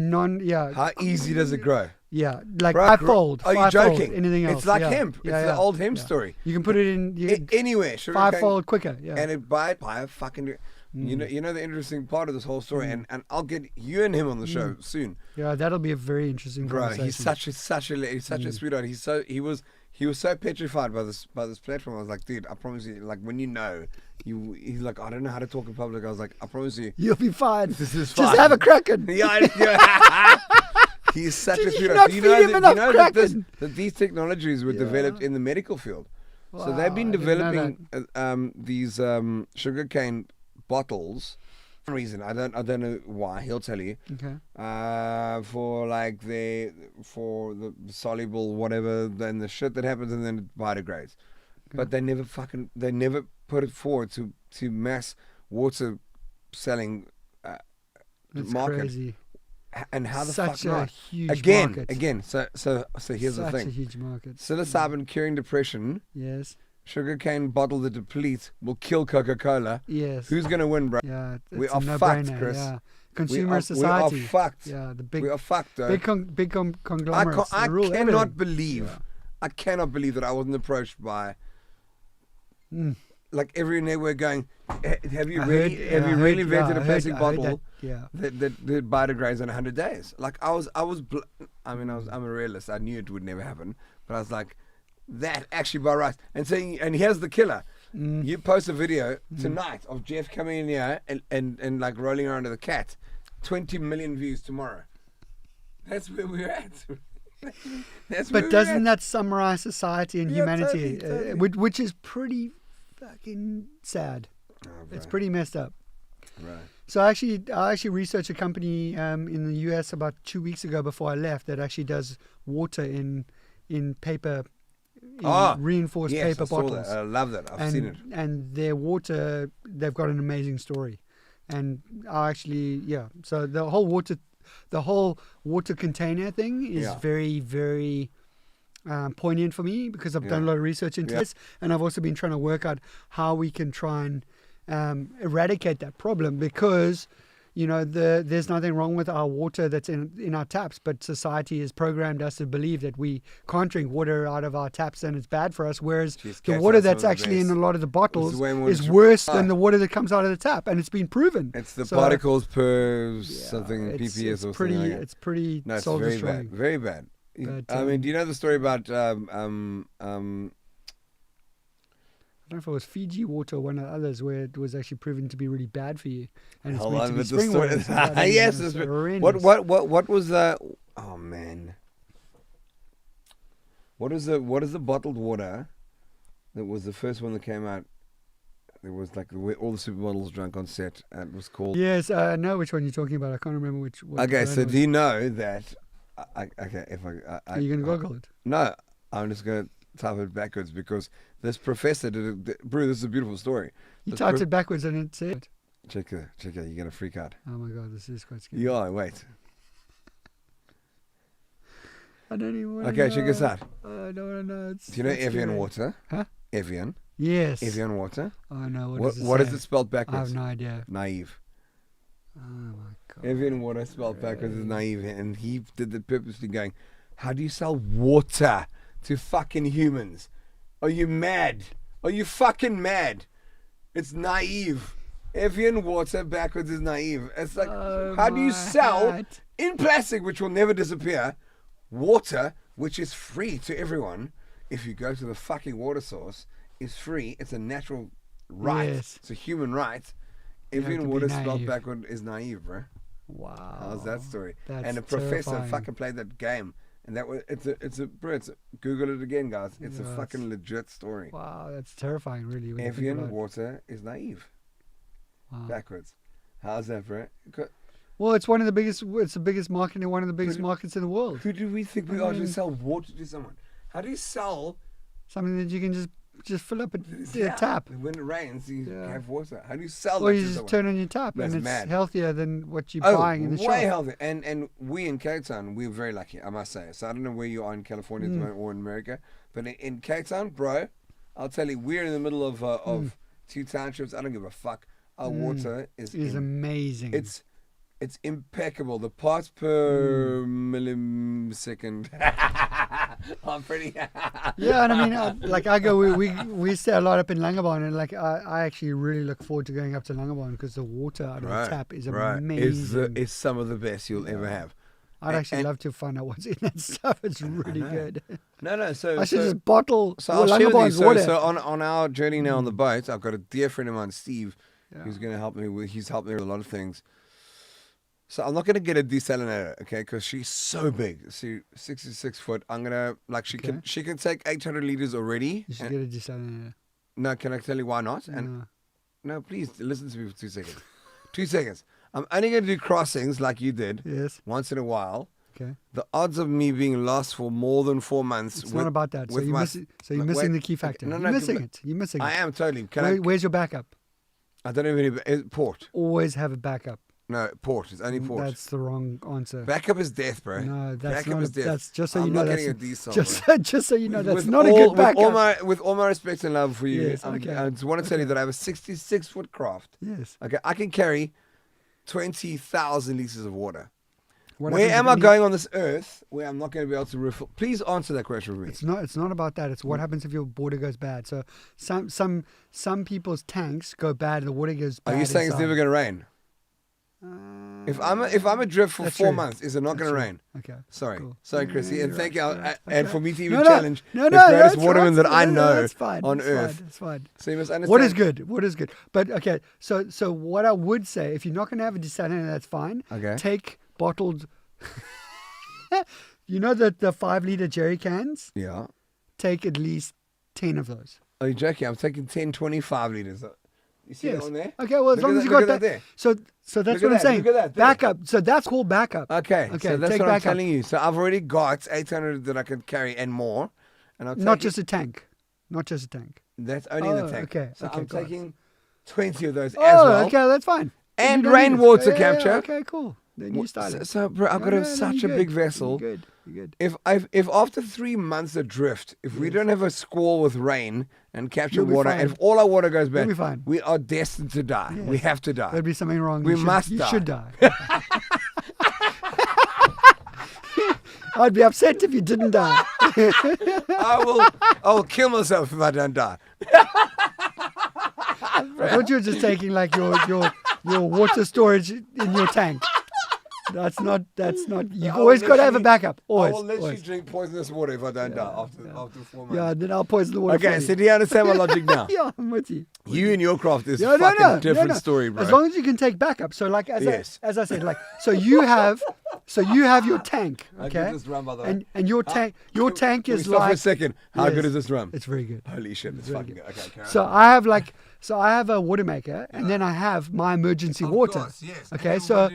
Yeah. How easy does it grow? Yeah, like fivefold. Are you joking? Anything else? It's like hemp. It's the old hemp story. You can put it in anywhere. Fivefold quicker. Yeah. And it by a fucking. You know the interesting part of this whole story, and I'll get you and him on the show soon. Yeah, that'll be a very interesting conversation. He's such a sweetheart. He was so petrified by this platform. I was like, dude, I promise you, like when he's like, I don't know how to talk in public. I was like, I promise you'll be fine. This is fine. Just have a Kraken. He's such a sweetheart. Not feed him enough Kraken? That these technologies were developed in the medical field. Wow, so they've been developing these sugarcane bottles. For some reason, I don't know why. He'll tell you. Okay. For the soluble whatever, then the shit that happens, and then it biodegrades. Okay. But they never put it forward to mass water selling That's market. Crazy. And how the such fuck a not? huge Again. market. So here's the thing. Such a huge market. Psilocybin curing depression. Yes. Sugarcane bottle that depletes will kill Coca-Cola. Yes. Who's gonna win, bro? Yeah, we are fucked, Chris. Yeah. Consumer society. We are fucked. Yeah, we are fucked, though. Big conglomerates. I cannot believe that I wasn't approached by like every network going, have you really invented a plastic bottle that biodegrades in 100 days? Like I'm a realist. I knew it would never happen, but I was like, that actually by right. And here's the killer. You post a video tonight of Jeff coming in here and like rolling around with a cat. 20 million views tomorrow. That's where we're at. But doesn't that summarize society and humanity, totally. which is pretty fucking sad? It's pretty messed up. Right. So I actually researched a company in the US about 2 weeks ago before I left that actually does water in paper, reinforced paper bottles. That. I love that. I've seen it. And their water, they've got an amazing story. And I actually, so the whole water container thing is very, very poignant for me because I've done a lot of research into this, and I've also been trying to work out how we can try and eradicate that problem because, there's nothing wrong with our water that's in our taps, but society has programmed us to believe that we can't drink water out of our taps and it's bad for us, whereas the water that's actually in a lot of the bottles is worse than the water that comes out of the tap, and it's been proven. It's the particles per something PPS or pretty, something like that. It's pretty No, it's soul very destroying. bad. Very bad. But, I mean, do you know the story about I don't know if it was Fiji water or one of the others where it was actually proven to be really bad for you, and it's Hold meant on, to be but the spring story- water. So I don't Yes, know, it's- it's horrendous. what was the? Oh man, what is the bottled water? That was the first one that came out. It was like all the supermodels drunk on set, and it was called. Yes, I know which one you're talking about. I can't remember which. What Okay, brand so it was. do you know that? Are you gonna Google it? No, I'm just gonna type it backwards because this professor bro, this is a beautiful story. You This typed it backwards and it said. Check it. You're gonna freak out. Oh my god, this is quite scary. Yeah, wait. I don't even want to Okay, know. check this out. I don't want to know. Do you know it's Evian scary. water? Huh? Evian. Yes. Evian water. Oh no, What does is say? it spelled I backwards? have no idea. Naive. Oh my god. Evian water spelled backwards is naive, and he did it purposely, going, "How do you sell water to fucking humans? Are you mad? Are you fucking mad? It's naive. Evian water backwards is naive. It's like, Oh how do you my sell heart. in plastic, which will never disappear, water which is free to everyone? If you go to the fucking water source, is free. It's a natural right. Yes. It's a human right. You have to Evian be water spelled naive. backward is naive, bro. Wow. How's that story? That's And a professor terrifying. fucking played that game, and that was Google it again, guys. It's a Yeah, fucking legit story. Wow, that's terrifying, really. When you think Evian about it. water is naive, Wow. backwards. How's that, bro? Well, it's one of the biggest. It's the biggest market in one of the biggest markets in the world. Who do we think we are to sell water to someone? How do you sell Something that you can just fill up a tap, when it rains? You Yeah. have water. How do you sell or that you to just someone? turn on your tap, That's and it's mad. healthier than what you're Oh, buying in the way shop. healthy. And we in Cape Town, we're very lucky, I must say. So I don't know where you are in California at the moment or in America, but in Cape Town, bro, I'll tell you, we're in the middle of two townships. I don't give a fuck. Our water is amazing. It's impeccable. The parts per millisecond are pretty. Yeah, and I mean, we stay a lot up in Langebaan, and like I actually really look forward to going up to Langebaan because the water out of the tap is amazing. It's some of the best you'll ever have. I'd actually love to find out what's in that stuff. It's really know. good. No. So I should just bottle So I'll share with you. Langebaan's water. So on our journey now on the boat, I've got a dear friend of mine, Steve, who's going to help me. He's helped me with a lot of things. So I'm not going to get a desalinator, okay? Because she's so big. She's 66 foot. I'm going to, she can take 800 liters already. You should get a desalinator. No, can I tell you why not? And no, please listen to me for 2 seconds. 2 seconds. I'm only going to do crossings like you did. Yes. Once in a while. Okay. The odds of me being lost for more than 4 months. It's not about that. So you're missing the key factor. No, You're missing it. You're missing it. I am totally. Where's your backup? I don't have any. Port. Always have a backup. No, port. It's only port. That's the wrong answer. Backup is death, bro. No, that's backup not. is death. That's just so I'm you know. not That's getting a diesel. just so you know. That's With not a all- good backup. With all my respect and love for you, Yes, okay. I just want to tell you that I have a 66-foot craft. Yes. Okay, I can carry 20,000 liters of water. What Where happens am if I any- going on this earth where I'm not going to be able to refill? Please answer that question for me. It's not about that. It's what happens if your water goes bad. So some people's tanks go bad and the water goes bad. Are you saying it's inside. never going to rain? If I'm adrift for That's 4 true. months, is it not going to true. rain? Okay. Sorry, Cool. sorry, Chrissy, and You're thank right, you. you're right. And Okay. for me to even No, challenge no, the no, greatest that's waterman right. that I No, know that's fine. on That's earth. Fine. That's fine. So you must understand. What is good? What is good? But okay, so what I would say, if you're not going to have a desalinator, that's fine. Okay. Take bottled. You know that the 5-liter jerry cans. Yeah. Take at least 10 of those. Are you joking? I'm taking 10, 25 liters. You see that one there? Okay, well, as Look long at as you that- got look at that. there. So that's Look what at I'm that, saying. look at that there. Backup. So that's called backup. Okay, so that's take what I'm backup. telling you. So I've already got 800 that I can carry and more. And I'll Not take just a tank. Not just a tank. that's only in Oh, the tank. okay, So okay, I'm got it. taking 20 of those Oh, as well. okay, that's fine. Then And you don't need it. rainwater Yeah, capture. okay, cool. Then you style it. So, bro, I've got No, such you're a big good. vessel. You're good. You're good. If after 3 months adrift, if we don't have a squall with rain and capture You'll be water, fine. and if all our water goes You'll bad, be fine. we are destined to die. Yes. We have to die. There'd be something wrong. We You should- must You die. should die. I'd be upset if you didn't die. I will kill myself if I don't die. I thought you were just taking like your water storage in your tank. That's not. You I will always got to have a literally- backup. I Always. will literally always. drink poisonous water if I don't die after 4 months. Yeah, then I'll poison the water. Okay, for so you. do you understand my logic now? Yeah, I'm with you. You and your craft is Yeah, fucking different no. story, bro. As long as you can take backup. So like Yes. as I said, like so you have your tank, How okay? good is this rum, by the way? And your tank Can we is stop for a like second? How Yes. good is this rum? it's very good. Holy shit, it's very fucking good. Okay, carry on. So I have a water maker, and then I have my emergency water. Okay, so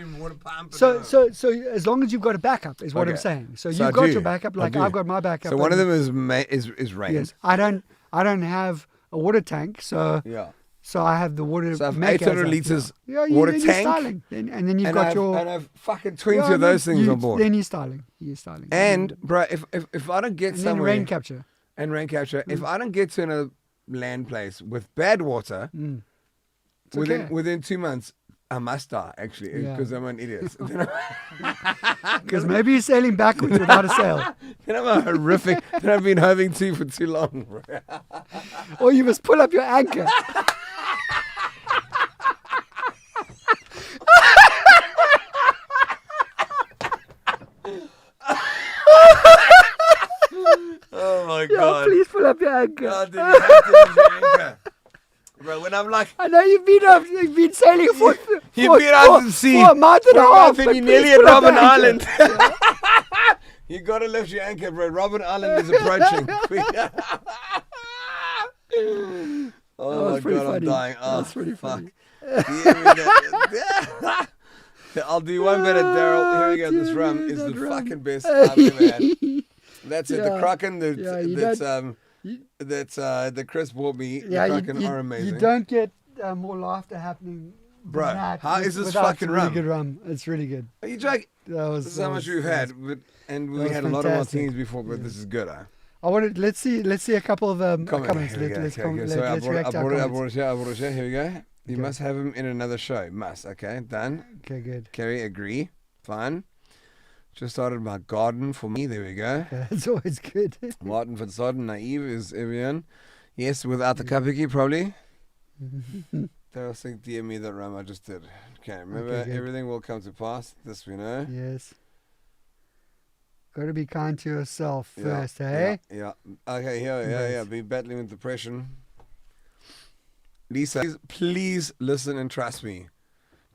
as long as you've got a backup is what I'm Okay. saying. So So I you've got do. your backup, I like do. I've got my backup. So one of and- them is rain. Yes, I don't have a water tank, so Yeah. I have the water So I have maker. 800 litres yeah, water then you're tank, styling. And then you've And got I've, your and I've fucking 20 yeah, of those things on board. Then you're styling. And bro, if I don't get and then somewhere rain capture. and rain capture, if I don't get to a land place with bad water It's okay. within 2 months, I must die actually Yeah. because I'm an idiot. Because maybe you're sailing backwards without a sail. Then I'm a horrific. Then I've been hoving to for too long, bro. Or you must pull up your anchor. Oh my Yeah, god. please pull up your anchor. God, did you have to use your anchor? Bro, when I'm like, I know you've been sailing for you've been out to sea for a month and a for half. and but you're please nearly at pull up Robben your anchor. Island. You gotta lift your anchor, bro. Robben Island is approaching. Oh my was pretty god, I'm funny. dying. Oh, That's pretty fuck. funny. Yeah, I'll do one better, Daryl. Here we go. This dear rum me, is the that rum. fucking best I've ever had. That's it. The Yeah. Kraken Yeah, you that's that Chris bought me. Yeah, the Kraken are you amazing. don't get more laughter happening. than Bro, that how with- is this without fucking some really rum? good rum. It's really good. Are you joking? This This is how much we've had, and we was had a lot of fantastic. martinis before, but this is good. Huh? I wanted. Let's see a couple of comments. Here we go, Let's okay, okay. So let's react to I our brought comments. it here. Here we go. You Okay. must have him in another show. Must. Okay, done. Okay, good. Kerry, agree. Fine. Just started my garden for me. There we go. Okay, that's always good. Martin van Soden, naive is everyone. Yes, without the kapiki, probably. They'll think DM me that rum I just did. Okay, remember, Okay, good. everything will come to pass. This we know. Yes. Got to be kind to yourself Yeah, first, eh? Yeah. Okay, yeah. Right. Be battling with depression. Lisa, please listen and trust me.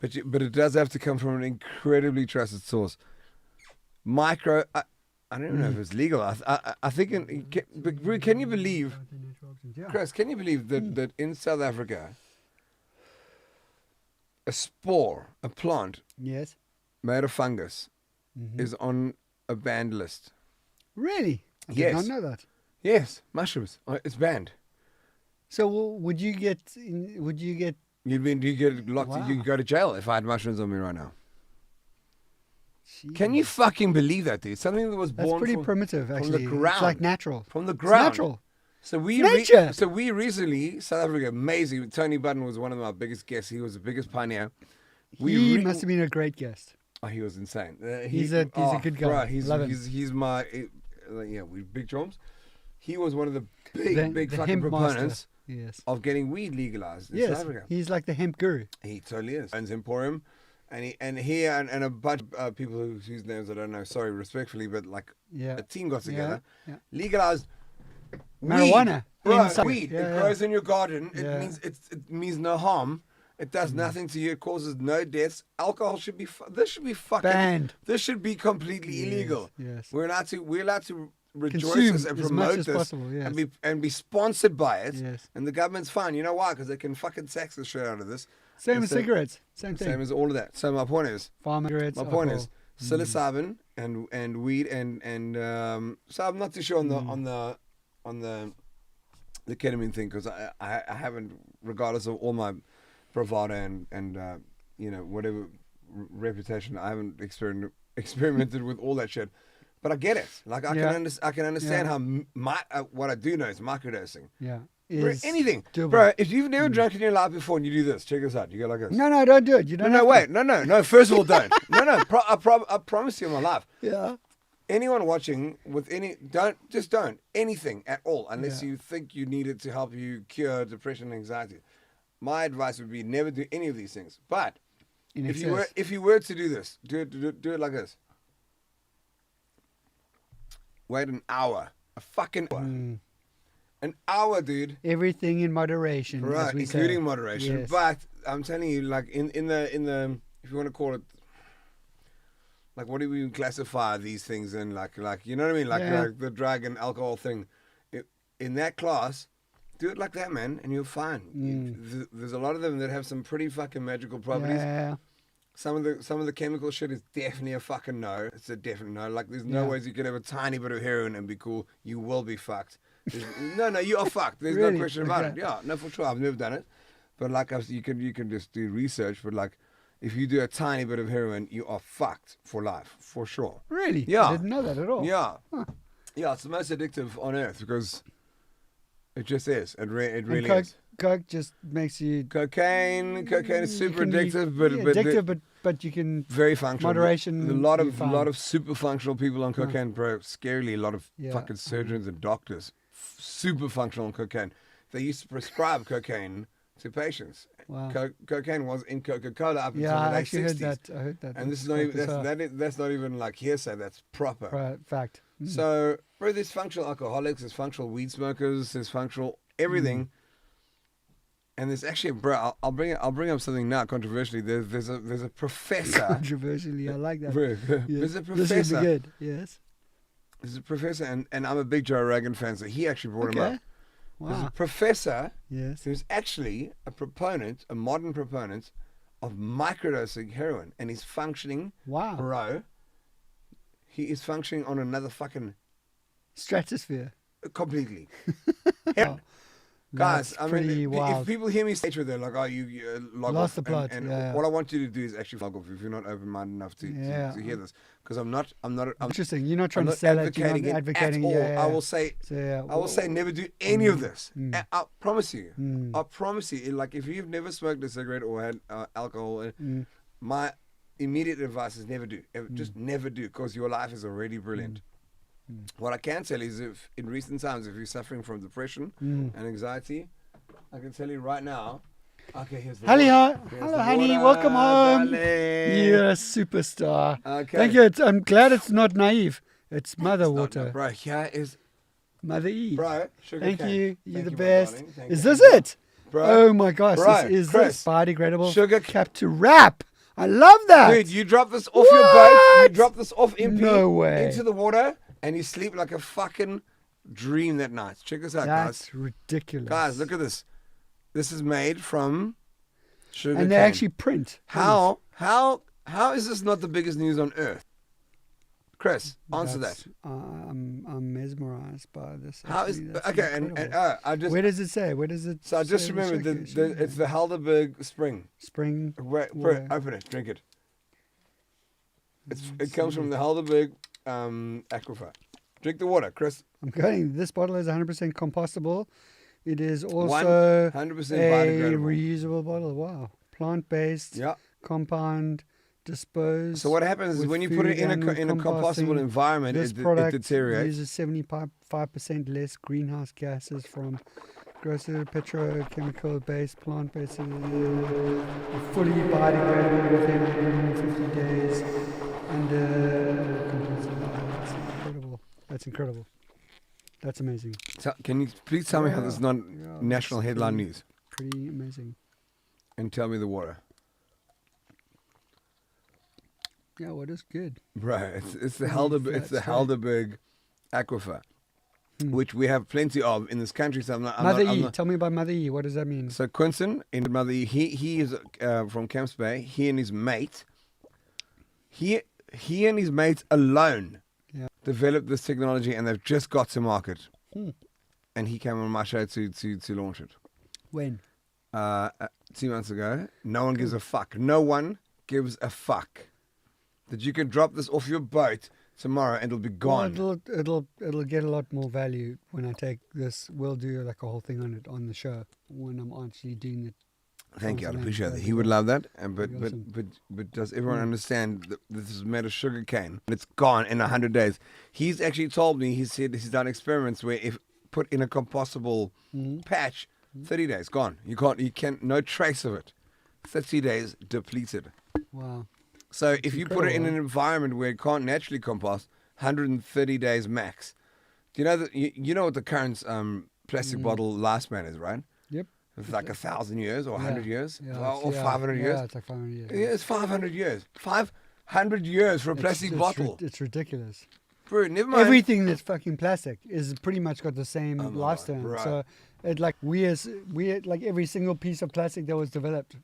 But it does have to come from an incredibly trusted source. Micro, I don't even know if it's legal. I think, can you believe, Chris, can you believe that in South Africa, a spore, a plant Yes. made of fungus, is on a banned list? Really? I Yes. did not know that. Yes, mushrooms. It's banned. So would you get? You get locked. Wow. You could go to jail if I had mushrooms on me right now. Jeez. Can you fucking believe that, dude? Something that was That's born pretty from, primitive, from actually. the ground. It's like natural. From the It's ground. natural. So we nature. so we recently, South Africa, amazing. Tony Button was one of my biggest guests. He was the biggest pioneer. He must have been a great guest. Oh, he was insane. He's a good guy. Bro, Love him. he's my we big drums. He was one of the big The fucking hemp proponents Yes. of getting weed legalized in Yes. South Africa. He's like the hemp guru. He totally is. Owns Emporium. and a bunch of people whose names I don't know. Sorry, respectfully, but like Yeah. a team got together, Yeah. legalized Marijuana. weed. Bro, inside. weed. Yeah, It yeah. grows in your garden. It Yeah. means no harm. It does nothing to you. It causes no deaths. Alcohol should be this should be fucking Banned. This should be completely Yes, illegal. yes. We're allowed to rejoice Consume this and as promote much as this possible, yes. and be sponsored by it. Yes. And the government's fine. You know why? Because they can fucking tax the shit out of this. Same And as so- cigarettes. Same thing. Same as all of that. So my point is, Farm cigarettes. my point is, alcohol. psilocybin and weed and so I'm not too sure on the ketamine thing because I haven't, regardless of all my bravado and whatever reputation, I haven't experimented with all that shit. But I get it. Like I can understand how what I do know is microdosing. Yeah. Bro, Is anything, doable. bro. If you've never drunk in your life before and you do this, check this out. You go like this. No, don't do it. You don't. No, have wait, to. no. First of all, don't. No. I promise you, on my life. Yeah. Anyone watching with don't anything at all unless Yeah. you think you need it to help you cure depression and anxiety. My advice would be never do any of these things. But In if excess. you were to do this, do it like this. Wait an hour, a fucking hour, an hour, dude. Everything in moderation. Right, as we including say. moderation. Yes. But I'm telling you, like in the if you want to call it, like what do we classify these things in? Like you know what I mean? Like the drug and alcohol thing. In that class, do it like that, man, and you're fine. There's a lot of them that have some pretty fucking magical properties. Yeah. Some Some of the chemical shit is definitely a fucking no. It's a definite no. Like there's no ways you can have a tiny bit of heroin and be cool. You will be fucked. No, you are fucked. There's Really? no question about Okay. it. Yeah, no, for sure. I've never done it, but like you can just do research. But like, if you do a tiny bit of heroin, you are fucked for life, for sure. Really? Yeah. I didn't know that at all. Yeah, yeah. It's the most addictive on earth because it just is. It really Coke, is. Coke just makes you Cocaine is super you can be- addictive, but addictive, but you can very functional. moderation. A lot you're of fine. super functional people on cocaine, bro. Scarily, a lot of Yeah. fucking surgeons and doctors, super functional on cocaine. They used to prescribe cocaine to patients. Wow. Cocaine was in Coca-Cola up until Yeah, the I late actually 60s. heard that. I heard that. And this is not even that's not even like hearsay. That's proper. Right, fact. So, bro, there's functional alcoholics, there's functional weed smokers, there's functional everything. And there's actually, bro, I'll bring up something now controversially. There's a professor. Controversially, I like that. Bro, Yeah. there's a This would be professor. good. Yes. There's a professor, and I'm a big Joe Rogan fan, so he actually brought him Okay. up. There's a Wow. professor Yes. who's actually a modern proponent of microdosing heroin, and he's functioning, Wow. bro. He is functioning on another fucking Stratosphere. completely. Wow. Guys, That's I pretty mean, if wild. people hear me say to they're like, "Oh, you log Lost off," the plot, and yeah. what I want you to do is actually log off if you're not open-minded enough to hear this, because I'm not Interesting. You're not I'm trying to not sell it. You're advocating not it advocating at all. Yeah, yeah. I will say, So, yeah. I will say, never do any of this. I promise you. Mm. I promise you. Like, if you've never smoked a cigarette or had alcohol, my immediate advice is never do. Just never do, because your life is already brilliant. What I can tell you is, if in recent times, if you're suffering from depression and anxiety, I can tell you right now. Okay, here's the water. Here's Hello, the honey. water, Welcome home. darling. You're a superstar. Okay. Thank you. I'm glad it's not naive. It's mother It's not- water. bro, here is, Mother Eve. bro, sugar Thank cane. you. You're Thank the you, my best. darling. Thank Is you. this it? Bro. Oh my gosh. Bro, Is Chris. this biodegradable Sugar cap to wrap? I love that. Dude, you drop this off your boat, you What? drop this off empty No way. into the water, and you sleep like a fucking dream that night. Check this out, That's guys. ridiculous. Guys, look at this. This is made from sugar And they cane. actually print. How is this not the biggest news on earth? Chris, answer That's- that. I'm mesmerized by this. How is actually. That's okay? And incredible. I just Where does it say? Where does it? so I just say remembered sugar- that sugar? it's the Helderberg Spring. Spring. Wait, Water. open it, drink it. It comes from the Helderberg aquifer. Drink the water, Chris. I'm going. This bottle is 100% compostable. It is also 100% a biodegradable. reusable bottle. Wow. Plant-based, Yeah. compound, disposed. So what happens is with when you put it food in and a compostable composting, environment, this it product deteriorates. uses 75% less greenhouse gases from Grosser petrochemical based, plant based, fully biodegradable within 150 days. And that's incredible. That's incredible. That's amazing. So, can you please tell me how this is not national headline news? Pretty amazing. And tell me the water. Yeah, what is good? Right, it's the Really Helderberg aquifer, which we have plenty of in this country. So Mother E. Tell me about Mother E. What does that mean? So Quinton in Mother E, he is from Camps Bay. He and his mate, he and his mate alone developed this technology, and they've just got to market. And he came on my show to launch it. When? 2 months ago. No one gives a fuck. No one gives a fuck that you can drop this off your boat tomorrow and it'll be gone. Well, it'll get a lot more value when I take this. We'll do like a whole thing on it on the show when I'm actually doing it. Thank you, I'd appreciate that. He would love that. But does everyone understand that this is made of sugar cane and it's gone in 100 days? He's actually told me, he said he's done experiments where if put in a compostable patch, 30 days gone. You can't, no trace of it. 30 days depleted. Wow. So if you put it in an environment where it can't naturally compost, 130 days max. Do you know that you know what the current plastic bottle lifespan is, right? Yep. It's like 1,000 years or 100 years or Yeah, 500 years. Yeah, it's like 500 years. Yeah, it's 500 years. 500 years for a plastic bottle. It's ridiculous. Bro, never mind. Everything that's fucking plastic is pretty much got the same lifespan. right. So it like we like every single piece of plastic that was developed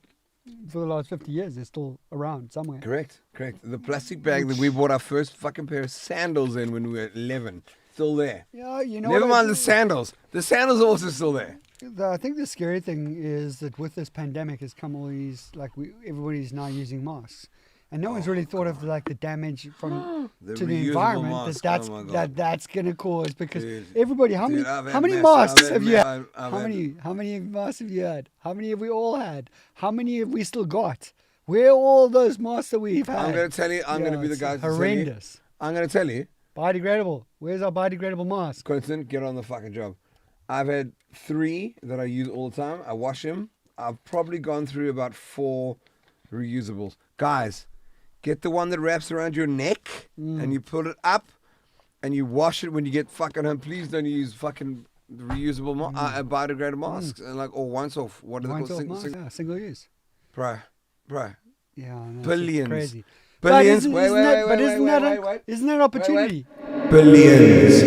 for the last 50 years is still around somewhere. Correct. The plastic bag that we bought our first fucking pair of sandals in when we were 11, still there. Yeah, you know. Never mind the sandals. The sandals are also still there. I think the scary thing is that with this pandemic has come all these everybody's now using masks, and no one's really thought of like the damage from to the environment that's going to cause because everybody. How many masks have you had? How many masks have you had? How many have we all had? How many have we still got? Where are all those masks that we've had? I'm going to tell you. I'm going to be the guy. Horrendous. I'm going to tell you. Biodegradable. Where's our biodegradable mask? Quentin, get on the fucking job. I've had 3 that I use all the time. I wash them. I've probably gone through about 4 reusables. Guys, get the one that wraps around your neck and you put it up and you wash it when you get fucking home. Please don't use fucking reusable biodegradable masks or once off. What are they called? Single use. Bro. Yeah, no, Billions. crazy. Billions. Wait. Isn't that opportunity? Billions,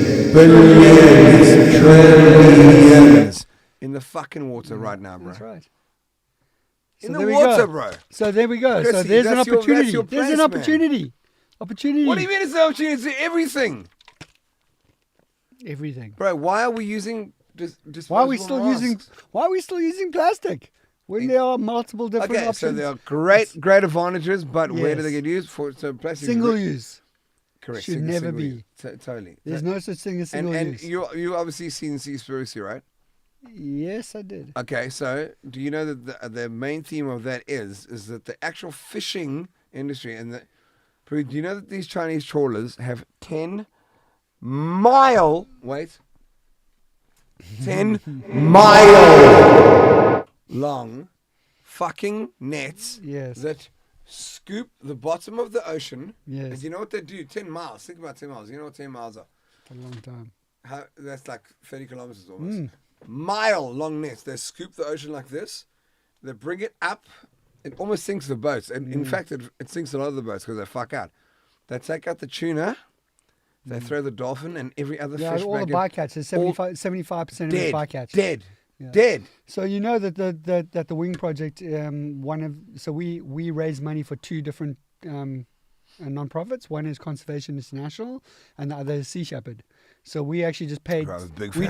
trillions in the fucking water right now, bro. That's right. In the water, bro. So there we go. Chrissy, so there's an opportunity. There's an opportunity. Man. Opportunity. What do you mean it's an opportunity? It's everything. Everything. Bro, why are we using Why are we still using plastic? When there are multiple different options. So there are great advantages, but where do they get used for? So plastic single use. Correct. Should never be. Totally. There's no such thing as single use. And you obviously seen Seaspiracy, right? Yes, I did. Okay, so do you know that the main theme of that is that the actual fishing industry do you know that these Chinese trawlers have 10 mile long fucking nets that scoop the bottom of the ocean. Yes. And you know what they do? 10 miles. Think about 10 miles. You know what 10 miles are? A long time. That's like 30 kilometers almost. Mile long nets. They scoop the ocean like this. They bring it up. It almost sinks the boats. And in fact, it sinks a lot of the boats because they fuck out. They take out the tuna. They throw the dolphin and every other fish back in. Yeah, all the bycatches. 75% of the bycatch. Dead. Dead. So you know that the Wing Project, we raise money for 2 different non-profits. One is Conservation International, and the other is Sea Shepherd. So we actually just paid. We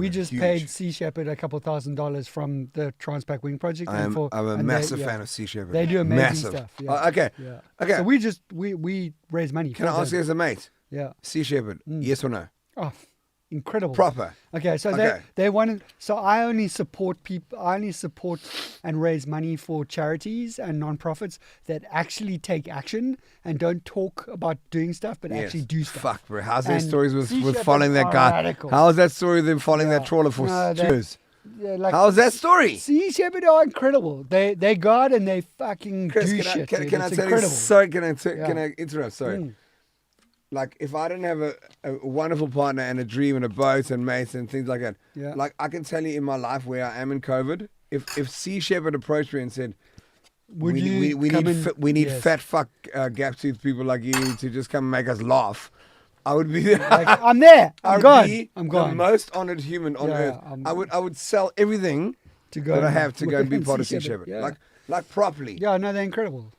just paid Sea Shepherd $2,000 from the Transpac Wing Project. I'm a massive fan of Sea Shepherd. They do amazing stuff. Yeah. Okay. So we raise money. Can I ask you as a mate? Yeah. Sea Shepherd, yes or no? Oh, incredible. Proper. Okay, so they wanted. So I only support people. I only support and raise money for charities and non-profits that actually take action and don't talk about doing stuff, but actually do stuff. Fuck, bro. How's their stories with following that guy? Radical. How is that story of them following that trawler for years? like How's that story? Sea Shepherd are incredible. They God and they fucking Chris, do can shit. I dude. tell It's you? incredible. Sorry, can Yeah. I interrupt? Sorry. Mm. Like, if I didn't have a wonderful partner and a dream and a boat and mates and things like that, Yeah. like, I can tell you in my life where I am in COVID, if Sea Shepherd approached me and said, Would we you need come in- we need Yes. fat fuck gap-toothed people like you to just come make us laugh, I would be Like, I'm there. I I'm would gone. be I'm the gone. most honored human on Yeah, earth. I'm- I would sell everything To go that I and have to go and be work part on of Sea Sea Shepherd. Shepherd, yeah. Like properly. Yeah, no, they're incredible.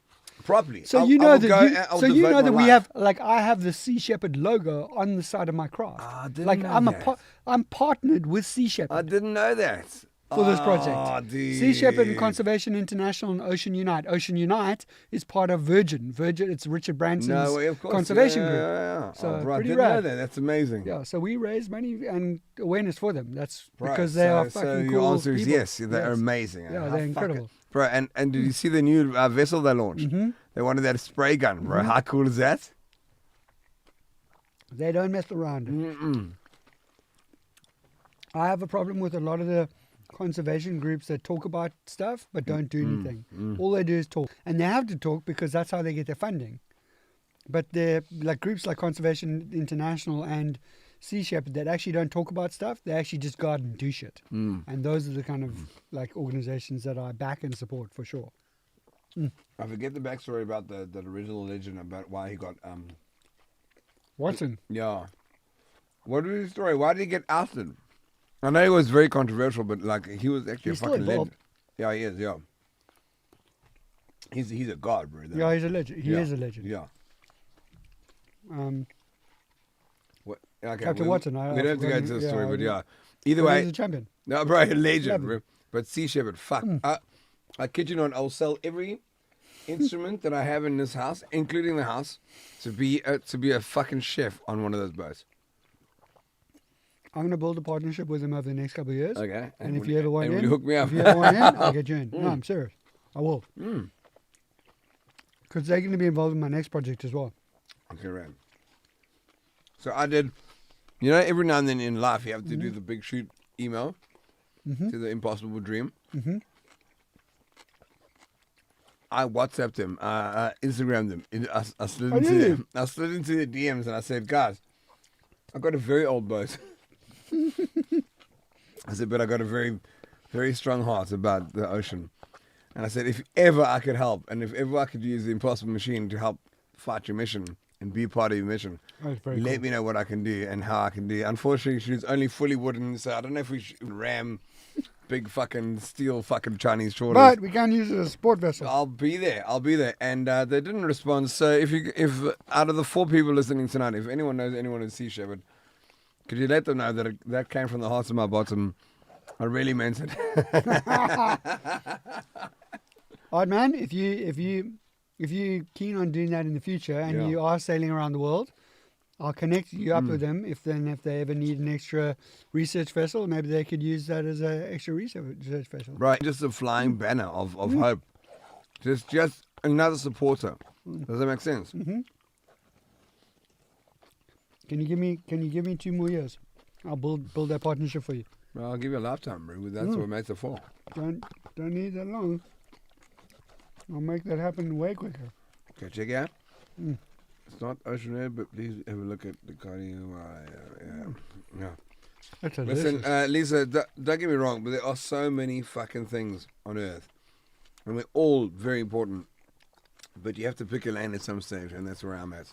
Properly. So I'll- you I know will that go you, and I'll so you devote know my that we life. have, like, I have the Sea Shepherd logo on the side of my craft. Ah, I didn't like know I'm that. I'm partnered with Sea Shepherd I didn't know that. for this Oh, project. dude. Sea Shepherd and Conservation International and Ocean Unite. Ocean Unite is part of Virgin. Virgin, it's Richard Branson's No way, of course. conservation yeah, group. Yeah. So, Oh, bro, I pretty didn't know rad. that. That's amazing. Yeah, so we raise money and awareness for them. That's Right, because they are so fucking your cool answer is people. yes. They're Yes. amazing. Yeah, How they're fucking- incredible. Bro, and did you see the new vessel they launched? Mm-hmm. They wanted that spray gun, bro. How cool is that? They don't mess around. Mm-mm. I have a problem with a lot of the conservation groups that talk about stuff but don't do anything. All they do is talk. And they have to talk because that's how they get their funding. But they're like groups like Conservation International and Sea Shepherd that actually don't talk about stuff. They actually just go out and do shit. And those are the kind of like organizations that I back and support for sure. I forget the backstory about the original legend about why he got Watson. yeah. What was his story? Why did he get ousted? I know he was very controversial, but like he was actually He's a still fucking legend. involved. Yeah, he is. Yeah. He's a god, bro. Yeah, he's a legend. He Yeah. is a legend. Yeah. What? Okay, Captain Watson, I- We don't have to go I've into the forgotten- story, yeah, but I- yeah. Either But way, he's a champion. no, bro, a legend, Love bro. But Sea Shepherd, fuck. I kid you not, I'll sell every instrument that I have in this house, including the house, to be a fucking chef on one of those boats. I'm going to build a partnership with him over the next couple of years. Okay. And if you ever want and in, will you hook me up? if you ever want in, I'll get you in. No, I'm serious. I will. Because they're going to be involved in my next project as well. Okay, right. So I did, you know, every now and then in life you have to do the big shoot email to the impossible dream. I WhatsApped them, Instagrammed them. I slid into their DMs and I said, guys, I've got a very old boat. I said, but I got a very, very strong heart about the ocean. And I said, if ever I could help, and if ever I could use the impossible machine to help fight your mission and be part of your mission, That's very let cool. me know what I can do and how I can do. Unfortunately, she was only fully wooden, so I don't know if we should ram big fucking steel fucking Chinese trawlers. But we can't use it as a sport vessel. I'll be there. And they didn't respond. So if out of the 4 people listening tonight, if anyone knows anyone in Sea Shepherd, could you let them know that that came from the heart of my bottom? I really meant it. All right, man. If you're keen on doing that in the future and Yeah. you are sailing around the world, I'll connect you up with them. If they ever need an extra research vessel, maybe they could use that as an extra research vessel. Right, just a flying banner of hope. Just another supporter. Does that make sense? Can you give me 2 more years? I'll build that partnership for you. Well, I'll give you a lifetime, bro. That's what mates are for. Don't need that long. I'll make that happen way quicker. Okay, check it out. It's not Ocean Air, but please have a look at the cardio. Yeah. That's Listen, delicious. Lisa, don't get me wrong, but there are so many fucking things on Earth, and they're all very important. But you have to pick a lane at some stage, and that's where I'm at.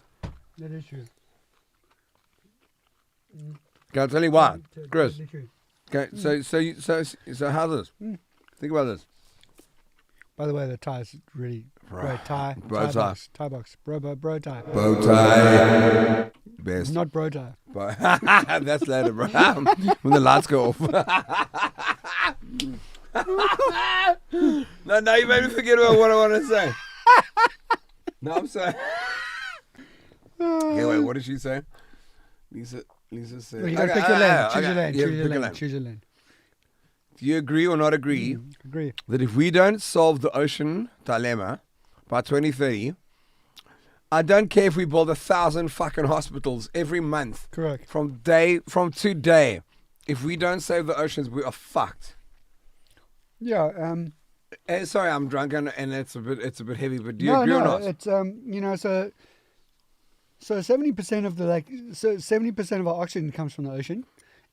That is true. Can I tell you why, Chris? Totally true. Okay, so how's this? Think about this. By the way, the tie is really great tie. Bro tie. box. Tie box. Bro tie. Bow tie, best. Not bro tie. But that's later, bro. When the lights go off. No, you made me forget about what I want to say. No, I'm saying. Okay, wait, what did she say? Lisa said. You gotta pick your lane. Choose your okay, lane. yeah, Choose your pick a lane. lane. Choose your lane. Do you agree or not agree Agree. that if we don't solve the ocean dilemma by 2030, I don't care if we build 1,000 fucking hospitals every month Correct. from today. If we don't save the oceans, we are fucked. Yeah. Sorry, I'm drunk and it's a bit heavy. But do you No, agree or no. not? It's so 70% of the 70% of our oxygen comes from the ocean,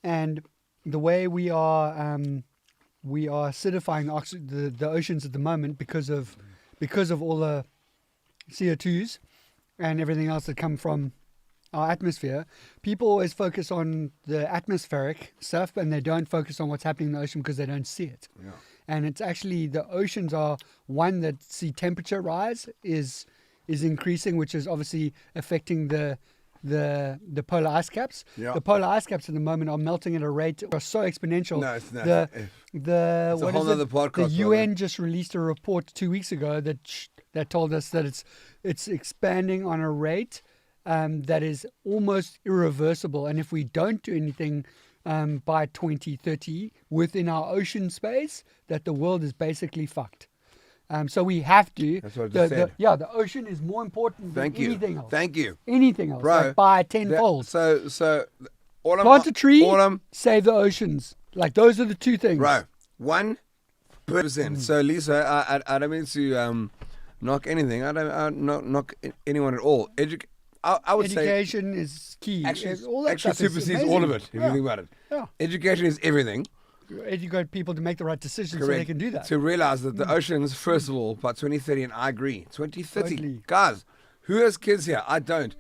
and the way we are acidifying the oceans at the moment because of all the CO2s and everything else that come from our atmosphere. People always focus on the atmospheric stuff, and they don't focus on what's happening in the ocean because they don't see it. Yeah. And it's actually the oceans are one that see temperature rise is increasing, which is obviously affecting the polar ice caps. Yeah. The polar ice caps at the moment are melting at a rate are so exponential. No, it's not. The It's a what whole is it? other podcast, The brother. UN just released a report 2 weeks ago that told us that it's expanding on a rate that is almost irreversible. And if we don't do anything by 2030 within our ocean space, that the world is basically fucked. So we have to. That's what I just said. The ocean is more important Thank than you. anything else. Thank you. Anything else, Bro, like by tenfold. So all I'm, Plant a tree, all I'm, save the oceans. Like those are the two things. bro, 1%. So Lisa, I don't mean to knock anything. I don't knock anyone at all. I would say Education is key. All that actually stuff is supersedes all of it. amazing. If you think about it, Yeah. education is everything. Educate people to make the right decisions so Correct. they can do that. To realize that the oceans, first of all, by 2030, and I agree, 2030, Totally. guys, who has kids here? I don't.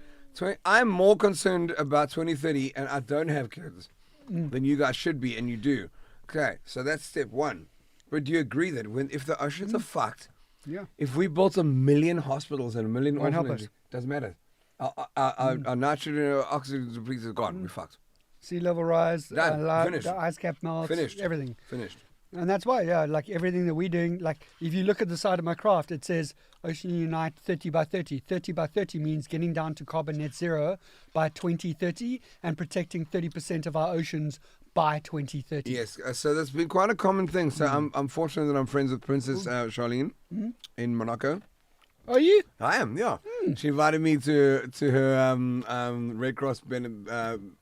I'm more concerned about 2030, and I don't have kids than you guys should be, and you do. Okay, so that's step one. But do you agree that if the oceans are fucked, Yeah. if we built 1 million hospitals and 1 million Won't help orphanages, us. doesn't matter. Our nitrogen and our oxygen depleted is gone. We're fucked. Sea level rise, Done. Finished. the ice cap melts, Finished. everything. Finished. And that's why, like everything that we're doing, like if you look at the side of my craft, it says Ocean Unite 30 by 30. 30 by 30 means getting down to carbon net zero by 2030 and protecting 30% of our oceans by 2030. Yes, so that's been quite a common thing. So I'm fortunate that I'm friends with Princess Charlene in Monaco. Are you? I am, yeah. She invited me to her Red Cross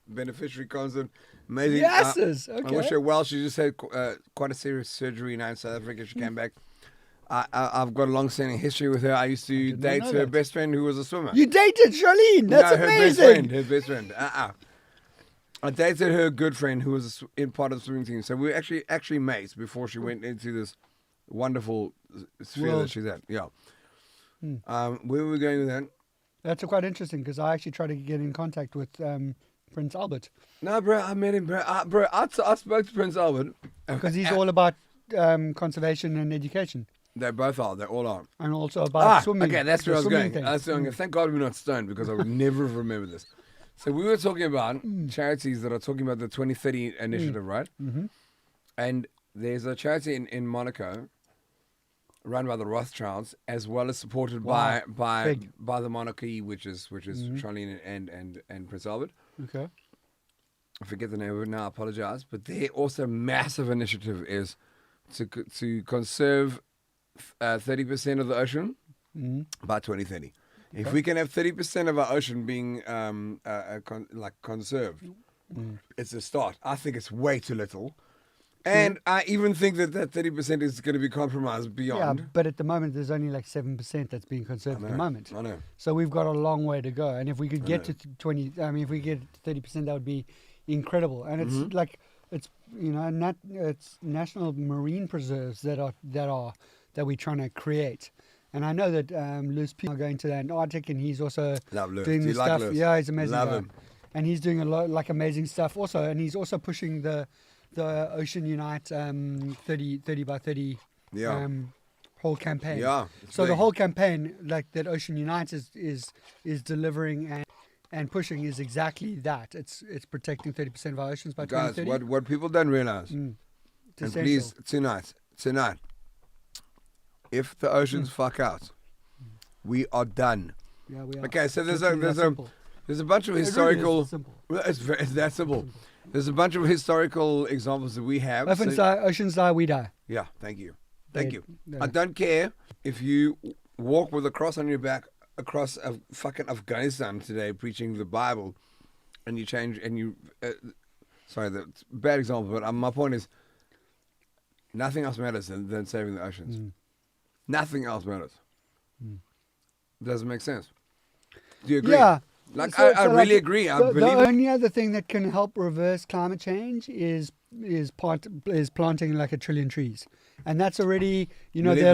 beneficiary concert. Amazing. Yeses, I okay. wish her well. She just had quite a serious surgery now in South Africa. She came back. I've got a long-standing history with her. I used to did not date know her that. best friend who was a swimmer. You dated Charlene. That's No, her amazing. Her best friend. I dated her good friend who was in part of the swimming team. So we were actually mates before she went into this wonderful sphere World. that she's at. Yeah. Where were we going with that? That's quite interesting because I actually tried to get in contact with Prince Albert No, bro, I met him, bro. I spoke to Prince Albert. because he's all about conservation and education, They both are. They all are. and also about swimming. Okay, that's the where I was swimming going. thing. Thank God we're not stoned because I would never have remembered this. So we were talking about charities that are talking about the 2030 initiative, right? Mm-hmm. And there's a charity in Monaco run by the Rothschilds, as well as supported Wow. by Big. the monarchy, which is Charlene and Prince Albert. Okay. I forget the name of it now. I apologize, but their also massive initiative is to conserve 30% of the ocean by 2030. If we can have 30% of our ocean being conserved, it's a start. I think it's way too little. And I even think that 30% is going to be compromised Yeah, beyond. but at the moment there's only like 7% that's being conserved at the moment. I know. So we've got a long way to go. And if we could get to 20, I mean, if we get to 30%, that would be incredible. And it's like it's it's national marine preserves that we're trying to create. And I know that Lewis P are going to the Antarctic, and he's also Love Lewis. doing Do you the like stuff. Lewis? Yeah, he's amazing. Love guy. him. And he's doing a lot like amazing stuff also, and he's also pushing the Ocean Unite 30 by 30 Yeah. whole campaign. Yeah, it's So the big. whole campaign, like that Ocean Unite is delivering and pushing, is exactly that. It's protecting 30% of our oceans by Guys, 2030. what people don't realize, It's and essential. please, tonight, if the oceans fuck out, we are done. Yeah, we are. Okay, so there's Literally that simple. a bunch of It really is historical. simple. Well, it's that simple. There's a bunch of historical examples that we have. Oceans So- die, oceans die, we die. yeah, thank you. Thank you. Yeah. I don't care if you walk with a cross on your back across fucking Afghanistan today preaching the Bible and you change and you. Sorry, that's a bad example, but my point is nothing else matters than saving the oceans. Nothing else matters. Doesn't make sense. Do you agree? Yeah. Like, So- I so really like, agree. I The believe it. only other thing that can help reverse climate change is planting like 1 trillion trees, and that's already, you know, there are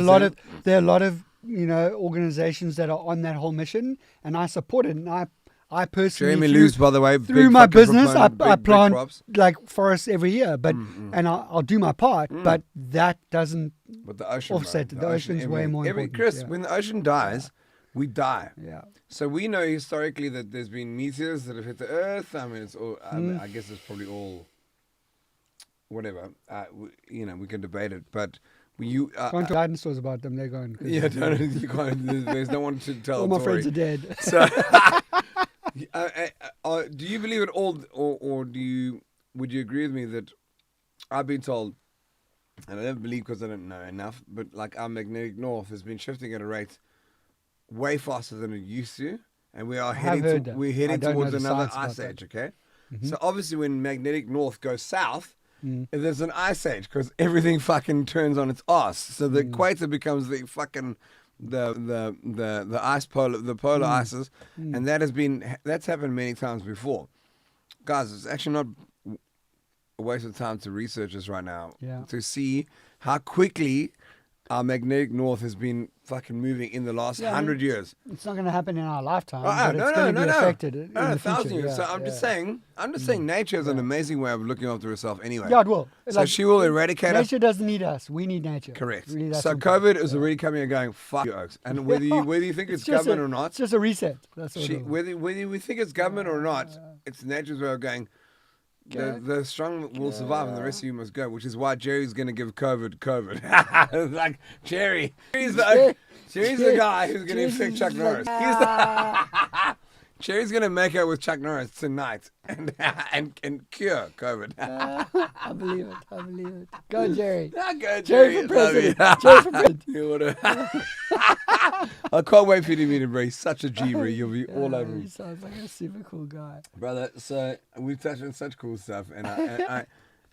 a lot of you know, organizations that are on that whole mission, and I support it. And I personally, Jeremy Lewis, by the way, through big my fucking business, proponent, I big plant props. like forests every year, but and I'll do my part, but that doesn't But the ocean, offset. bro, The ocean's way more important. Chris, yeah. when the ocean dies, we die. Yeah. So we know historically that there's been meteors that have hit the Earth. I mean, it's all. I, mean, I guess it's probably all. Whatever. You know, we can debate it, but you. Can't tell dinosaurs about them. They're gone. 'cause Yeah, you can't. There's no one to tell. all my a story. friends are dead. So, do you believe it all, or would you agree with me that I've been told, and I don't believe because I don't know enough, but like our magnetic north has been shifting at a rate way faster than it used to, and we are have heading heard that. we're I heading don't know towards the another science about ice that. age. Okay, so obviously when magnetic north goes south. There's an ice age because everything fucking turns on its ass. So the equator becomes the fucking the ice polar, the polar ices, and that's happened many times before. Guys, it's actually not a waste of time to research this right now to see how quickly our magnetic north has been fucking moving in the last 100 years. It's not going to happen in our lifetime, Oh, but it's going to be affected in the 1,000 future. years. So I'm just saying, nature has an amazing way of looking after herself anyway. Yeah, it will. So she will eradicate us. Nature doesn't need us. We need nature. Correct. Really, that's so important. COVID is already coming and going, fuck you, Oaks. And whether you think it's just government a- or not, It's just a reset. That's all. whether we think it's government or not, it's nature's way of going, the strong will survive and the rest of you must go, which is why Jerry's going to give COVID. Like, Jerry's the guy who's going to infect Chuck Norris. Jerry's going to make out with Chuck Norris tonight and cure COVID. I believe it. Go, Jerry. Go, Jerry for president. Jerry for president. You wanna- I can't wait for you to meet him, bro. He's such a G, bro. You'll be all over He him. sounds like a super cool guy. Brother, so we've touched on such cool stuff, and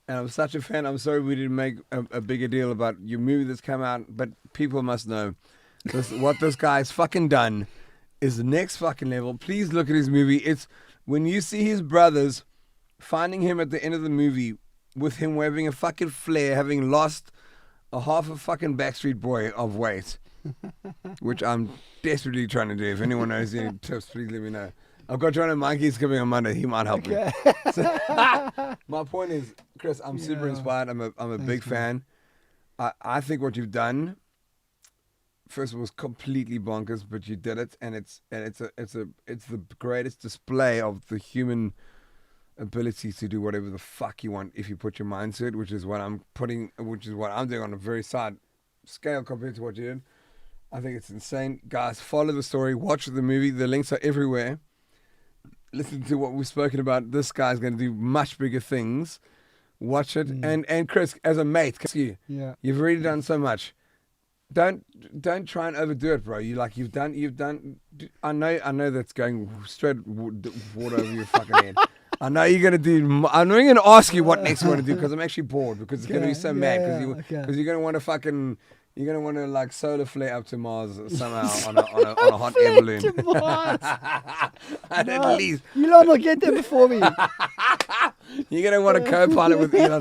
I'm such a fan. I'm sorry we didn't make a bigger deal about your movie that's come out, but people must know what this guy's fucking done is the next fucking level. Please look at his movie. It's when you see his brothers finding him at the end of the movie with him waving a fucking flare, having lost a half a fucking Backstreet Boy of weight, which I'm desperately trying to do. If anyone knows any tips, please let me know. I've got John and Monkey's coming on Monday. He might help me. So, my point is, Chris, I'm super inspired. I'm a big fan. I think what you've done, first of all, was completely bonkers, but you did it, and it's the greatest display of the human ability to do whatever the fuck you want if you put your mind to it, which is what I'm doing on a very side scale compared to what you did. I think it's insane. Guys, follow the story, watch the movie. The links are everywhere. Listen to what we've spoken about. This guy's going to do much bigger things. Watch it. And Chris, as a mate, you've already done so much. Don't try and overdo it, bro. You've done. I know that's going straight water over your fucking head. I know you're gonna do. I'm not gonna ask you what next you want to do because I'm actually bored because it's gonna be so mad because you're gonna want to fucking. You're gonna want to like solar flare up to Mars somehow on a hot air balloon. To Mars. And at least Elon will get there before me. you're gonna want to co-pilot with Elon.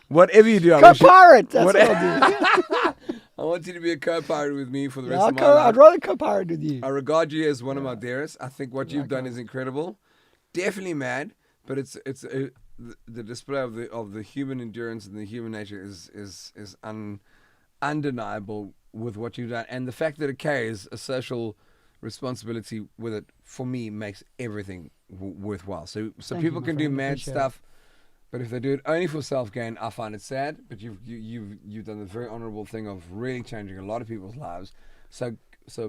Whatever you do, I wish you- Co-pirate. That's what I'll do. I want you to be a co-pilot with me for the rest of my life. I'd rather co-pirate with you. I regard you as one of my dearest. I think what you've done is incredible. Definitely mad, but the display of the human endurance and the human nature is undeniable with what you've done, and the fact that it carries a social responsibility with it, for me, makes everything worthwhile. So Thank people you, my can do friend. mad Appreciate stuff, but if they do it only for self gain, I find it sad. But you've done the very honourable thing of really changing a lot of people's lives. So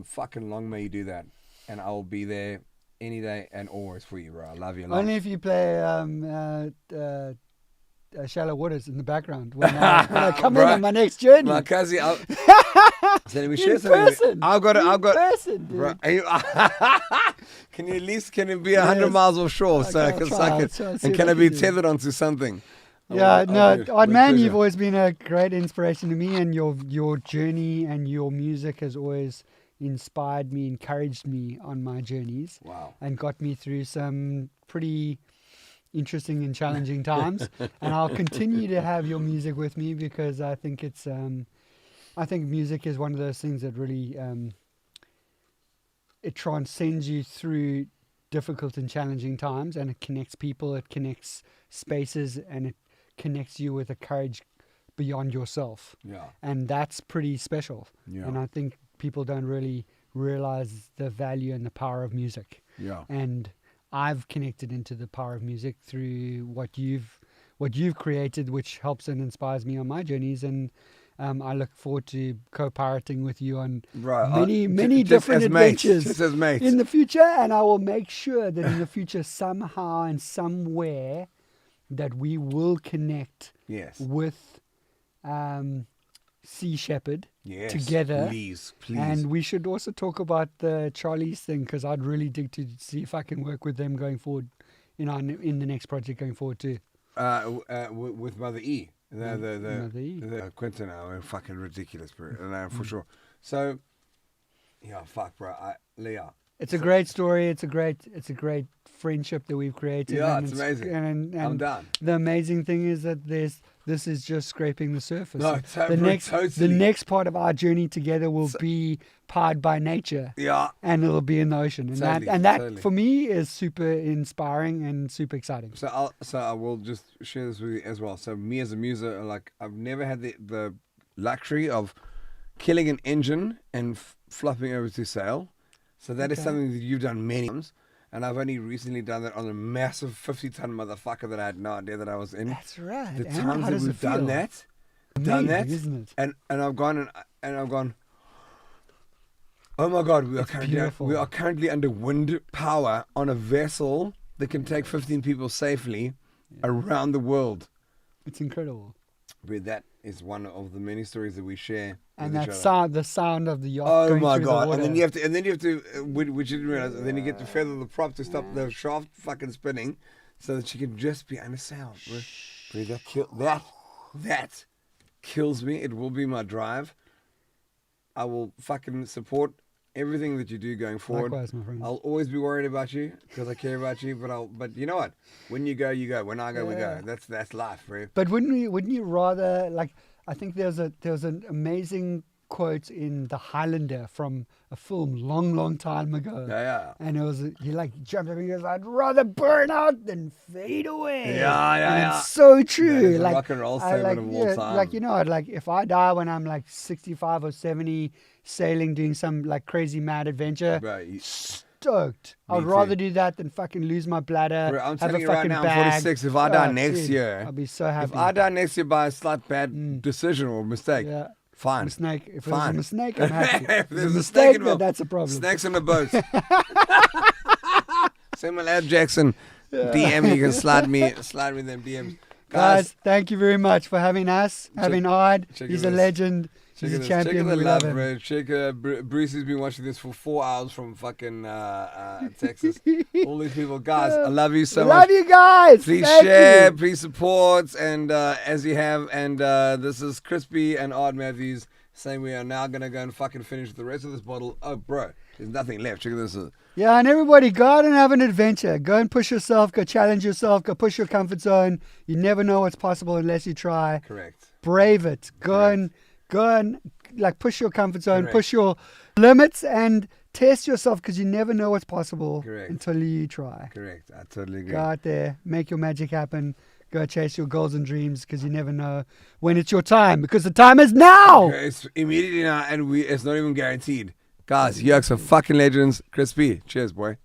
fucking long may you do that, and I will be there any day and always for you, bro. I love you a lot. Only if you play Shallow Waters in the background when I come in Bruh, on my next journey. My cousin, so let me share In something. person. I've got. In person, dude. Bro, can you at least be 100 Yes. miles offshore so I Okay, can I'll suck try. it? I'll see And what can I I be can do. tethered onto something? Yeah, I'll do. Odd With Man, pleasure. you've always been a great inspiration to me, and your journey and your music has always inspired me, encouraged me on my journeys, Wow. and got me through some pretty interesting and challenging times. And I'll continue to have your music with me because I think it's I think music is one of those things that really it transcends you through difficult and challenging times, and it connects people, it connects spaces, and it connects you with a courage beyond yourself. Yeah. And that's pretty special. Yeah. And I think people don't really realize the value and the power of music. Yeah. And I've connected into the power of music through what you've created, which helps and inspires me on my journeys. And I look forward to co-pirating with you on many just different as mates, adventures just as mates. in the future. And I will make sure that in the future, somehow and somewhere, that we will connect Yes. with Sea Shepherd Yes. together. Please. And we should also talk about the Charlie's thing, because I'd really dig to see if I can work with them going forward, in the next project going forward too. With Mother E. Mother E. The Quentin are fucking ridiculous, bro. For sure. So, yeah, fuck, bro. Leah. It's a great story. It's a great friendship that we've created. Yeah, and it's amazing. And I'm done. The amazing thing is that this is just scraping the surface. No, the next part of our journey together will be powered by nature. Yeah. And it'll be in the ocean. And that for me is super inspiring and super exciting. So I will just share this with you as well. So me as a muser, like I've never had the luxury of killing an engine and flopping over to sail. So that is something that you've done many times. And I've only recently done that on a massive 50-ton motherfucker that I had no idea that I was in. That's right. The And times how that does we've it feel? done that, Amazing, isn't it? and I've gone and I've gone. Oh my God, we are currently under wind power on a vessel that can take 15 people safely around the world. It's incredible. But that is one of the many stories that we share. And with that each other. the sound of the yacht. Oh going my through God! The water. And then you have to, which you didn't realize. And then you get to feather the prop to stop the shaft fucking spinning, so that she can just be under sound. Bro, that kills me. It will be my drive. I will fucking support everything that you do going forward. Likewise, my friend. I'll always be worried about you because I care about you. But you know what? When you go, you go. When I go, we go. That's life, bro. But wouldn't you rather, like, I think there's an amazing quote in The Highlander from a film long time ago. Yeah. And it was, he like jumped up and he goes, I'd rather burn out than fade away. Yeah. And it's so true. That is a like rock and roll statement of all time. Like, you know, like if I die when I'm like 65 or 70, sailing, doing some like crazy mad adventure, Bro, stoked. I'd too. rather do that than fucking lose my bladder. Bro, I'm have telling a you right fucking now, I'm bag. 46. If I die next dude, year, I'll be so happy. if I die next year by a slight bad decision or mistake, fine. Mistake. If Fine. it's a mistake, I'm happy. If If there's it's a a mistake mistake, involved, then that's a problem. Snakes on the boat. Samuel L. Jackson, DM. You can slide me them DMs. Guys, thank you very much for having us, having Odd. check He's it a out. legend. He's a champion. Check We the love love, him. bro. Check Bruce has been watching this for 4 hours from fucking Texas. All these people, guys, I love you so much. Love you guys. Please Thank share, you. please support, and as you have, and this is Crispy and Odd Matthews saying we are now gonna go and fucking finish the rest of this bottle. Oh, bro, there's nothing left. Check this out. Yeah, and everybody, go out and have an adventure. Go and push yourself. Go challenge yourself. Go push your comfort zone. You never know what's possible unless you try. Correct. Brave it. Go and like push your comfort zone. Correct. Push your limits and test yourself, because you never know what's possible Correct. until you try. Correct. I totally agree. Go out there, make your magic happen. Go chase your goals and dreams, because you never know when it's your time, because the time is now. It's immediately now, and it's not even guaranteed. Guys, you guys are fucking legends. Crispy. Cheers, boy.